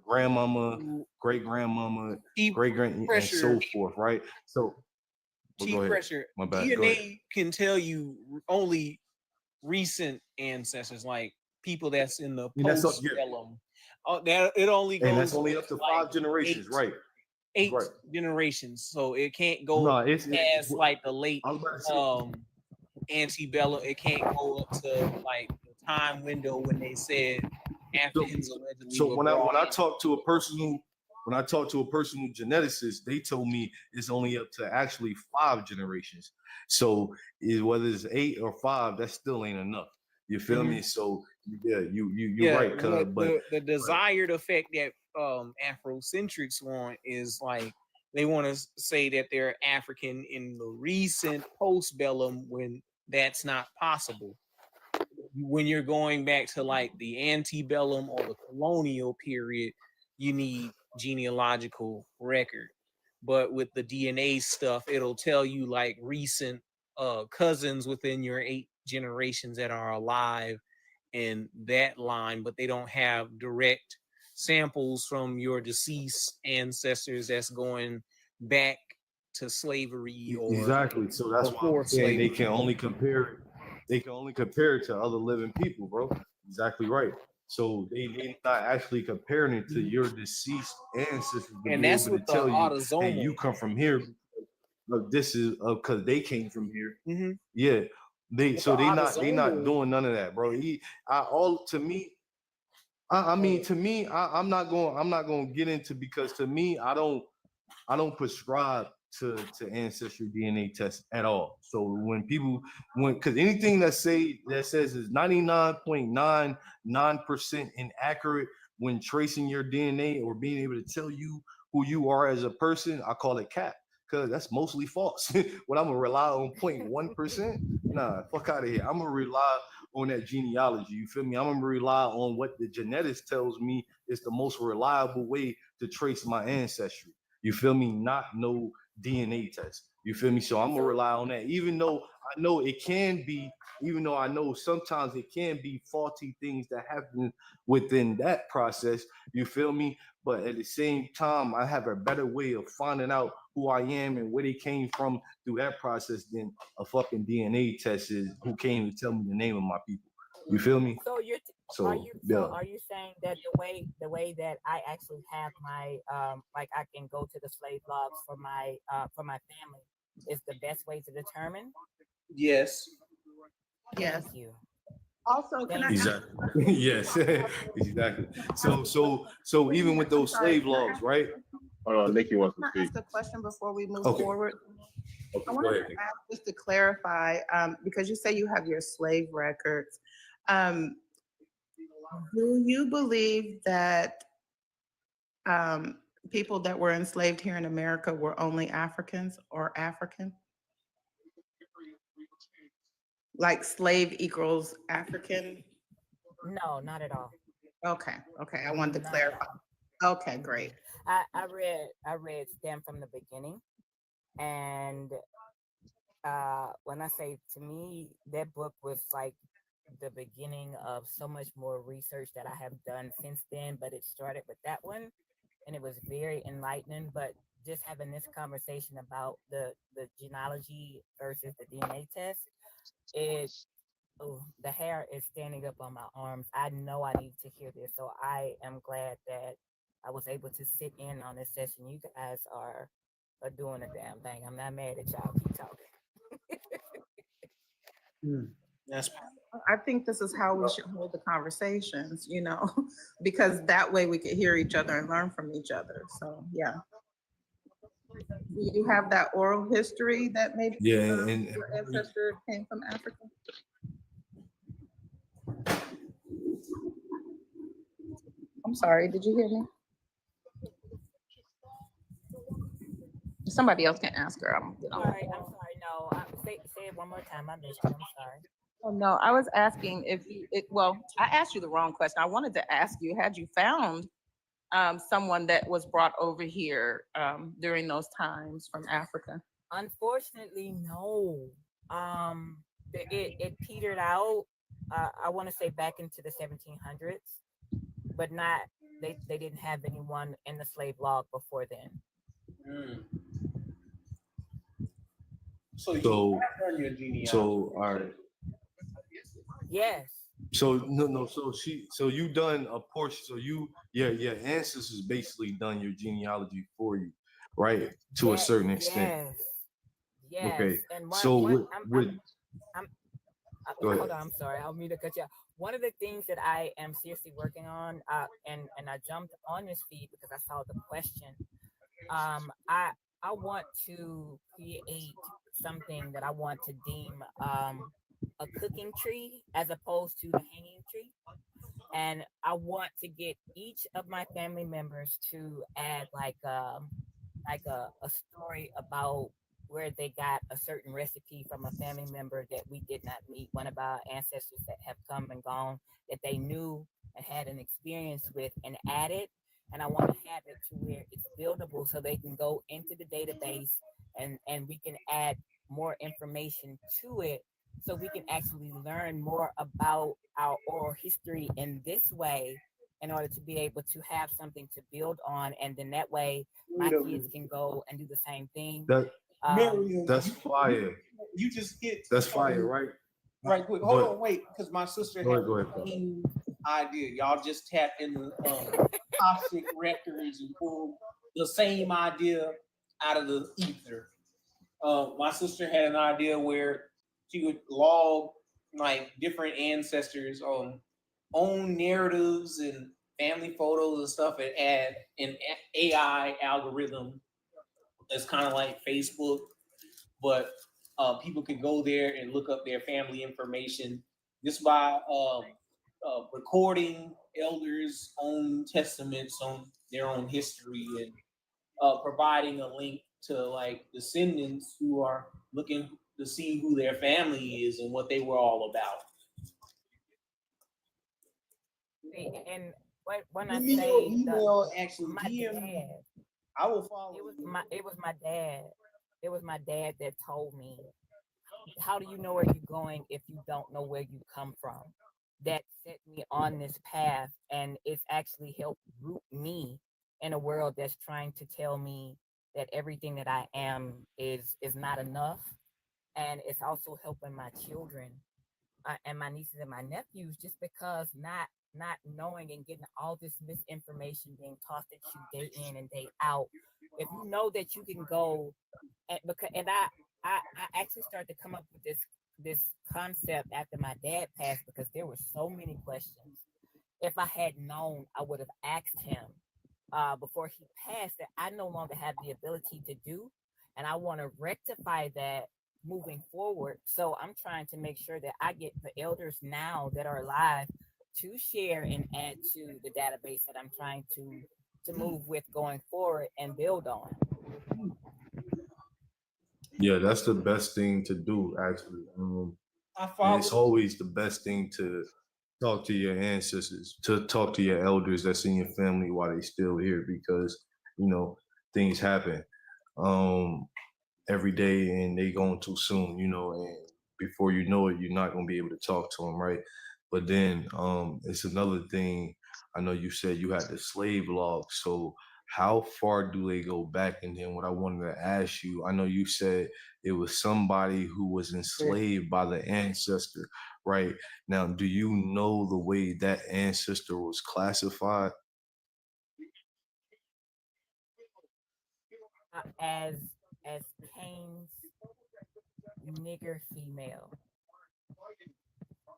grandmama, great grandmama, great grand, and Pressure. so forth, right? So. Chief Go ahead. Pressure. My bad. Go ahead. DNA can tell you only recent ancestors, like people that's in the And that's up, post-bellum. That it only goes. And that's only up to like 5 generations, right? Eight Right. generations, so it can't go No, past like the late antebellum. It can't go up to like the time window when they said Africans allegedly. So when I talk to a person who geneticist, they told me it's only up to actually 5 generations. So whether it's 8 or 5, that still ain't enough. You feel me? So yeah, you're right. But the desired effect that Afrocentrics want is like they want to say that they're African in the recent post-bellum when that's not possible. When you're going back to like the antebellum or the colonial period, you need genealogical record. But with the DNA stuff, it'll tell you like recent cousins within your 8 generations that are alive in that line, but they don't have direct samples from your deceased ancestors that's going back to slavery or Exactly. So that's why I'm before saying they slavery. can only compare it. They can only compare it to other living people, bro. Exactly right. So they not actually comparing it to your deceased ancestors to And be that's able to what the tell you, hey, autosomal. you come from here. Look, this is because they came from here. Mhm. Yeah. They But so the they not autosomal, doing none of that, bro. All to me, I mean, to me, I'm not going to get into, because to me, I don't prescribe to ancestry DNA tests at all. So when people because anything that says is 99.99% inaccurate when tracing your DNA or being able to tell you who you are as a person, I call it cap, because that's mostly false. What, I'm gonna rely on 0.1%? Nah, fuck out of here. I'm gonna rely on that genealogy. You feel me? I'm gonna rely on what the genetics tells me is the most reliable way to trace my ancestry. You feel me? Not no DNA test. You feel me? So I'm gonna rely on that, even though I know it can be, even though I know sometimes it can be faulty things that happen within that process. You feel me? But at the same time, I have a better way of finding out who I am and where they came from through that process than a fucking DNA test is who came to tell me the name of my people. You feel me? So So yeah. are you saying that the way that I actually have my like I can go to the slave logs for my family is the best way to determine? yes. Yes. Thank you. Also, can I ask? Exactly. Yes. Exactly. So even with those slave logs, right? Hold on, Nikki wants to Can I speak. ask a question before we move Okay. forward? Okay, I go wanted ahead. to ask just to clarify, because you say you have your slave records. Do you believe that people that were enslaved here in America were only Africans or African? Like slave equals African? No, not at all. Okay, okay. I wanted to Not at clarify. all. Okay, great. I read Stem from the beginning, and when I say, to me, that book was like the beginning of so much more research that I have done since then. But it started with that one, and it was very enlightening. But just having this conversation about the genealogy versus the DNA test, it the hair is standing up on my arms. I know I need to hear this, so I am glad that I was able to sit in on this session. You guys are doing a damn thing. I'm not mad at y'all. Keep talking. That's I think this is how we should hold the conversations, you know, because that way we could hear each other and learn from each other. So, yeah. Do you have that oral history that maybe Yeah, and your ancestor came from Africa? I'm sorry, did you hear me? Somebody else can ask her. I'm sorry. No, say it one more time. I missed you. I'm sorry. Oh, no, I was asking if well, I asked you the wrong question. I wanted to ask you, had you found someone that was brought over here during those times from Africa? Unfortunately, no. It petered out. I want to say back into the 1700s, but not. They didn't have anyone in the slave log before then. So you have done your genealogy. all right. Yes. So no. So you done a portion. So your ancestors basically done your genealogy for you, right? To a certain extent. Yes. Yes. Okay. And So go ahead. hold on, I'm sorry. I'll mean to cut you off. One of the things that I am seriously working on, and I jumped on this feed because I saw the question. I want to create something that I want to deem a cooking tree as opposed to the hanging tree. And I want to get each of my family members to add like a story about where they got a certain recipe from a family member that we did not meet, one of our ancestors that have come and gone, that they knew and had an experience with, and add it. And I want to have it to where it's buildable so they can go into the database and we can add more information to it so we can actually learn more about our oral history in this way in order to be able to have something to build on, and then that way my kids can go and do the same thing. That's fire. You just hit. That's fire, right? Right quick. Hold on, wait, because my sister Go had ahead, the same idea. Y'all just tap in the toxic records and pull the same idea out of the ether. My sister had an idea where she would log like different ancestors on own narratives and family photos and stuff, and add an AI algorithm that's kind of like Facebook, but people can go there and look up their family information just by recording elders' own testaments on their own history, and providing a link to like descendants who are looking to see who their family is and what they were all about. And when I email say actually my DM, dad, I will follow. It was my dad. It was my dad that told me, how do you know where you're going if you don't know where you come from? That set me on this path, and it's actually helped root me in a world that's trying to tell me that everything that I am is not enough. And it's also helping my children and my nieces and my nephews, just because not knowing and getting all this misinformation being tossed at you day in and day out. If you know that you can go and I actually started to come up with this concept after my dad passed, because there were so many questions. If I had known, I would have asked him before he passed, that I no longer have the ability to do, and I want to rectify that moving forward. So I'm trying to make sure that I get the elders now that are alive to share and add to the database that I'm trying to move with going forward and build on. Yeah, that's the best thing to do, actually. And it's always the best thing to talk to your ancestors, to talk to your elders that's in your family while they still here, because things happen every day, and they going too soon, and before you know it, you're not gonna be able to talk to them, right? But then it's another thing. I know you said you had the slave log, so how far do they go back? And then what I wanted to ask you, I know you said it was somebody who was enslaved by the ancestor, right? Now, do you know the way that ancestor was classified? As Cain's nigger female.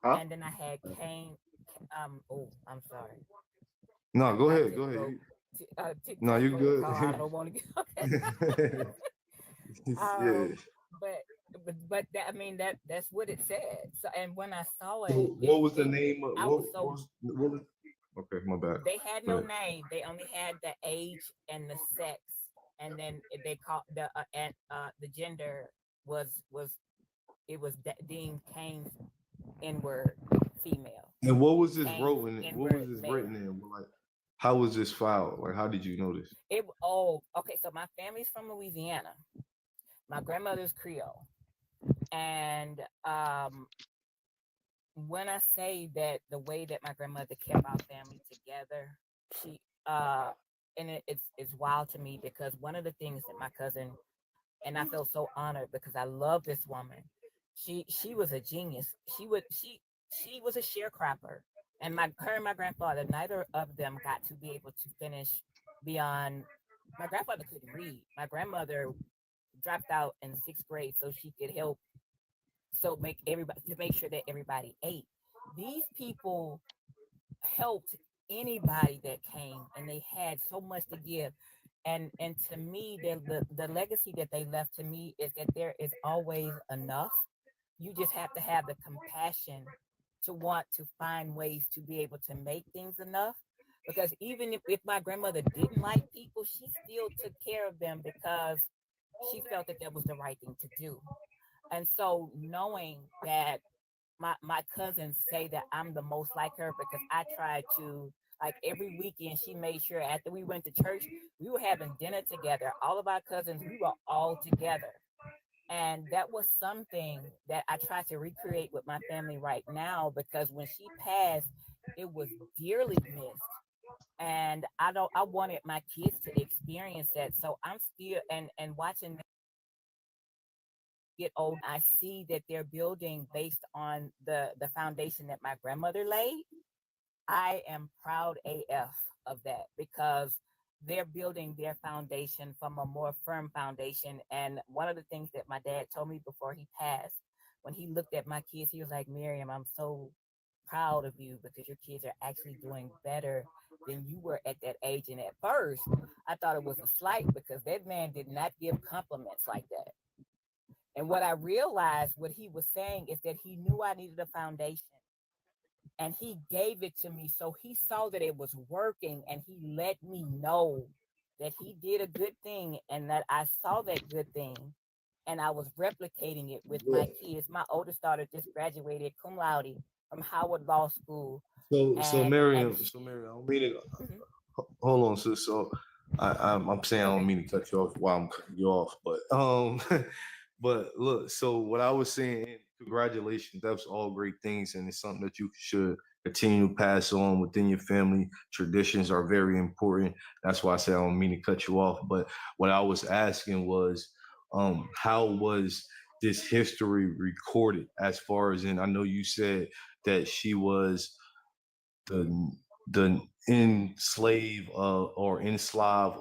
Huh? And then I had Cain. Oh, I'm sorry. No, go ahead. Go ahead. No, you're good. I don't want to get. Yeah. But that, I mean, that's what it said. So, and when I saw it, So what was the name of what was okay, my bad. They had no name. They only had the age and the sex, and then they called the gender was deemed Cain's N-word female. And what was this Cain's written? What was this male. written in? Like, how was this filed? Like, how did you know this? Okay. So my family's from Louisiana. My grandmother's Creole, and when I say that the way that my grandmother kept our family together, she and it's wild to me, because one of the things that my cousin, and I feel so honored because I love this woman. She was a genius. She was a sharecropper, and her and my grandfather, neither of them got to be able to finish beyond. My grandfather couldn't read. My grandmother dropped out in 6th grade so she could help, make sure that everybody ate. These people helped anybody that came, and they had so much to give. And to me, the legacy that they left to me is that there is always enough. You just have to have the compassion to want to find ways to be able to make things enough. Because even if my grandmother didn't like people, she still took care of them because she felt that was the right thing to do. And so knowing that my cousins say that I'm the most like her, because I tried to, like, every weekend she made sure after we went to church, we were having dinner together. All of our cousins, we were all together. And that was something that I try to recreate with my family right now, because when she passed, it was dearly missed. And I wanted my kids to experience that. So I'm still and watching them get old, I see that they're building based on the foundation that my grandmother laid. I am proud AF of that because they're building their foundation from a more firm foundation. And one of the things that my dad told me before he passed, when he looked at my kids, he was like, Miriam, I'm so proud of you because your kids are actually doing better than you were at that age. And at first, I thought it was a slight because that man did not give compliments like that. And what I realized, what he was saying is that he knew I needed a foundation and he gave it to me. So he saw that it was working and he let me know that he did a good thing and that I saw that good thing and I was replicating it with my kids. My oldest daughter just graduated cum laude from Howard Law School. So Miriam, I don't mean to, hold on, sis. So I'm saying I don't mean to cut you off while I'm cutting you off, but but look, so what I was saying, congratulations, that's all great things, and it's something that you should continue to pass on within your family. Traditions are very important. That's why I said I don't mean to cut you off. But what I was asking was, how was this history recorded as far as in, I know you said that she was the enslave or enslave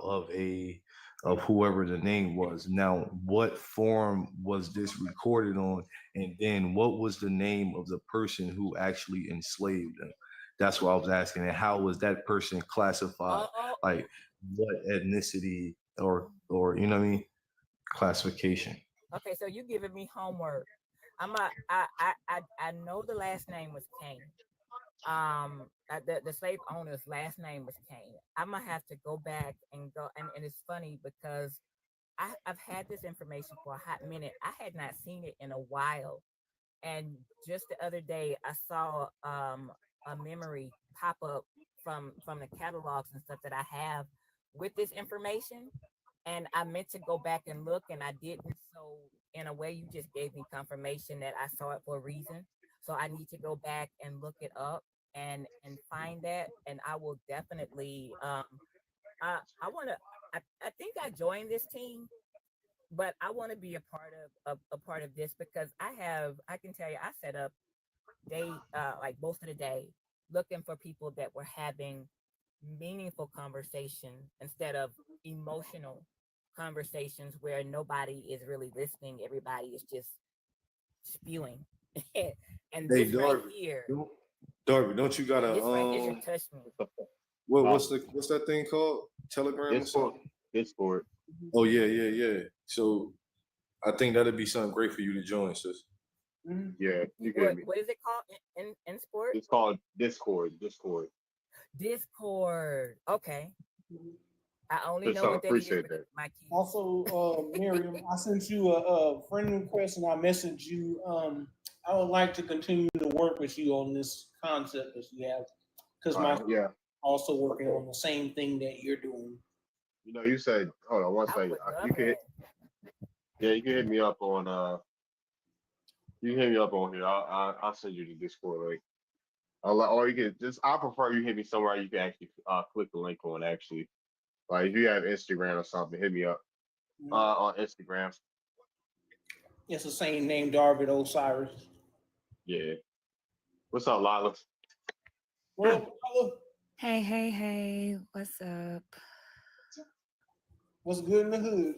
of whoever the name was. Now, what form was this recorded on? And then what was the name of the person who actually enslaved them? That's what I was asking. And how was that person classified? Like what ethnicity or you know what I mean? Classification. Okay, so you giving me homework. I know the last name was Cain. The slave owner's last name was Cain. I'm gonna have to go back and go, and it's funny because I've had this information for a hot minute. I had not seen it in a while, and just the other day I saw a memory pop up from the catalogs and stuff that I have with this information, and I meant to go back and look, and I didn't. So in a way, you just gave me confirmation that I saw it for a reason. So I need to go back and look it up and find that, and I will definitely. I want to. I think I joined this team, but I want to be a part of this because I can tell you I set up day like most of the day looking for people that were having meaningful conversation instead of emotional conversations where nobody is really listening, everybody is just spewing. And Hey, this right here, Darby, don't you got this right here touched me. what's that thing called? Telegram or Discord. something? Discord. Oh yeah. So I think that'd be something great for you to join, sis. Yeah, you get me. What is it called in sport? It's called Discord. Discord. Okay. I only know I what that is appreciate because that. my kids. Also, Miriam, I sent you a friend request and I messaged you. I would like to continue to work with you on this concept that you have, because my also working on the same thing that you're doing. You know, you said, hold on one second. You can you can hit me up on you can hit me up on here. I'll send you the Discord link. Or you can just I prefer you hit me somewhere you can actually click the link on actually. Like if you have Instagram or something, hit me up on Instagram. It's the same name, Darvid Osiris. Yeah. What's up, Lila? What up, Lila? Hey, what's up? What's good in the hood?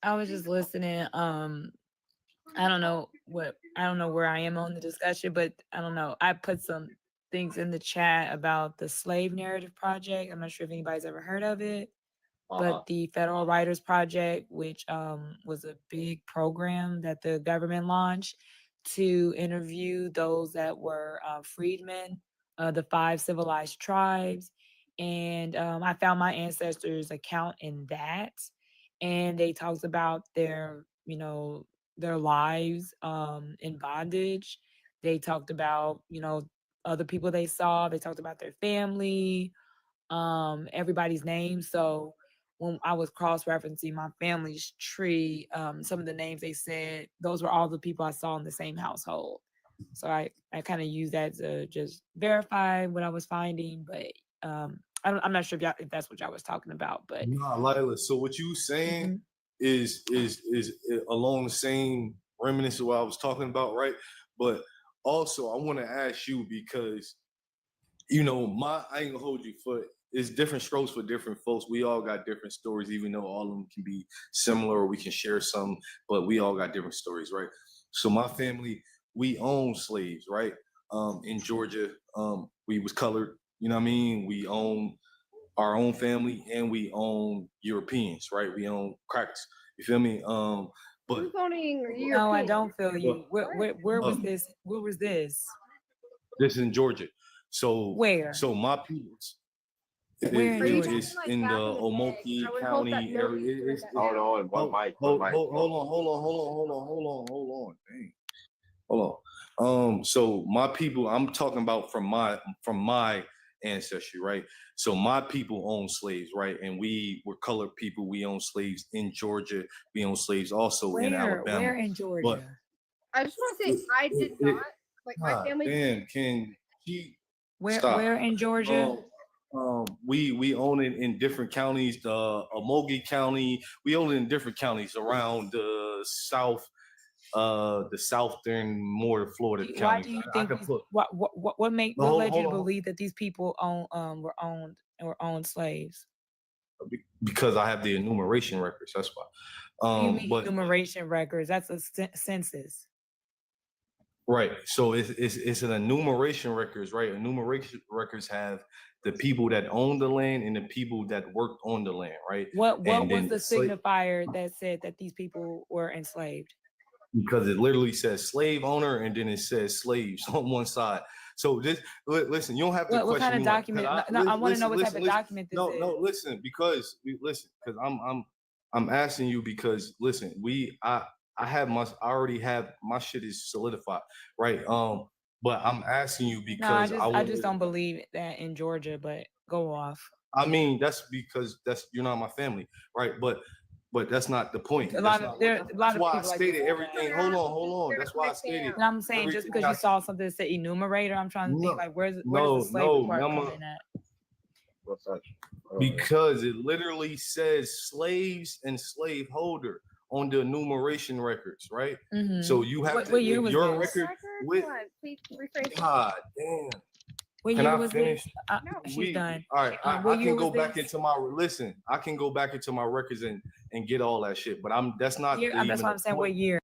I was just listening. I don't know where I am on the discussion, but I don't know. I put some things in the chat about the Slave Narrative Project. I'm not sure if anybody's ever heard of it, but the Federal Writers Project, which was a big program that the government launched to interview those that were freedmen, the 5 civilized tribes. And I found my ancestors' account in that. And they talked about their lives in bondage. They talked about, other people they saw. They talked about their family, everybody's name. So when I was cross-referencing my family's tree, some of the names they said, those were all the people I saw in the same household. So I kind of used that to just verify what I was finding. But I'm not sure if that's what y'all was talking about, but Nah, Lila. So what you saying is along the same reminiscence of what I was talking about, right? But also, I want to ask you because I ain't gonna hold you for it's different strokes for different folks. We all got different stories, even though all of them can be similar or we can share some, but we all got different stories, right? So my family, we own slaves, right? In Georgia, we was colored, you know what I mean? We own our own family and we own Europeans, right? We own crackers. You feel me? But Who's owning no, I European? don't feel you. Where was um, this? Where was this? this is in Georgia. So Where? so my peoples, Where in Georgia? it's in the Omoki I would hope that County Millie area. knew that. Hold on, one mic, one mic. Hold on. Dang. Hold on. So my people, I'm talking about from my ancestry, right? So my people own slaves, right? And we were colored people. We own slaves in Georgia. We own slaves also in Alabama. Where in Georgia? But I just want to say I did not like my God family. damn, can she Where in Georgia? We own it in different counties. The Omogi County, we own it in different counties around the southern more Florida Why counties. do you I think could put what led you hold to on believe that these people were owned slaves? because I have the enumeration records. That's why. What do you mean But enumeration records? That's a census. right, so it's an enumeration records, right? Enumeration records have the people that own the land and the people that worked on the land, right? What And was then the signifier that said that these people were enslaved? because it literally says slave owner and then it says slaves on one side. So this listen, you don't have to What question kind of me like, document? I want to know what type of document this is. No, listen, because I'm asking you because listen, I already have my shit is solidified, right? But I'm asking you No, I because just don't believe that in Georgia, but go off. I mean that's because you're not my family, right? But that's not the point. A That's lot of not. there a lot That's of why I people like this. stated everything. Hold on. That's why I stated. And I'm saying just because you saw something that said enumerator, I'm trying to think like where's the slavery part coming in at? What's that? Because it literally says slaves and slaveholder on the enumeration records, right? So you have to what year if was your this? record with Please rephrase. God damn. What Can year I was finish? this? She's done. All right, I What can year go was back this? into my listen. I can go back into my records and get all that shit. But that's not Year, that's even why the I'm saying point. what year.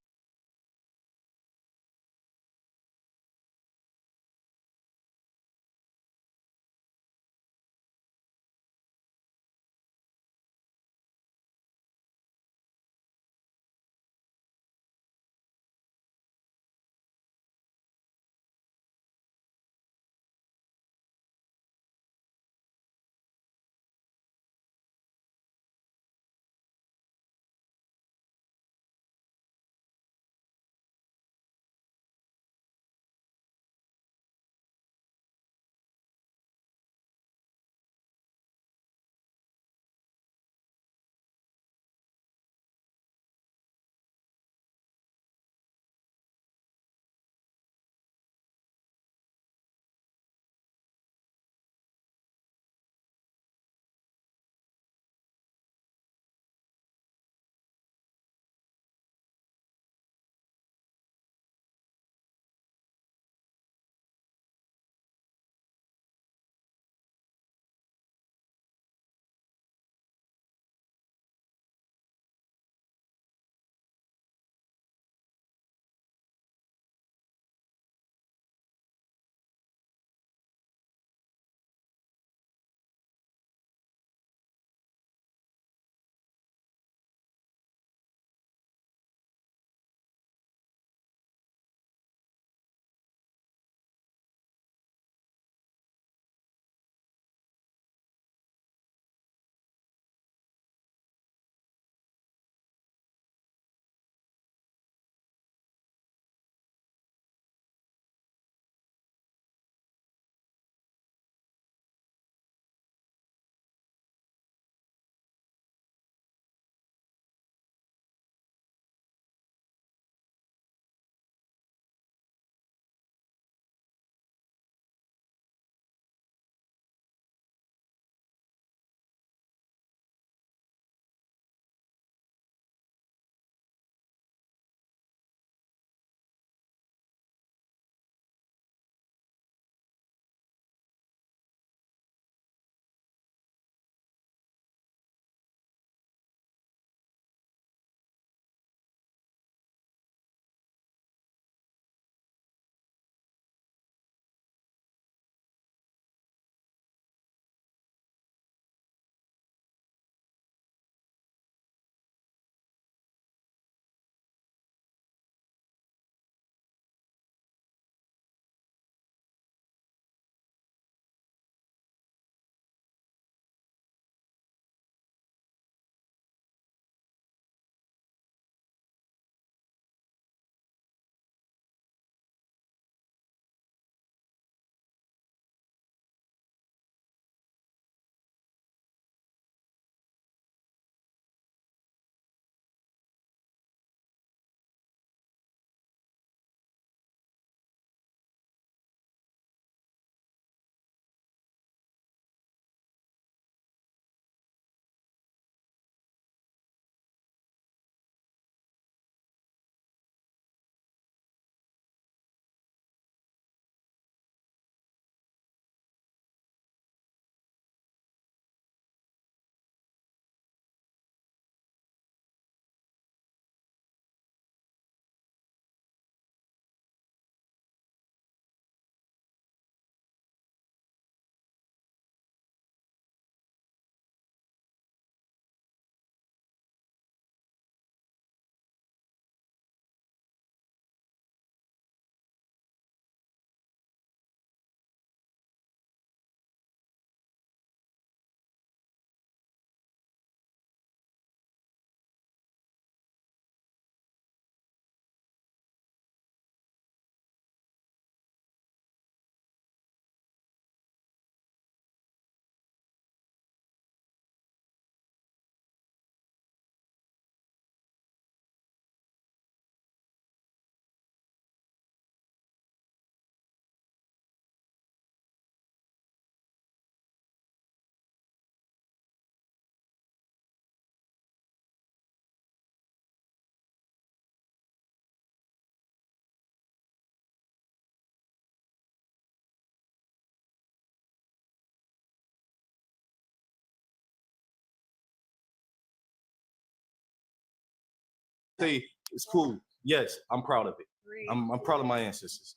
say it's cool. Yes, I'm proud of it. I'm proud of my ancestors.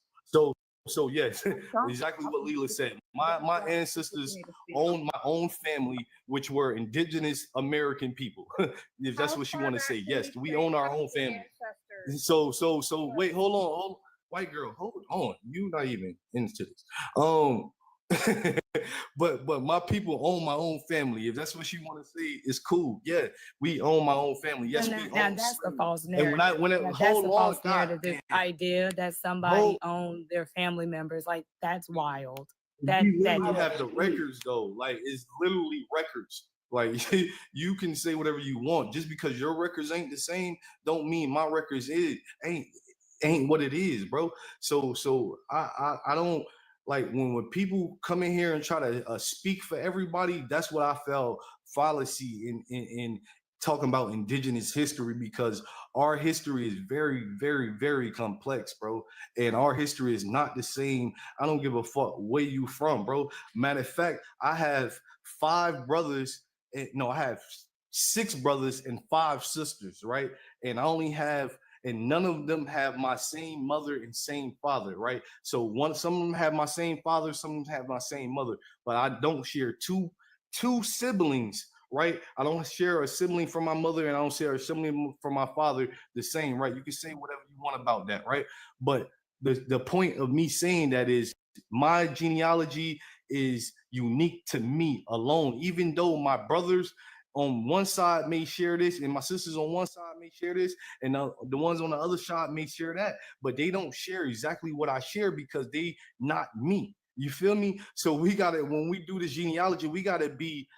So yes, exactly what Leela said. My ancestors owned my own family, which were indigenous American people. If that's what you want to say. Yes, we own our own family. So wait, hold on. White girl, hold on. You not even into this. But my people own my own family. If that's what you want to say, it's cool. Yeah, we own my own family. Yes, we Now own that's the false and narrative. That's hold the on, false God narrative. This damn. idea that somebody owned their family members, like that's wild. That We literally have the records though. Like it's literally records. Like you can say whatever you want. Just because your records ain't the same, don't mean my records ain't what it is, bro. So I don't like when people come in here and try to speak for everybody. That's what I felt fallacy in talking about indigenous history, because our history is very, very, very complex, bro. And our history is not the same. I don't give a fuck where you from, bro. Matter of fact, I have 5 brothers. No, I have 6 brothers and 5 sisters, right? And none of them have my same mother and same father, right? So some of them have my same father, some of them have my same mother, but I don't share two siblings, right? I don't share a sibling from my mother and I don't share a sibling from my father the same, right? You can say whatever you want about that, right? But the point of me saying that is my genealogy is unique to me alone, even though my brothers on one side may share this and my sisters on one side may share this and the ones on the other side may share that, but they don't share exactly what I share because they not me. You feel me? So we gotta, when we do this genealogy, we gotta be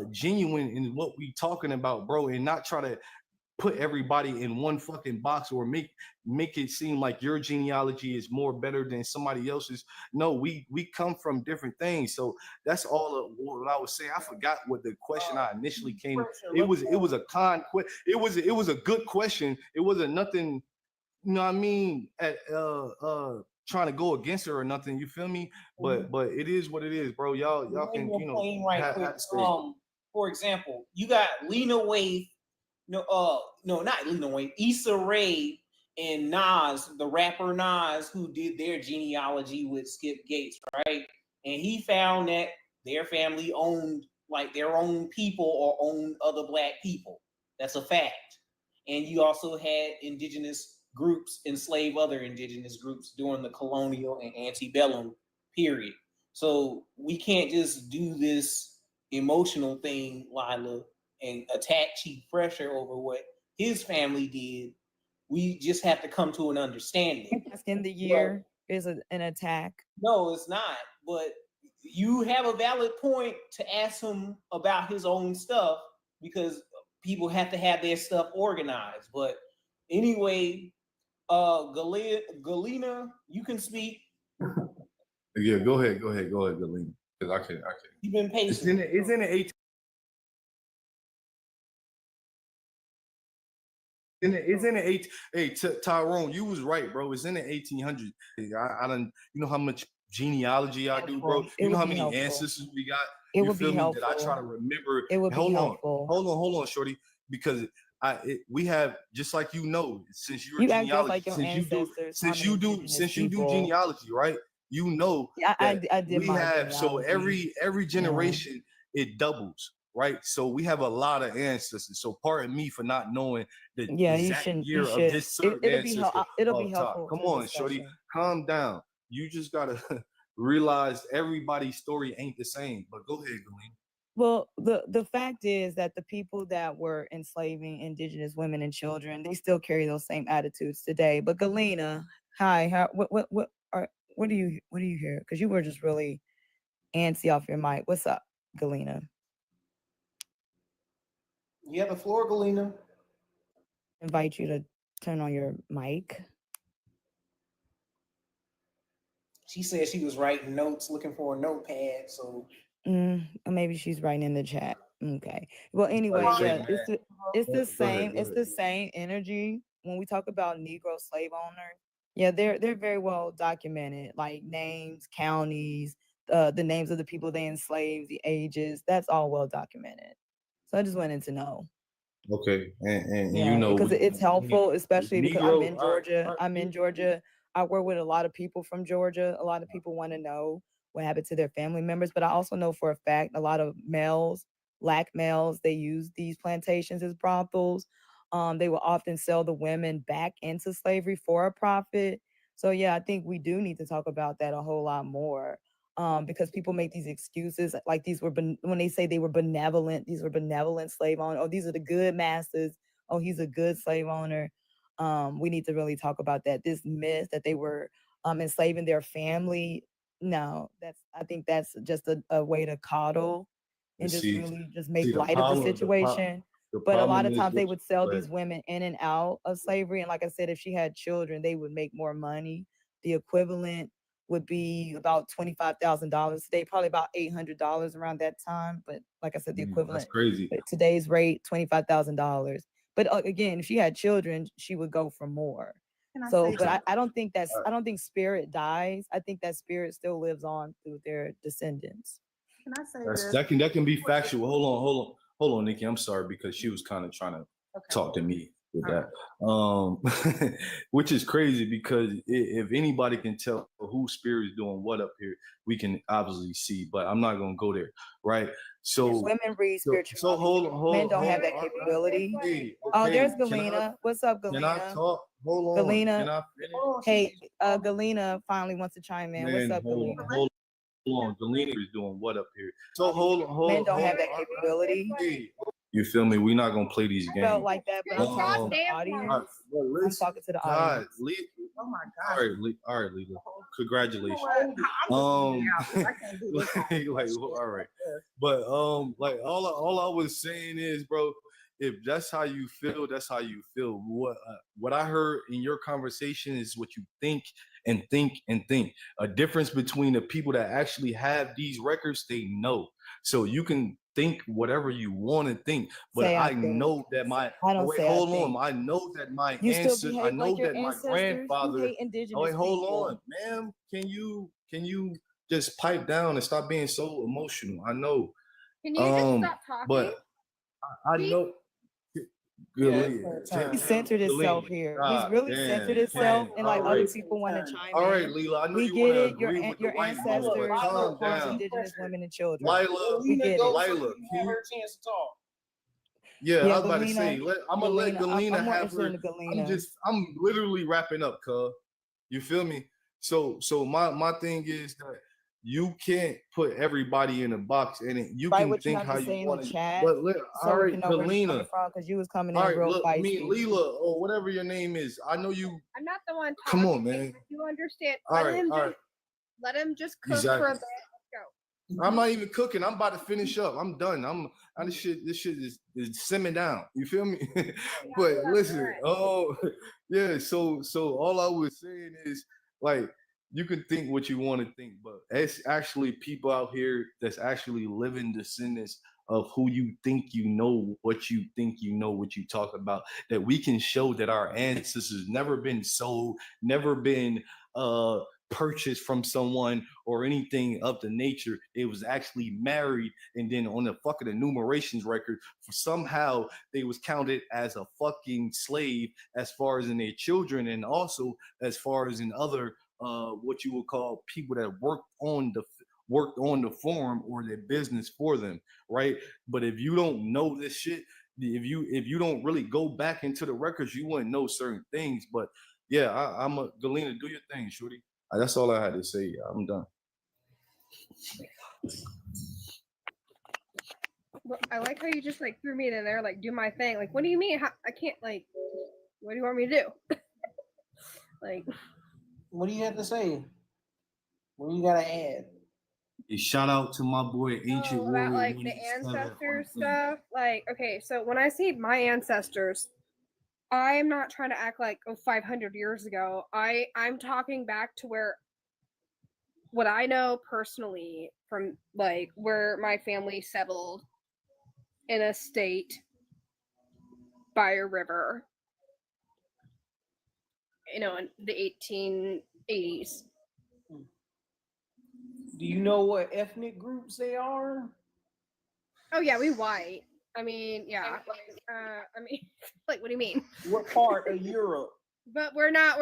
genuine in what we talking about, bro, and not try to put everybody in one fucking box or make it seem like your genealogy is more better than somebody else's. No, we come from different things. So that's all of what I was saying. I forgot what the question I initially came. It was a it was a good question. It wasn't nothing, you know what I mean, at trying to go against her or nothing. You feel me? But it is what it is, bro. Y'all can, you know, right quick. For example, you got Lena Waithe. No, not Lena Waithe. Issa Rae and Nas, the rapper Nas, who did their genealogy with Skip Gates, right? And he found that their family owned like their own people or owned other black people. That's a fact. And you also had indigenous groups enslave other indigenous groups during the colonial and antebellum period. So we can't just do this emotional thing, Lila, and attack Chief Pressure over what his family did. We just have to come to an understanding. In the year is an attack. No, it's not. But you have a valid point to ask him about his own stuff because people have to have their stuff organized. But anyway, Galena, you can speak. Yeah, go ahead, Galena. Because I can. You've been patient. It's in the 18. It's in the 8. Hey, Tyrone, you was right, bro. It's in the 1800s. I don't. You know how much genealogy I do, bro. You know how many ancestors we got. It you would feel be me? helpful. That I try to remember. It would be helpful. Hold on, shorty, because we have, just like you know, since you're you act just genealogy, like your ancestors. since you do genealogy, right? You know, Yeah, I did. We my have so genealogy. every generation it doubles. Right, so we have a lot of ancestors. So pardon me for not knowing the exact year of this certain ancestor. It'll be helpful. Come on, shorty, calm down. You just gotta realize everybody's story ain't the same. But go ahead, Galena. Well, the fact is that the people that were enslaving indigenous women and children, they still carry those same attitudes today. But Galena, hi, what do you hear? Because you were just really antsy off your mic. What's up, Galena? You have the floor, Galena. Invite you to turn on your mic. She said she was writing notes, looking for a notepad. So Maybe she's writing in the chat. Okay. Well, anyway, yeah, it's the same. It's the same energy when we talk about Negro slave owners. Yeah, they're very well documented, like names, counties, the names of the people they enslaved, the ages. That's all well documented. So I just wanted to know. Okay, and you Yeah, know because it's helpful, especially because I'm Negro. in Georgia. I'm in Georgia. I work with a lot of people from Georgia. A lot of people want to know what happened to their family members, but I also know for a fact a lot of males, black males, they use these plantations as brothels. They will often sell the women back into slavery for a profit. So yeah, I think we do need to talk about that a whole lot more. Because people make these excuses like these were when they say they were benevolent, these were benevolent slave owners. Oh, these are the good masters. Oh, he's a good slave owner. We need to really talk about that. This myth that they were enslaving their family. No, I think that's just a way to coddle and just really just make light of the situation. But a lot of times they would sell these women in and out of slavery. And like I said, if she had children, they would make more money. The equivalent would be about $25,000 today, probably about $800 around that time. But like I said, the That's equivalent crazy. at today's rate, $25,000. But again, if she had children, she would go for more. So, but I don't think I don't think spirit dies. I think that spirit still lives on through their descendants. Can I say this? That can be factual. Hold on, Nikki. I'm sorry because she was kind of trying to talk to me with that. Which is crazy because if anybody can tell who spirit is doing what up here, we can obviously see. But I'm not gonna go there, right? So women read spirituality. So hold Men don't have that on. capability. Hey, Oh, okay, there's can Galena. What's up, Galena? Can I talk? Hold on. Galena. Can I finish? Hey, Galena finally wants to chime in. What's up, Galena? Hold on. Galena is doing what up here? So hold on. Men don't have that capability. You feel me? We're not gonna play these games. Felt like that, but I'm talking to the audience. I'm talking to the audience. Oh my God. All right, Lila. Congratulations. Like, all right. But like all I was saying is, bro, if that's how you feel, that's how you feel. What I heard in your conversation is what you think and think and think. A difference between the people that actually have these records, they know. So you can think whatever you want to think, but I know that my hold on. I know that my ancestors, I know that my grandfather. Oh, wait, hold on, ma'am. Can you just pipe down and stop being so emotional? I know. Can you just stop talking? But I know. He centered himself here. He's really centered himself, and like other people want to chime in. All right, Lila, I know you get want to it. agree with Your the white ancestors woman, but calm down. indigenous women and children. Lila, we get it. Lila, Have her chance to talk. Yeah, I was about to say, I'm gonna let Galena I'm have her. I'm literally wrapping up, cuz. You feel me? So my thing is that you can't put everybody in a box, and you can think how you want to. But all right, Galena, because you was coming in real feisty. Lila, or whatever your name is. I know you. I'm not the one talking. Come on, man. You understand? All right. Let him just cook Exactly. for a bit. Let's go. I'm not even cooking. I'm about to finish up. I'm done. This shit is simming down. You feel me? But listen, yeah. So all I was saying is like you can think what you want to think, but it's actually people out here that's actually living descendants of who you think you know, what you think you know, what you talk about, that we can show that our ancestors never been sold, never been purchased from someone or anything of the nature. It was actually married, and then on the fucking enumerations record, for somehow they was counted as a fucking slave as far as in their children, and also as far as in other what you would call people that worked on the farm or their business for them, right? But if you don't know this shit, if you don't really go back into the records, you wouldn't know certain things. But yeah, I'm a Galena, do your thing, shorty. That's all I had to say. I'm done. Well, I like how you just like threw me in there, like do my thing. Like, what do you mean? I can't like. What do you want me to do? Like, what do you have to say? What do you gotta add? A shout out to my boy Ancient Warrior. About like the ancestor stuff. Like, okay, so when I say my ancestors, I'm not trying to act like 500 years ago. I'm talking back to what I know personally from like where my family settled in a state by a river, in the 1880s. Do you know what ethnic groups they are? Oh yeah, we white. I mean, yeah. I mean, like, what do you mean? What part of Europe? But we're not.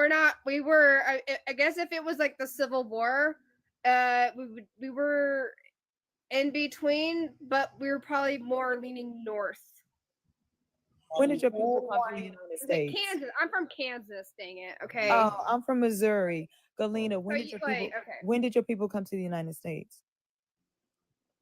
We were. I guess if it was like the Civil War, we were in between, but we were probably more leaning north. When did your people come to the United Is it States? Kansas? I'm from Kansas. Dang it. Okay. Oh, I'm from Missouri. Galena, when So did your you, people like, okay. when did your people come to the United States?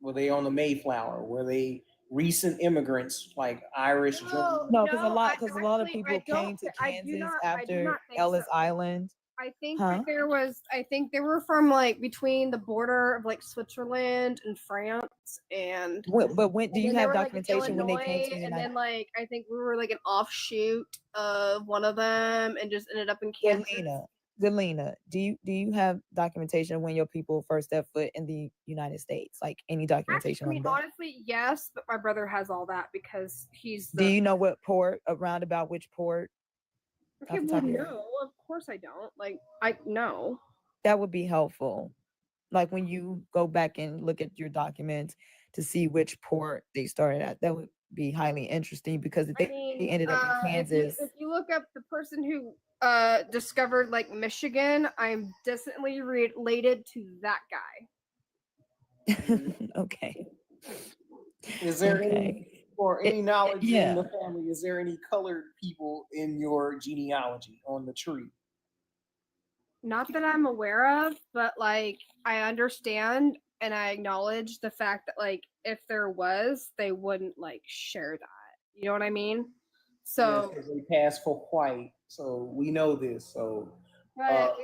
Were they on the Mayflower? Were they recent immigrants like Irish? German? No, because a lot of people came to I do Kansas not after think Ellis so. Island. I think Huh? that there was. I think they were from like between the border of like Switzerland and France, and But when do and you then they have were, like, in documentation when they came to Illinois, the and United then like I think we were like an offshoot of one of them, and just ended up in Kansas. Galena, do you have documentation when your people first stepped foot in the United States? Like any documentation I mean, on that? honestly, yes, but my brother has all that because he's the. Do you know what port, around about which port? Okay, off the well, top of your head? no, of course I don't. Like, I know. That would be helpful. Like when you go back and look at your documents to see which port they started at, that would be highly interesting because if I they mean, ended up in Kansas. if you look up the person who discovered like Michigan, I'm distantly related to that guy. Okay. Is there Okay. any, for any knowledge in yeah. the family, is there any colored people in your genealogy on the tree? Not that I'm aware of, but like I understand and I acknowledge the fact that like if there was, they wouldn't like share that. You know what I mean? So Yes, 'cause they pass for white, so we know this. So but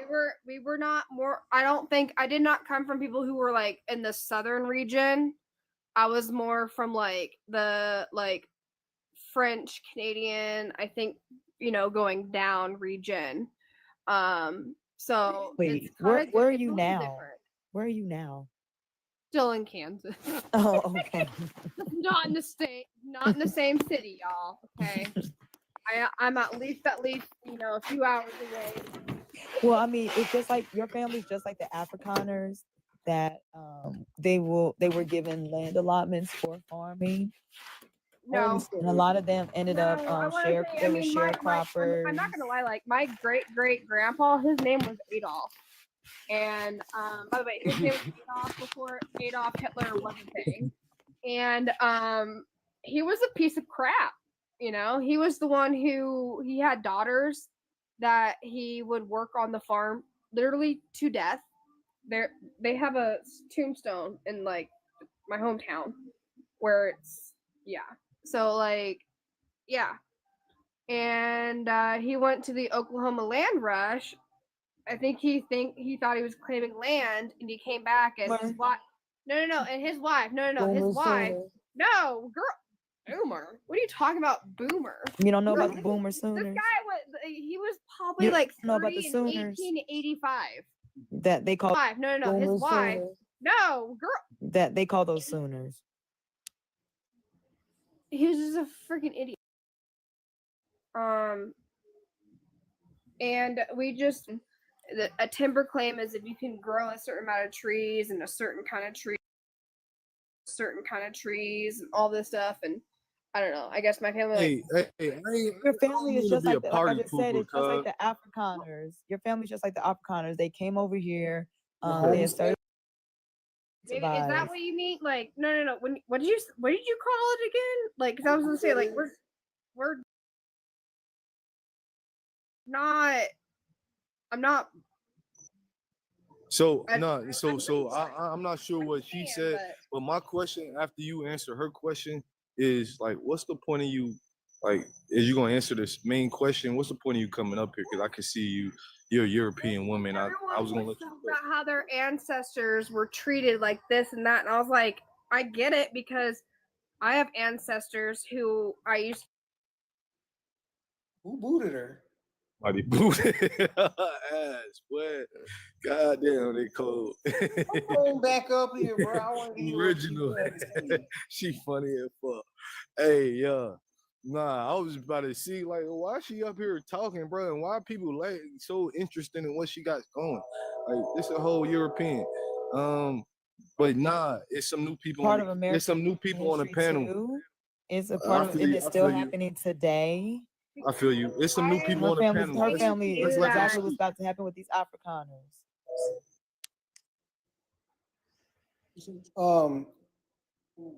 we were not more. I don't think I did not come from people who were like in the southern region. I was more from like the like French Canadian. I think going down region. So Wait, it's where kind of are it's you a little now? different. Where are you now? Still in Kansas. Oh, okay. Not in the state. Not in the same city, y'all. Okay. I'm at least a few hours away. Well, I mean, it's just like your family's just like the Afrikaners that they were given land allotments for farming. No. And a lot of them ended up I wanna share say, they I were mean, I'm sharecroppers. not gonna lie, like my great grandpa, his name was Adolf. And by the way, his name was Adolf before Adolf Hitler was a thing. And he was a piece of crap. He was the one he had daughters that he would work on the farm literally to death. They have a tombstone in like my hometown where it's so like yeah. And he went to the Oklahoma land rush. I think he thought he was claiming land, and he came back and his wife. No, and his wife. No, his wife. No, girl, Boomer. What are you talking about, Boomer? You don't know about the Boomer This Sooners? guy he was probably You don't like know about 30 the in Sooners 1885. that they call No, his Boomer wife. Sooners? No, girl. That they call those Sooners. He was just a freaking idiot. And we just a timber claim is if you can grow a certain amount of trees and a certain kind of trees and all this stuff. And I don't know. I guess my family Your family is just like I just said, it's just like cuz. the Afrikaners. Your family's just like the Afrikaners. They came over here. The They started. Maybe, is that what you mean? Like, no. What did you call it again? Like, 'cause I was gonna say, like, we're not. I'm not. So no, so I'm not sure what she said, but my question after you answer her question is like, what's the point of you? Like, is you gonna answer this main question? What's the point of you coming up here? Because I can see you're a European woman. I was gonna let you go. About how their ancestors were treated like this and that, and I was like, I get it because I have ancestors who I used. Who booted her? Somebody booted her ass. What? Goddamn, they cold. Come back up here, bro. I want to hear Original. She funny as fuck. Hey, yeah. Nah, I was about to see, like, why is she up here talking, bro? And why are people like so interested in what she got going? Like, this a whole European. But nah, it's some new people. Part of American There's some new people on the history panel. too. It's a part of, and it's still happening today. I feel you. It's some new people on the panel. Her family is let them exactly what's speak. about to happen with these Afrikaners.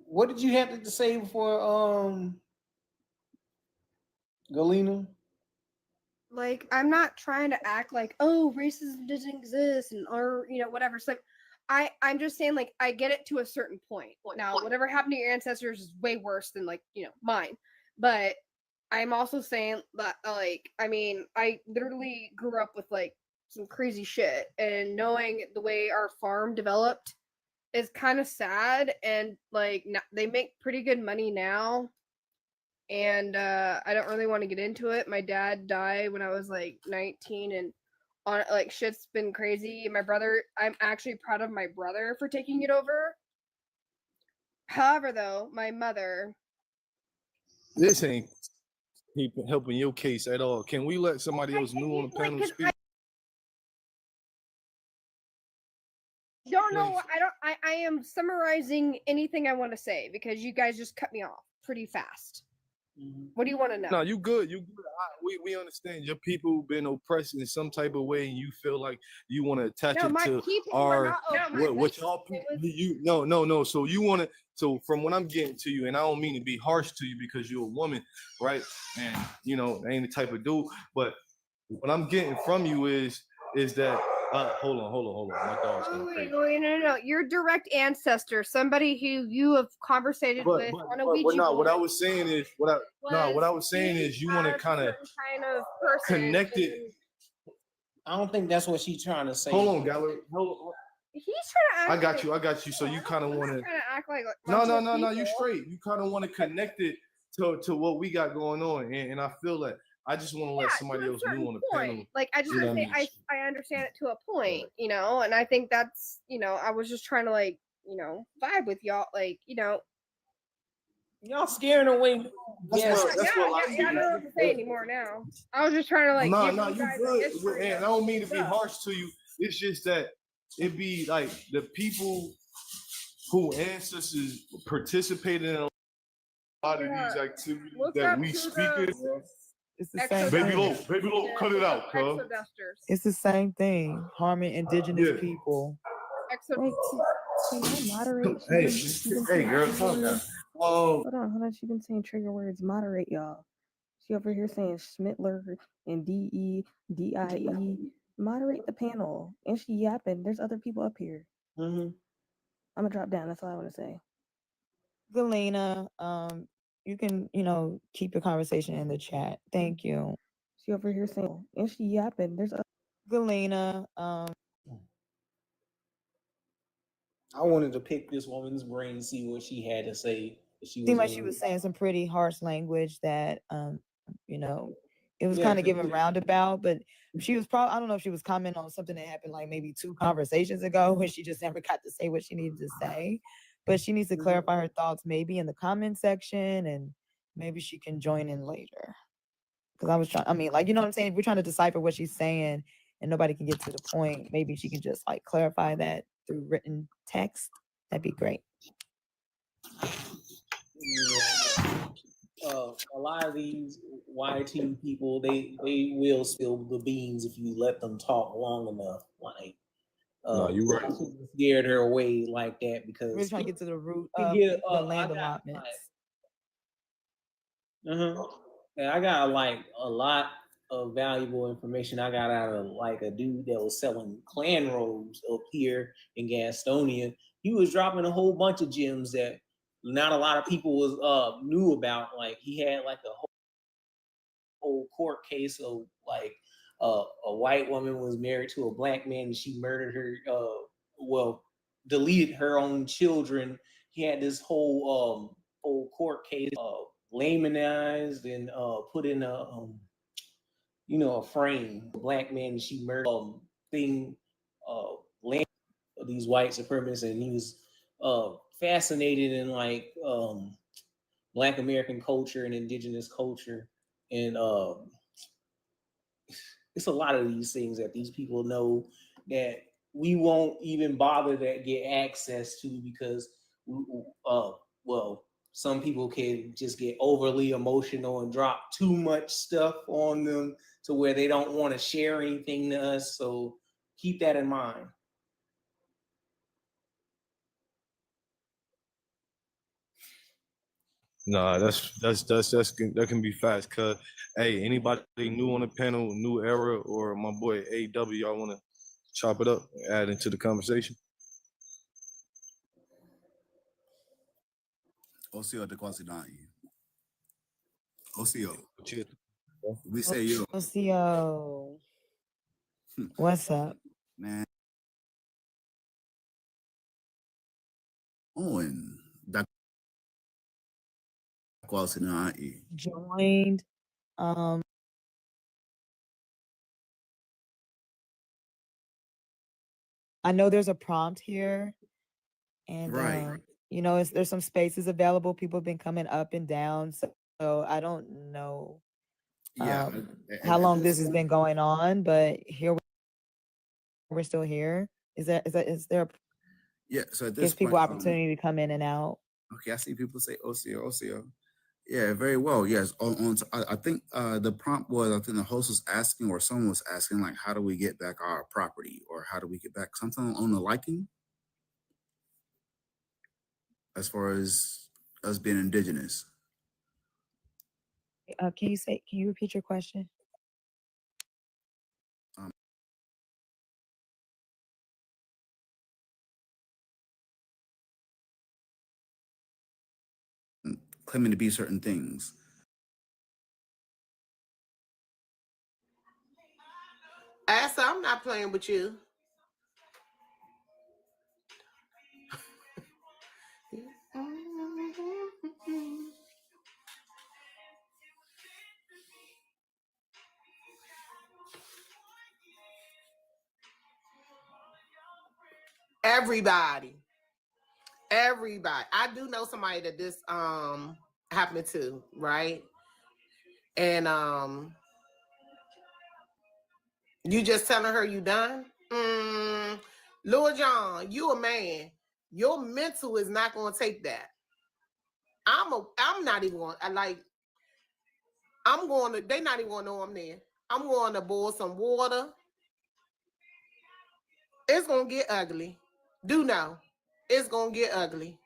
What did you have to say before Galena? Like, I'm not trying to act like, oh, racism doesn't exist and or whatever. So I'm just saying, like, I get it to a certain point. Now, whatever happened to your ancestors is way worse than like, mine. But I'm also saying that, like, I mean, I literally grew up with like some crazy shit, and knowing the way our farm developed is kind of sad. And like, they make pretty good money now. And I don't really want to get into it. My dad died when I was like 19, and on like shit's been crazy. My brother, I'm actually proud of my brother for taking it over. However, though, my mother. This ain't helping your case at all. Can we let somebody else new on the panel speak? Don't know. I am summarizing anything I want to say because you guys just cut me off pretty fast. What do you want to know? No, you good. You good. We understand your people been oppressed in some type of way, and you feel like you want to attach No, it my to people were our not what y'all people. No. So you want to. So from what I'm getting to you, and I don't mean to be harsh to you because you're a woman, right? And I ain't the type of dude. But what I'm getting from you is that. Hold on. My dog's going crazy. No. Your direct ancestor, somebody who you have conversated with on a Ouija board. What I was saying is you want to kind of connect it. I don't think that's what she's trying to say. Hold on, gallery. He's trying to act. I got you. So you kind of want to. Trying to act like No. You straight. You kind of want to connect it to what we got going on, and I feel that. I just want to let somebody else new on the panel. Like, I just want to say, I understand it to a point, and I think that's, I was just trying to, like, vibe with y'all, like, y'all scaring away. Yes. I don't know what to say anymore now. I was just trying to, like, No, you good. And I don't mean to be harsh to you. It's just that it be like the people who ancestors participated in a lot of these activities that we speak in. It's the same Baby thing. low, cut it out, cuz. It's the same thing. Harming indigenous people. Wait, can you moderate? Hey, girl, calm down. Hold on. She been saying trigger words. Moderate, y'all. She over here saying Schmittler and DEDIE. Moderate the panel. And she yapping. There's other people up here. I'm gonna drop down. That's all I want to say. Galena, you can, keep your conversation in the chat. Thank you. She over here saying, and she yapping. There's Galena, I wanted to pick this woman's brain and see what she had to say. Seemed like she was saying some pretty harsh language that, it was kind of given roundabout, but she was probably, I don't know if she was commenting on something that happened like maybe 2 conversations ago when she just never got to say what she needed to say. But she needs to clarify her thoughts maybe in the comment section, and maybe she can join in later. Because I was trying, you know what I'm saying? If we're trying to decipher what she's saying and nobody can get to the point, maybe she can just like clarify that through written text. That'd be great. A lot of these YT people, they will spill the beans if you let them talk long enough. Like, no, you're right. Scared her away like that because we're trying to get to the root of the land allotments. And I got like a lot of valuable information I got out of like a dude that was selling clan robes up here in Gastonia. He was dropping a whole bunch of gems that not a lot of people was knew about. Like he had like a whole court case of like a white woman was married to a black man and she murdered her. Deleted her own children. He had this whole court case laymanized and put in a frame. A black man she murdered land these white supremacists, and he was fascinated in like Black American culture and indigenous culture, and it's a lot of these things that these people know that we won't even bother to get access to because some people can just get overly emotional and drop too much stuff on them to where they don't want to share anything to us. So keep that in mind. Nah, that can be fast. Cause hey, anybody new on the panel, new era, or my boy AW, y'all want to chop it up, add into the conversation? Osio de Quasidani. Osio. We say yo. Osio. What's up? Man. Owen. Da Quasidani. Joined. I know there's a prompt here, and Right. you know, there's some spaces available. People have been coming up and down, so I don't know Yeah. how long this has been going on, but here we're still here. Is there Yeah. So at this gives people point, opportunity to come in and out? okay, I see people say Osio, Osio. Yeah, very well. Yes. I think the prompt was, I think the host was asking, or someone was asking, like, how do we get back our property, or how do we get back something on the liking, as far as us being indigenous. Can you repeat your question? Claiming to be certain things. Asa, I'm not playing with you. Everybody. I do know somebody that this happened to, right? And you just telling her you done? Lord John, you a man. Your mental is not gonna take that. I'm not even going they not even gonna know I'm there. I'm going to boil some water. It's gonna get ugly. Do know. It's gonna get ugly.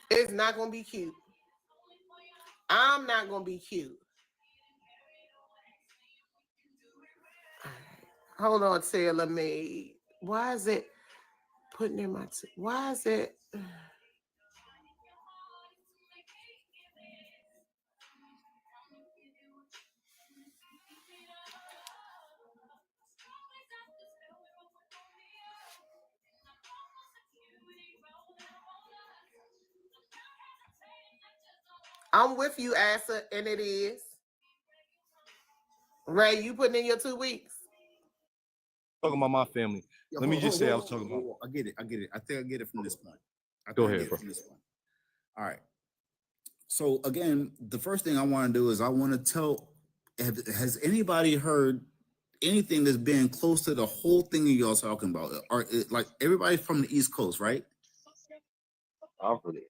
It's not gonna be cute. I'm not gonna be cute. Hold on, Taylor Made. Why is it putting in my why is it? I'm with you, Asa, and it is. Ray, you putting in your 2 weeks? Talking about my family. Let me just say I was talking about. I get it. I think I get it from this point. Go ahead, bro. All right. So again, the first thing I want to do is I want to tell, has anybody heard anything that's been close to the whole thing that y'all talking about? Or like everybody's from the East Coast, right? I'm from the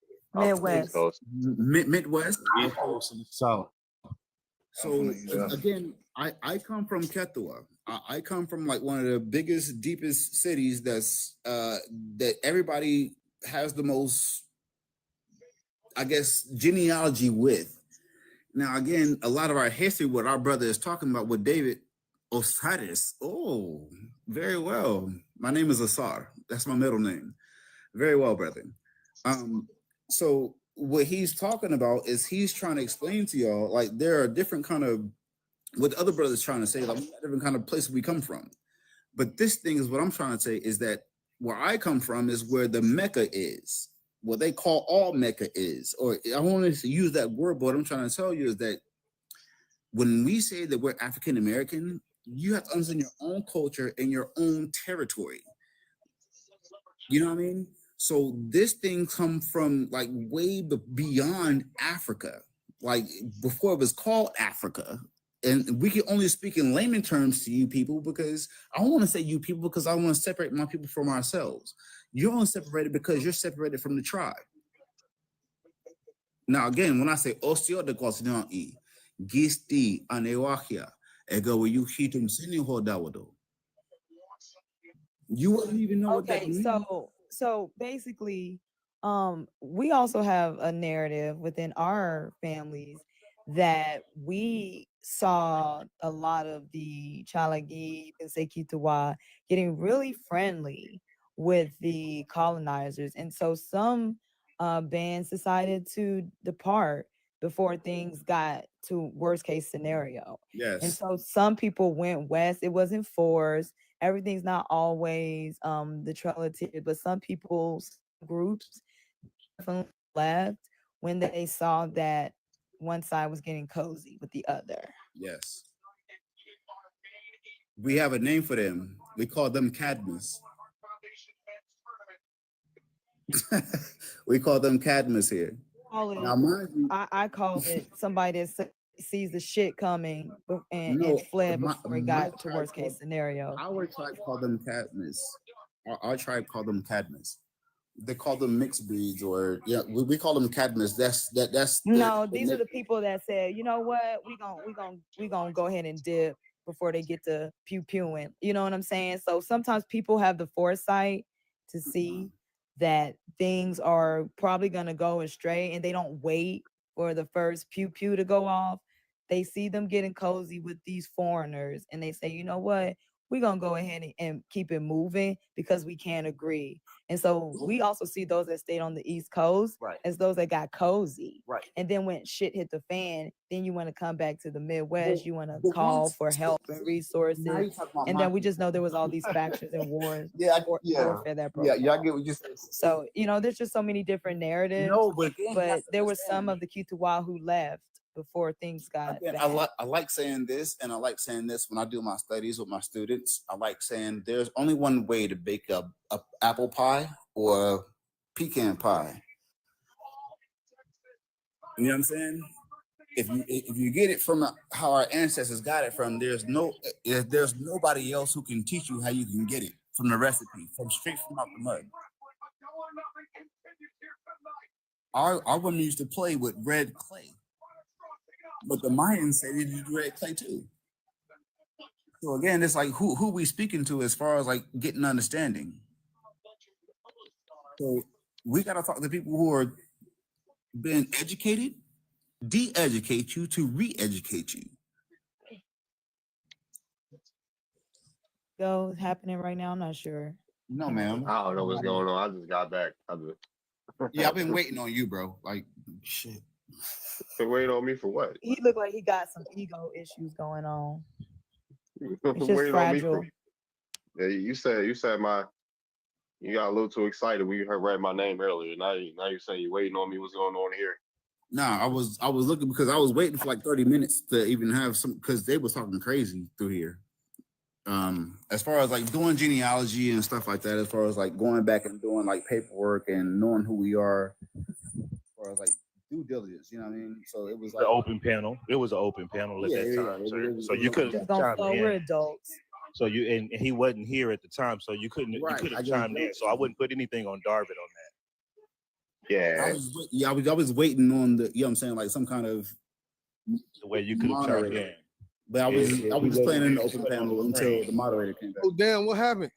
East Coast. Midwest? East Coast and the South. So again, I come from Ketua. I come from like one of the biggest, deepest cities that's that everybody has the most, I guess, genealogy with. Now, again, a lot of our history, what our brother is talking about with David Osiris. Oh, very well. My name is Asar. That's my middle name. Very well, brother. So what he's talking about is he's trying to explain to y'all, like, there are different kind of, what the other brother's trying to say, like, different kind of places we come from. But this thing is what I'm trying to say is that where I come from is where the Mecca is, what they call all Mecca is, or I wanted to use that word, but what I'm trying to tell you is that when we say that we're African American, you have to understand your own culture and your own territory. You know what I mean? So this thing come from like way beyond Africa, like before it was called Africa. And we can only speak in layman terms to you people because I don't want to say you people because I want to separate my people from ourselves. You're only separated because you're separated from the tribe. Now again, when I say osteo de Gosnoi, Gisti Anewachia, Ego you hitum sini hodawado. You wouldn't even know what that Okay, means. so basically, we also have a narrative within our families that we saw a lot of the Chalagi and Sekitawa getting really friendly with the colonizers, and so some bands decided to depart before things got to worst case scenario. And Yes. so some people went west. It wasn't forced. Everything's not always the trelative, but some people's groups definitely left when they saw that one side was getting cozy with the other. Yes. We have a name for them. We call them Cadmus. We call them Cadmus here. Now, mind you, I call it somebody that sees the shit coming and no, fled my before it got to tribe worst case scenario. our tribe call them Cadmus. Our tribe call them Cadmus. They call them mixed breeds, or we call them Cadmus. That's No, these are the people that said, you know what, we gonna go ahead and dip before they get to pew pewing. You know what I'm saying? So sometimes people have the foresight to see that things are probably gonna go astray, and they don't wait for the first pew pew to go off. They see them getting cozy with these foreigners, and they say, you know what, we're gonna go ahead and keep it moving because we can't agree. And so we also see those that stayed on the East Coast as those that got cozy. Right. And then when shit hit the fan, then you want to come back to the Midwest. You want to but call once- for help and resources. Now you talk about And my then we just know there was all these factions and wars, warfare that broke Yeah, I out. get what you said. So, there's just so many different narratives. No, but again, you have but to there were understand. some of the Kituwa who left before things got Again, bad. I like saying this, and I like saying this when I do my studies with my students. I like saying there's only one way to bake a apple pie or a pecan pie. You know what I'm saying? If you get it from how our ancestors got it from, there's nobody else who can teach you how you can get it from the recipe, from straight from out the mud. Our women used to play with red clay, but the Mayans say they did red clay too. So again, it's like who we speaking to as far as like getting understanding. So we gotta talk to people who are being educated, de-educate you to re-educate you. Go happening right now, I'm not sure. No, ma'am. I don't know what's going on. I just got back. Yeah, I've been waiting on you, bro. Like shit. Been waiting on me for what? He looked like he got some ego issues going on. It's just Waiting on me fragile. for. Yeah, you said you got a little too excited when you read my name earlier. Now you saying you waiting on me. What's going on here? Nah, I was looking because I was waiting for like 30 minutes to even have some, because they was talking crazy through here. As far as like doing genealogy and stuff like that, as far as like going back and doing like paperwork and knowing who we are, as far as like due diligence, you know what I mean? So it was like the open panel. It was an open panel at that time, sir. So you could have chimed We're in. adults. So and he wasn't here at the time, so you couldn't Right, you could I have just- chimed in. So I wouldn't put anything on Darvin on that. Yeah. I was waiting on the, you know what I'm saying, like some kind of The way you could have chimed moderator. in. But I was just playing in the open panel until the moderator came back. Oh damn! What happened?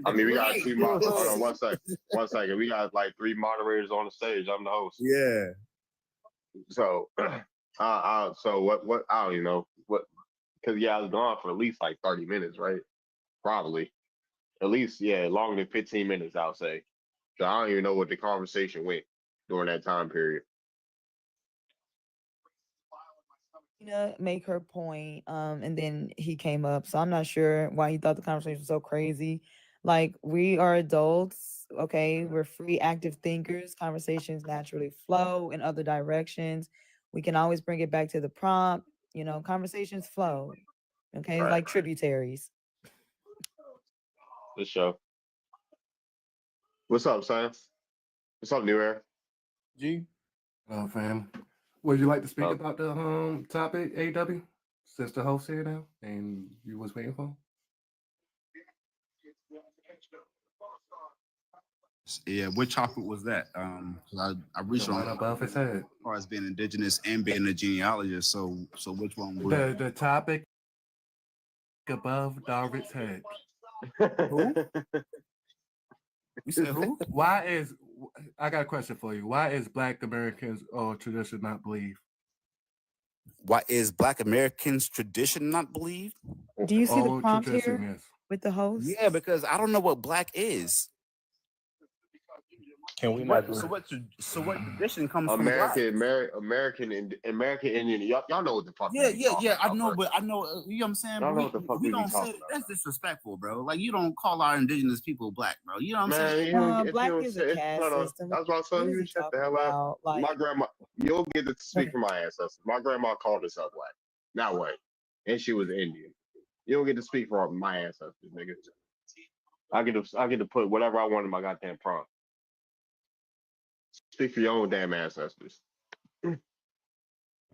I mean, we got two moderators. Hold on, 1 second. We got like 3 moderators on the stage. I'm the host. Yeah. So, so what? I don't even know what, because I was gone for at least like 30 minutes, right? Probably, at least longer than 15 minutes, I'll say. So I don't even know what the conversation went during that time period. Make her point, and then he came up, so I'm not sure why he thought the conversation was so crazy. Like, we are adults, okay? We're free, active thinkers. Conversations naturally flow in other directions. We can always bring it back to the prompt. Conversations flow, okay? It's Right. like tributaries. The show. What's up, Sam? What's up, New Air? G. Fam. Would you like to speak about the topic, AW? Since the host here now, and you was waiting for him? Yeah, what chocolate was that? 'Cause I reached on above his head. as far as being indigenous and being a genealogist. So which one was The topic above David's head. who? You said who? Why is I got a question for you? Why is Black Americans or tradition not believed? Why is Black Americans tradition not believed? Do you see the Old prompt tradition, here yes. with the host? Yeah, because I don't know what Black is. Can we not do So what tradition comes from American, Black? American Indian. Y'all know what the fuck. Yeah, we yeah, talking yeah. I about, know, bro. but I know, you know what I'm saying? Y'all But know what the fuck we we be don't say talking about. that's disrespectful, bro. Like you don't call our indigenous people Black, bro. You know what I'm Man, saying? you don't, if Black you don't is say a it, caste hold on. system. That's what I'm saying. What is You he shut the talking hell up. about? Like, My grandma, you'll get to speak for my ancestors. My grandma called herself Black. Now what? And she was Indian. You don't get to speak for my ancestors, nigga. I get to put whatever I want in my goddamn prompt. Speak for your own damn ancestors.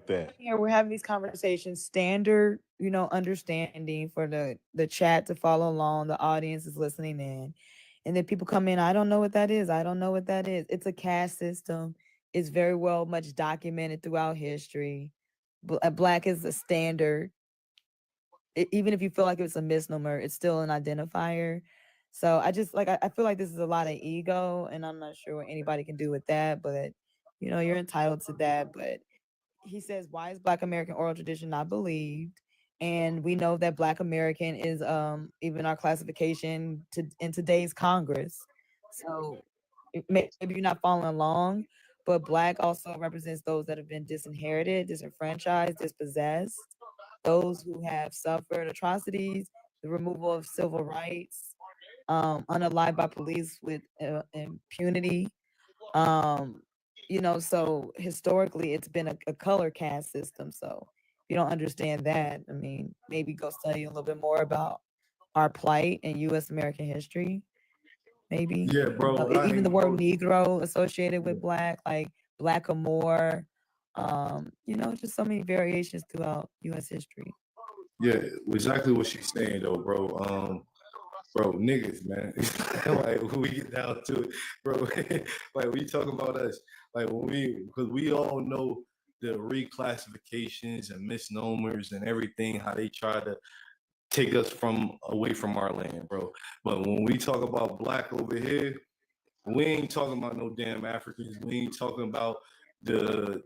that? here we're having these conversations, standard, understanding for the chat to follow along. The audience is listening in, and then people come in. I don't know what that is. I don't know what that is. It's a caste system. It's very well much documented throughout history. Black is a standard. Even if you feel like it's a misnomer, it's still an identifier. So I just I feel like this is a lot of ego, and I'm not sure what anybody can do with that. But you're entitled to that. But he says, why is Black American oral tradition not believed? And we know that Black American is even our classification in today's Congress. So maybe you're not following along, but Black also represents those that have been disinherited, disenfranchised, dispossessed, those who have suffered atrocities, the removal of civil rights, unalived by police with impunity. So historically it's been a color caste system. So if you don't understand that, I mean, maybe go study a little bit more about our plight in US American history. Maybe. Yeah, bro. Even the word Negro associated with Black, like Blackamoor, just so many variations throughout US history. Yeah, exactly what she's saying though, bro. Bro, niggas, man. Like when we get down to it, bro. Like we talking about us, like because we all know the reclassifications and misnomers and everything, how they try to take us away from our land, bro. But when we talk about Black over here, we ain't talking about no damn Africans. We ain't talking about the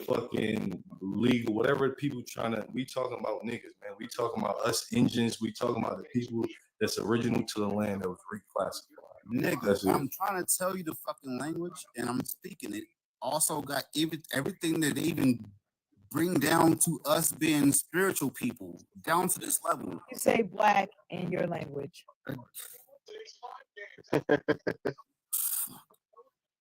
fucking legal, whatever people we talking about niggas, man. We talking about us Indians. We talking about the people that's original to the land that was reclassified. Nigga, I'm trying to tell you the fucking language and I'm speaking it. Also got everything that they even bring down to us being spiritual people, down to this level. You say Black in your language.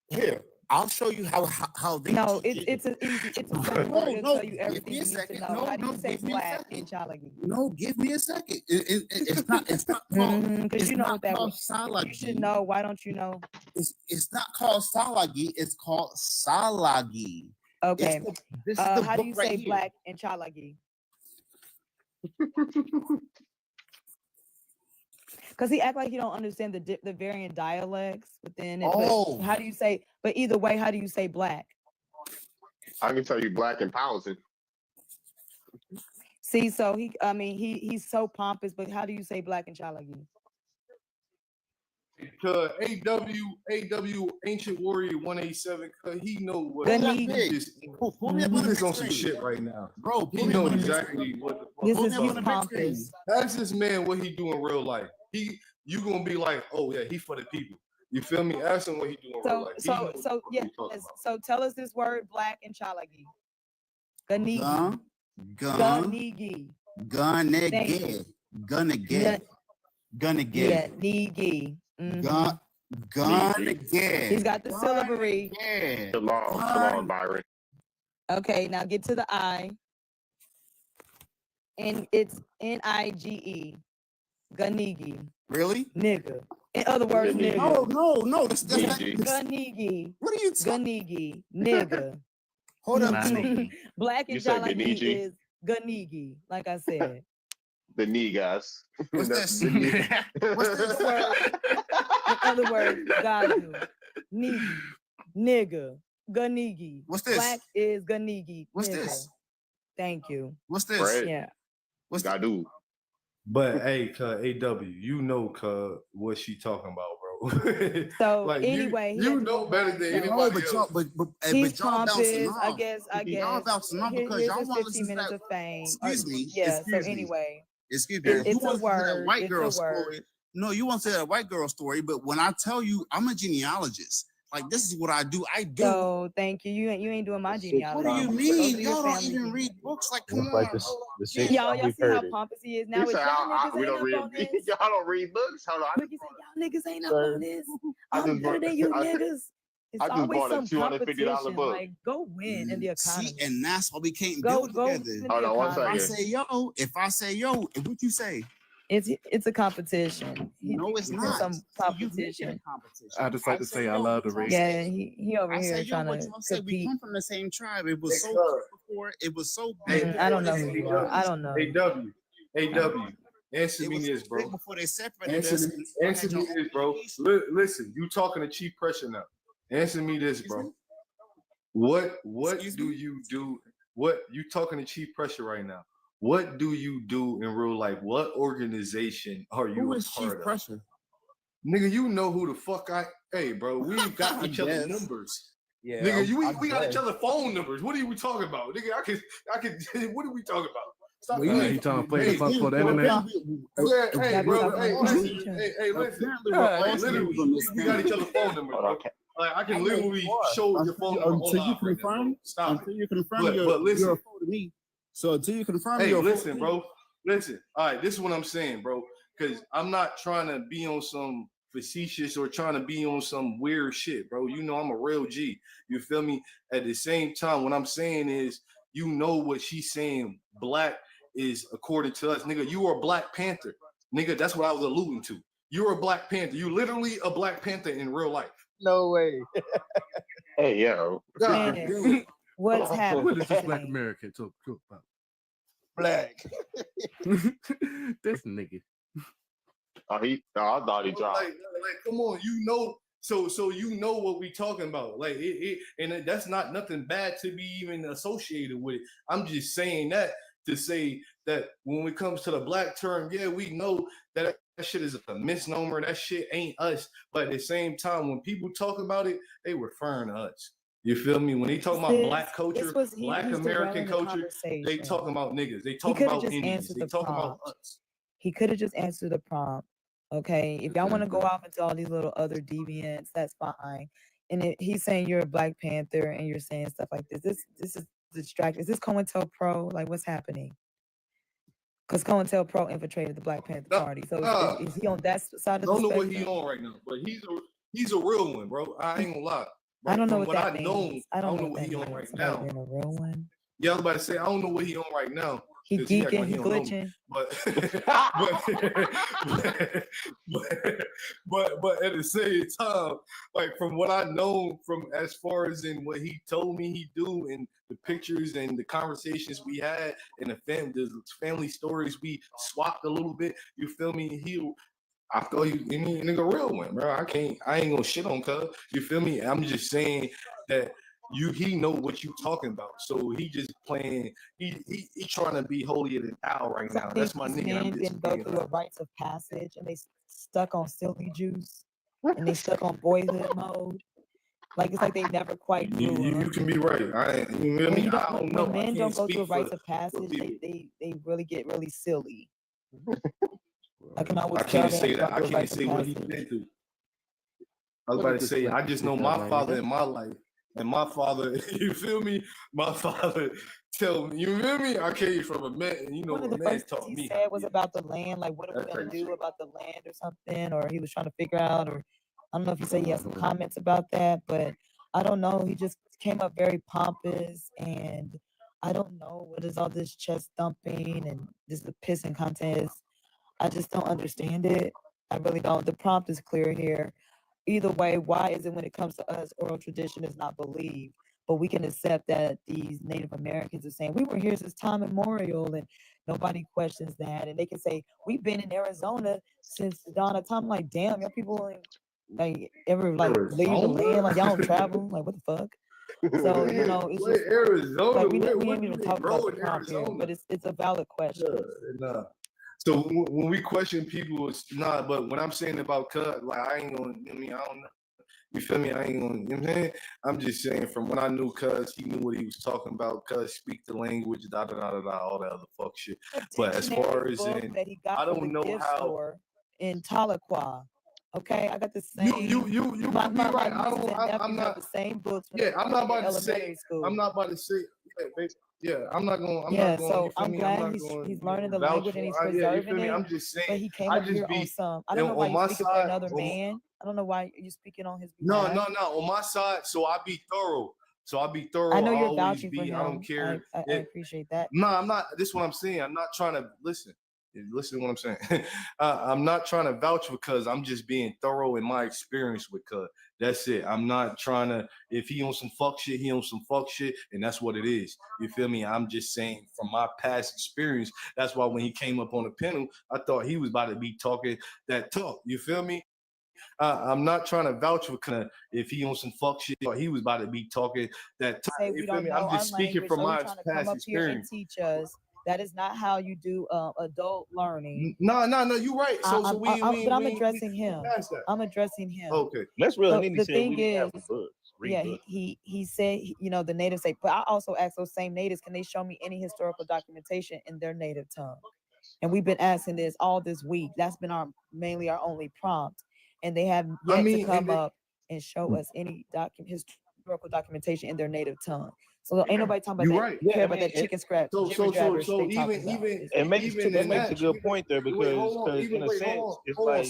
Here, I'll show you how they. No, it's a simple word. It'll tell you give everything me a you need to second. know. How do you say give me a Black second. in Chalagi? No, give me a second. It's not called. Because you know what that was. Salagi. You should know. Why don't you know? It's not called Salagi. It's called Salagi. Okay. This is the how do book you right say here. Black in Chalagi? Because he act like he don't understand the varying dialects within it. Oh. But how do you say? But either way, how do you say Black? I can tell you Black and Powellton. See, so he's so pompous. But how do you say Black in Chalagi? AW Ancient Warrior 187, he know what He just on some shit right now. Bro, he know exactly what the fuck. He's pompous. Ask this man what he do in real life. You gonna be like, oh yeah, he for the people. You feel me? Ask him what he do in real life. So tell us this word Black in Chalagi. Ganigi. Ganigi. Ganigi. Ganigi. Ganigi. Yeah, Nigi. Ganigi. He's got the syllabary. Shalom, Byron. Okay, now get to the I. And it's Nige. Ganigi. Really? Nigga. In other words, nigga. No. That's not. Ganigi. What are you Ganigi. Nigga. Hold up. Black and Chalagi is Ganigi, like I said. The niggas. What's this? What's this? In other words, Gadu, Nigi, nigga, Ganigi. What's this? Black is Ganigi. What's nigga. this? Thank you. What's this? Fred. Yeah. What's Gadu. But hey, AW, you know, what she talking about, bro. So like anyway, you know better than No, anybody but y'all, else. he's y'all bouncing pompous. I off. guess. Y'all bouncing off because Here's y'all his want to 15 listen to minutes that. of fame. Excuse me. Yeah. Excuse So me. anyway, Excuse me. You it's a want to listen to that word. white It's girl a story? word. No, you want to say that white girl story, but when I tell you I'm a genealogist, like this is what I do. I do. So thank you. You ain't doing my genealogy. What do you Those mean? are your Y'all don't family even genealogy. read books. Like, come That's on. like the sixth Y'all time we've see how heard it. pompous he is He now. If said, y'all niggas we ain't don't up read. on this, Y'all don't read books. Hold on. look, he said, y'all niggas ain't up Sir, on this. I I'm just better bought. than you I niggas. It's just always bought a some $250 competition. book. Like, go win in the economy. See, and that's why we can't Go build win together. in the Hold on one economy. second. If I say yo, what you say? It's a competition. No, it's It's not. some See, you make it a competition. competition. I just like to say I love the race. Yeah, he over I here say yo, trying what to y'all say? We compete. come from the same tribe. It was Hey, so big before. It was so big. I don't know before who they you are. I don't know. AW, answer It me was this, so bro. big before they separated us. Answer me this, bro. Listen, you talking to Chief Pressure now. Answer me this, bro. What do you do? What you talking to Chief Pressure right now? What do you do in real life? What organization are you Who a is part Chief of? Pressure? Nigga, you know who the fuck hey, bro, we got I each other guess. numbers. Yeah, Nigga, I we got each guess. other phone numbers. What are we talking about? Nigga, I can what are we talking about? Stop Well, playing. He trying to play Hey, the fuck for the internet. Hey, bro. Hey, listen. Hey, listen. Like, literally, we got each other's phone numbers, bro. Like, I can literally show your phone number on Until you live right now, bro. confirm, Stop it. until you confirm But you're listen. a foe to me. So until you confirm Hey, you're a foe to listen, me. bro. Listen. All right, this is what I'm saying, bro. Because I'm not trying to be on some facetious or trying to be on some weird shit, bro. You know I'm a real G. You feel me? At the same time, what I'm saying is, you know what she's saying. Black is according to us, nigga. You are a Black Panther, nigga. That's what I was alluding to. You're a Black Panther. You literally a Black Panther in real life. No way. Hey, yo. God Man, damn it. what's happening? What is this Black American talk about? Black. This nigga. I thought he dropped. Like, come on, you know. So you know what we talking about. Like and that's not nothing bad to be even associated with it. I'm just saying that to say that when it comes to the Black term, yeah, we know that shit is a misnomer. That shit ain't us. But at the same time, when people talk about it, they referring to us. You feel me? When they talk about Black culture, Black he's American derailing the culture, they conversation. talking about niggas. They He talk could have about just Indians. answered They the talk about prompt. us. He could have just answered the prompt. Okay, if y'all want to go off into all these little other deviants, that's fine. And he's saying you're a Black Panther and you're saying stuff like this. This is distracting. Is this COINTELPRO? Like, what's happening? Because COINTELPRO infiltrated the Black Panther Party. So is he on that side of the Don't know what spectrum? he on right now, but he's a real one, bro. I ain't gonna lie. Bro, I don't know from what that I means. know, I don't know what what he that on means. right Somebody now. being a real one. Yeah, I was about to say I don't know what he on right now. He 'cause he acting geeking, like he don't know me. glitching. But at the same time, like from what I know, from as far as in what he told me he do, and the pictures and the conversations we had, and the family stories we swapped a little bit. You feel me? I thought you nigga real one, bro. I ain't gonna shit on cuz. You feel me? I'm just saying that he know what you talking about. So he just playing, he trying to be holier than thou right So now. I That's think my these nigga. I'm men just didn't go being through a rites of passage and they stuck on silly juice and they stuck on boyhood mode. Like it's like they never quite grew you up. can be right. You know what I mean? I don't know. When I men can't don't go through a speak for rites of passage, people. they really get really silly. I can always I tell can't they say ain't that. gone I through a can't rites of say what he passage. been through. I was about to say, I just know my father in my life, and my father, you feel me? My father tell me, you feel me? I came from a man, and you know, One of a the man first things taught he me. said was about the land, like what are we That gonna type of do shit. about the land or something, or he was trying to figure out, or I don't know if he said he had some comments about that, but I don't know. He just came up very pompous, and I don't know what is all this chest thumping and this the pissing contest. I just don't understand it. I really don't. The prompt is clear here. Either way, why is it when it comes to us, oral tradition is not believed? But we can accept that these Native Americans are saying we were here since time immemorial, and nobody questions that. And they can say we've been in Arizona since the dawn of time. Like, damn, your people like ever like leave the land? Like y'all don't travel? Like what the fuck? So you know, it's just Arizona. like we What ain't even do they talk grow about the in prompt here, Arizona? but it's a valid question. Nah. So when we question people, it's not. But when I'm saying about cut, like I ain't gonna. I mean, I don't know. You feel me? I ain't gonna. You know what I'm saying? I'm just saying from when I knew Cuz, he knew what he was talking about. Cuz speak the language, da da da da da, all that other fuck shit. But as far as Book in, that he got I from don't the know gift how. store in Tahlequah. Okay, I got the same. You my, could be my right. I nieces don't. and I'm nephews have not. the same books when Yeah, they I'm were not in about to elementary say. school. I'm not about to say. Yeah, baby. Yeah, I'm not going. I'm Yeah, not going. so You feel I'm me? I'm glad not he's going. learning the Vouch language and for. he's Yeah, you preserving feel me? it. I'm just saying. But he came I up just here on be some. I don't know why on you're my speaking for side. another man. I don't know why you're speaking on his No, behalf. On my side, so I be thorough. So I be thorough. I know I you're always vouching for be. I don't him. care. I appreciate that. No, I'm not. This is what I'm saying. I'm not trying to listen. Listen to what I'm saying. I'm not trying to vouch for Cuz. I'm just being thorough in my experience with Cuz. That's it. I'm not trying to. If he on some fuck shit, he on some fuck shit, and that's what it is. You feel me? I'm just saying from my past experience. That's why when he came up on the panel, I thought he was about to be talking that talk. You feel me? I'm not trying to vouch for kind of if he on some fuck shit or he was about to be talking that time. Say You we feel don't me? know I'm our just speaking language, from so he's my trying to come past up here and experience. teach us. That is not how you do adult learning. No, you're right. So I'm addressing him. I'm addressing him. Okay, That's real. So And then he the said thing we didn't have is, books. Read yeah, books. he said, you know, the natives say, but I also asked those same natives, can they show me any historical documentation in their native tongue? And we've been asking this all this week. That's been mainly our only prompt, and they have yet to come up and show us any historical documentation in their native tongue. So ain't nobody talking about you're that. right. Care about that chicken scratch, jibber jabberish they talking about. And makes even that in makes a that, good point there because in a sense it's like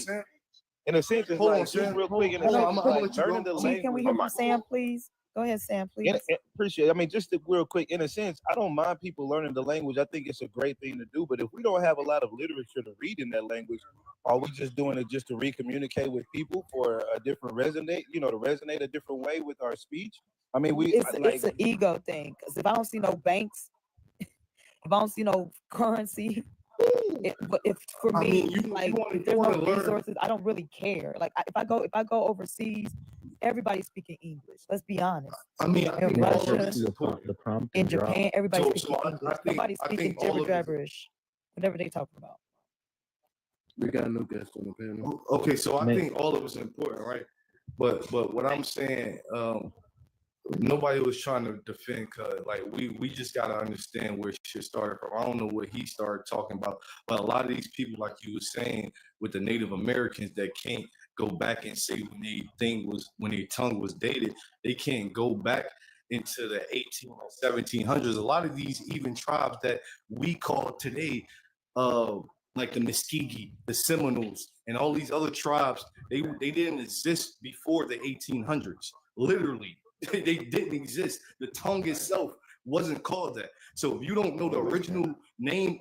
in a sense it's like just real quick in a sense it's like learning the Chief, can we hear language. from Sam, please? Go ahead, Sam, please. Appreciate it. I mean, real quick, in a sense, I don't mind people learning the language. I think it's a great thing to do. But if we don't have a lot of literature to read in that language, are we just doing it just to recommunicate with people for a different resonate, to resonate a different way with our speech? I mean, It's an ego thing. Because if I don't see no banks, if I don't see no currency, if for me, if there's no resources, I don't really care. Like if I go overseas, everybody's speaking English. Let's be honest. I mean, I think all of this is important. In Japan, everybody's speaking I English. think Nobody's speaking all jibber of it. jabberish, whatever they talking about. We got a new guest on the panel. Okay, so I think all of it's important, right? But what I'm saying, nobody was trying to defend Cuz. Like we just gotta understand where shit started from. I don't know what he started talking about, but a lot of these people, like you were saying, with the Native Americans that can't go back and say when their tongue was dated, they can't go back into the 18 or 1700s. A lot of these even tribes that we call today, like the Muskegee, the Seminoles, and all these other tribes, they didn't exist before the 1800s. Literally, they didn't exist. The tongue itself wasn't called that. So if you don't know the original name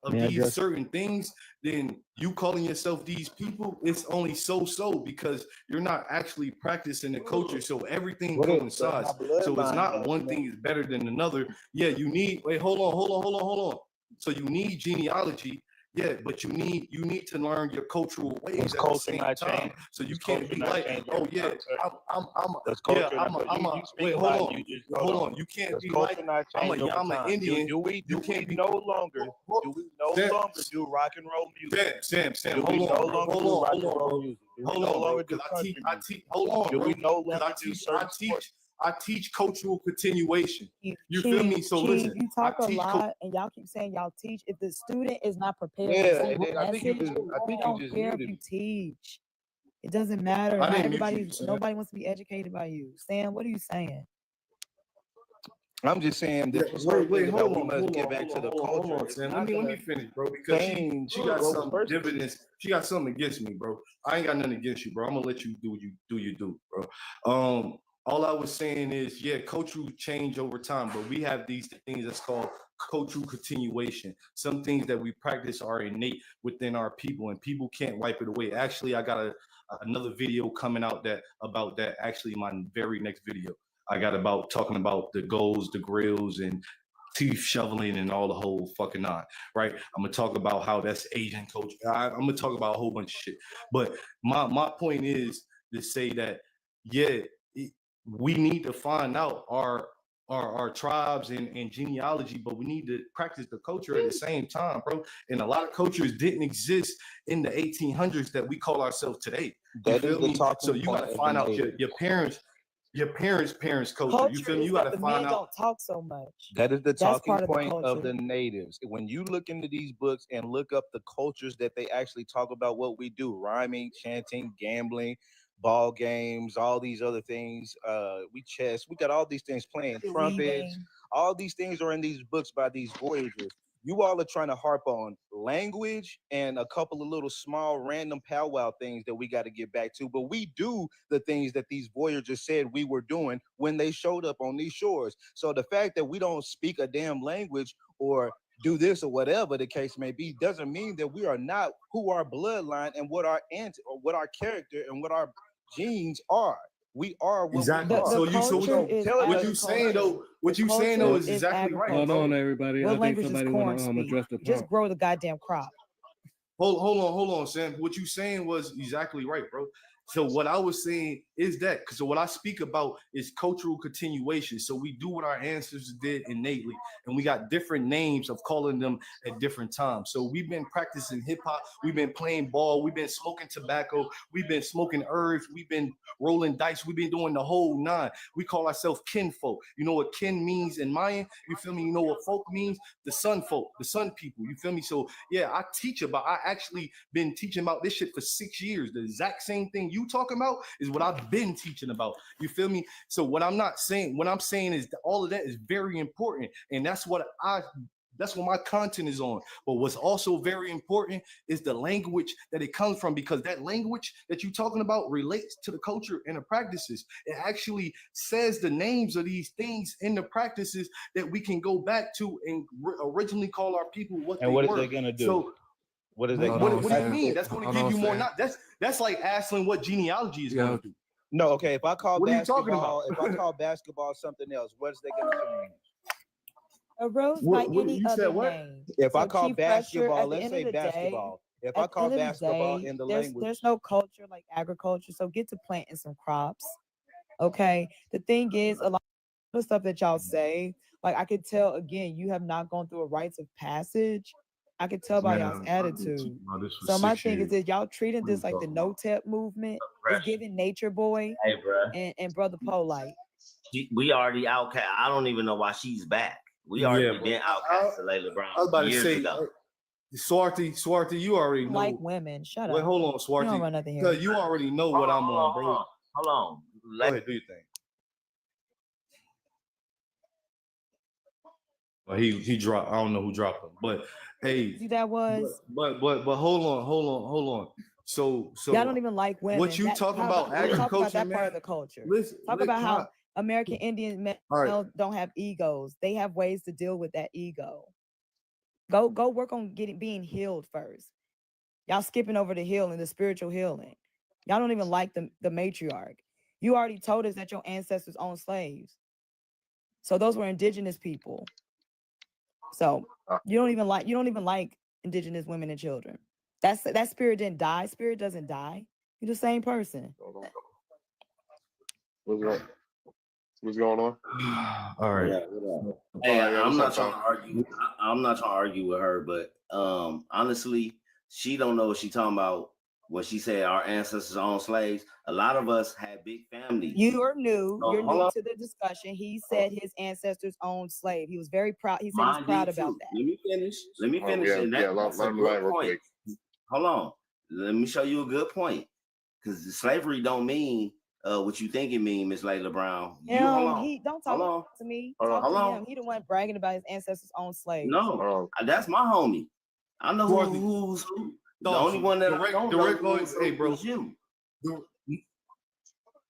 of these certain things, then you calling yourself these people, it's only so because you're not actually practicing the culture. So everything coincides. So it's not one thing is better than another. Yeah, you need hold on. So you need genealogy. Yeah, but you need to learn your cultural ways at the same time. So you can't be like, oh yeah, wait, hold on. You can't be like, I'm an Indian. Do we no longer do rock and roll music? Sam, Hold on. Do we no longer do I teach cultural continuation. You feel me? So listen, you talk a lot, and y'all keep saying y'all teach. If the student is not prepared, I think we don't care if you teach. It doesn't matter. I Not didn't mute everybody, you, Sam. nobody wants to be educated by you. Sam, what are you saying? I'm just saying that wait, hold on, must get back to the culture. Hold on, Sam. Let me finish, bro, because she got some dividends. She got something against me, bro. I ain't got nothing against you, bro. I'm gonna let you do you do, bro. All I was saying is, yeah, cultural change over time, but we have these things that's called cultural continuation. Some things that we practice are innate within our people, and people can't wipe it away. Actually, I got another video coming out about that. Actually, my very next video, I got talking about the goals, the grills, and teeth shoveling and all the whole fucking nine, right? I'm gonna talk about how that's Asian culture. I'm gonna talk about a whole bunch of shit. But my point is to say that, yeah, we need to find out our tribes and genealogy, but we need to practice the culture at the same time, bro. And a lot of cultures didn't exist in the 1800s that we call ourselves today. You That is feel the me? talking So you point gotta of find the out your parents' culture. You Culture feel me? is You that gotta the find men out. don't talk so much. That is the That's talking part of the point of culture. the natives. When you look into these books and look up the cultures that they actually talk about what we do, rhyming, chanting, gambling, ball games, all these other things, we chess, we got all these things playing, trumpets, Weaving. all these things are in these books by these voyagers. You all are trying to harp on language and a couple of little small random powwow things that we got to get back to. But we do the things that these voyagers said we were doing when they showed up on these shores. So the fact that we don't speak a damn language or do this or whatever the case may be doesn't mean that we are not who our bloodline and what our or what our character and what our genes are. We are what Exactly. we are. So what you saying though? What you saying though is exactly right. Hold bro. on, everybody. What language does corn speak? Just grow the goddamn crop. Hold on, Sam. What you saying was exactly right, bro. So what I was saying is that, so what I speak about is cultural continuation. So we do what our ancestors did innately, and we got different names of calling them at different times. So we've been practicing hip hop, we've been playing ball, we've been smoking tobacco, we've been smoking herbs, we've been rolling dice, we've been doing the whole nine. We call ourselves kinfolk. You know what kin means in Mayan? You feel me? You know what folk means? The sun folk, the sun people. You feel me? So yeah, I actually been teaching about this shit for 6 years. The exact same thing you talking about is what I've been teaching about. You feel me? So what I'm saying is that all of that is very important, and that's what my content is on. But what's also very important is the language that it comes from, because that language that you're talking about relates to the culture and the practices. It actually says the names of these things in the practices that we can go back to and originally call our people what And they what is were. they gonna do? So what is they what gonna do you mean? That's going to give you more. That's like asking what genealogy is going to do. No, okay. If I call What are you talking basketball, about? if I call basketball something else, what is they gonna change? A rose by any other name. If I So call keep pressure. basketball, At the let's end say of the day, basketball. If I at the call end of the basketball day, in the there's language, no culture like agriculture. So get to planting some crops. Okay. The thing is, a lot of stuff that y'all say, like I could tell again, you have not gone through a rites of passage. I could tell by y'all's attitude. So my thing is that y'all treating this like the no-tep movement. It's giving Nature Boy Hey, bro. and Brother Polite. We already outcast. I don't even know why she's back. We already been outcast to Layla Brown I was about to years say, ago. Swarty, you already know. Like women, shut up. Wait, hold on, You Swarty. don't run nothing here. You already know what I'm on, bro. Hold on. Go ahead, do your thing. Well, he dropped. I don't know who dropped him, but hey, See that was. But hold on. So Y'all don't even like women. What you talking about agriculture, talk about that man? part of the culture. Listen, talk about how American Indian men right. don't have egos. They have ways to deal with that ego. Go work on being healed first. Y'all skipping over the healing, the spiritual healing. Y'all don't even like the matriarch. You already told us that your ancestors owned slaves. So those were indigenous people. So you don't even like indigenous women and children. That spirit didn't die. Spirit doesn't die. You're the same person. What's going on? All right. Hey, All right, I'm not what's up, trying to argue. I'm not trying to argue with her, but honestly, she don't know what she's talking about when she said our ancestors owned slaves. A lot of us had big families. You are new. So, You're hold new on. to the discussion. He said his ancestors owned slave. He was very proud. He said Mine he's proud did about too. that. Let me finish. And let that's a him good land real point. quick. Hold on. Let me show you a good point. Because slavery don't mean what you think it means, Miss Layla Brown. You hold on. He don't talk to me. Hold Talk on. to him. He the one bragging about his ancestors owned slaves. No, that's my homie. I know who's who. The only one that I don't know hey, bro. is you.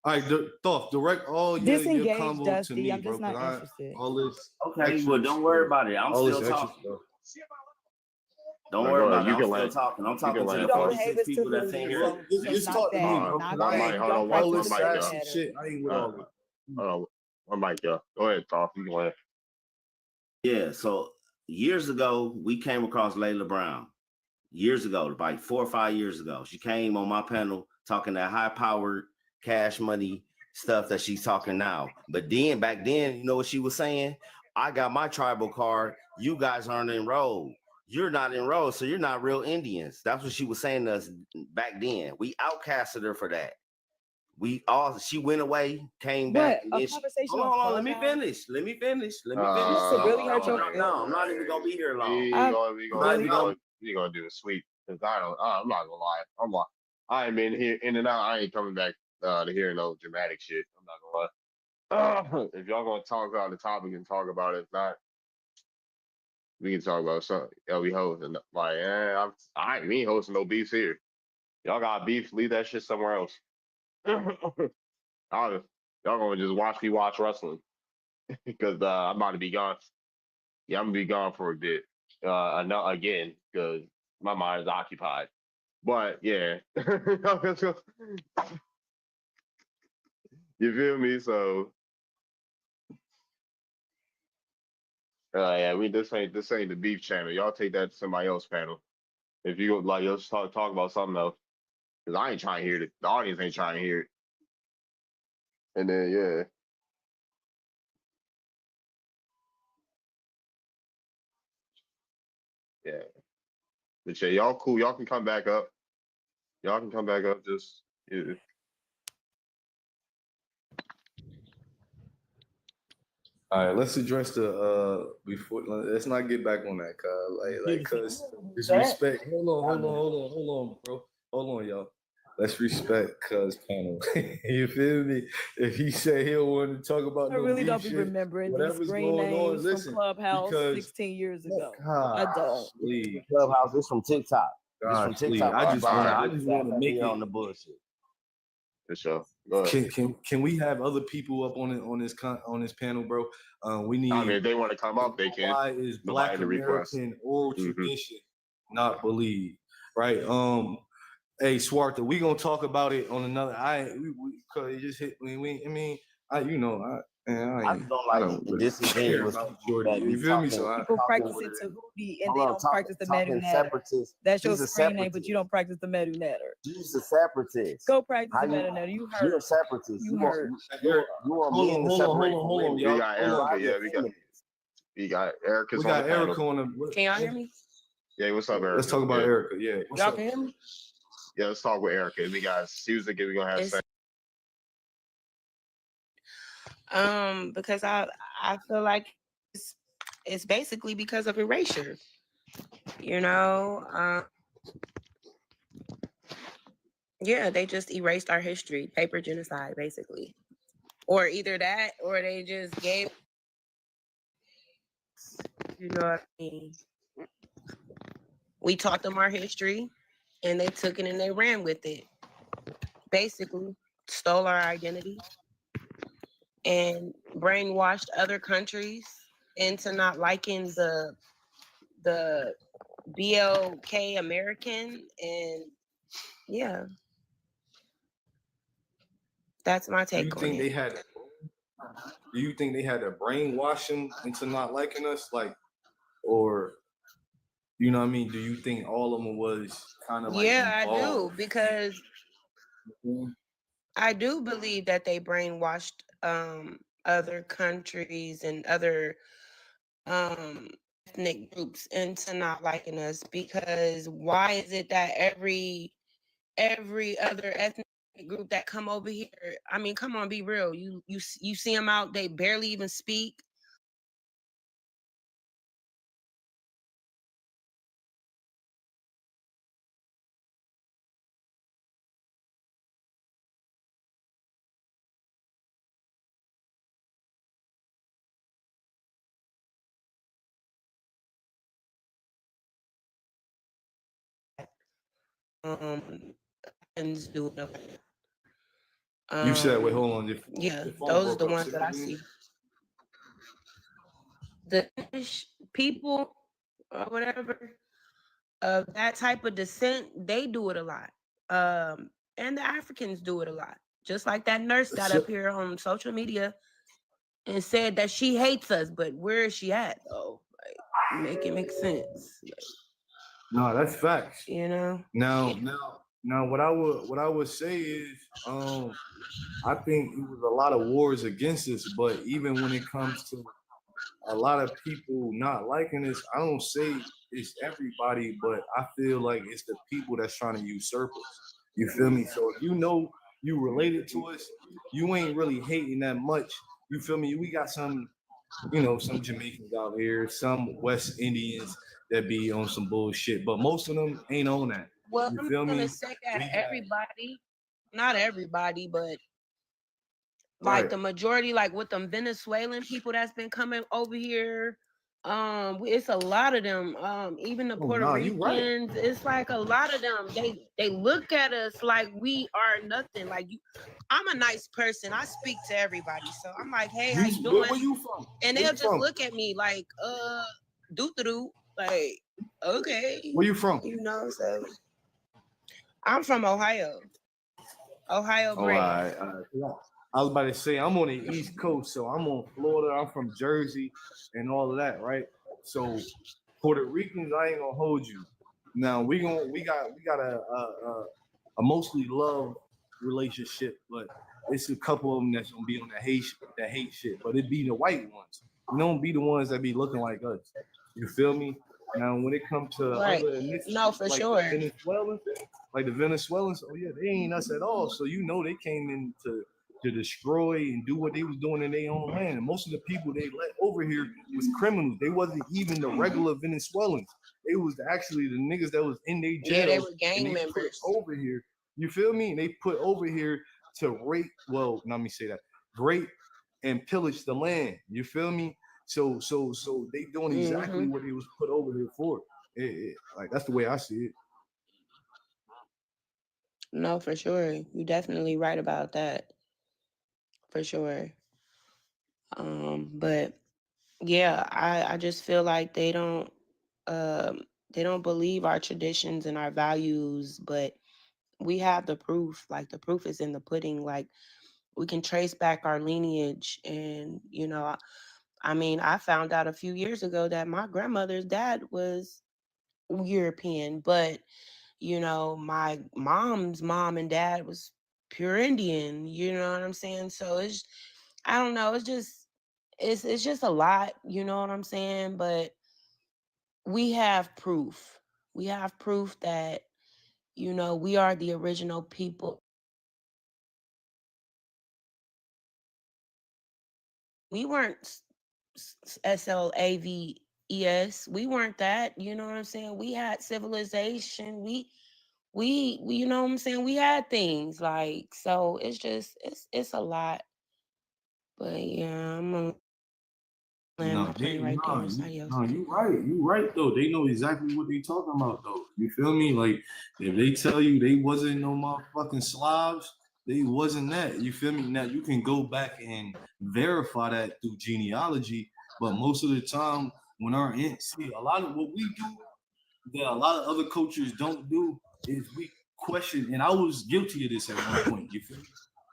All right, direct all your Disengage, combo Dusty. to me, I'm just bro. not interested. All this. Okay, well, don't worry about it. I'm still talking. Don't worry about it. I'm still talking. I'm talking to the 46 people that's in here. Just talk to me, bro. One mic, hold on, one mic, shit. I ain't with all that. One mic, y'all. Go ahead, talk. You can land. Yeah, so years ago, we came across Layla Brown. Years ago, like 4 or 5 years ago. She came on my panel talking that high-powered cash money stuff that she's talking now. But then, back then, you know what she was saying? I got my tribal card. You guys aren't enrolled. You're not enrolled, so you're not real Indians. That's what she was saying to us back then. We outcasted her for that. She went away, came back, and then hold on, let me finish. Really hurt your feelings? No, I'm not even gonna be here long. We gonna do a sweep because I'm not gonna lie. I ain't been here in and out. I ain't coming back to hear no dramatic shit. I'm not gonna lie. If y'all gonna talk about the topic and talk about it, if not, we can talk about something. Yeah, we hosting like, we ain't hosting no beefs here. Y'all got beef, leave that shit somewhere else. Y'all gonna just watch me watch wrestling because I'm about to be gone. Yeah, I'm gonna be gone for a bit. Again, because my mind is occupied. But yeah, you feel me? So yeah, this ain't the beef channel. Y'all take that to somebody else's panel. If you like, let's talk about something else. Because I ain't trying to hear it. The audience ain't trying to hear it. And then yeah. But yeah, y'all cool. Y'all can come back up. Y'all can come back up. Just yeah. All right, let's address the before. Let's not get back on that, cause disrespect. Hold on, bro. Hold on, y'all. Let's respect cuz panel. You feel me? If he say he don't want to talk about I no really beef don't be shit, remembering these whatever's screen going on, names listen, from Clubhouse because 16 years ago. God, I don't. please. Clubhouse, this from TikTok. This God, from please. TikTok. I just want to make it on the bullshit. For sure. Can we have other people up on this panel, bro? We need. I mean, if they want to come up, they can. Why is Black American oral tradition not believed? Right. Hey, Swartha, we gonna talk about it on another. Cause it just hit me. I just don't like disingenuous people that you be feel me? talking- So People practice it Tahuti and they don't practice the Medu Natter. That's your screen name, but you don't practice the Medu Natter. You's a separatist. Go practice the Medu Natter. You heard. You're a separatist. You heard. You want men to separate from women. We got Erica. Yeah, we got Erica's we got on the Erica panel. on the. Can y'all hear me? Yeah, what's up, Erica? Let's talk about Erica. Yeah. Y'all can hear me? Yeah, let's talk with Erica. We got Susan. We're gonna have sex. Because I feel like it's basically because of erasure. You know, yeah, they just erased our history, paper genocide, basically, or either that, or they just gave. You know what I mean? We taught them our history, and they took it and they ran with it. Basically, stole our identity and brainwashed other countries into not liking the BLK American, and yeah, that's my take on it. Do you think they had to brainwash them into not liking us, or you know what I mean? Do you think all of them was kind of I do, because I do believe that they brainwashed other countries and other ethnic groups into not liking us, because why is it that every other ethnic group that come over here, I mean, come on, be real, you see them out, they barely even speak. You said, wait, hold on. Yeah, those are the ones that I see. The Finnish people or whatever of that type of descent, they do it a lot. And the Africans do it a lot. Just like that nurse got up here on social media and said that she hates us, but where is she at though? Like, make it make sense. Like, No, that's facts. you know. Now, what I would say is, I think it was a lot of wars against us, but even when it comes to a lot of people not liking this, I don't say it's everybody, but I feel like it's the people that's trying to usurp us. You feel me? So if you know you related to us, you ain't really hating that much. You feel me? We got some, some Jamaicans out here, some West Indians that be on some bullshit, but most of them ain't on that. Well, You I'm feel gonna me? say that everybody, not everybody, but like Right. the majority, like with them Venezuelan people that's been coming over here, it's a lot of them. Even the Puerto You right. Ricans, it's like a lot of them. They look at us like we are nothing. Like I'm a nice person. I speak to everybody, so I'm like, hey, how you doing? Where you from? And Where they'll you just from? look at me like, doo-doo-doo, like, okay. Where you from? You know, so I'm from Ohio. Ohio Oh, bred. I was about to say I'm on the East Coast, so I'm on Florida. I'm from Jersey, and all of that, right? So Puerto Ricans, I ain't gonna hold you. Now we got a mostly love relationship, but it's a couple of them that's gonna be on the hate shit. But it be the white ones. It don't be the ones that be looking like us. You feel me? Now when it comes to Right. other ethnicities, No, for like sure. the Venezuelans, oh yeah, they ain't us at all. So they came in to destroy and do what they was doing in their own land. And most of the people they let over here was criminals. They wasn't even the regular Venezuelans. They was actually the niggas that was in their jail. Yeah, they were gang and they members. Put over here. You feel me? And they put over here to rape. Well, let me say that. Rape and pillage the land. You feel me? So they doing exactly what they was put over here for. Like that's the way I see it. No, for sure. You're definitely right about that. For sure. But yeah, I just feel like they don't believe our traditions and our values, but we have the proof. Like the proof is in the pudding. Like we can trace back our lineage. And I mean, I found out a few years ago that my grandmother's dad was European, but my mom's mom and dad was pure Indian. You know what I'm saying? So I don't know. It's just a lot. You know what I'm saying? But we have proof. We have proof that we are the original people. We weren't SLAVES. We weren't that. You know what I'm saying? We had civilization. We you know what I'm saying? We had things like, so it's a lot. But yeah, I'm gonna land my plane right there. Somebody else. You right. You right though. They know exactly what they talking about though. You feel me? Like if they tell you they wasn't no motherfucking Slavs, they wasn't that. You feel me? Now you can go back and verify that through genealogy, but most of the time when see a lot of what we do that a lot of other cultures don't do is we question, and I was guilty of this at one point. You feel me?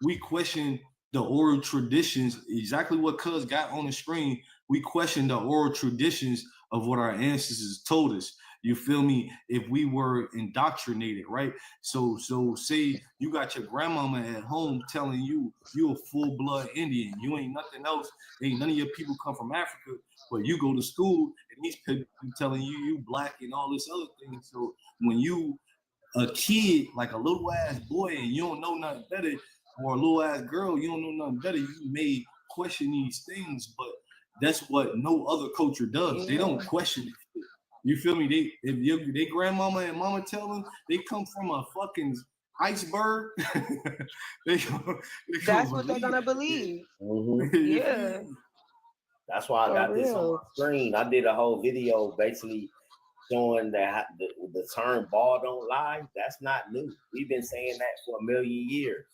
We question the oral traditions, exactly what Cuz got on the screen. We question the oral traditions of what our ancestors told us. You feel me? If we were indoctrinated, right? So say you got your grandmama at home telling you a full blood Indian. You ain't nothing else. Ain't none of your people come from Africa, but you go to school and these people telling you black and all this other thing. So when you a kid, like a little ass boy, and you don't know nothing better, or a little ass girl, you don't know nothing better, you may question these things, but that's what no other culture does. They don't question it. You feel me? If they grandmama and mama tell them they come from a fucking iceberg, That's what they're gonna believe. Yeah. That's why I got this on my screen. I did a whole video basically showing that the term "ball don't lie." That's not new. We've been saying that for a million years.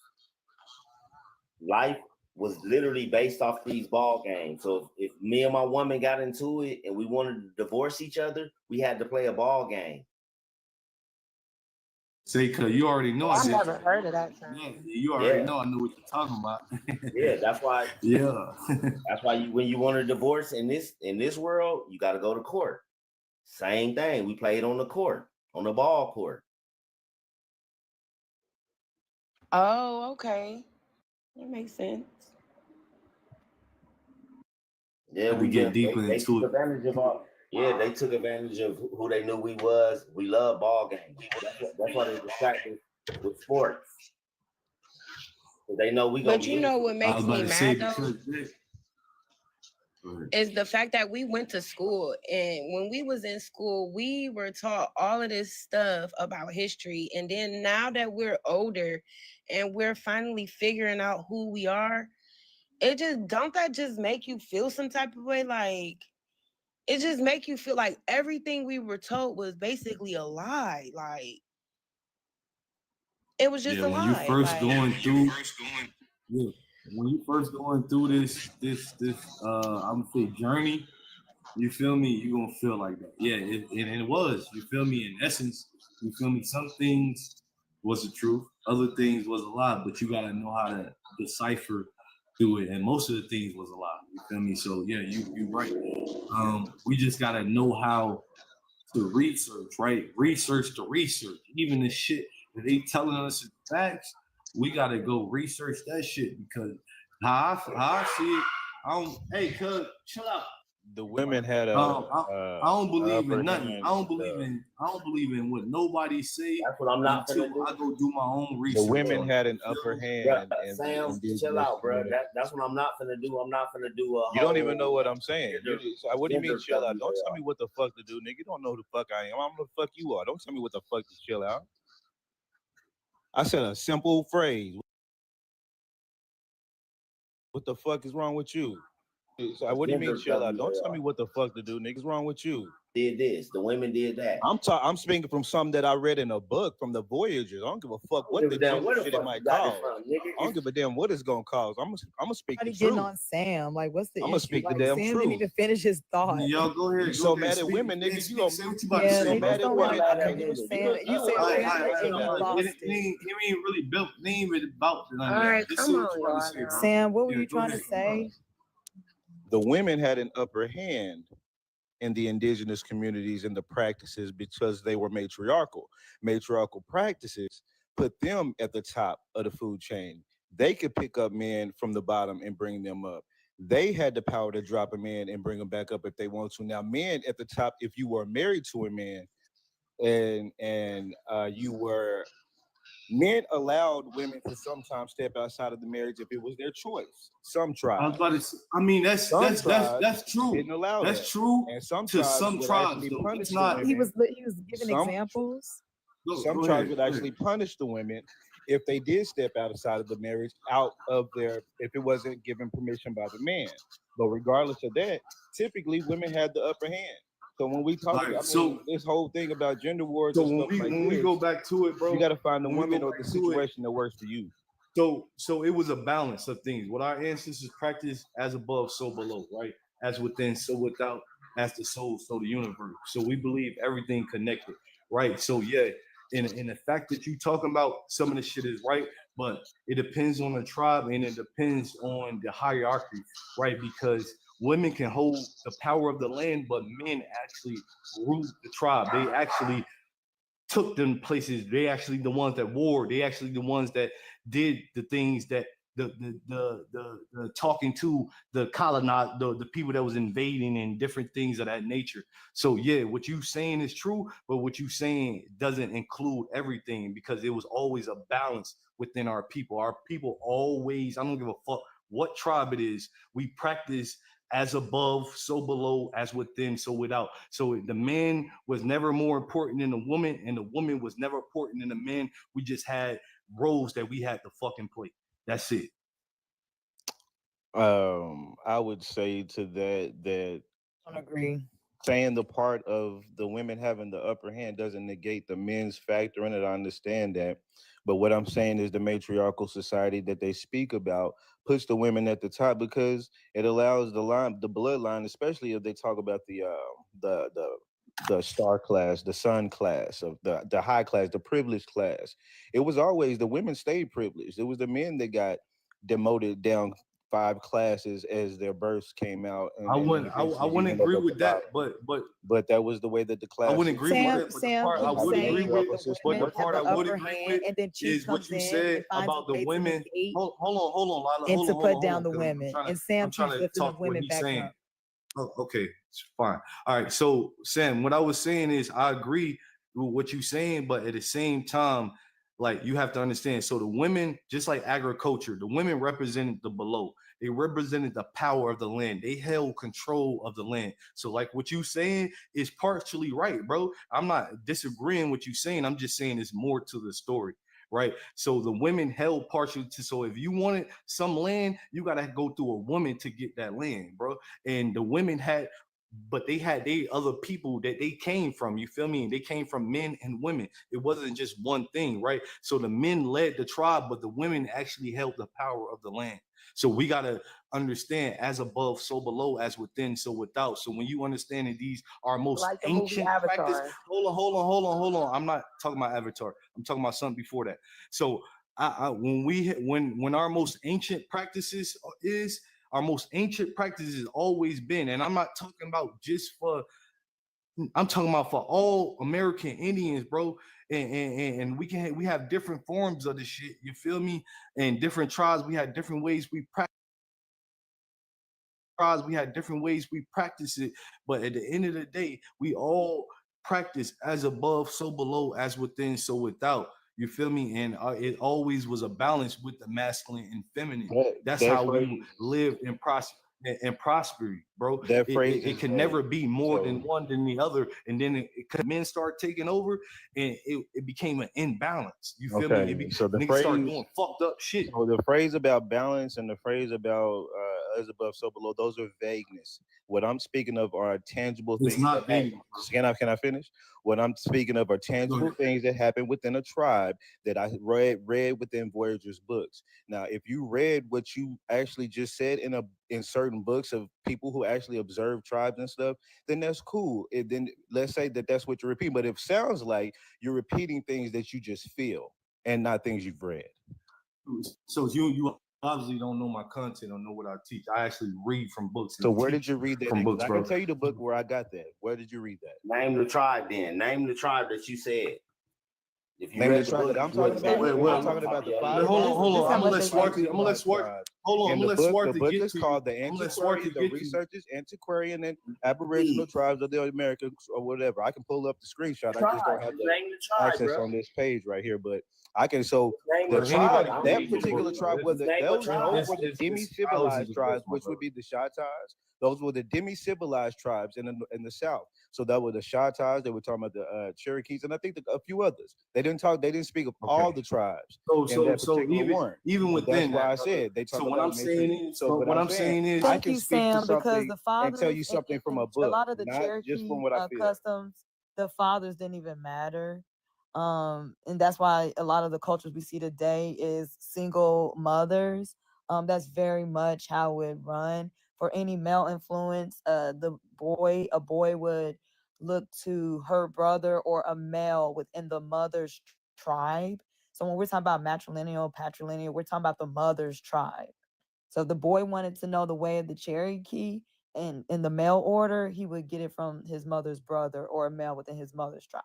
Life was literally based off these ball games. So if me and my woman got into it and we wanted to divorce each other, we had to play a ball game. Say, cause you already know I I did. never heard of that term. Yeah, you already Yeah. know I know what you're talking about. Yeah, that's why. Yeah. That's why when you want a divorce in this world, you got to go to court. Same thing. We played on the court, on the ball court. Oh, okay. That makes sense. Yeah, we get deeper they into took it. advantage of all. Yeah, they took advantage of who they knew we was. We love ball games. That's why they distracted with sports. So they know we gonna But be. you know what I makes was about me to say mad though? Is the fact that we went to school, and when we was in school, we were taught all of this stuff about history. And then now that we're older and we're finally figuring out who we are, don't that just make you feel some type of way? Like, it just make you feel like everything we were told was basically a lie. Like, it was just Yeah, a when you lie. first Like, going through, yeah, when you first going through this I'm gonna say journey, you feel me? You gonna feel like that. Yeah, it was. You feel me? In essence, you feel me? Some things was the truth, other things was a lie, but you gotta know how to decipher through it. And most of the things was a lie. You feel me? So yeah, you right. We just gotta know how to research, right? Research the research. Even the shit that they telling us is facts, we gotta go research that shit because how I see it, hey, cuz, chill out. The women had a I don't believe upper in nothing. hand I don't with believe in what nobody say. That's what I'm not until gonna do. I go do my own the research. women had an You feel upper me? hand Bruh, in the Sam, indigenous chill out, bro. community. That's what I'm not gonna do. I'm not gonna do a. You don't even know whole what I'm saying. What do you mean gender chill out? Don't WAR. tell me what the fuck to do, nigga. You don't know who the fuck I am. I'm the fuck you are. Don't tell me what the fuck to chill out. I said a simple phrase. What the fuck is wrong with you? So what do you mean Gender chill out? Don't tell WAR. me what the fuck to do, nigga. What's wrong with you? Did this. The women did that. I'm speaking from something that I read in a book from the Voyagers. I don't give a fuck what the Damn, where gender the shit it fuck might you got this cause. from, nigga? I don't give a damn what it's gonna cause. I'm gonna speak the Everybody getting truth. on Sam. Like, what's the I'm issue? gonna speak the Like, damn Sam truth. didn't even finish his thought. Y'all go ahead. You so mad at women, nigga. You gonna say what you about to Yeah, say, they bro. just don't want women. to understand. You said gender and you lost It ain't really built. It ain't really about none of all that. right, Just come say what on, you want to y'all. say, bro. Sam, what were Yeah, you go trying to ahead. say? The women had an upper hand in the indigenous communities and the practices because they were matriarchal. Matriarchal practices put them at the top of the food chain. They could pick up men from the bottom and bring them up. They had the power to drop a man and bring them back up if they want to. Now, men at the top, if you were married to a man and you were men allowed women to sometimes step outside of the marriage if it was their choice. Some I was tribes. about to say, I mean, that's true. Didn't allow That's that. true And some to tribes some would tribes, actually though. punish It's the not. women. He was giving Some examples. some Go tribes ahead, would go actually ahead. punish the women if they did step outside of the marriage, out of their, if it wasn't given permission by the man. But regardless of that, typically women had the upper hand. So when we talk, Right, I mean, so- this whole thing about gender wars So and when stuff like we this, go back to it, bro, you got to find the when we woman go or the back to it, situation that works for you. So it was a balance of things. What our ancestors practiced, as above, so below, right? As within, so without, as the soul, so the universe. So we believe everything connected, right? So yeah, in the fact that you talking about some of the shit is right, but it depends on the tribe and it depends on the hierarchy, right? Because women can hold the power of the land, but men actually rule the tribe. They actually took them places. They actually the ones that warred. They actually the ones that did the things that the talking to the colonize the people that was invading and different things of that nature. So yeah, what you saying is true, but what you saying doesn't include everything because it was always a balance within our people. Our people always, I don't give a fuck what tribe it is, we practice as above, so below, as within, so without. So the man was never more important than the woman, and the woman was never important than the man. We just had roles that we had to fucking play. That's it. I would say to that I don't agree. saying the part of the women having the upper hand doesn't negate the men's factor in it. I understand that. But what I'm saying is the matriarchal society that they speak about puts the women at the top because it allows the bloodline, especially if they talk about the the star class, the sun class, of the high class, the privileged class. It was always the women stayed privileged. It was the men that got demoted down 5 classes as their births came out, I and then wouldn't I eventually you wouldn't end up agree at the with that, bottom. but that was the way that the I class wouldn't agree with that. But the Sam part I keeps would agree saying with, that the but the women have part the I would upper agree hand, with and then Chief is what comes you in said and finds about a the way to women. negate Hold on, Lila. and Hold to on, put down on, the because women. And I'm Sam trying keeps to lifting the talk what women he's back saying. up. Oh, okay, it's fine. All right. So, Sam, what I was saying is I agree with what you're saying, but at the same time, like you have to understand. So the women, just like agriculture, the women represented the below. They represented the power of the land. They held control of the land. So, like what you saying is partially right, bro. I'm not disagreeing with you saying. I'm just saying it's more to the story. Right. So the women held partially to, so if you wanted some land, you gotta go through a woman to get that land, bro. And the women had, but they had they other people that they came from, you feel me? And they came from men and women. It wasn't just one thing, right? So the men led the tribe, but the women actually held the power of the land. So we got to understand, as above so below, as within so without. So when you understand that these are most Like the movie ancient practice, Avatar. hold on, I'm not talking about Avatar, I'm talking about something before that. So when our most ancient practices is, our most ancient practices has always been, and I'm not talking about just for, I'm talking about for all American Indians, bro. And we have different forms of this shit. You feel me? And different tribes, we had different ways we practice. We had different ways we practice it, but at the end of the day, we all practice as above, so below, as within, so without. You feel me? And it always was a balance with the masculine and feminine. That's That how we phrase, lived in prosperity, bro. that phrase It is can vague. never be more So than one than the other. And then men start taking over, and it became an imbalance. You feel me? okay, so the Niggas start phrase, doing fucked up shit. so the phrase about balance and the phrase about as above, so below, those are vagueness. What I'm speaking of are tangible It's things that not happen. vague. Can I finish? What I'm speaking of are tangible things that happen within a tribe that I read within Voyager's books. Now, if you read what you actually just said in certain books of people who actually observe tribes and stuff, then that's cool. Then let's say that that's what you're repeating. But it sounds like you're repeating things that you just feel and not things you've read. So you obviously don't know my content or know what I teach. I actually read from books and So where teach did you read that? from Because books, I bro. can tell you the book where I got that. Where did you read that? Name the tribe then. Name the tribe that you said. If you Name the read the tribe book, that I'm talking about. I'm talking about the five. Hold on. I'm gonna let Swarthy. I'm gonna let Swarthy The book get is to you. called The I'm gonna let Antiquary, Swarthy The get to you. Researchers, Antiquarian, and Aboriginal Tribes of the Americas, or whatever. I can pull up the screenshot. I just don't have the access on this page right here, but I can. So the tribe, that particular tribe, those were the demi-civilized tribes, which would be the Shatas. Those were the demi-civilized tribes in the South. So that were the Shatas. They were talking about the Cherokees, and I think a few others. They didn't speak of all the tribes in that particular one. Even But within that's why I that, said they talk so about. what I'm saying is, what I'm saying is, I Thank can you, speak to Sam, because something the and tell fathers you something from a a book, lot of the not just from Cherokee what I feel. customs, the fathers didn't even matter. And that's why a lot of the cultures we see today is single mothers. That's very much how it run. For any male influence, a boy would look to her brother or a male within the mother's tribe. So when we're talking about matrilineal, patrilineal, we're talking about the mother's tribe. So if the boy wanted to know the way of the Cherokee and in the male order, he would get it from his mother's brother or a male within his mother's tribe.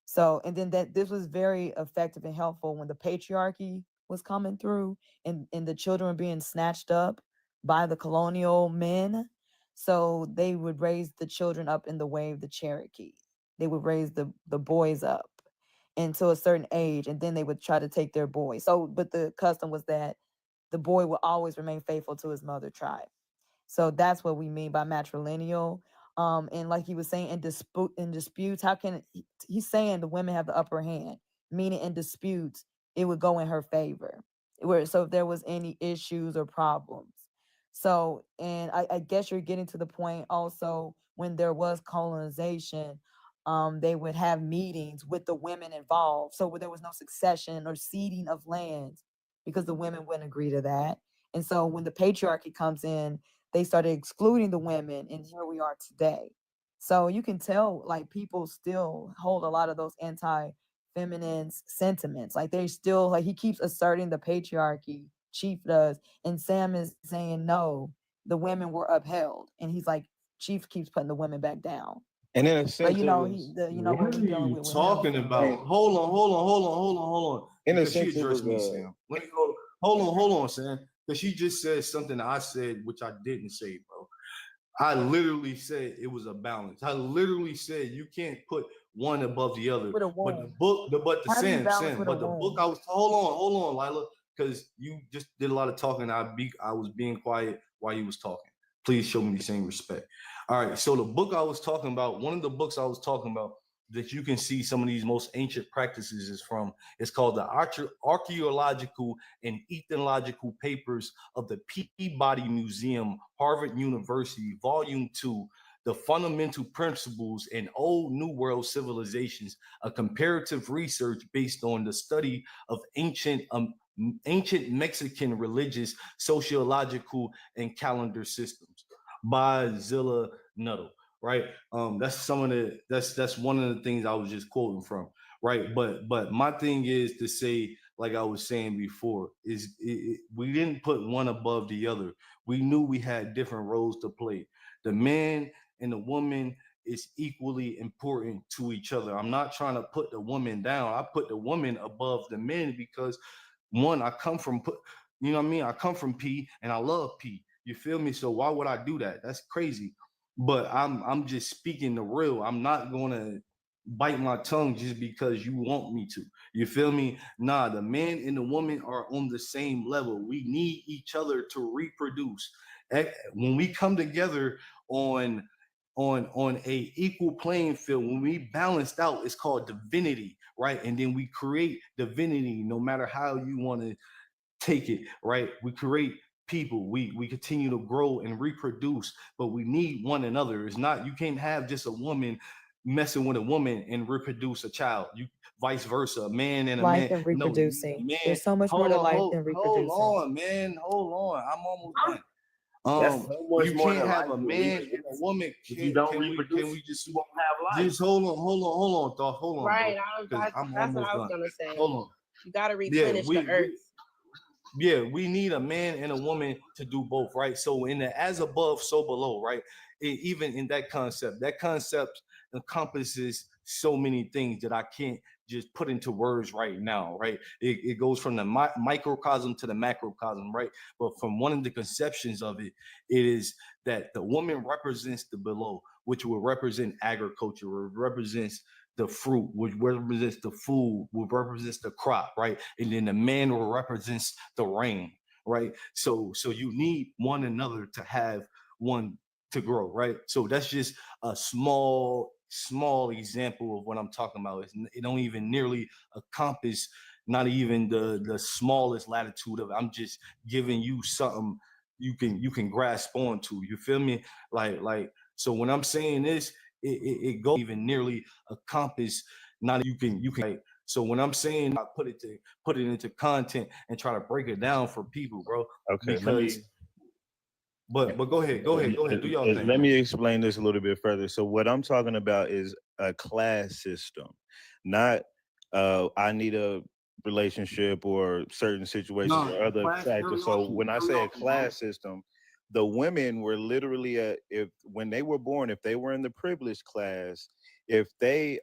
So, and then that this was very effective and helpful when the patriarchy was coming through and the children were being snatched up by the colonial men. So they would raise the children up in the way of the Cherokee. They would raise the boys up until a certain age, and then they would try to take their boys. So, but the custom was that the boy will always remain faithful to his mother tribe. So that's what we mean by matrilineal. And like he was saying, in disputes, how can he's saying the women have the upper hand, meaning in disputes, it would go in her favor. So if there was any issues or problems. So, and I guess you're getting to the point also when there was colonization, they would have meetings with the women involved. So where there was no succession or ceding of lands because the women wouldn't agree to that. And so when the patriarchy comes in, they started excluding the women, and here we are today. So you can tell like people still hold a lot of those anti-feminine sentiments. Like they still like he keeps asserting the patriarchy, Chief does, and Sam is saying no, the women were upheld. And he's like, Chief keeps putting the women back down. And in a But sense, you it know, was. what What we're are dealing you with him. talking about? Hold on. In a Because she sense, it was. addressed me, Sam. Let me hold on, Sam. Because she just said something I said, which I didn't say, bro. I literally said it was a balance. I literally said you can't put one above the other. With a But the womb. book, but the How do you balance Sam, with a but the book womb? I was hold on, Lila, because you just did a lot of talking. I was being quiet while you was talking. Please show me the same respect. All right. So the book I was talking about, one of the books I was talking about that you can see some of these most ancient practices is from. It's called the Archaeological and Ethnological Papers of the Peabody Museum, Harvard University, Volume 2, The Fundamental Principles in Old New World Civilizations, a comparative research based on the study of ancient Mexican religious, sociological, and calendar systems by Zilla Nuttall. Right. That's some of the that's one of the things I was just quoting from. Right. But my thing is to say, like I was saying before, is we didn't put one above the other. We knew we had different roles to play. The man and the woman is equally important to each other. I'm not trying to put the woman down. I put the woman above the men because one, I come from, you know what I mean? I come from P and I love P. You feel me? So why would I do that? That's crazy. But I'm just speaking the real. I'm not gonna bite my tongue just because you want me to. You feel me? Nah, the man and the woman are on the same level. We need each other to reproduce. When we come together on a equal playing field, when we balanced out, it's called divinity, right? And then we create divinity no matter how you want to take it, right? We create people, we continue to grow and reproduce, but we need one another. It's not, you can't have just a woman messing with a woman and reproduce a child. You vice versa, a man and a Life man. and No, you reproducing. man. There's so much more Hold to on, life than hold reproducing. on, man. Hold on. I'm almost done. That's so much You more can't than have life a to man and reproduce. a woman. If you don't Can reproduce, we just you won't have life. just hold on, thought. Hold on, Right. bro. Because I'm That's what almost I was done. gonna say. Hold on. You gotta Yeah, replenish the earth. we need a man and a woman to do both, right? So in the as above, so below, right? Even in that concept encompasses so many things that I can't just put into words right now, right? It goes from the microcosm to the macrocosm, right? But from one of the conceptions of it, it is that the woman represents the below, which will represent agriculture, or represents the fruit, which represents the food, which represents the crop, right? And then the man will represents the rain, right? So you need one another to have one to grow, right? So that's just a small example of what I'm talking about. It don't even nearly encompass not even the smallest latitude of it. I'm just giving you something you can grasp onto. You feel me? Like so when I'm saying this, it goes even nearly encompass not you can like, so when I'm saying I put it into content and try to break it down for people, bro. Okay, Because but go ahead, do your thing. Let me explain this a little bit further. So what I'm talking about is a class system, not I need a relationship or certain situations or other factors. So when I say a class system, the women were literally if when they were born, if they were in the privileged class, if they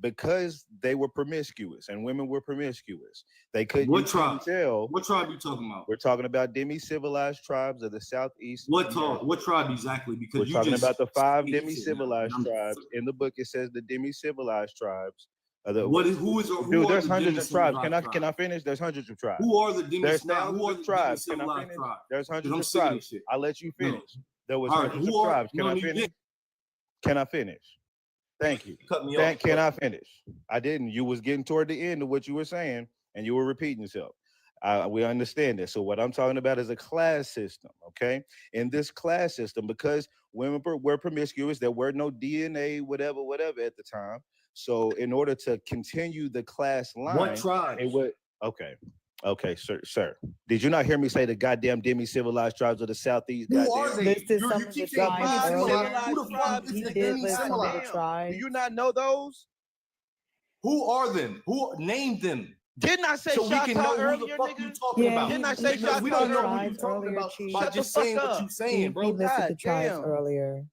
because they were promiscuous and women were promiscuous, they couldn't. What tribe? Tell. What tribe you talking about? We're talking about demi-civilized tribes of the southeast. What tribe exactly? Because we're you talking just about the 5 stated demi-civilized that. tribes. In the book, it says the demi-civilized tribes. Who There's are hundreds the of tribes. demi-civilized Can I finish? There's hundreds of tribes. Who are the There's thousands of tribes. Can I demi-civilized finish? tribes? There's hundreds I'm of sick of tribes. this shit. I'll let you finish. There was All right, hundreds of who are- tribes. Can no, I you finish? did. Can I finish? Thank you. Cut me off. Can I finish? I didn't. You was getting toward the end of what you were saying, and you were repeating yourself. We understand this. So what I'm talking about is a class system, okay? In this class system, because women were promiscuous, there were no DNA, whatever at the time. So in order to continue the class line, What tribe? it would okay. Okay, sir. Did you not hear me say the goddamn demi-civilized tribes of the Southeast? Who are Goddamn. they? Listed You some of the keep saying tribes earlier. demi-civilized. Who the fuck is He the did list some of the demi-civilized? Do tribes. you not know those? Who are them? Who named them? Didn't I say So we can Choctaw know who the earlier, fuck nigga? you talking Yeah, about. Didn't I he say Because we Choctaw don't know who earlier? you talking earlier, about Chief. by Shut the just fuck saying what up. you saying, bro. He listed God the tribes damn. earlier.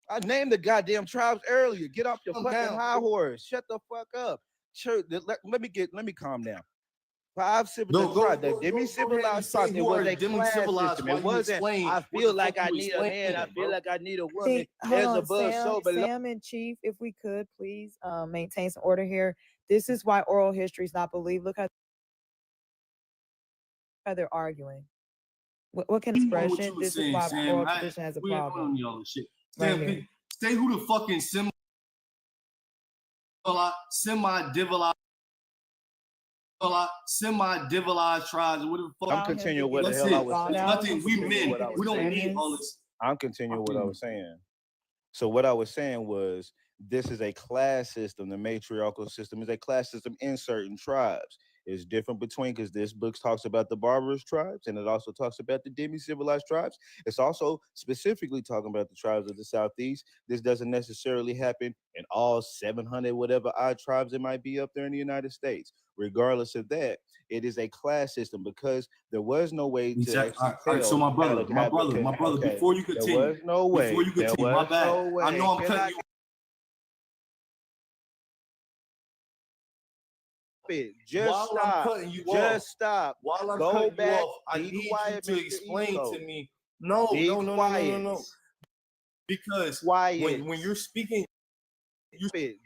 I named the goddamn tribes earlier. Get off your Calm fucking down. high horse. Shut the fuck up. Sure, let me calm down. Five Go tribes, the ahead and demi-civilized say tribes. It who was are a class demi-civilized system. while It you wasn't. explain I what feel the like fuck I you need a man. I explaining, feel bro. like I need a woman. See, hold As on, above, so below. Sam and Chief, if we could please maintain some order here. This is why oral history is not believed. Look how they're arguing. What can What expression? you were This is saying, why Sam. oral tradition has a We ain't problem. on y'all shit. Right Sam, here. say who the fucking semi-civilized tribes, what the fuck. I'm continuing what the That's hell I it. was saying. Nothing. We Continuing men. what I was We don't saying. need all this. I'm continuing what I was saying. So what I was saying was this is a class system. The matriarchal system is a class system in certain tribes. It's different between because this book talks about the barbarous tribes and it also talks about the demi-civilized tribes. It's also specifically talking about the tribes of the Southeast. This doesn't necessarily happen in all 700 whatever odd tribes it might be up there in the United States. Regardless of that, it is a class system because there was no way to Exactly. actually All right. So tell my brother, okay, before you continue, there was no way. before you continue, There my was bad. no way. I know I'm Can cutting I you. Just While stop. I'm cutting you Just off, stop. while I'm Go cutting you back. off, I Be need quiet, you to Mr. explain Ego. to me. No, Be no, no, no, no, quiet. no, no. Because Quiet. when you're speaking,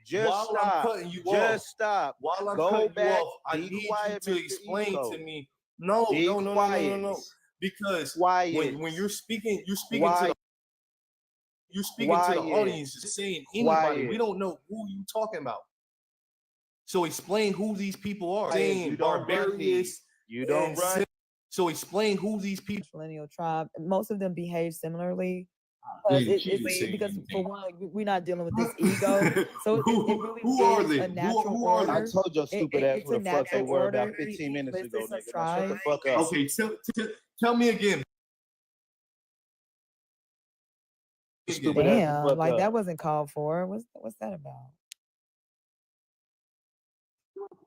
Just while stop. I'm cutting you Just off, stop. while I'm Go cutting you back. off, I Be need quiet, you to Mr. explain Ego. to me. No, Be no, no, no, no, no, quiet. no. Because Quiet. when you're speaking to Quiet. the audience, just saying anybody. We Quiet. don't know who you talking about. So explain who these people are. Quiet. Saying You don't run me. barbarious. You don't and run. So explain who these people. Lineal tribe. Most of them behave similarly. Yeah, Because she didn't say because for anything. one, we're not dealing with this ego. So it really Who are is they? a natural Who are they? I order. told your stupid ass It's who a the fuck they natural were about order. 15 minutes listed ago, some nigga. Now shut the tribes. fuck up. Okay, tell me again. Stupid ass the Damn, fuck like up. that wasn't called for. What's that about?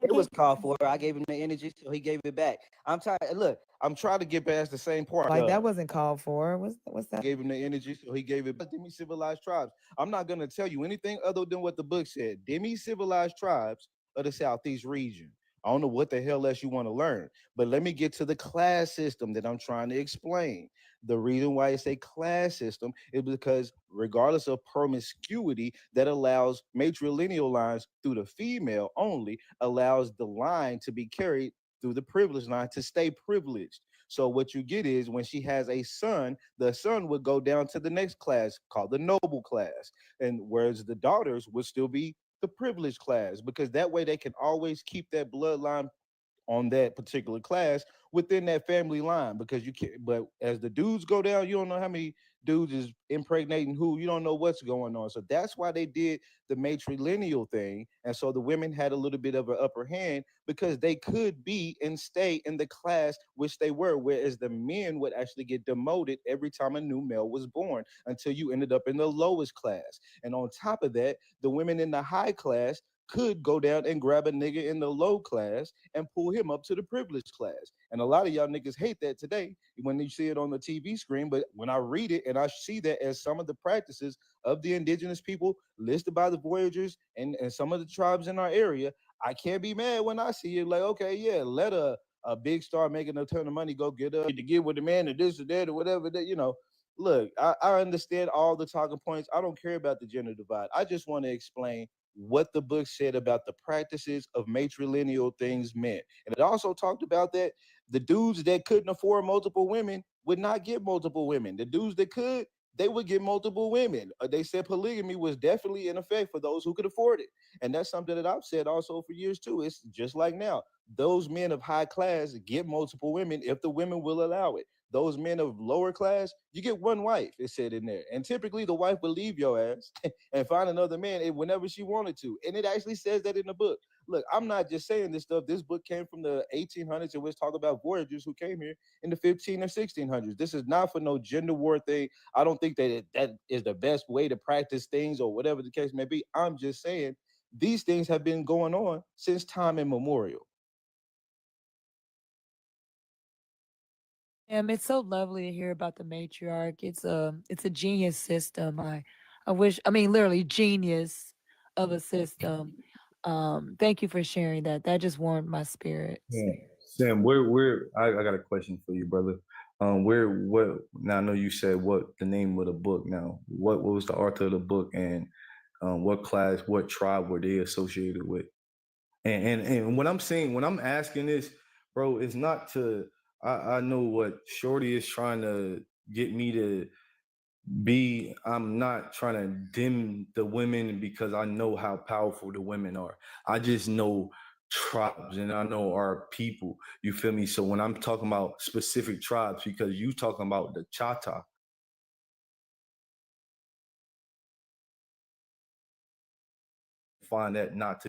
It was called for. I gave him the energy, so he gave it back. I'm tired. Look, I'm trying to get past the same part. Like that wasn't called for. What's that? Gave him the energy, so he gave it back. Demi-civilized tribes. I'm not gonna tell you anything other than what the book said. Demi-civilized tribes of the Southeast region. I don't know what the hell else you want to learn, but let me get to the class system that I'm trying to explain. The reason why it's a class system is because regardless of promiscuity that allows matrilineal lines through the female only allows the line to be carried through the privileged line to stay privileged. So what you get is when she has a son, the son would go down to the next class called the noble class. And whereas the daughters would still be the privileged class, because that way they can always keep that bloodline on that particular class within that family line, because you can't. But as the dudes go down, you don't know how many dudes is impregnating who. You don't know what's going on. So that's why they did the matrilineal thing, and so the women had a little bit of an upper hand because they could be and stay in the class which they were, whereas the men would actually get demoted every time a new male was born until you ended up in the lowest class. And on top of that, the women in the high class could go down and grab a nigga in the low class and pull him up to the privileged class. And a lot of y'all niggas hate that today when you see it on the TV screen. But when I read it and I see that as some of the practices of the indigenous people listed by the voyagers and some of the tribes in our area, I can't be mad when I see it. Like, okay, yeah, let a big star making a ton of money go get to get with the man or this or that or whatever that, you know. Look, I understand all the talking points. I don't care about the gender divide. I just want to explain what the book said about the practices of matrilineal things meant. And it also talked about that the dudes that couldn't afford multiple women would not get multiple women. The dudes that could, they would get multiple women. They said polygamy was definitely in effect for those who could afford it. And that's something that I've said also for years too. It's just like now. Those men of high class get multiple women if the women will allow it. Those men of lower class, you get one wife, it said in there. And typically the wife will leave your ass and find another man whenever she wanted to. And it actually says that in the book. Look, I'm not just saying this stuff. This book came from the 1800s and was talking about voyagers who came here in the 15 or 1600s. This is not for no gender war thing. I don't think that that is the best way to practice things or whatever the case may be. I'm just saying these things have been going on since time immemorial. It's so lovely to hear about the matriarch. It's a genius system. I wish, I mean, literally genius of a system. Thank you for sharing that. That just warmed my spirit. Yeah. Sam, I got a question for you, brother. What now I know you said what the name of the book now. What was the author of the book and what class, what tribe were they associated with? And what I'm saying, when I'm asking this, bro, it's not to I know what Shorty is trying to get me to be. I'm not trying to dim the women because I know how powerful the women are. I just know tribes and I know our people. You feel me? So when I'm talking about specific tribes, because you talking about the Chata, find that not to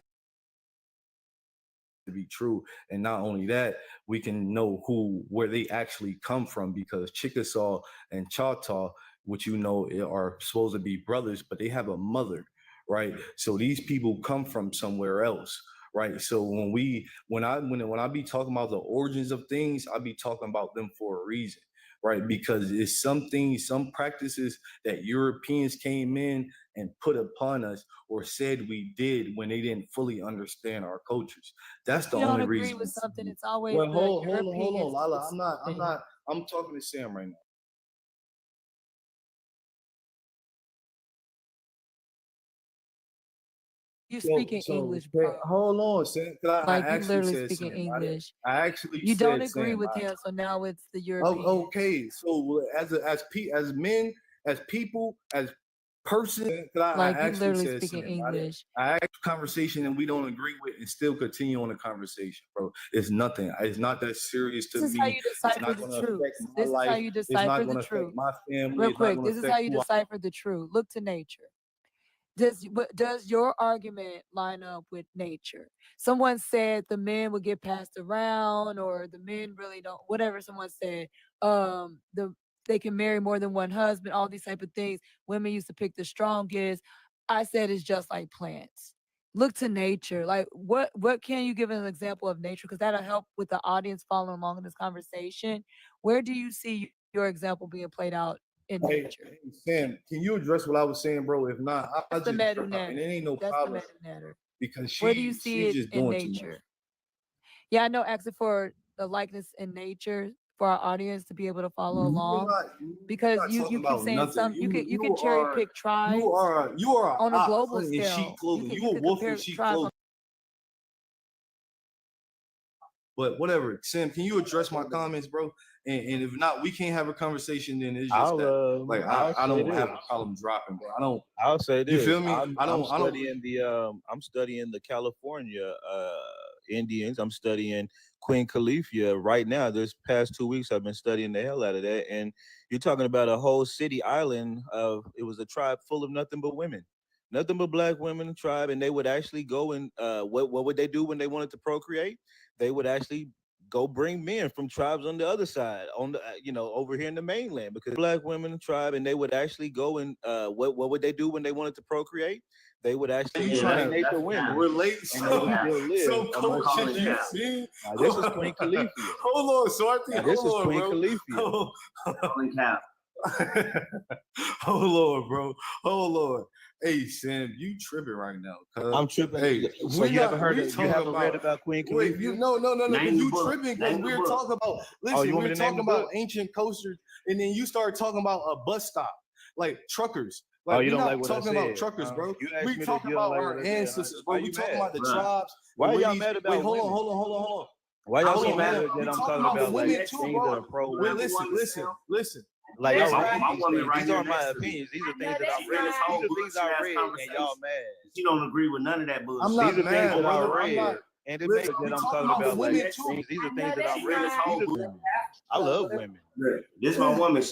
be true. And not only that, we can know where they actually come from, because Chickasaw and Choctaw, which you know are supposed to be brothers, but they have a mother, right? So these people come from somewhere else, right? So when I be talking about the origins of things, I be talking about them for a reason, right? Because it's some things, some practices that Europeans came in and put upon us or said we did when they didn't fully understand our cultures. That's the You don't only agree reason. with something, it's always Well, the hold on, Europeans. Lala. I'm talking to Sam right now. You speaking English, bro. Hold on, Sam. 'Cause I Like you actually literally said speaking Sam. English. I actually You don't said agree Sam. with him, so now it's the Oh, Europeans. okay. So as men, as people, as person, I Like you actually literally said speaking Sam. English. I asked conversation and we don't agree with and still continue on the conversation, bro. It's nothing. It's not that serious to This is how me. you It's decipher not the going to truth. affect my This is how life. you It's decipher not the going to affect truth. my family. Real It's not quick, going to this is how affect you who I decipher the truth. Look to nature. Does your argument line up with nature? Someone said the men would get passed around, or the men really don't. Whatever someone said, they can marry more than one husband. All these type of things. Women used to pick the strongest. I said it's just like plants. Look to nature. Like what can you give an example of nature? Because that'll help with the audience following along in this conversation. Where do you see your example being played out in nature? Hey, Sam, can you address what I was saying, bro? If not, I'll That's the just drop, and it Medunatter. ain't no That's the problem Medunatter. because Where do you see she's it just in doing too much. nature? Yeah, I know. Asking for the likeness in nature for our audience to be able to follow along, You're because not you talking keep about saying nothing. some. You can cherry pick tribes You are on a a global hunt in sheep scale. clothing. You You a can wolf in compare sheep tribes on. clothing. But whatever, Sam, can you address my comments, bro? And if not, we can't have a conversation. Then it's just that, like, I'll I say don't have this. a problem dropping, bro. I don't. I'll say You this. feel me? I'm I don't. studying the California Indians. I'm studying Queen Califia right now. This past 2 weeks, I've been studying the hell out of that. And you're talking about a whole city island of it was a tribe full of nothing but women. Nothing but black women tribe, and they would actually go and what would they do when they wanted to procreate? They would actually go bring men from tribes on the other side, on the over here in the mainland, because black women tribe, and they would actually go and what would they do when they wanted to procreate? They would actually impregnate the women, relate and they would still live some amongst culture. You them. see? Now, this is Queen Califia. Hold on, so I think Now, this is hold on, Queen bro. Califia. Hold on, bro. Hold on. Hey, Sam, you tripping right now? I'm tripping. Hey, So you haven't read about Queen Califia? Wait, no, because you tripping because we're talking about. Listen, we're talking about ancient cultures, and then you start talking about a bus stop, like truckers. Like, you we're don't not like what I talking about said. truckers, bro. You asked We me that talking you don't about like our what I said. ancestors, Why bro. We you talking mad? about the tribes. Why y'all these, mad about wait, hold women? on. Why y'all Hold so on, mad man. that We I'm talking talking about the about like women too, things bro. that are pro Wait, women? listen. Like Listen, y'all right? read these things. These aren't my opinions. These are things that I read. These are things I read, and y'all mad. You don't agree with none of that bullshit. I'm not These are mad, things that I brother. I'm read, not. and it Listen, makes we that I'm talking talking about the about like women too. things. These are things that I read. These are women. I love women. This my woman.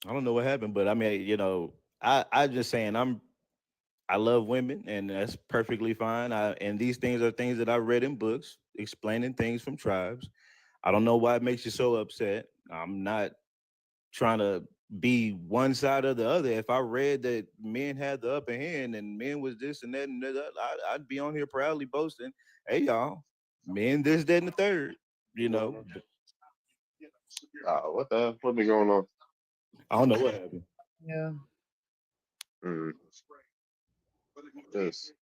I don't know what happened, but I mean, I just saying I'm I love women, and that's perfectly fine. And these things are things that I read in books explaining things from tribes. I don't know why it makes you so upset. I'm not trying to be one side or the other. If I read that men had the upper hand and men was this and that and that, I'd be on here proudly boasting, "Hey y'all, men this, that, and the third." You know, What been going on? I don't know what happened. Yeah. Yes.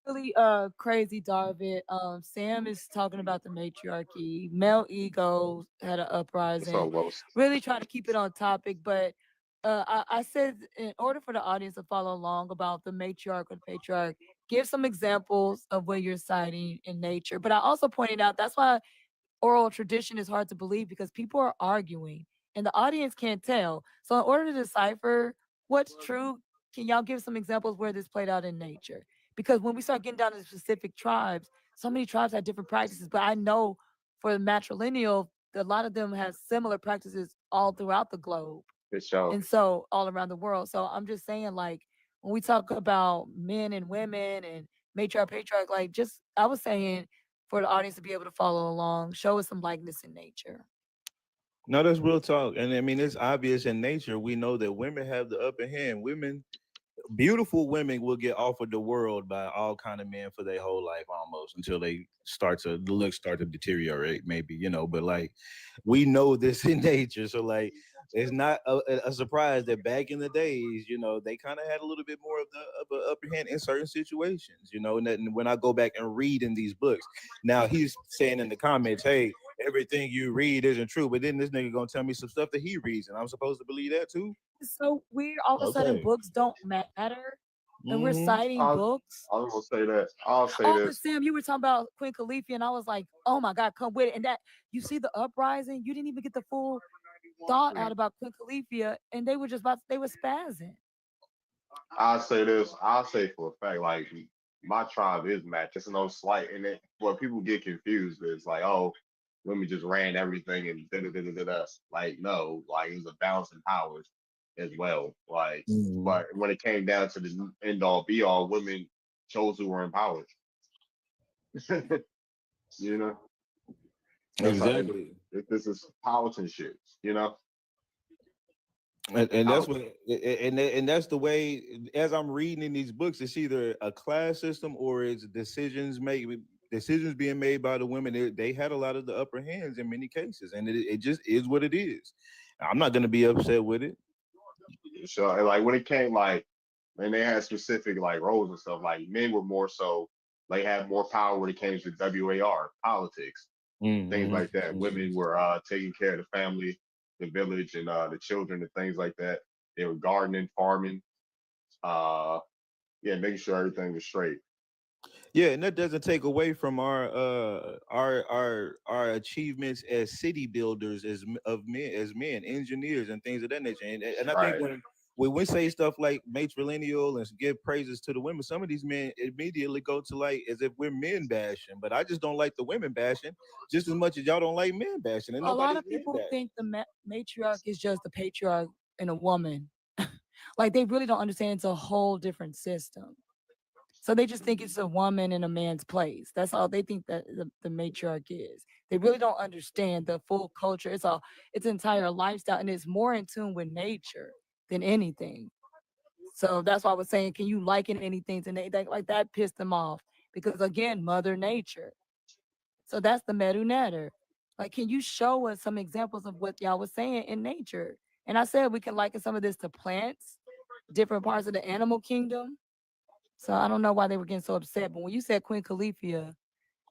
Really crazy, David. Sam is talking about the matriarchy. Male ego had an What's uprising. up, Los? Really trying to keep it on topic, but I said in order for the audience to follow along about the matriarch or the patriarch, give some examples of where you're citing in nature. But I also pointed out that's why oral tradition is hard to believe because people are arguing and the audience can't tell. So in order to decipher what's true, can y'all give some examples where this played out in nature? Because when we start getting down to specific tribes, so many tribes have different practices, but I know for the matrilineal, a lot of them have similar practices all throughout the globe. Good show. And so all around the world. So I'm just saying, like, when we talk about men and women and matriarch, patriarch, like just I was saying for the audience to be able to follow along, show us some likeness in nature. No, that's real talk. And I mean, it's obvious in nature. We know that women have the upper hand. Women, beautiful women will get offered the world by all kind of men for their whole life almost until they the looks start to deteriorate, maybe, but like we know this in nature. So like it's not a surprise that back in the days, they kind of had a little bit more of an upper hand in certain situations, and when I go back and read in these books. Now he's saying in the comments, hey, everything you read isn't true, but then this nigga gonna tell me some stuff that he reads and I'm supposed to believe that too. It's so weird. All of a sudden, Okay. books don't matter, and we're Mhm. citing books. I was gonna say that. I'll say Oh, but this. Sam, you were talking about Queen Khalifa, and I was like, oh my God, come with it. And that you see the uprising, you didn't even get the full thought out about Queen Khalifa, and they were just they were spazzing. I'll say this. I'll say for a fact, like my tribe is matched. It's no slight, and it what people get confused is like, oh, women just ran everything and da da da da da. Like no, like it was a balance in powers as well. Like, but when it came down to the end all be all, women chose who were in power. you know, that's how Exactly. this is politics shit. And that's what and that's the way as I'm reading in these books, it's either a class system or it's decisions being made by the women. They had a lot of the upper hands in many cases, and it just is what it is. I'm not gonna be upset with it. So like when it came like when they had specific like roles and stuff, like men were more so they had more power when it came to WAR politics, things like that. Women were taking care of the family, the village, and the children and things like that. They were gardening, farming, yeah, making sure everything was straight. Yeah, and that doesn't take away from our achievements as city builders, as men, engineers, and things of that nature. And I think Right. when we say stuff like matrilineal and give praises to the women, some of these men immediately go to like as if we're men bashing. But I just don't like the women bashing just as much as y'all don't like men bashing. And A lot nobody's of men people bashing. think the matriarch is just the patriarch and a woman. Like they really don't understand it's a whole different system. So they just think it's a woman in a man's place. That's all they think that the matriarch is. They really don't understand the full culture. It's entire lifestyle, and it's more in tune with nature than anything. So that's why I was saying, can you liken anything to nature? Like that pissed them off because again, Mother Nature. So that's the Medu Netter. Like, can you show us some examples of what y'all was saying in nature? And I said we can liken some of this to plants, different parts of the animal kingdom. So I don't know why they were getting so upset. But when you said Queen Califia,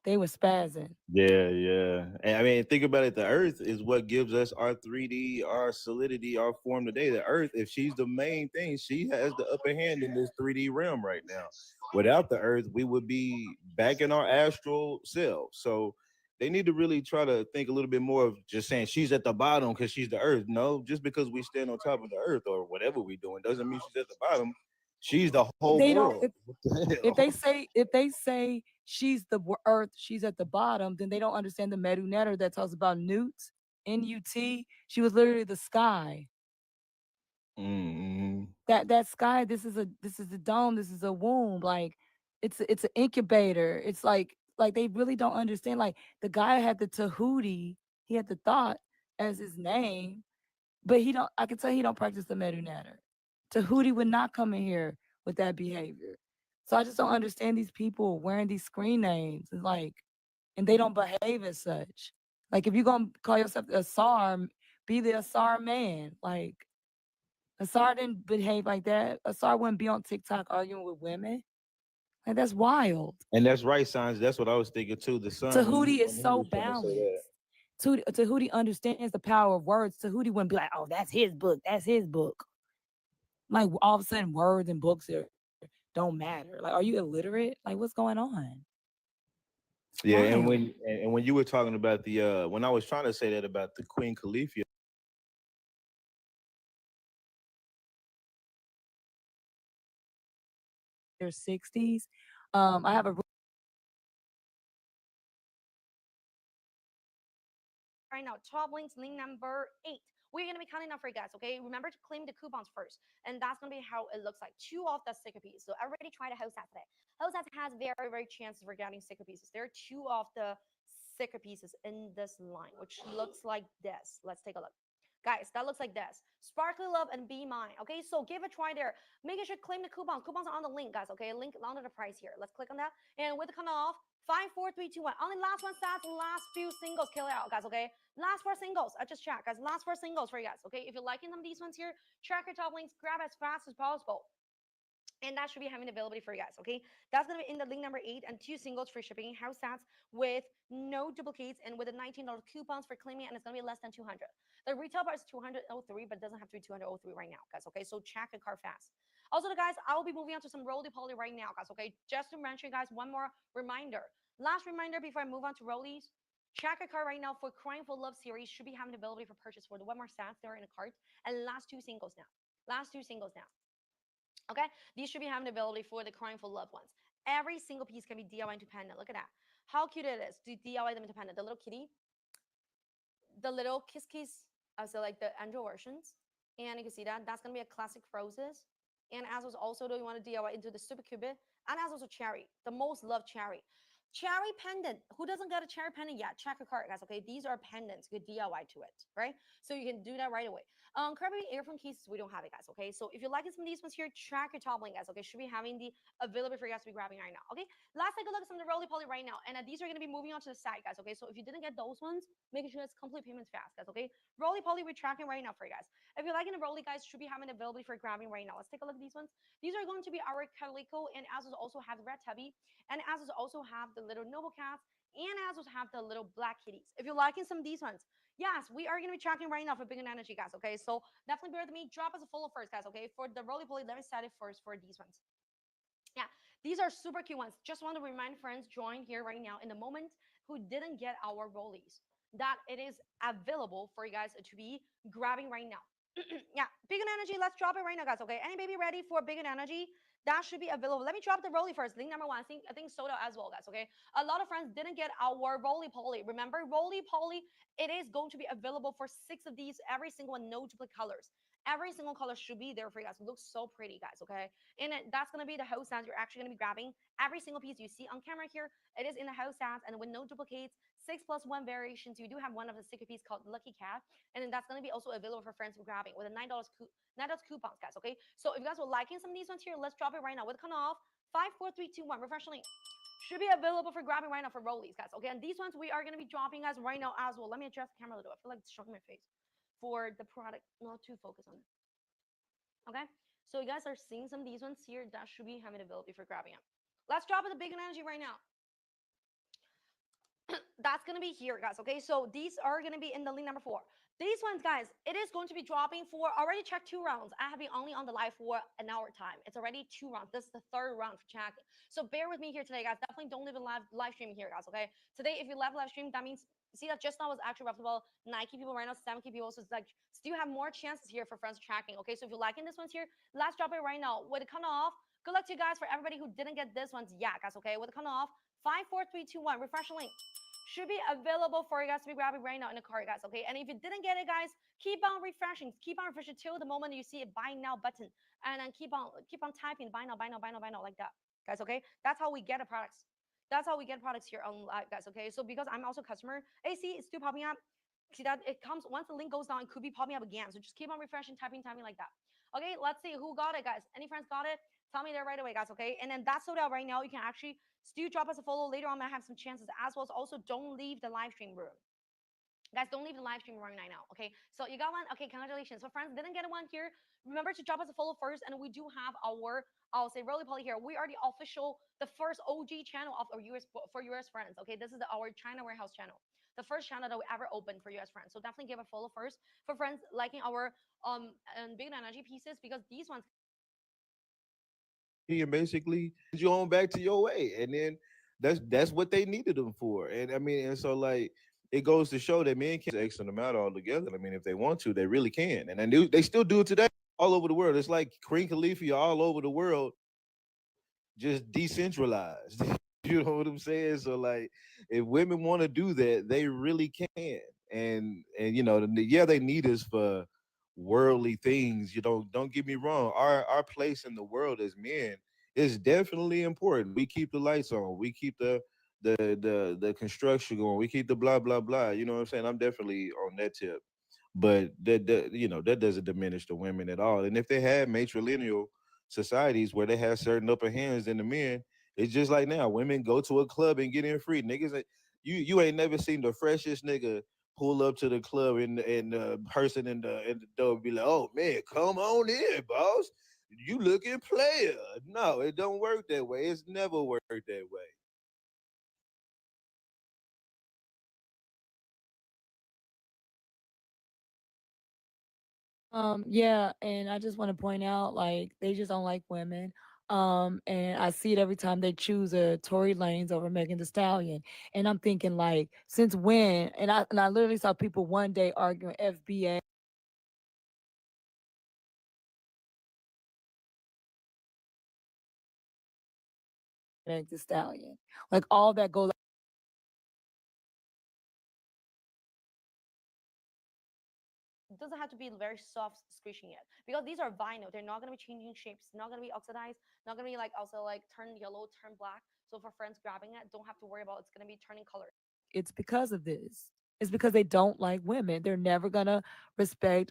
they were spazzing. Yeah, yeah. And I mean, think about it. The earth is what gives us our 3D, our solidity, our form today. The earth, if she's the main thing, she has the upper hand in this 3D realm right now. Without the earth, we would be back in our astral selves. So they need to really try to think a little bit more of just saying she's at the bottom because she's the earth. No, just because we stand on top of the earth or whatever we're doing doesn't mean she's at the bottom. She's the whole They don't. world. If they say she's the earth, she's at the bottom, then they don't understand the Medu Netter that talks about Nut, Nut. She was literally the sky. Mm-hmm. That sky, this is a dome, this is a womb, like it's an incubator. It's like they really don't understand. Like the guy had the Tahuti, he had the thought as his name, but I can tell he don't practice the Medu Natter. Tahuti would not come in here with that behavior. So I just don't understand these people wearing these screen names and and they don't behave as such. Like if you're gonna call yourself a Asar, be the Asar man. Like Asar didn't behave like that. Asar wouldn't be on TikTok arguing with women. Like that's wild. And that's right, Science. That's what I was thinking too. The son, Tahuti is when he so was trying to say that. balanced. Tahuti understands the power of words. Tahuti wouldn't be like, oh, that's his book. That's his book. Like all of a sudden words and books don't matter. Like, are you illiterate? Like, what's going on? Yeah, and Wild. when you were talking about the when I was trying to say that about the Queen Califia, Their 60s. I have a right now. Top links, link number 8. We're gonna be counting down for you guys, okay? Remember to claim the coupons first, and that's gonna be how it looks like. 2 of the sticker pieces. So everybody try to host that today. Host that has very, very chances for getting sticker pieces. There are 2 of the sticker pieces in this line, which looks like this. Let's take a look. Guys, that looks like this. Sparkly Love and Be Mine. Okay, so give a try there. Make sure to claim the coupons. Coupons are on the link, guys. Okay, link under the price here. Let's click on that. And with the count off, 5, 4, 3, 2, 1. Only last one stats, last few singles kill it out, guys. Okay, last 4 singles. I just checked, guys. Last 4 singles for you guys. Okay, if you're liking them, these ones here, track your top links, grab as fast as possible. And that should be having availability for you guys, okay? That's gonna be in the link number 8 and 2 singles for shipping, house stats with no duplicates and with a $19 coupons for claiming, and it's gonna be less than 200. The retail price is 203, but it doesn't have to be 203 right now, guys, okay? So check your car fast. Also, guys, I will be moving on to some roly-poly right now, guys, okay? Just to mention, guys, one more reminder. Last reminder before I move on to rollies. Check your cart right now for Crying for Love series. Should be having availability for purchase for the one more stats there in a cart. And last 2 singles now. Last 2 singles now. Okay, these should be having availability for the Crying for Loved Ones. Every single piece can be DIY independent. Look at that. How cute it is to DIY them independent. The little kitty, the little kiss, so like the Android versions. And you can see that. That's going to be a classic roses. And as was also, do you want to DIY into the super cubit? And as also cherry, the most loved cherry. Cherry pendant. Who doesn't got a cherry pendant yet? Check your cart, guys. Okay, these are pendants. Good DIY to it, right? So you can do that right away. Currently earphone cases, we don't have it, guys. Okay, so if you're liking some of these ones here, track your top link, guys. Okay, should be having the available for you guys to be grabbing right now. Okay, let's take a look at some of the roly poly right now, and these are going to be moving on to the side, guys. Okay, so if you didn't get those ones, making sure it's complete payments fast, guys. Okay, roly poly we're tracking right now for you guys. If you're liking the roly, guys, should be having availability for grabbing right now. Let's take a look at these ones. These are going to be our calico, and as also have the red tabby, and as also have the little noble cats, and as have the little black kitties. If you're liking some of these ones, yes, we are going to be tracking right now for Big and Energy, guys. Okay, so definitely bear with me. Drop us a follow first, guys. Okay, for the roly poly, let me set it first for these ones. Yeah, these are super cute ones. Just want to remind friends join here right now in the moment who didn't get our rollies that it is available for you guys to be grabbing right now. Yeah, Big and Energy, let's drop it right now, guys. Okay, any baby ready for Big and Energy? That should be available. Let me drop the roly first. Link number 1. I think Soda as well, guys. Okay, a lot of friends didn't get our roly poly. Remember, roly poly, it is going to be available for 6 of these, every single one, no duplicate colors. Every single color should be there for you guys. It looks so pretty, guys. Okay, and that's gonna be the house sounds you're actually gonna be grabbing. Every single piece you see on camera here, it is in the house sounds and with no duplicates. 6+1 variations. You do have one of the sticker piece called Lucky Cat, and then that's gonna be also available for friends for grabbing with a $9 coupons, guys. Okay, so if you guys were liking some of these ones here, let's drop it right now with a count off 5, 4, 3, 2, 1. Refresh link should be available for grabbing right now for rollies, guys. Okay, and these ones we are gonna be dropping guys right now as well. Let me adjust the camera a little. I feel like it's showing my face for the product. Not too focused on it. Okay, so you guys are seeing some of these ones here that should be having availability for grabbing them. Let's drop it the Big and Energy right now. That's gonna be here, guys. Okay, so these are gonna be in the link number 4. These ones, guys, it is going to be dropping for already checked 2 rounds. I have been only on the live for an hour time. It's already 2 rounds. This is the 3rd round for checking. So bear with me here today, guys. Definitely don't leave a live stream here, guys. Okay, today if you left live stream, that means see that just now was actually reputable 9 people right now, 7 people. So it's like still have more chances here for friends tracking. Okay, so if you're liking this ones here, let's drop it right now with a count off. Good luck to you guys for everybody who didn't get this ones yet, guys. Okay, with a count off 5, 4, 3, 2, 1. Refresh the link. should be available for you guys to be grabbing right now in the cart, guys. Okay, and if you didn't get it, guys, keep on refreshing till the moment you see a buy now button, and then keep on typing buy now like that, guys. Okay, that's how we get the products. That's how we get products here on live, guys. Okay, so because I'm also a customer, AC is still popping up. See that it comes once the link goes down, it could be popping up again. So just keep on refreshing, typing like that. Okay, let's see who got it, guys. Any friends got it? Tell me there right away, guys. Okay, and then that's sold out right now. You can actually still drop us a follow later on. I have some chances as well. So also don't leave the live stream room. Guys, don't leave the live stream running right now, okay? So you got one? Okay, congratulations. So friends, didn't get one here. Remember to drop us a follow first, and we do have our, I'll say Roly Poly here. We are the official, the first OG channel of our US for US friends, okay? This is our China warehouse channel. The first channel that we ever opened for US friends. So definitely give a follow first for friends liking our big energy pieces, because these ones And basically you on back to your way, and then that's what they needed them for. And I mean, and so like it goes to show that men can X them out altogether. I mean, if they want to, they really can, and they still do it today all over the world. It's like Queen Khalifa all over the world, just decentralized. You know what I'm saying? So like, if women want to do that, they really can. And you know, yeah, they need us for worldly things. You know, don't get me wrong. Our place in the world as men is definitely important. We keep the lights on. We keep the construction going. We keep the blah blah blah. You know what I'm saying? I'm definitely on that tip. But that you know, that doesn't diminish the women at all. And if they had matrilineal societies where they have certain upper hands than the men, it's just like now. Women go to a club and get in free. Niggas, you ain't never seen the freshest nigga pull up to the club and the person in the door be like, "Oh man, come on in, boss. You looking player." No, it don't work that way. It's never worked that way. Yeah, and I just want to point out, like, they just don't like women. And I see it every time they choose a Tory Lanez over Megan Thee Stallion. And I'm thinking, like, since when? And I literally saw people one day arguing FBA. Megan Thee Stallion. Like all that goes. It doesn't have to be very soft squishing it, because these are vinyl. They're not going to be changing shapes, not going to be oxidized, not going to be like also like turn yellow, turn black. So for friends grabbing it, don't have to worry about it's going to be turning color. It's because of this. It's because they don't like women. They're never gonna respect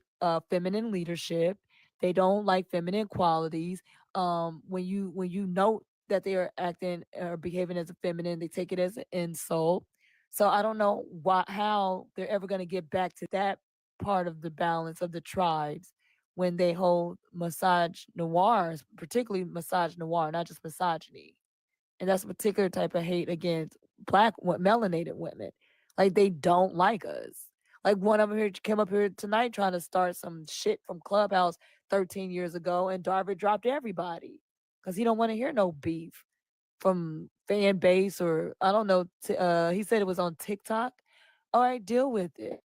feminine leadership. They don't like feminine qualities. When you note that they are acting or behaving as a feminine, they take it as an insult. So I don't know how they're ever gonna get back to that part of the balance of the tribes when they hold massage noirs, particularly massage noir, not just misogyny. And that's a particular type of hate against melanated women. Like they don't like us. Like one of them here came up here tonight trying to start some shit from Clubhouse 13 years ago, and Darvin dropped everybody because he don't want to hear no beef from fan base, or I don't know. He said it was on TikTok. All right, deal with it.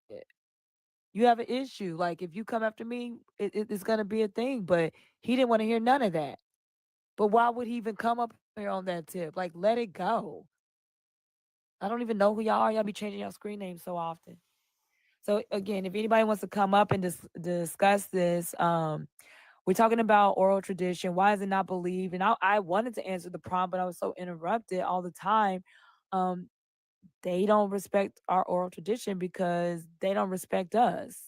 You have an issue. Like if you come after me, it's gonna be a thing. But he didn't want to hear none of that. But why would he even come up here on that tip? Like, let it go. I don't even know who y'all are. Y'all be changing your screen names so often. So again, if anybody wants to come up and discuss this, we're talking about oral tradition. Why is it not believed? And I wanted to answer the prompt, but I was so interrupted all the time. Um, they don't respect our oral tradition because they don't respect us.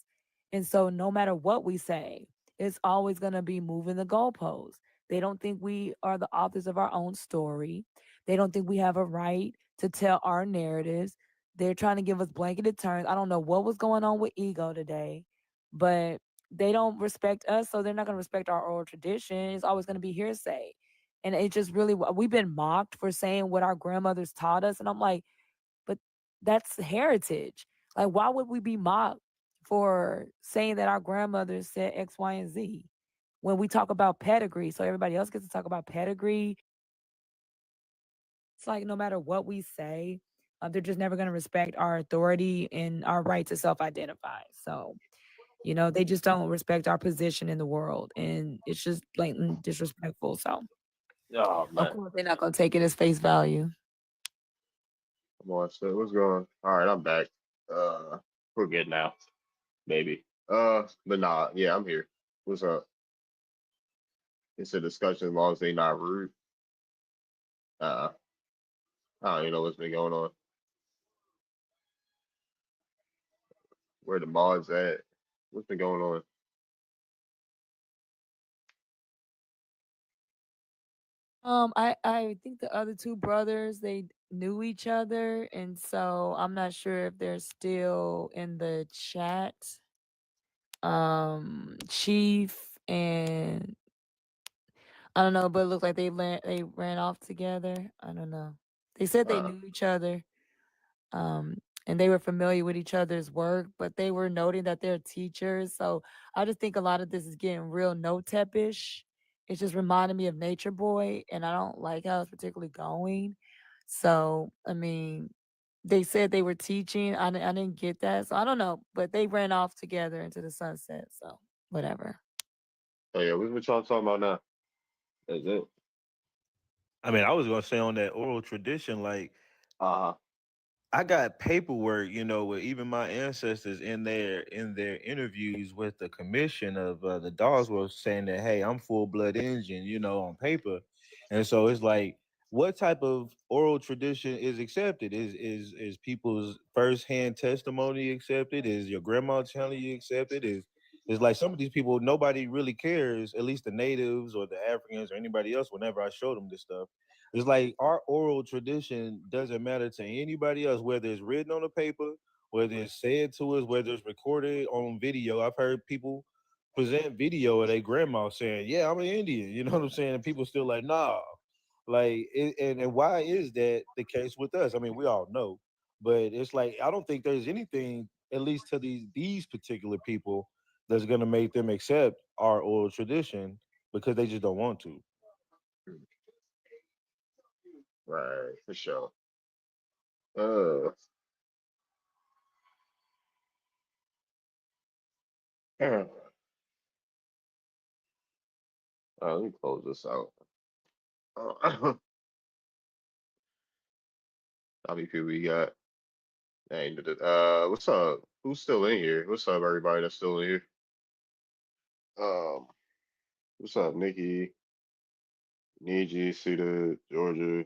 And so no matter what we say, it's always going to be moving the goalposts. They don't think we are the authors of our own story. They don't think we have a right to tell our narratives. They're trying to give us blanketed terms. I don't know what was going on with ego today, but they don't respect us, so they're not going to respect our oral tradition. It's always going to be hearsay. And it just really, we've been mocked for saying what our grandmothers taught us. And I'm like, but that's heritage. Like, why would we be mocked for saying that our grandmothers said X, Y, and Z when we talk about pedigree? So everybody else gets to talk about pedigree. It's like no matter what we say, they're just never going to respect our authority and our right to self-identify. So, they just don't respect our position in the world, and it's just blatant disrespectful. So, Oh of man. course, they're not going to take it as face value. Come on, so what's going? All right, I'm back. We're good now, maybe. But nah, yeah, I'm here. What's up? It's a discussion as long as they not rude. Uh, I don't even know what's been going on. Where the mods at? What's been going on? I think the other two brothers, they knew each other, and so I'm not sure if they're still in the chat. Chief and I don't know, but it looked like they ran off together. I don't know. They said they knew each other, um, and they were familiar with each other's work, but they were noting that they're teachers. So I just think a lot of this is getting real no-tep-ish. It's just reminding me of Nature Boy, and I don't like how it's particularly going. So I mean, they said they were teaching. I didn't get that, so I don't know. But they ran off together into the sunset. So whatever. Oh yeah, what y'all talking about now? That's it. I mean, I was gonna say on that oral tradition, like Uh-huh. I got paperwork, you know, with even my ancestors in their interviews with the commission of the dogs were saying that, hey, I'm full blood Indian, you know, on paper, and so it's like, what type of oral tradition is accepted? Is people's firsthand testimony accepted? Is your grandma telling you accepted? Is like some of these people, nobody really cares, at least the natives or the Africans or anybody else. Whenever I show them this stuff, it's like our oral tradition doesn't matter to anybody else, whether it's written on a paper, whether it's said to us, whether it's recorded on video. I've heard people present video of their grandma saying, "Yeah, I'm an Indian." You know what I'm saying? And people still like, "Nah." Like, and why is that the case with us? I mean, we all know, but it's like I don't think there's anything, at least to these particular people, that's gonna make them accept our oral tradition because they just don't want to. Right, for sure. Uh, let me close this out. How many people we got? Dang, what's up? Who's still in here? What's up, everybody that's still in here? Um, what's up, Nikki, Niji, Sita, Georgia?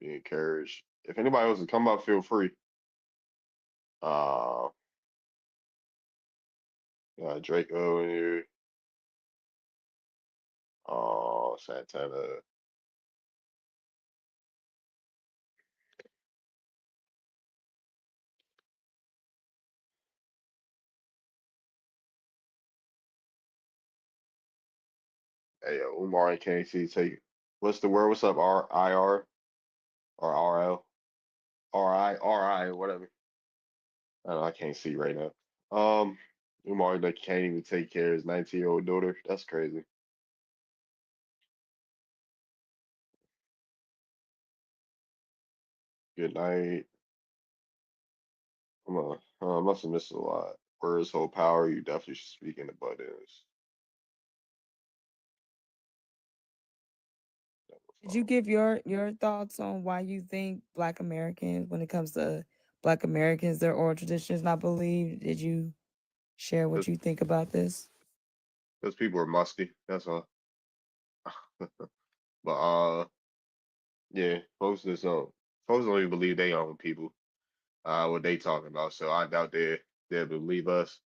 Be encouraged. If anybody wants to come up, feel free. Uh, Draco in here. Santana. Hey, Umar and KC, take what's the word? What's up, RIR or RL? RI, whatever. I don't know, I can't see right now. Umar that can't even take care of his 19-year-old daughter. That's crazy. Good night. Come on. I must have missed a lot. Words hold power. You definitely should speak in abundance. Did you give your thoughts on why you think Black Americans, when it comes to Black Americans, their oral traditions not believed? Did you share what you think about this? Because people are musty. That's all. But yeah, folks don't even believe they own people. What they talking about. So I doubt they believe us.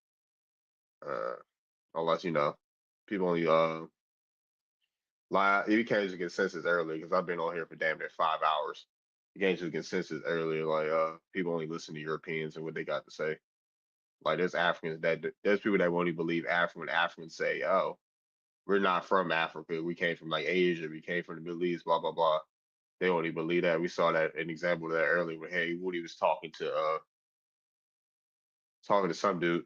Uh, unless people only lie. You can't just get census early because I've been on here for damn near 5 hours. You can't just get census earlier. Like people only listen to Europeans and what they got to say. Like there's people that won't even believe African when Africans say, "Oh, we're not from Africa. We came from like Asia. We came from the Middle East." Blah blah blah. They won't even believe that. We saw that an example of that earlier when Hey Woody was talking to some dude.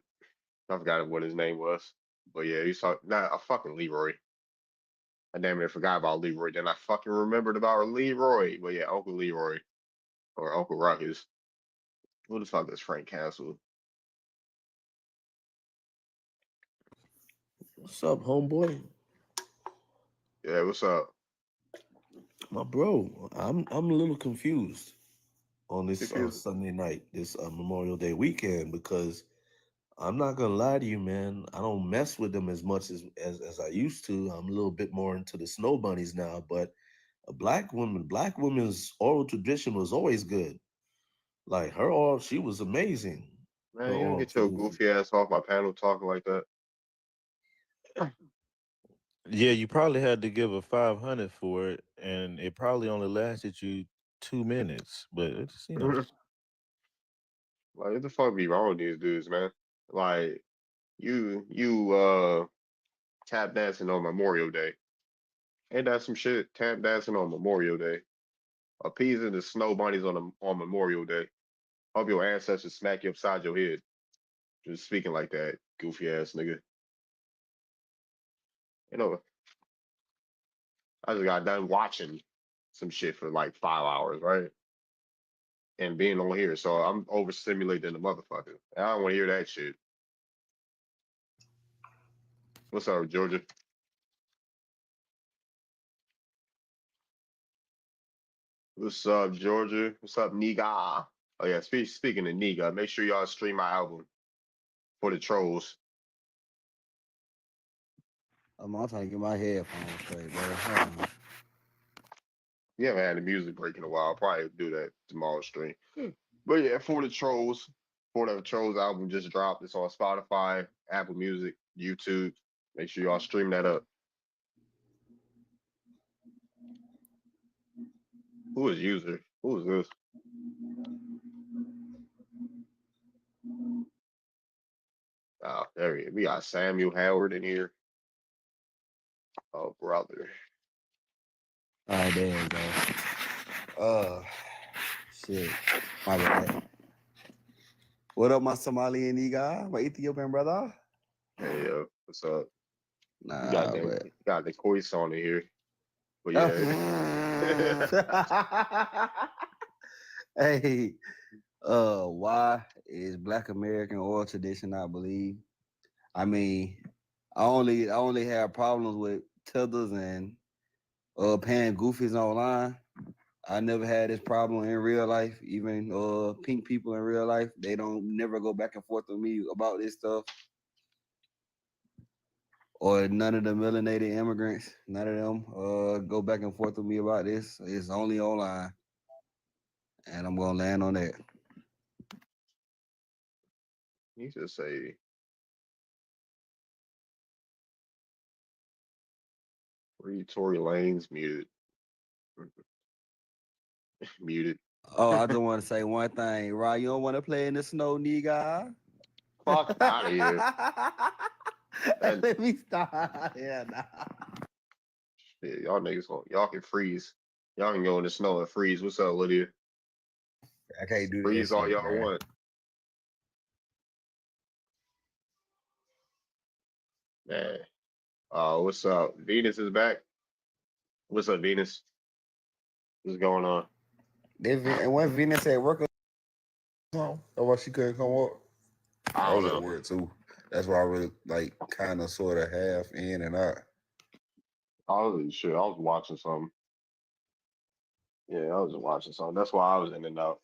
I forgot what his name was, but yeah, he's talking. Nah, a fucking Leroy. I damn near forgot about Leroy. Then I fucking remembered about Leroy. But yeah, Uncle Leroy or Uncle Ruckus. Who the fuck is Frank Castle? What's up, homeboy? Yeah, what's up? My bro, I'm a little confused. on this Confusing. Sunday night, this Memorial Day weekend, because I'm not gonna lie to you, man. I don't mess with them as much as I used to. I'm a little bit more into the snow bunnies now, but a black woman's oral tradition was always good. Like her oral, she was amazing. Her Man, you don't oral get your tradition. goofy ass off my panel talking like that. Yeah, you probably had to give a 500 for it, and it probably only lasted you 2 minutes. But it's Like, what the fuck be wrong with these dudes, man? Like, you tap dancing on Memorial Day. Ain't that some shit? Tap dancing on Memorial Day. Appeasing the snow bunnies on Memorial Day. Hope your ancestors smack you upside your head. Just speaking like that, goofy ass nigga. You know, I just got done watching some shit for like 5 hours, right? And being on here, so I'm overstimulated the motherfucker. I don't want to hear that shit. What's up, Georgia? What's up, Georgia? What's up, Niga? Oh yeah, speaking of Niga, make sure y'all stream my album for the trolls. I'm trying to get my headphones straight, bro. Hold on. We haven't had the music break in a while. I'll probably do that tomorrow stream. But yeah, for the trolls album just dropped. It's on Spotify, Apple Music, YouTube. Make sure y'all stream that up. Who is user? Who is this? Oh, there we got Samuel Howard in here. Oh, brother. All right, there you go. Shit. My bad. What up, my Somali nigga? My Ethiopian brother? Hey, what's up? Nah, You got the Kois on in here. But yeah. Hey, why is Black American oral tradition, I believe? I mean, I only have problems with tethers and paying goofies online. I never had this problem in real life. Even pink people in real life, they don't never go back and forth with me about this stuff. Or none of the melanated immigrants, none of them go back and forth with me about this. It's only online. And I'm gonna land on that. You just say free Tory Lane's muted. Muted. Oh, I just want to say one thing, Rod. You don't want to play in the snow, nigga? Fuck out of here. Let me stop. Yeah, nah. Shit, y'all niggas, y'all can freeze. Y'all can go in the snow and freeze. What's up, Lydia? I can't do Freeze that all shit, y'all bro. want. Man. What's up? Venus is back. What's up, Venus? What's going on? And when Venus at work, or why she couldn't come up? I I don't was know. at work too. That's why I really like kind of sort of half in and out. I was watching something. Yeah, I was watching something. That's why I was in and out.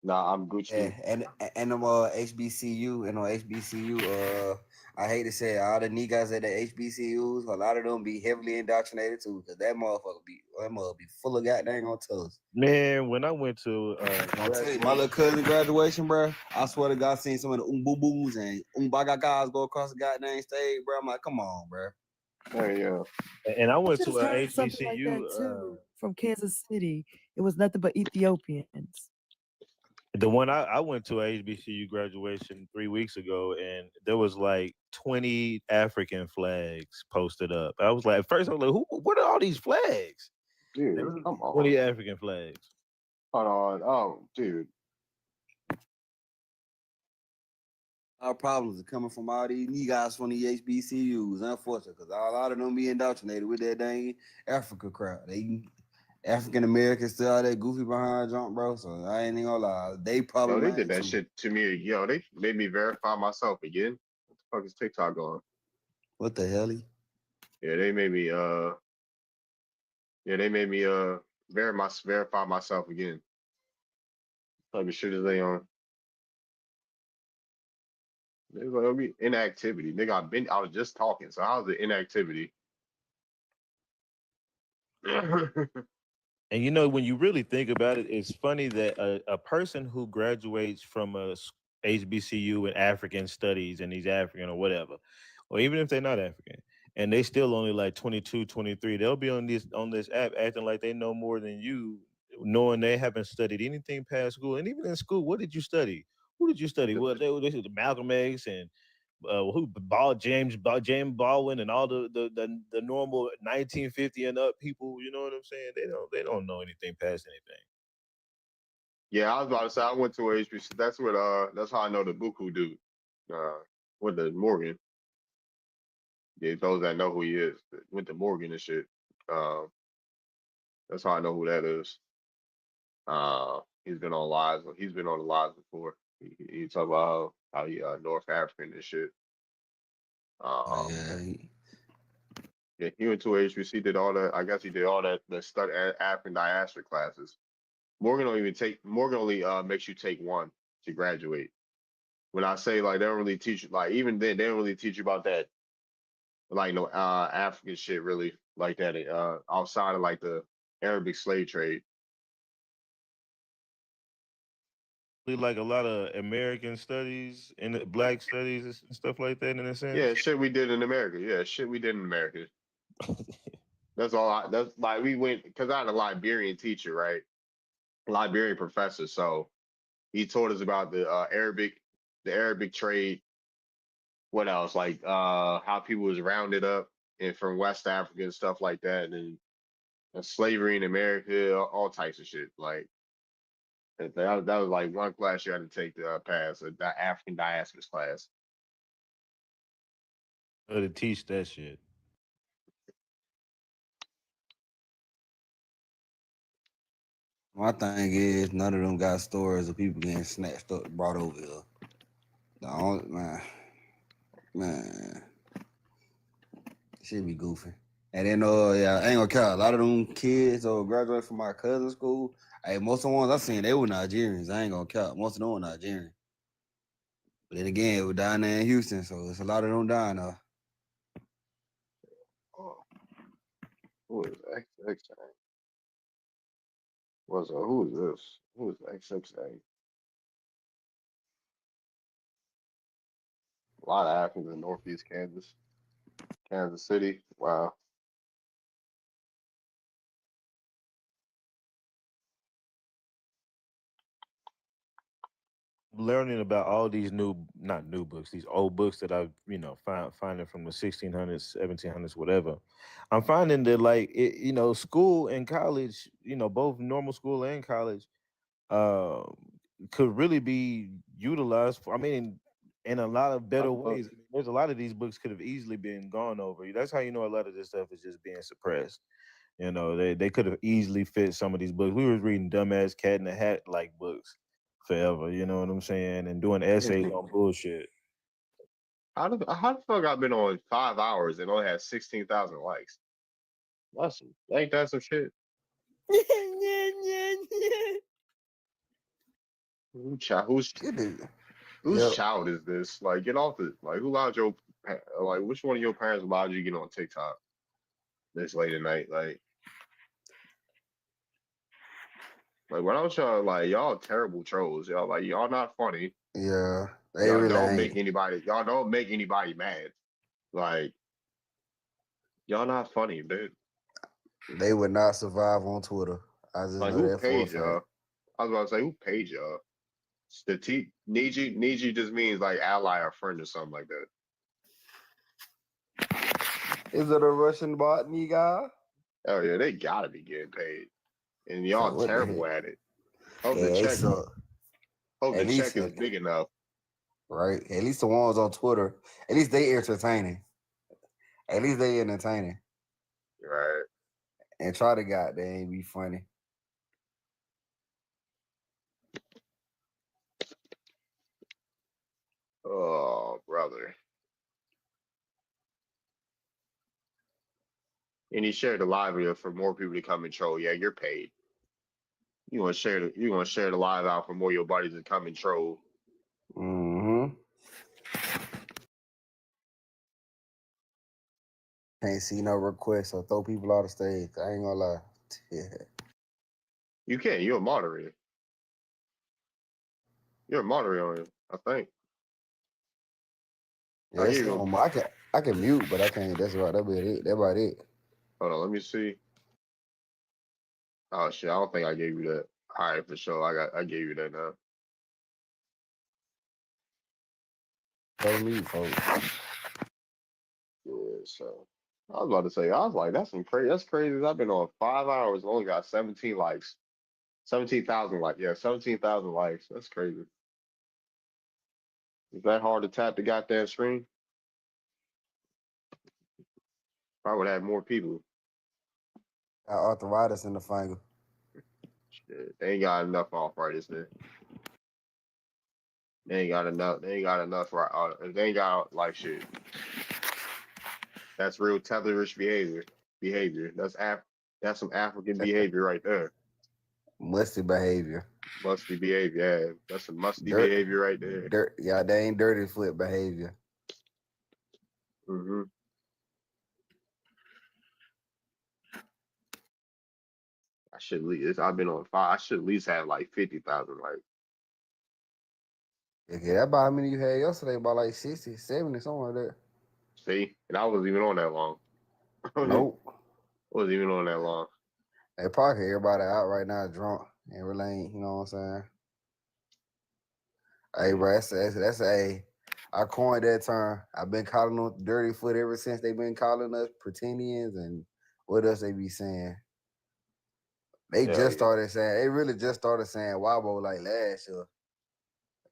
Nah, I'm Gucci. Yeah, and them HBCU and on HBCU, I hate to say it, all the niggas at the HBCUs, a lot of them be heavily indoctrinated too, because that motherfucker be full of goddamn on toes. Man, when I went to I tell you, my little cousin graduation, bro. I swear to God, I seen some of the umboo-boos and umbagagas go across the goddamn stage, bro. I'm like, come on, bro. Hey, yeah. And I went Just to a heard something like that HBCU. too from Kansas City. It was nothing but Ethiopians. The one I went to a HBCU graduation 3 weeks ago, and there was like 20 African flags posted up. I was like, at first I was like, what are all these flags? Dude, There was come on. 20 African flags. Hold on. Oh, dude. Our problems are coming from all these niggas from the HBCUs, unfortunately, because a lot of them be indoctrinated with that dang Africa crowd. They African Americans still out there goofy behind jump, bro. So I ain't even gonna lie. They probably Yo, they lying did that too. shit to me. Yo, they made me verify myself again. What the fuck is TikTok on? What the hell? Yeah, they made me verify myself again. Type of shit is they on. It's like, it'll be inactivity. Nigga, I was just talking. So how's the inactivity? And you know, when you really think about it, it's funny that a person who graduates from a HBCU in African studies and he's African or whatever, or even if they're not African, and they still only like 22, 23, they'll be on this app acting like they know more than you, knowing they haven't studied anything past school. And even in school, what did you study? Who did you study? Well, they said Malcolm X and James Baldwin and all the normal 1950 and up people. You know what I'm saying? They don't know anything past anything. Yeah, I was about to say I went to a HBC. That's how I know the Buku dude. With the Morgan. Yeah, those that know who he is. Went to Morgan and shit. That's how I know who that is. He's been on lives. He's been on the lives before. He talk about how he North African and shit. Yeah, he went to HBC, did all that. I guess he did all that. The study African diaspora classes. Morgan only makes you take one to graduate. When I say like they don't really teach you, like even then they don't really teach you about that, like no African shit really like that. Outside of like the Arabic slave trade. Like a lot of American studies and Black studies and stuff like that, in a sense. Yeah, shit we did in America. Yeah, shit we did in America. That's all. That's like we went because I had a Liberian teacher, right? Liberian professor. So he taught us about the Arabic trade. What else? Like how people was rounded up and from West Africa and stuff like that, and slavery in America, all types of shit. Like that was like one class you had to take to pass the African diasporas class. To teach that shit. My thing is, none of them got stories of people getting snatched up, brought over here. The only man, should be goofy. And then, yeah, I ain't gonna count. A lot of them kids or graduate from my cousin's school. Hey, most of the ones I seen, they were Nigerians. I ain't gonna count. Most of them were Nigerian. But then again, it was down there in Houston, so it's a lot of them down there. Oh, who is XX? Who is this? Who is XXA? A lot of Africans in Northeast Kansas City. Wow. Learning about all these not new books, these old books that I've finding from the 1600s, 1700s, whatever. I'm finding that like school and college, both normal school and college, uh, could really be utilized for. I mean, in a lot of better ways. There's a lot of these books could have easily been gone over. That's how you know a lot of this stuff is just being suppressed. They could have easily fit some of these books. We was reading dumbass Cat in the Hat like books forever. You know what I'm saying? And doing essays on bullshit. How the fuck I've been on 5 hours and only had 16,000 likes? Ain't that some shit? Whose child is this? Like, get off it. Like, who allowed which one of your parents allowed you to get on TikTok this late at night? Like when I was y'all terrible trolls. Y'all not funny. Yeah, Y'all don't make anybody mad. Like, y'all not funny, dude. They would not survive on Twitter. I just know who that paid for a y'all? fact. I was about to say, who paid y'all? Need you just means like ally or friend or something like that. Is it a Russian bot, nigga? Oh yeah, they gotta be getting paid, and y'all terrible at it. Hope the check is big enough. Right, at least the ones on Twitter, at least they entertaining. At least they entertaining. Right. And try to goddamn be funny. Oh, brother. And he shared the live video for more people to come and troll. Yeah, you're paid. You want to share the live out for more of your buddies to come and troll. Mm-hmm. Can't see no requests or throw people off the stage. I ain't gonna lie. Yeah. You can't. You're a moderator. You're a moderator on it, I think. Yeah, that's normal. I can mute, but I can't. That's about it. That's about it. Hold on, let me see. Oh shit, I don't think I gave you that. All right, for sure. I gave you that now. Tell me, folks. Yeah, so I was about to say, I was like, that's crazy. That's crazy. I've been on 5 hours, only got 17 likes. 17,000 likes. Yeah, 17,000 likes. That's crazy. Is that hard to tap the goddamn screen? I would have more people. Got arthritis in the finger. Shit, they ain't got enough arthritis there. They ain't got enough. They ain't got enough right. They ain't got like shit. That's real tetherish behavior. That's some African behavior right there. Musty behavior. Musty behavior. Yeah, that's some musty behavior right there. Yeah, they ain't dirty foot behavior. Mm-hmm. I should at least. I've been on 5. I should at least have like 50,000 likes. Yeah, that about how many you had yesterday? About like 60, 70, something like that. See, and I wasn't even on that long. Nope. Wasn't even on that long. They probably everybody out right now drunk and really ain't, you know what I'm saying? Hey, bro, that's a. I coined that term. I've been calling them dirty foot ever since they've been calling us pretendians and what else they be saying. They started saying, they really just started saying wobble like last year.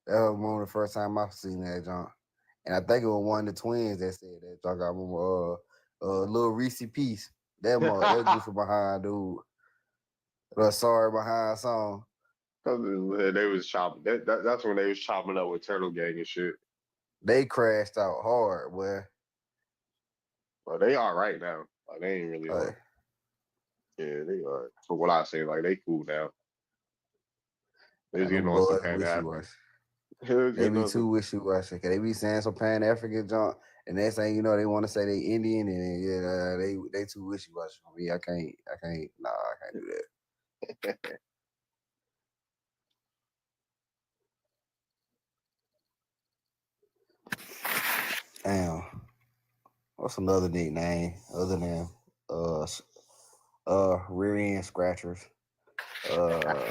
That was one of the first time I've seen that junk. And I think it was one of the twins that said that junk. I remember little Reese Piece. That goofy behind dude. Sorry behind song. They was chopping. That's when they was chopping up with Turtle Gang and shit. They crashed out hard, boy. Well, they are right now. Like they ain't really on. Yeah, they are. For what I say, like they cool now. They was getting on some Pan African. They be too wishy-washy. They be saying some Pan-African junk, and next thing you know, they want to say they Indian, and they too wishy-washy for me. I can't do that. Damn. What's another nickname other than rear end scratchers? Everybody.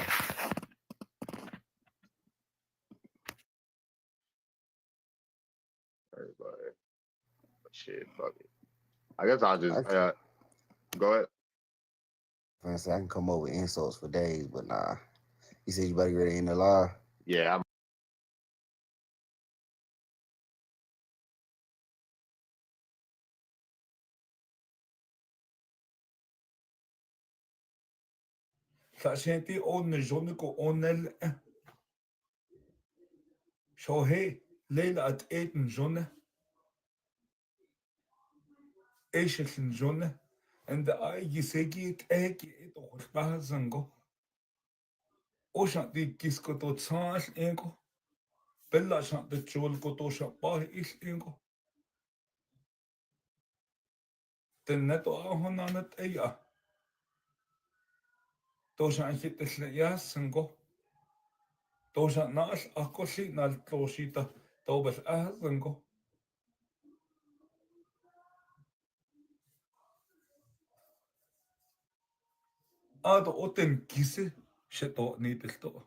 Shit, fuck it. I guess I'll just go ahead. I can come up with insults for days, but nah. You said you about to get ready to end the live? Yeah, Senti on Jonico onel so hey Leila at eten zonne Eishelin zonne and the eye gisegi it eki it zango Ocean di kisko to tsans engo Bella shan the chol ko to shapa is engo the neto ahonanet eya to shan hit the yas zango to shan nas akosi nal toshita to bes zango Ado oten kise sheto nitelto.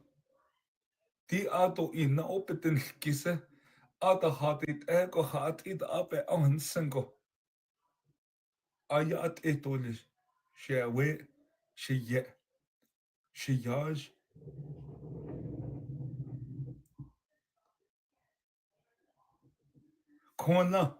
Ti ado ina opeten kise ado hatit ego hatit ape ansengo. Ayat etolish she we she ye she yaj kona